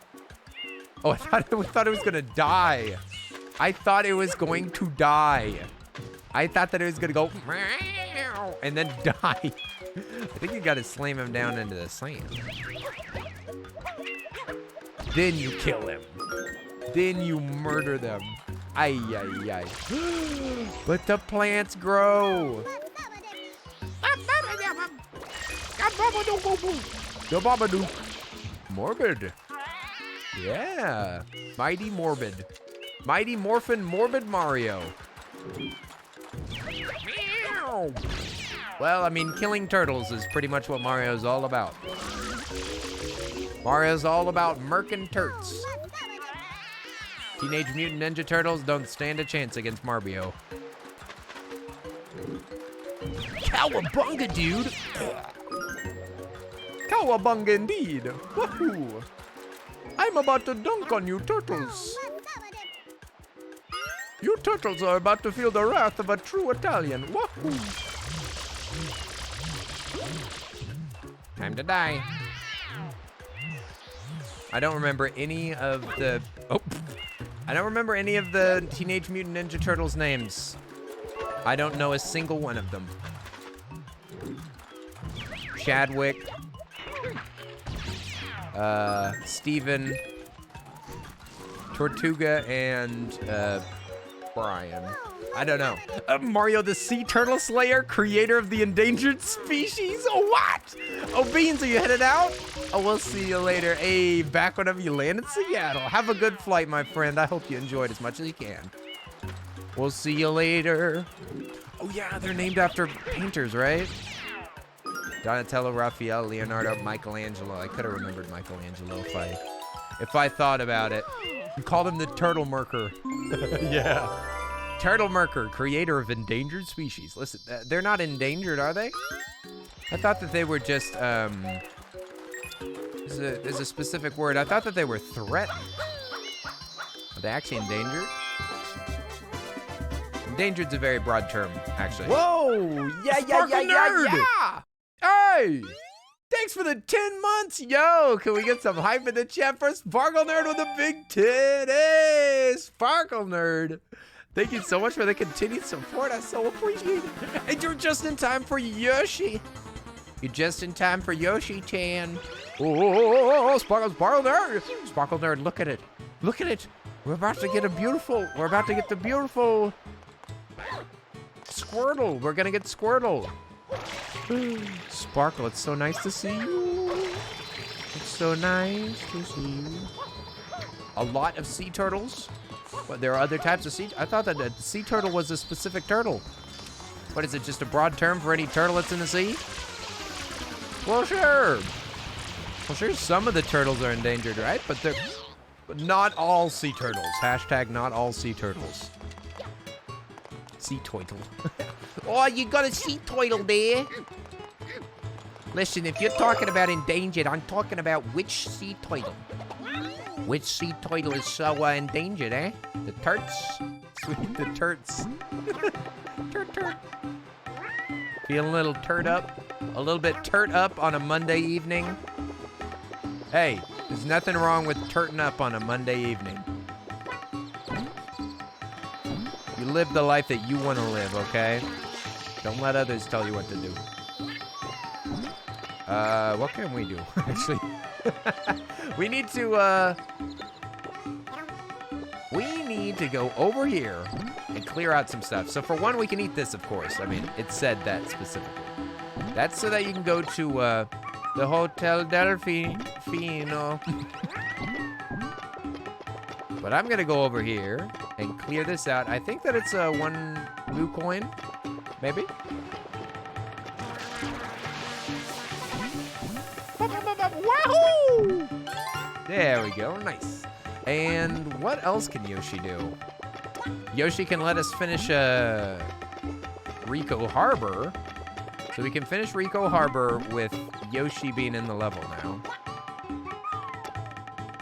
Oh, we thought it was gonna die. I thought it was going to die. I thought that it was gonna go and then die. I think you gotta slam him down into the sand. Then you kill him. Then you murder them. Ay, ay, ay. But the plants grow. The Babadook. Morbid. Yeah. Mighty Morbid. Mighty Morphin Morbid Mario. Well, I mean, killing turtles is pretty much what Mario's all about. Mario's all about murking turts. Teenage Mutant Ninja Turtles don't stand a chance against Mario. Cowabunga, dude. Cowabunga indeed. Woohoo! I'm about to dunk on you turtles. You turtles are about to feel the wrath of a true Italian. Woohoo! Time to die. I don't remember any of the... Oh. I don't remember any of the Teenage Mutant Ninja Turtles names. I don't know a single one of them. Chadwick. Steven. Tortuga and, Brian. I don't know. Mario the Sea Turtle Slayer, creator of the endangered species? Oh, what? Oh, Beans, are you headed out? Oh, we'll see you later. Hey, back whenever you land in Seattle. Have a good flight, my friend. I hope you enjoyed as much as you can. We'll see you later. Oh, yeah, they're named after painters, right? Donatello, Raphael, Leonardo, Michelangelo. I could have remembered Michelangelo if I thought about it. You called him the Turtle Merker. Yeah. Turtle Merker, creator of endangered species. Listen, they're not endangered, are they? I thought that they were just, there's a specific word. I thought that they were threatened. Are they actually endangered? Endangered's a very broad term, actually. Whoa! Yeah! Hey! Thanks for the 10 months, yo! Can we get some hype in the chat for Sparkle Nerd with a big titty? Sparkle Nerd. Thank you so much for the continued support. I so appreciate it. And you're just in time for Yoshi. You're just in time for Yoshi-chan. Oh, Sparkle Nerd. Sparkle Nerd, look at it. Look at it. We're about to get the beautiful Squirtle. We're gonna get Squirtle. Sparkle, it's so nice to see you. It's so nice to see you. A lot of sea turtles. But there are other types of sea. I thought that a sea turtle was a specific turtle. What is it? Just a broad term for any turtle that's in the sea? Well, sure. Well, sure. Some of the turtles are endangered, right? But not all sea turtles. Hashtag not all sea turtles. Sea turtle. Oh, you got a sea turtle there. Listen, if you're talking about endangered, I'm talking about which sea turtle. Which sea turtle is so endangered, eh? The turts? Sweet, the turts. Turt. Feeling a little turt up? A little bit turt up on a Monday evening? Hey, there's nothing wrong with turting up on a Monday evening. You live the life that you want to live, okay? Don't let others tell you what to do. What can we do, actually? We need to go over here and clear out some stuff. So for one, we can eat this, of course. I mean, it said that specifically. That's so that you can go to the Hotel Delphino. But I'm gonna go over here and clear this out. I think that it's one blue coin, maybe. Wahoo! There we go, nice. And what else can Yoshi do? Yoshi can let us finish Rico Harbor. So we can finish Rico Harbor with Yoshi being in the level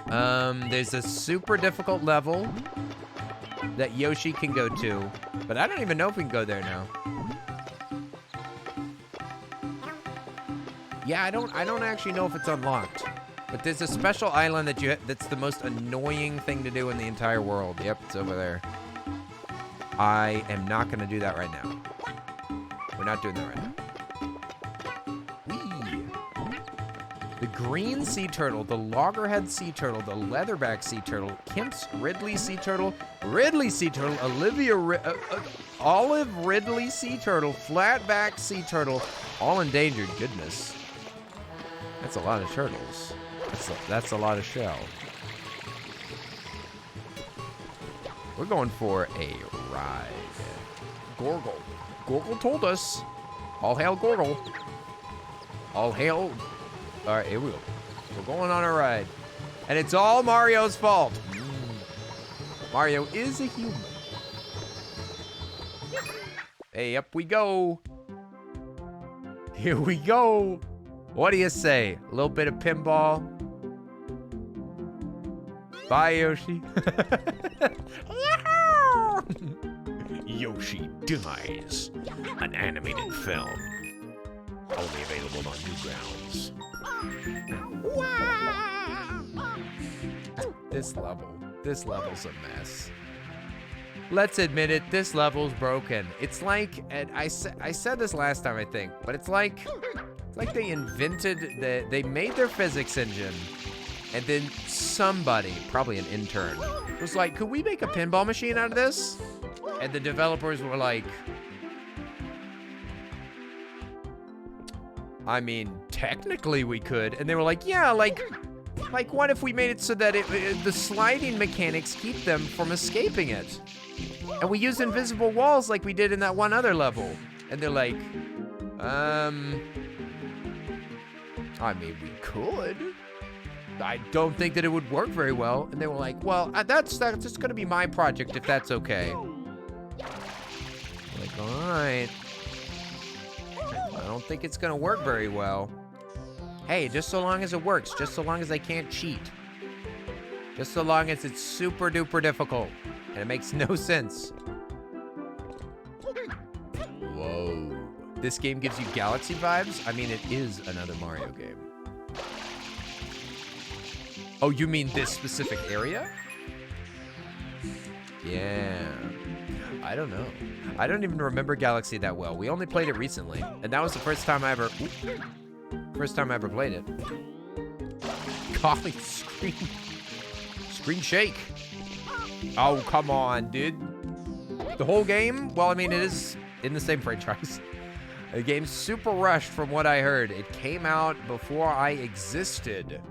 now. There's a super difficult level that Yoshi can go to, but I don't even know if we can go there now. Yeah, I don't actually know if it's unlocked. But there's a special island that's the most annoying thing to do in the entire world. Yep, it's over there. I am not going to do that right now. We're not doing that right now. Whee! The green sea turtle, the loggerhead sea turtle, the leatherback sea turtle, Kemp's Ridley sea turtle, Olive Ridley sea turtle, flatback sea turtle, all endangered. Goodness. That's a lot of turtles. That's a lot of shell. We're going for a ride. Gorgle. Gorgle told us. All hail Gorgle. All hail. All right, here we go. We're going on a ride. And it's all Mario's fault. Mario is a human. Hey, up we go. Here we go. What do you say? A little bit of pinball. Bye, Yoshi. Yoshi Dies, an animated film. Only available on Newgrounds. This level's a mess. Let's admit it, this level's broken. It's like, and I said this last time, I think, but it's like they they made their physics engine, and then somebody, probably an intern, was like, could we make a pinball machine out of this? And the developers were like, I mean, technically we could. And they were like, yeah, like what if we made it so that the sliding mechanics keep them from escaping it? And we use invisible walls like we did in that one other level. And they're like, I mean, we could. I don't think that it would work very well. And they were like, well, that's just gonna be my project if that's okay. Like, all right. I don't think it's gonna work very well. Hey, just so long as it works, just so long as I can't cheat. Just so long as it's super duper difficult and it makes no sense. Whoa. This game gives you Galaxy vibes? I mean, it is another Mario game. Oh, you mean this specific area? Yeah. I don't know. I don't even remember Galaxy that well. We only played it recently, and that was the first time I ever played it. Golly, screen shake. Oh, come on, dude. The whole game? Well, I mean, it is in the same franchise. The game's super rushed from what I heard. It came out before I existed.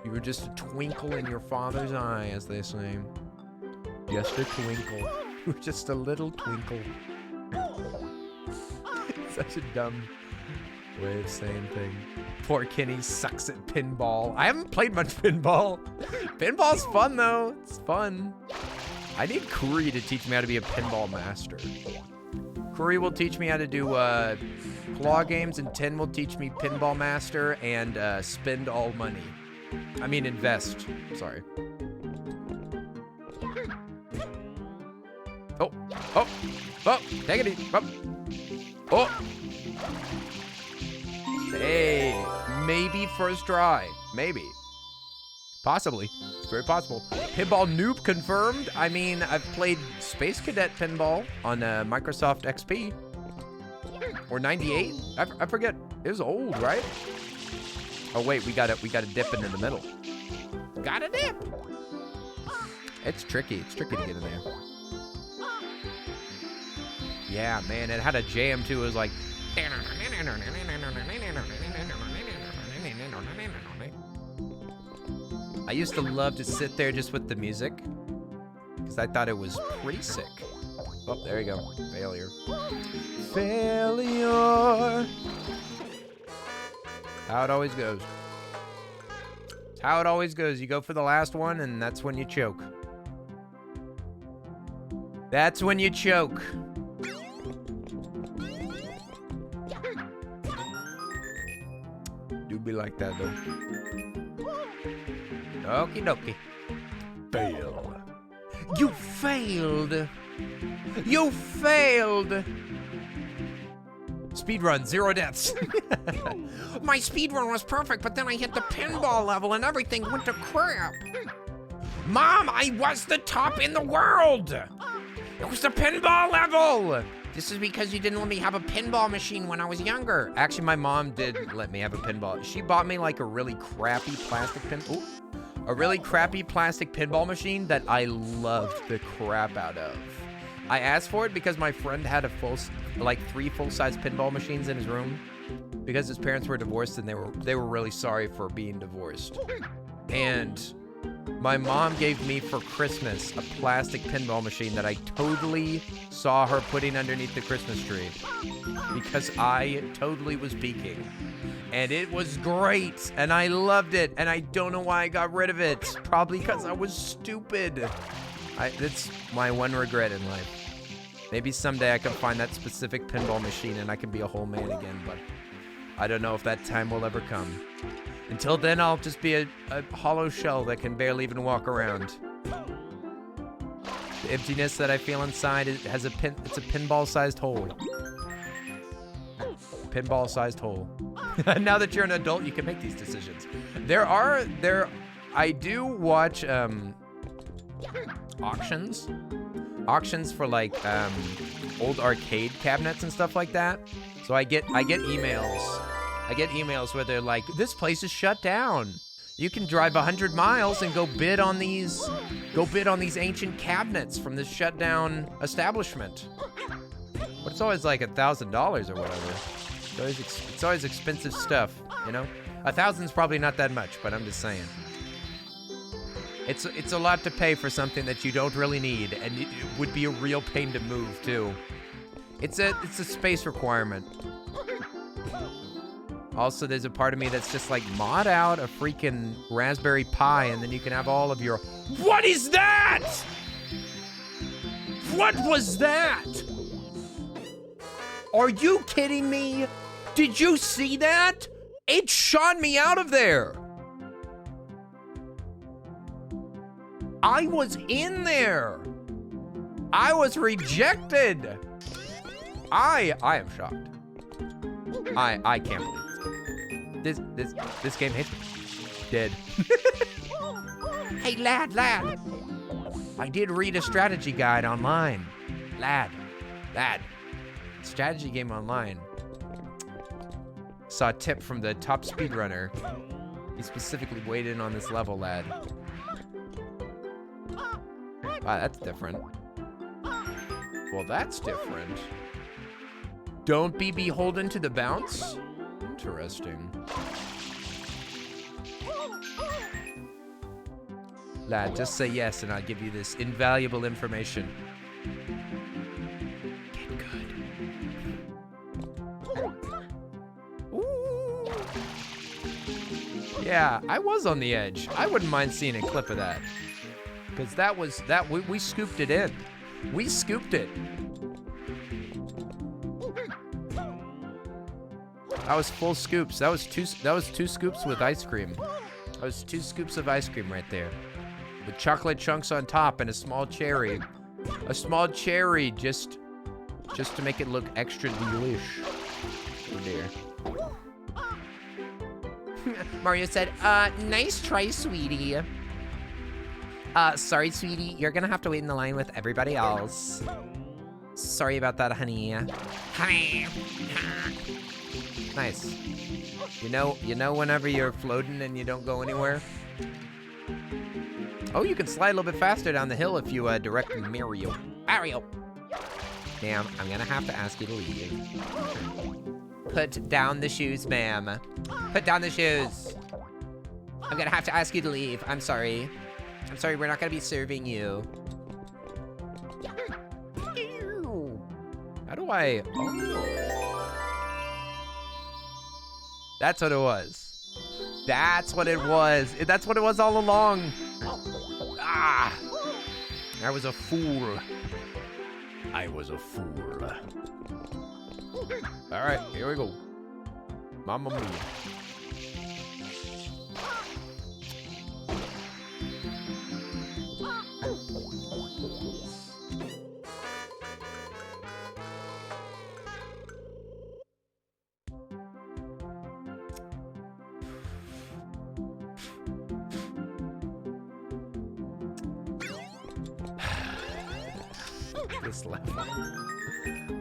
You were just a twinkle in your father's eye, as they say. Just a twinkle. You were just a little twinkle. Such a dumb way of saying things. Poor Kenny sucks at pinball. I haven't played much pinball. Pinball's fun, though. It's fun. I need Kuri to teach me how to be a pinball master. Kuri will teach me how to do claw games, and Tin will teach me pinball master and spend all money. I mean, invest. Sorry. Oh, take it easy. Oh. Hey, maybe first try. Maybe. Possibly. It's very possible. Pinball noob confirmed. I mean, I've played Space Cadet pinball on Microsoft XP. Or 98. I forget. It was old, right? Oh wait, we gotta dip into the middle. Gotta dip. It's tricky. It's tricky to get in there. Yeah, man, it had a jam too. It was like. I used to love to sit there just with the music, because I thought it was pretty sick. Oh, there you go. Failure. Failure. How it always goes. It's how it always goes. You go for the last one, and that's when you choke. That's when you choke. Do be like that, though. Okie dokie. Fail. You failed. You failed. Speedrun, 0 deaths. My speedrun was perfect, but then I hit the pinball level and everything went to crap. Mom, I was the top in the world. It was the pinball level. This is because you didn't let me have a pinball machine when I was younger. Actually, my mom did let me have a pinball. She bought me like a really crappy plastic pinball machine that I loved the crap out of. I asked for it because my friend had a 3 full-size pinball machines in his room because his parents were divorced and they were really sorry for being divorced. And my mom gave me for Christmas a plastic pinball machine that I totally saw her putting underneath the Christmas tree because I totally was peeking. And it was great, and I loved it, and I don't know why I got rid of it. Probably because I was stupid. That's my one regret in life. Maybe someday I can find that specific pinball machine and I can be a whole man again, but I don't know if that time will ever come. Until then, I'll just be a hollow shell that can barely even walk around. The emptiness that I feel inside it's a pinball-sized hole. Pinball-sized hole. Now that you're an adult, you can make these decisions. I do watch auctions for like old arcade cabinets and stuff like that. So I get emails. I get emails where they're like, this place is shut down. You can drive 100 miles and go bid on these ancient cabinets from this shut down establishment. But it's always like $1,000 or whatever. It's always expensive stuff, you know? 1,000's probably not that much, but I'm just saying. It's a lot to pay for something that you don't really need, and it would be a real pain to move too. It's a space requirement. Also, there's a part of me that's just like, mod out a freaking Raspberry Pi, and then you can have all of your... What is that? What was that? Are you kidding me? Did you see that? It shot me out of there. I was in there. I was rejected. I am shocked. I can't believe this. This game hit me. Dead. Hey, lad. I did read a strategy guide online. Lad. Strategy game online. Saw a tip from the top speedrunner. He specifically weighed in on this level, lad. Wow, that's different. Well, that's different. Don't be beholden to the bounce? Interesting. Lad, just say yes and I'll give you this invaluable information. Get good. Ooh. Yeah, I was on the edge. I wouldn't mind seeing a clip of that. Because we scooped it in. We scooped it. That was full scoops. That was two scoops with ice cream. That was 2 scoops of ice cream right there. With chocolate chunks on top and a small cherry. A small cherry just to make it look extra delish. Oh dear. Mario said, nice try, sweetie. Sorry, sweetie. You're gonna have to wait in the line with everybody else. Sorry about that, honey. Honey. Nice. You know whenever you're floating and you don't go anywhere? Oh, you can slide a little bit faster down the hill if you direct Mario. Ma'am, I'm gonna have to ask you to leave. Put down the shoes, ma'am. Put down the shoes. I'm gonna have to ask you to leave. I'm sorry. I'm sorry, we're not gonna be serving you. How do I... Oh. That's what it was. That's what it was. That's what it was all along. Ah! I was a fool. I was a fool. All right, here we go. Mamma mia.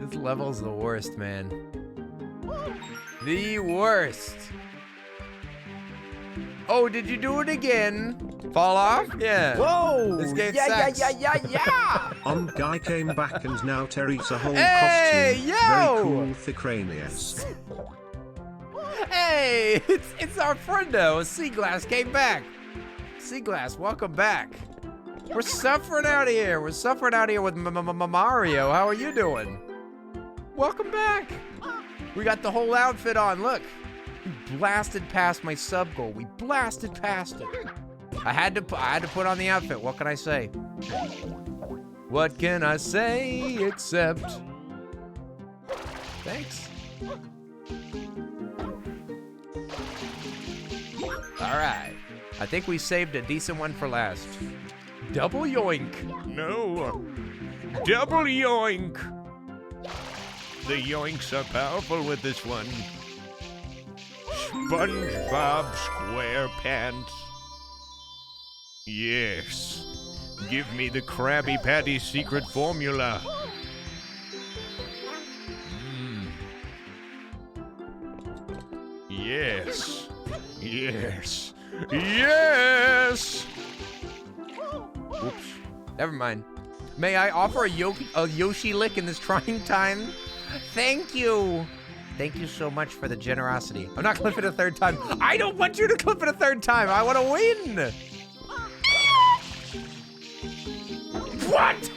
This level's the worst, man. The worst. Oh, did you do it again? Fall off? Yeah. Whoa! This game sucks. Yeah! Guy came back and now Terry's a whole Hey, costume. yo! Very cool, Thickranius. Hey, it's our friendo. Seaglass came back. Seaglass, welcome back. We're suffering out here. We're suffering out here with Mario. How are you doing? Welcome back. We got the whole outfit on. Look, we blasted past my sub goal. We blasted past it. I had to put on the outfit. What can I say? What can I say except thanks? All right. I think we saved a decent one for last. Double yoink. No. Double yoink. The yoinks are powerful with this one. SpongeBob SquarePants. Yes. Give me the Krabby Patty secret formula. Yes. Yes. Yes! Oops. Never mind. May I offer a Yoshi lick in this trying time? Thank you. Thank you so much for the generosity. I'm not clipping a third time. I don't want you to clip it a third time. I want to win. What?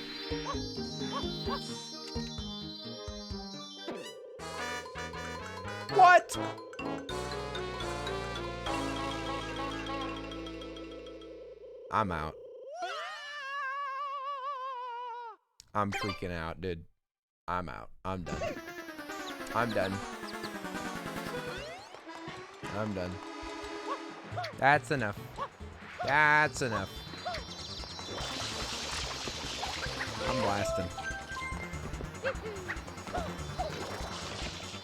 What? I'm out. I'm freaking out, dude. I'm out. I'm done. I'm done. I'm done. That's enough. That's enough. I'm blasting.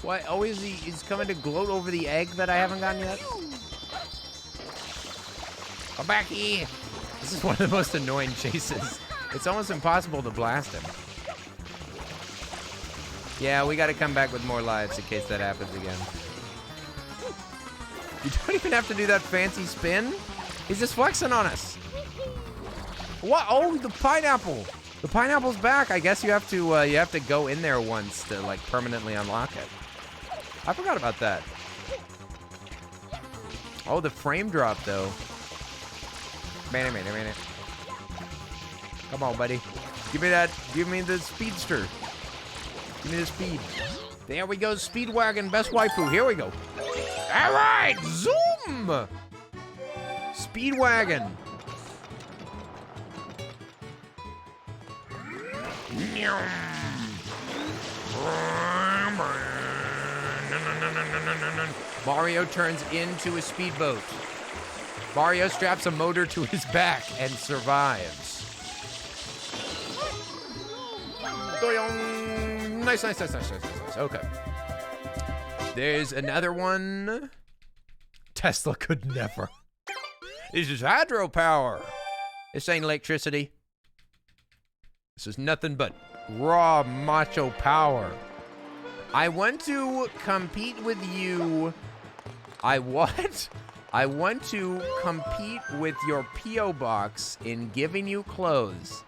What? Oh, he's coming to gloat over the egg that I haven't gotten yet? Come back here. This is one of the most annoying chases. It's almost impossible to blast him. Yeah, we gotta come back with more lives in case that happens again. You don't even have to do that fancy spin. He's just flexing on us. What? Oh, the pineapple. The pineapple's back. I guess you have to go in there once to like permanently unlock it. I forgot about that. Oh, the frame drop though. Man. Come on, buddy. Give me that. Give me the speedster. Give me the speed. There we go. Speedwagon, best waifu. Here we go. All right. Zoom. Speedwagon. Mario turns into a speedboat. Mario straps a motor to his back and survives. Nice. Okay. There's another one. Tesla could never. This is hydropower. This ain't electricity. This is nothing but raw macho power. I want to compete with you. I want to compete with your P.O. box in giving you clothes.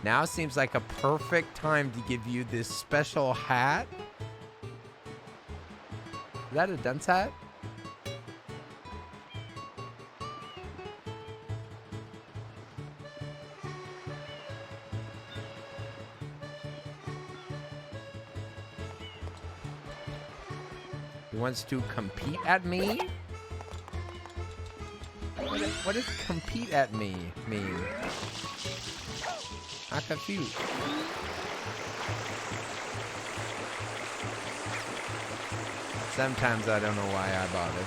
Now seems like a perfect time to give you this special hat. Is that a dunce hat? He wants to compete at me? What does compete at me mean? I'm confused. Sometimes I don't know why I bothered.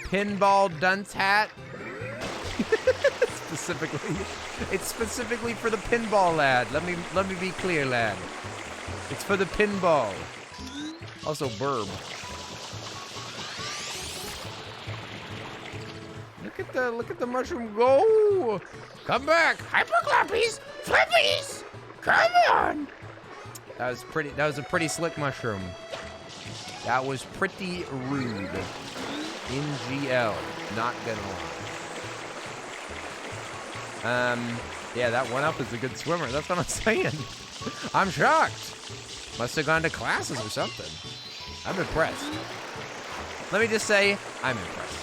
Pinball dunce hat? It's specifically for the pinball, lad. Let me be clear, lad. It's for the pinball. Also, burb. Look at the mushroom go. Come back. Hyperclappies, flippies. Come on. That was a pretty slick mushroom. That was pretty rude. NGL. Not gonna lie. Yeah, that one up is a good swimmer. That's what I'm saying. I'm shocked. Must have gone to classes or something. I'm impressed. Let me just say, I'm impressed.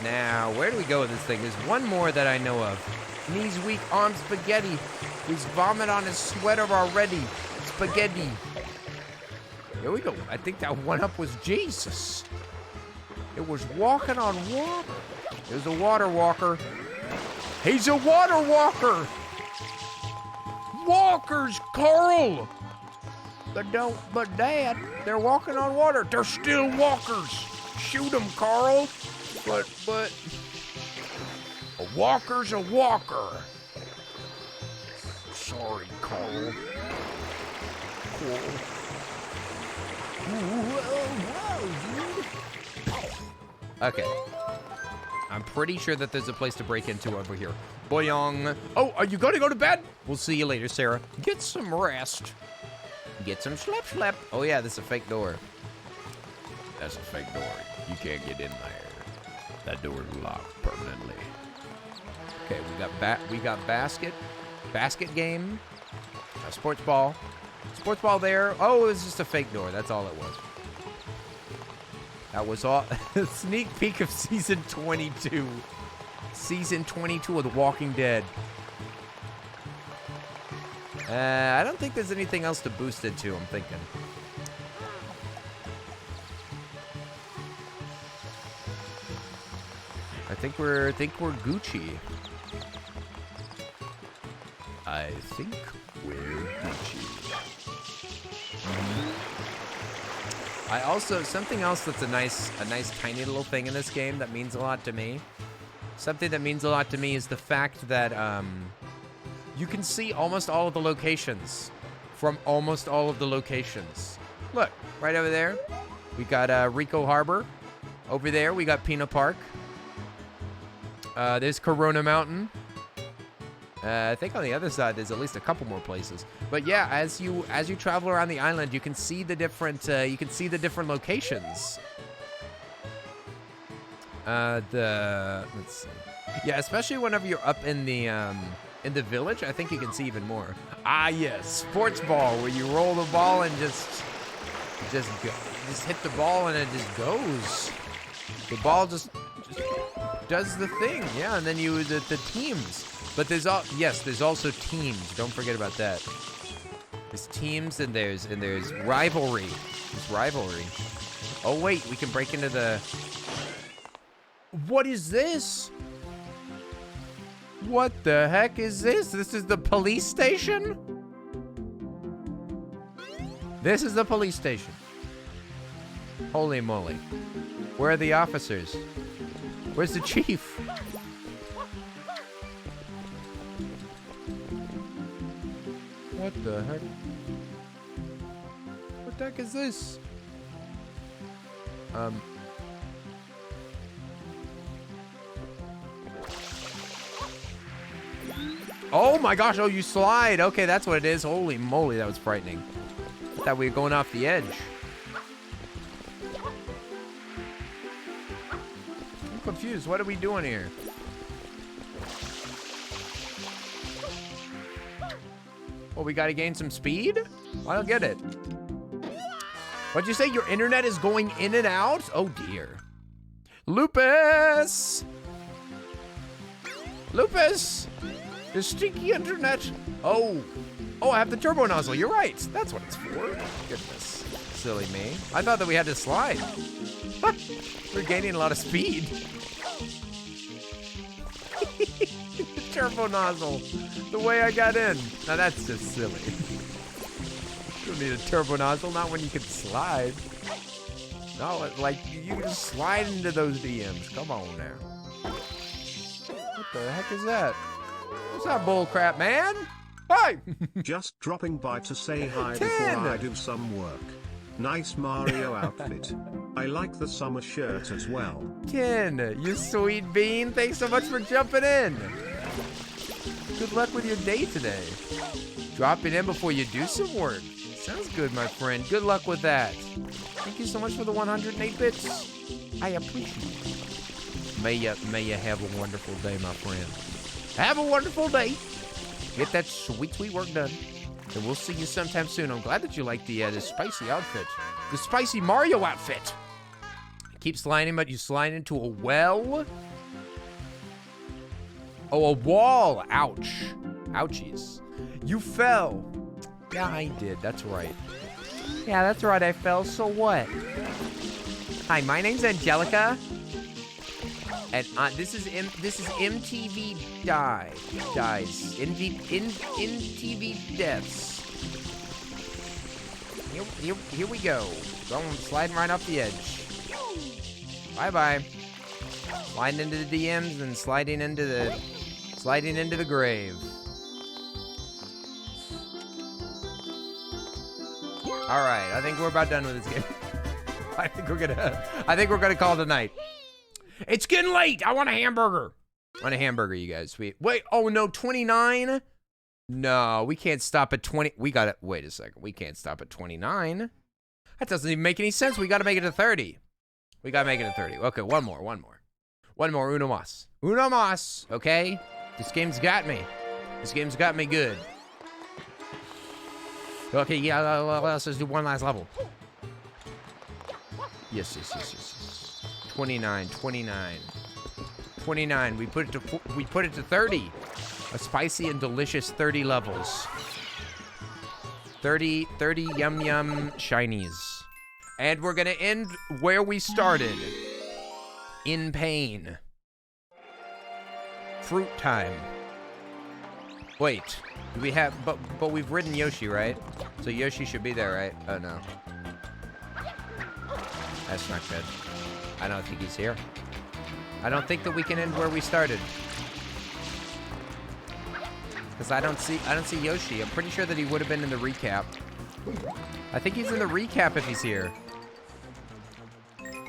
Now, where do we go with this thing? There's one more that I know of. Knees weak, arms spaghetti. He's vomit on his sweater already. Spaghetti. Here we go. I think that one up was Jesus. It was walking on water. It was a water walker. He's a water walker. Walkers, Carl. But Dad, they're walking on water. They're still walkers. Shoot them, Carl. But a walker's a walker. Sorry, Carl. Okay. I'm pretty sure that there's a place to break into over here. Boyong. Oh, are you going to go to bed? We'll see you later, Sarah. Get some rest. Get some slap. Oh, yeah, this is a fake door. That's a fake door. You can't get in there. That door is locked permanently. Okay, we got basket game, a sports ball there. Oh, it was just a fake door. That's all it was. That was all. Sneak peek of season 22. Season 22 of The Walking Dead. I don't think there's anything else to boost into, I'm thinking. I think we're Gucci. I think we're Gucci. I also, something else that's a nice tiny little thing in this game that means a lot to me. Something that means a lot to me is the fact that you can see almost all of the locations from almost all of the locations. Look, right over there, we got Rico Harbor. Over there, we got Pino Park. There's Corona Mountain. I think on the other side, there's at least a couple more places. But yeah, as you travel around the island, you can see the different locations. Let's see. Yeah, especially whenever you're up in the village, I think you can see even more. Ah, yes, sports ball, where you roll the ball and just hit the ball and it just goes. The ball just does the thing, yeah, and then the teams. But there's also teams. Don't forget about that. There's teams and there's rivalry. There's rivalry. Oh wait, we can break into the. What is this? What the heck is this? This is the police station? This is the police station. Holy moly. Where are the officers? Where's the chief? What the heck? What the heck is this? Oh my gosh, oh, you slide. Okay, that's what it is. Holy moly, that was frightening. I thought we were going off the edge. I'm confused. What are we doing here? Well, we gotta gain some speed? I don't get it. What'd you say? Your internet is going in and out? Oh dear. Lupus! Lupus! The stinky internet. Oh, I have the turbo nozzle. You're right. That's what it's for. Goodness. Silly me. I thought that we had to slide. We're gaining a lot of speed. The turbo nozzle. The way I got in. Now that's just silly. You don't need a turbo nozzle, not when you can slide. No, like you can just slide into those DMs. Come on now. What the heck is that? What's that bull crap, man? Hi! Just dropping by to say hi before I do some work. Nice Mario outfit. I like the summer shirt as well. Ken, you sweet bean. Thanks so much for jumping in. Good luck with your day today. Dropping in before you do some work. Sounds good, my friend. Good luck with that. Thank you so much for the 108 bits. I appreciate it. May you have a wonderful day, my friend. Have a wonderful day. Get that sweet, sweet work done. And we'll see you sometime soon. I'm glad that you like the spicy outfit. The spicy Mario outfit. Keep sliding, but you slide into a well. Oh, a wall. Ouch. Ouchies. You fell. Yeah, I did. That's right. Yeah, that's right. I fell. So what? Hi, my name's Angelica. And this is MTV dies. MTV deaths. Here we go. Going sliding right off the edge. Bye-bye. Sliding into the DMs and sliding into the grave. All right, I think we're about done with this game. I think we're gonna call it a night. It's getting late. I want a hamburger. I want a hamburger, you guys. Wait. Oh no, 29. No, we can't stop at 20. We gotta wait a second. We can't stop at 29. That doesn't even make any sense. We gotta make it to 30. We gotta make it to 30. Okay, one more. Uno mas. Okay. This game's got me. This game's got me good. Okay, yeah, let's just do one last level. Yes. 29. 29. We put it to 30. A spicy and delicious 30 levels. 30 yum shinies. And we're gonna end where we started. In pain. Fruit time. Wait, do we have, but we've ridden Yoshi, right? So Yoshi should be there, right? Oh no. That's not good. I don't think he's here. I don't think that we can end where we started. Because I don't see Yoshi. I'm pretty sure that he would have been in the recap. I think he's in the recap if he's here.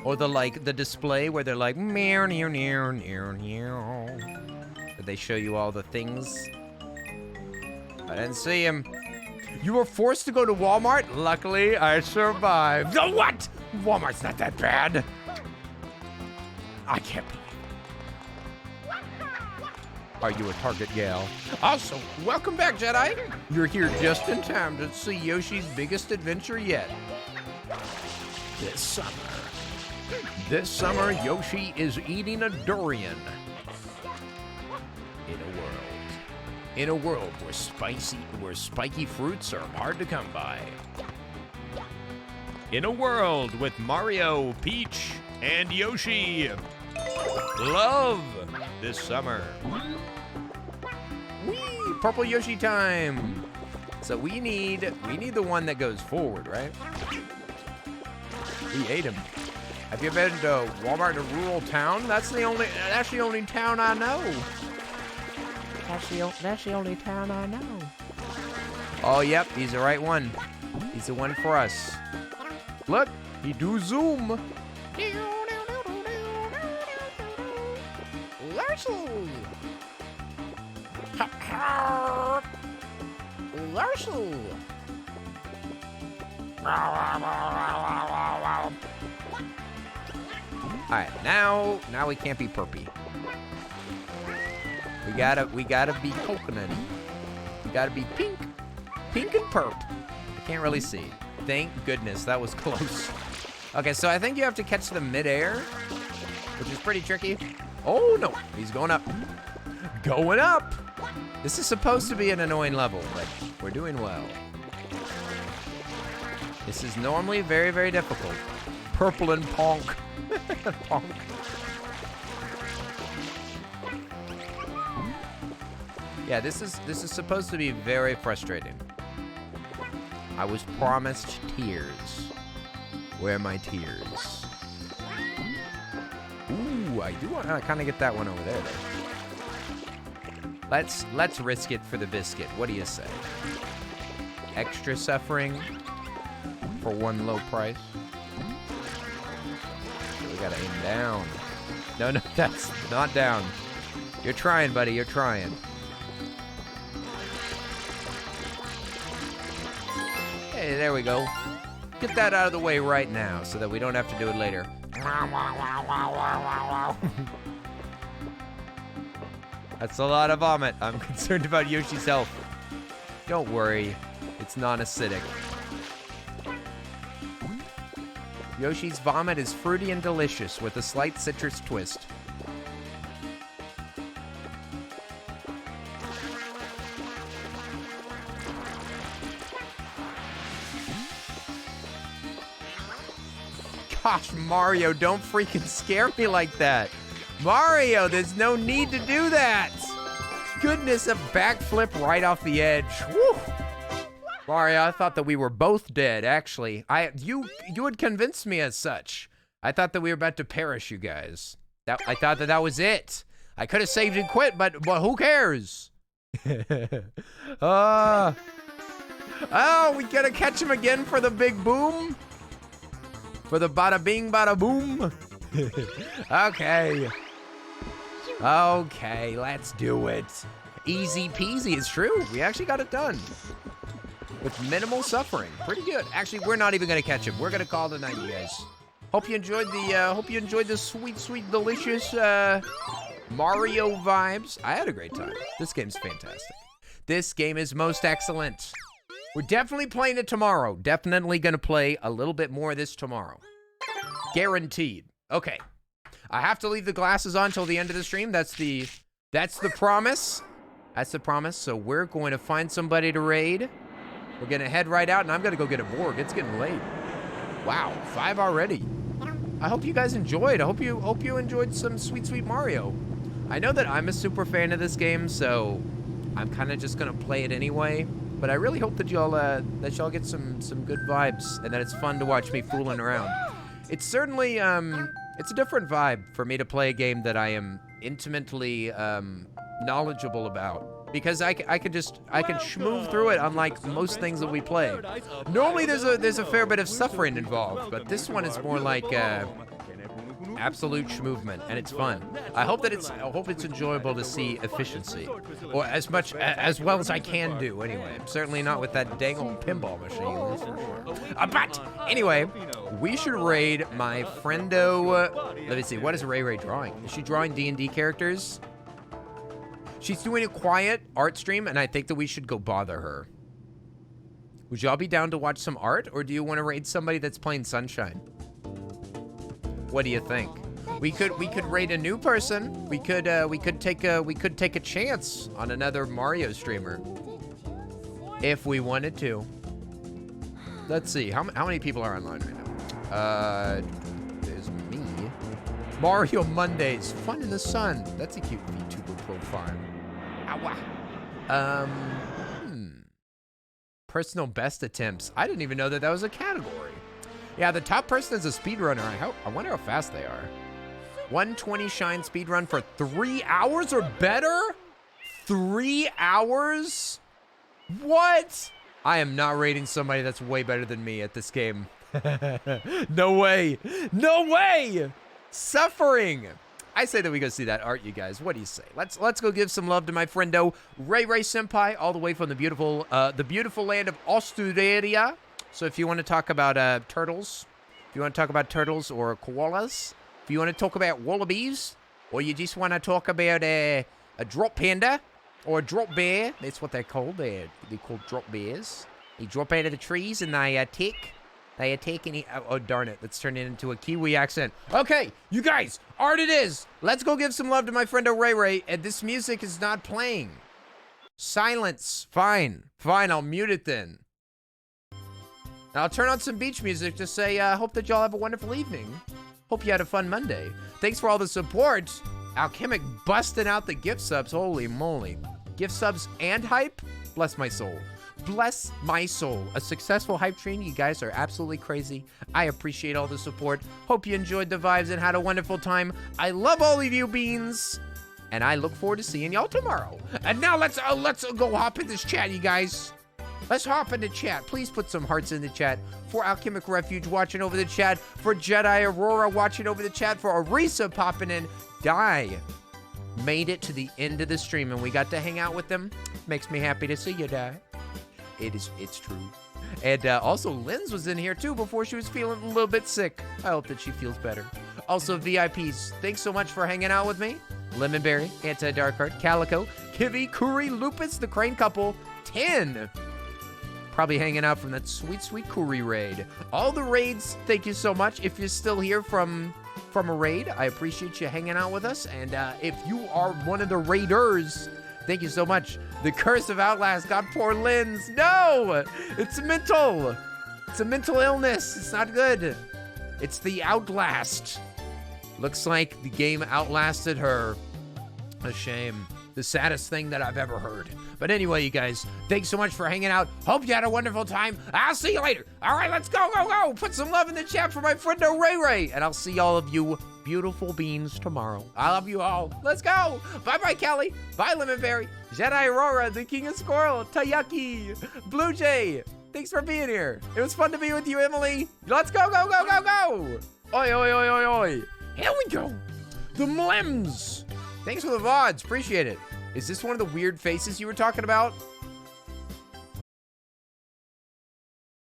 Or the display where they're like meow near near near near. Where they show you all the things. I didn't see him. You were forced to go to Walmart? Luckily, I survived. The what? Walmart's not that bad. I can't believe it. Are you a Target gal? Also, welcome back, Jedi. You're here just in time to see Yoshi's biggest adventure yet. This summer, Yoshi is eating a durian. In a world where spiky fruits are hard to come by. In a world with Mario, Peach, and Yoshi. Love this summer. Whee! Purple Yoshi time. So we need the one that goes forward, right? We ate him. Have you been to Walmart in a rural town? That's the only town I know. That's the only town I know. Oh, yep, he's the right one. He's the one for us. Look, he do zoom. Larson. Larson. All right, now we can't be perpy. We gotta be coconutty. We gotta be pink and perp. I can't really see. Thank goodness, that was close. Okay, so I think you have to catch them midair, which is pretty tricky. Oh no, he's going up. Going up. This is supposed to be an annoying level, but we're doing well. This is normally very, very difficult. Purple and Ponk. Ponk. Yeah, this is supposed to be very frustrating. I was promised tears. Where are my tears? Ooh, I do want to kind of get that one over there, though. Let's risk it for the biscuit. What do you say? Extra suffering for one low price. We gotta aim down. No, that's not down. You're trying, buddy. You're trying. Hey, there we go. Get that out of the way right now so that we don't have to do it later. That's a lot of vomit. I'm concerned about Yoshi's health. Don't worry. It's non-acidic. Yoshi's vomit is fruity and delicious with a slight citrus twist. Gosh, Mario, don't freaking scare me like that. Mario, there's no need to do that. Goodness, a backflip right off the edge. Woo. Mario, I thought that we were both dead, actually. You had convinced me as such. I thought that we were about to perish, you guys. I thought that was it. I could have saved and quit, but who cares? Oh, we gotta catch him again for the big boom? For the bada bing, bada boom? Okay. Okay, let's do it. Easy peasy, it's true. We actually got it done. With minimal suffering. Pretty good. Actually, we're not even gonna catch him. We're gonna call it a night, you guys. Hope you enjoyed the sweet, sweet, delicious Mario vibes. I had a great time. This game's fantastic. This game is most excellent. We're definitely playing it tomorrow. Definitely gonna play a little bit more of this tomorrow. Guaranteed. Okay. I have to leave the glasses on till the end of the stream. That's the promise. That's the promise. So we're going to find somebody to raid. We're gonna head right out, and I'm gonna go get a Borg. It's getting late. Wow, 5 already. I hope you guys enjoyed. I hope you enjoyed some sweet, sweet Mario. I know that I'm a super fan of this game, so I'm kind of just gonna play it anyway. But I really hope that y'all get some good vibes, and that it's fun to watch me fooling around. It's certainly it's a different vibe for me to play a game that I am intimately knowledgeable about. Because I can schmooze through it, unlike most things that we play. Normally there's a fair bit of suffering involved, but this one is more like absolute schmovement, and it's fun. I hope it's enjoyable to see efficiency, or as well as I can do anyway. Certainly not with that dang old pinball machine, that's for sure. But anyway, we should raid my friendo. Let me see, what is Ray Ray drawing? Is she drawing D&D characters? She's doing a quiet art stream, and I think that we should go bother her. Would y'all be down to watch some art, or do you want to raid somebody that's playing Sunshine? What do you think? We could raid a new person. We could take a chance on another Mario streamer if we wanted to. Let's see, how many people are online right now? There's me. Mario Mondays, fun in the sun. That's a cute VTuber profile. Ow. Personal best attempts. I didn't even know that was a category. Yeah, the top person is a speedrunner. I wonder how fast they are. 120 shine speedrun for 3 hours or better? 3 hours? What? I am not rating somebody that's way better than me at this game. No way. No way. Suffering. I say that we go see that art, you guys. What do you say? Let's go give some love to my friendo Ray Ray Senpai, all the way from the beautiful land of Australia. So if you want to talk about turtles, if you want to talk about turtles or koalas, if you want to talk about wallabies, or you just want to talk about a drop panda or a drop bear, that's what they're called. They're called drop bears. They drop out of the trees and they attack. They attack any. Oh, darn it. Let's turn it into a Kiwi accent. Okay, you guys, art it is. Let's go give some love to my friend Ray Ray. And this music is not playing. Silence. Fine. Fine, I'll mute it then. Now, I'll turn on some beach music to say, hope that y'all have a wonderful evening. Hope you had a fun Monday. Thanks for all the support. Alchemic busting out the gift subs. Holy moly. Gift subs and hype? Bless my soul. Bless my soul. A successful hype train. You guys are absolutely crazy. I appreciate all the support. Hope you enjoyed the vibes and had a wonderful time. I love all of you beans. And I look forward to seeing y'all tomorrow. And now let's go hop in this chat, you guys. Let's hop into chat. Please put some hearts in the chat. For Alchemic Refuge watching over the chat. For Jedi Aurora watching over the chat. For Arisa popping in. Die made it to the end of the stream and we got to hang out with them. Makes me happy to see you, Die. It's true. And also, Linz was in here too before she was feeling a little bit sick. I hope that she feels better. Also, VIPs, thanks so much for hanging out with me. Lemonberry, Anti-Dark Heart, Calico, Kivi, Kuri, Lupus, the Crane Couple, 10. Probably hanging out from that sweet, sweet Kuri raid. All the raids, thank you so much. If you're still here from a raid, I appreciate you hanging out with us. And if you are one of the raiders, thank you so much. The Curse of Outlast got poor Linz. No! It's mental. It's a mental illness. It's not good. It's the Outlast. Looks like the game outlasted her. A shame. The saddest thing that I've ever heard. But anyway, you guys, thanks so much for hanging out. Hope you had a wonderful time. I'll see you later. All right, let's go, go, go. Put some love in the chat for my friend Ray Ray. And I'll see all of you beautiful beans tomorrow. I love you all. Let's go. Bye-bye, Kelly. Bye, Lemonberry. Jedi Aurora, the King of Squirrel, Tayaki, Blue Jay. Thanks for being here. It was fun to be with you, Emily. Let's go, go, go, go, go. Oi, oi, oi, oi, oi. Here we go. The Mlems. Thanks for the VODs. Appreciate it. Is this one of the weird faces you were talking about?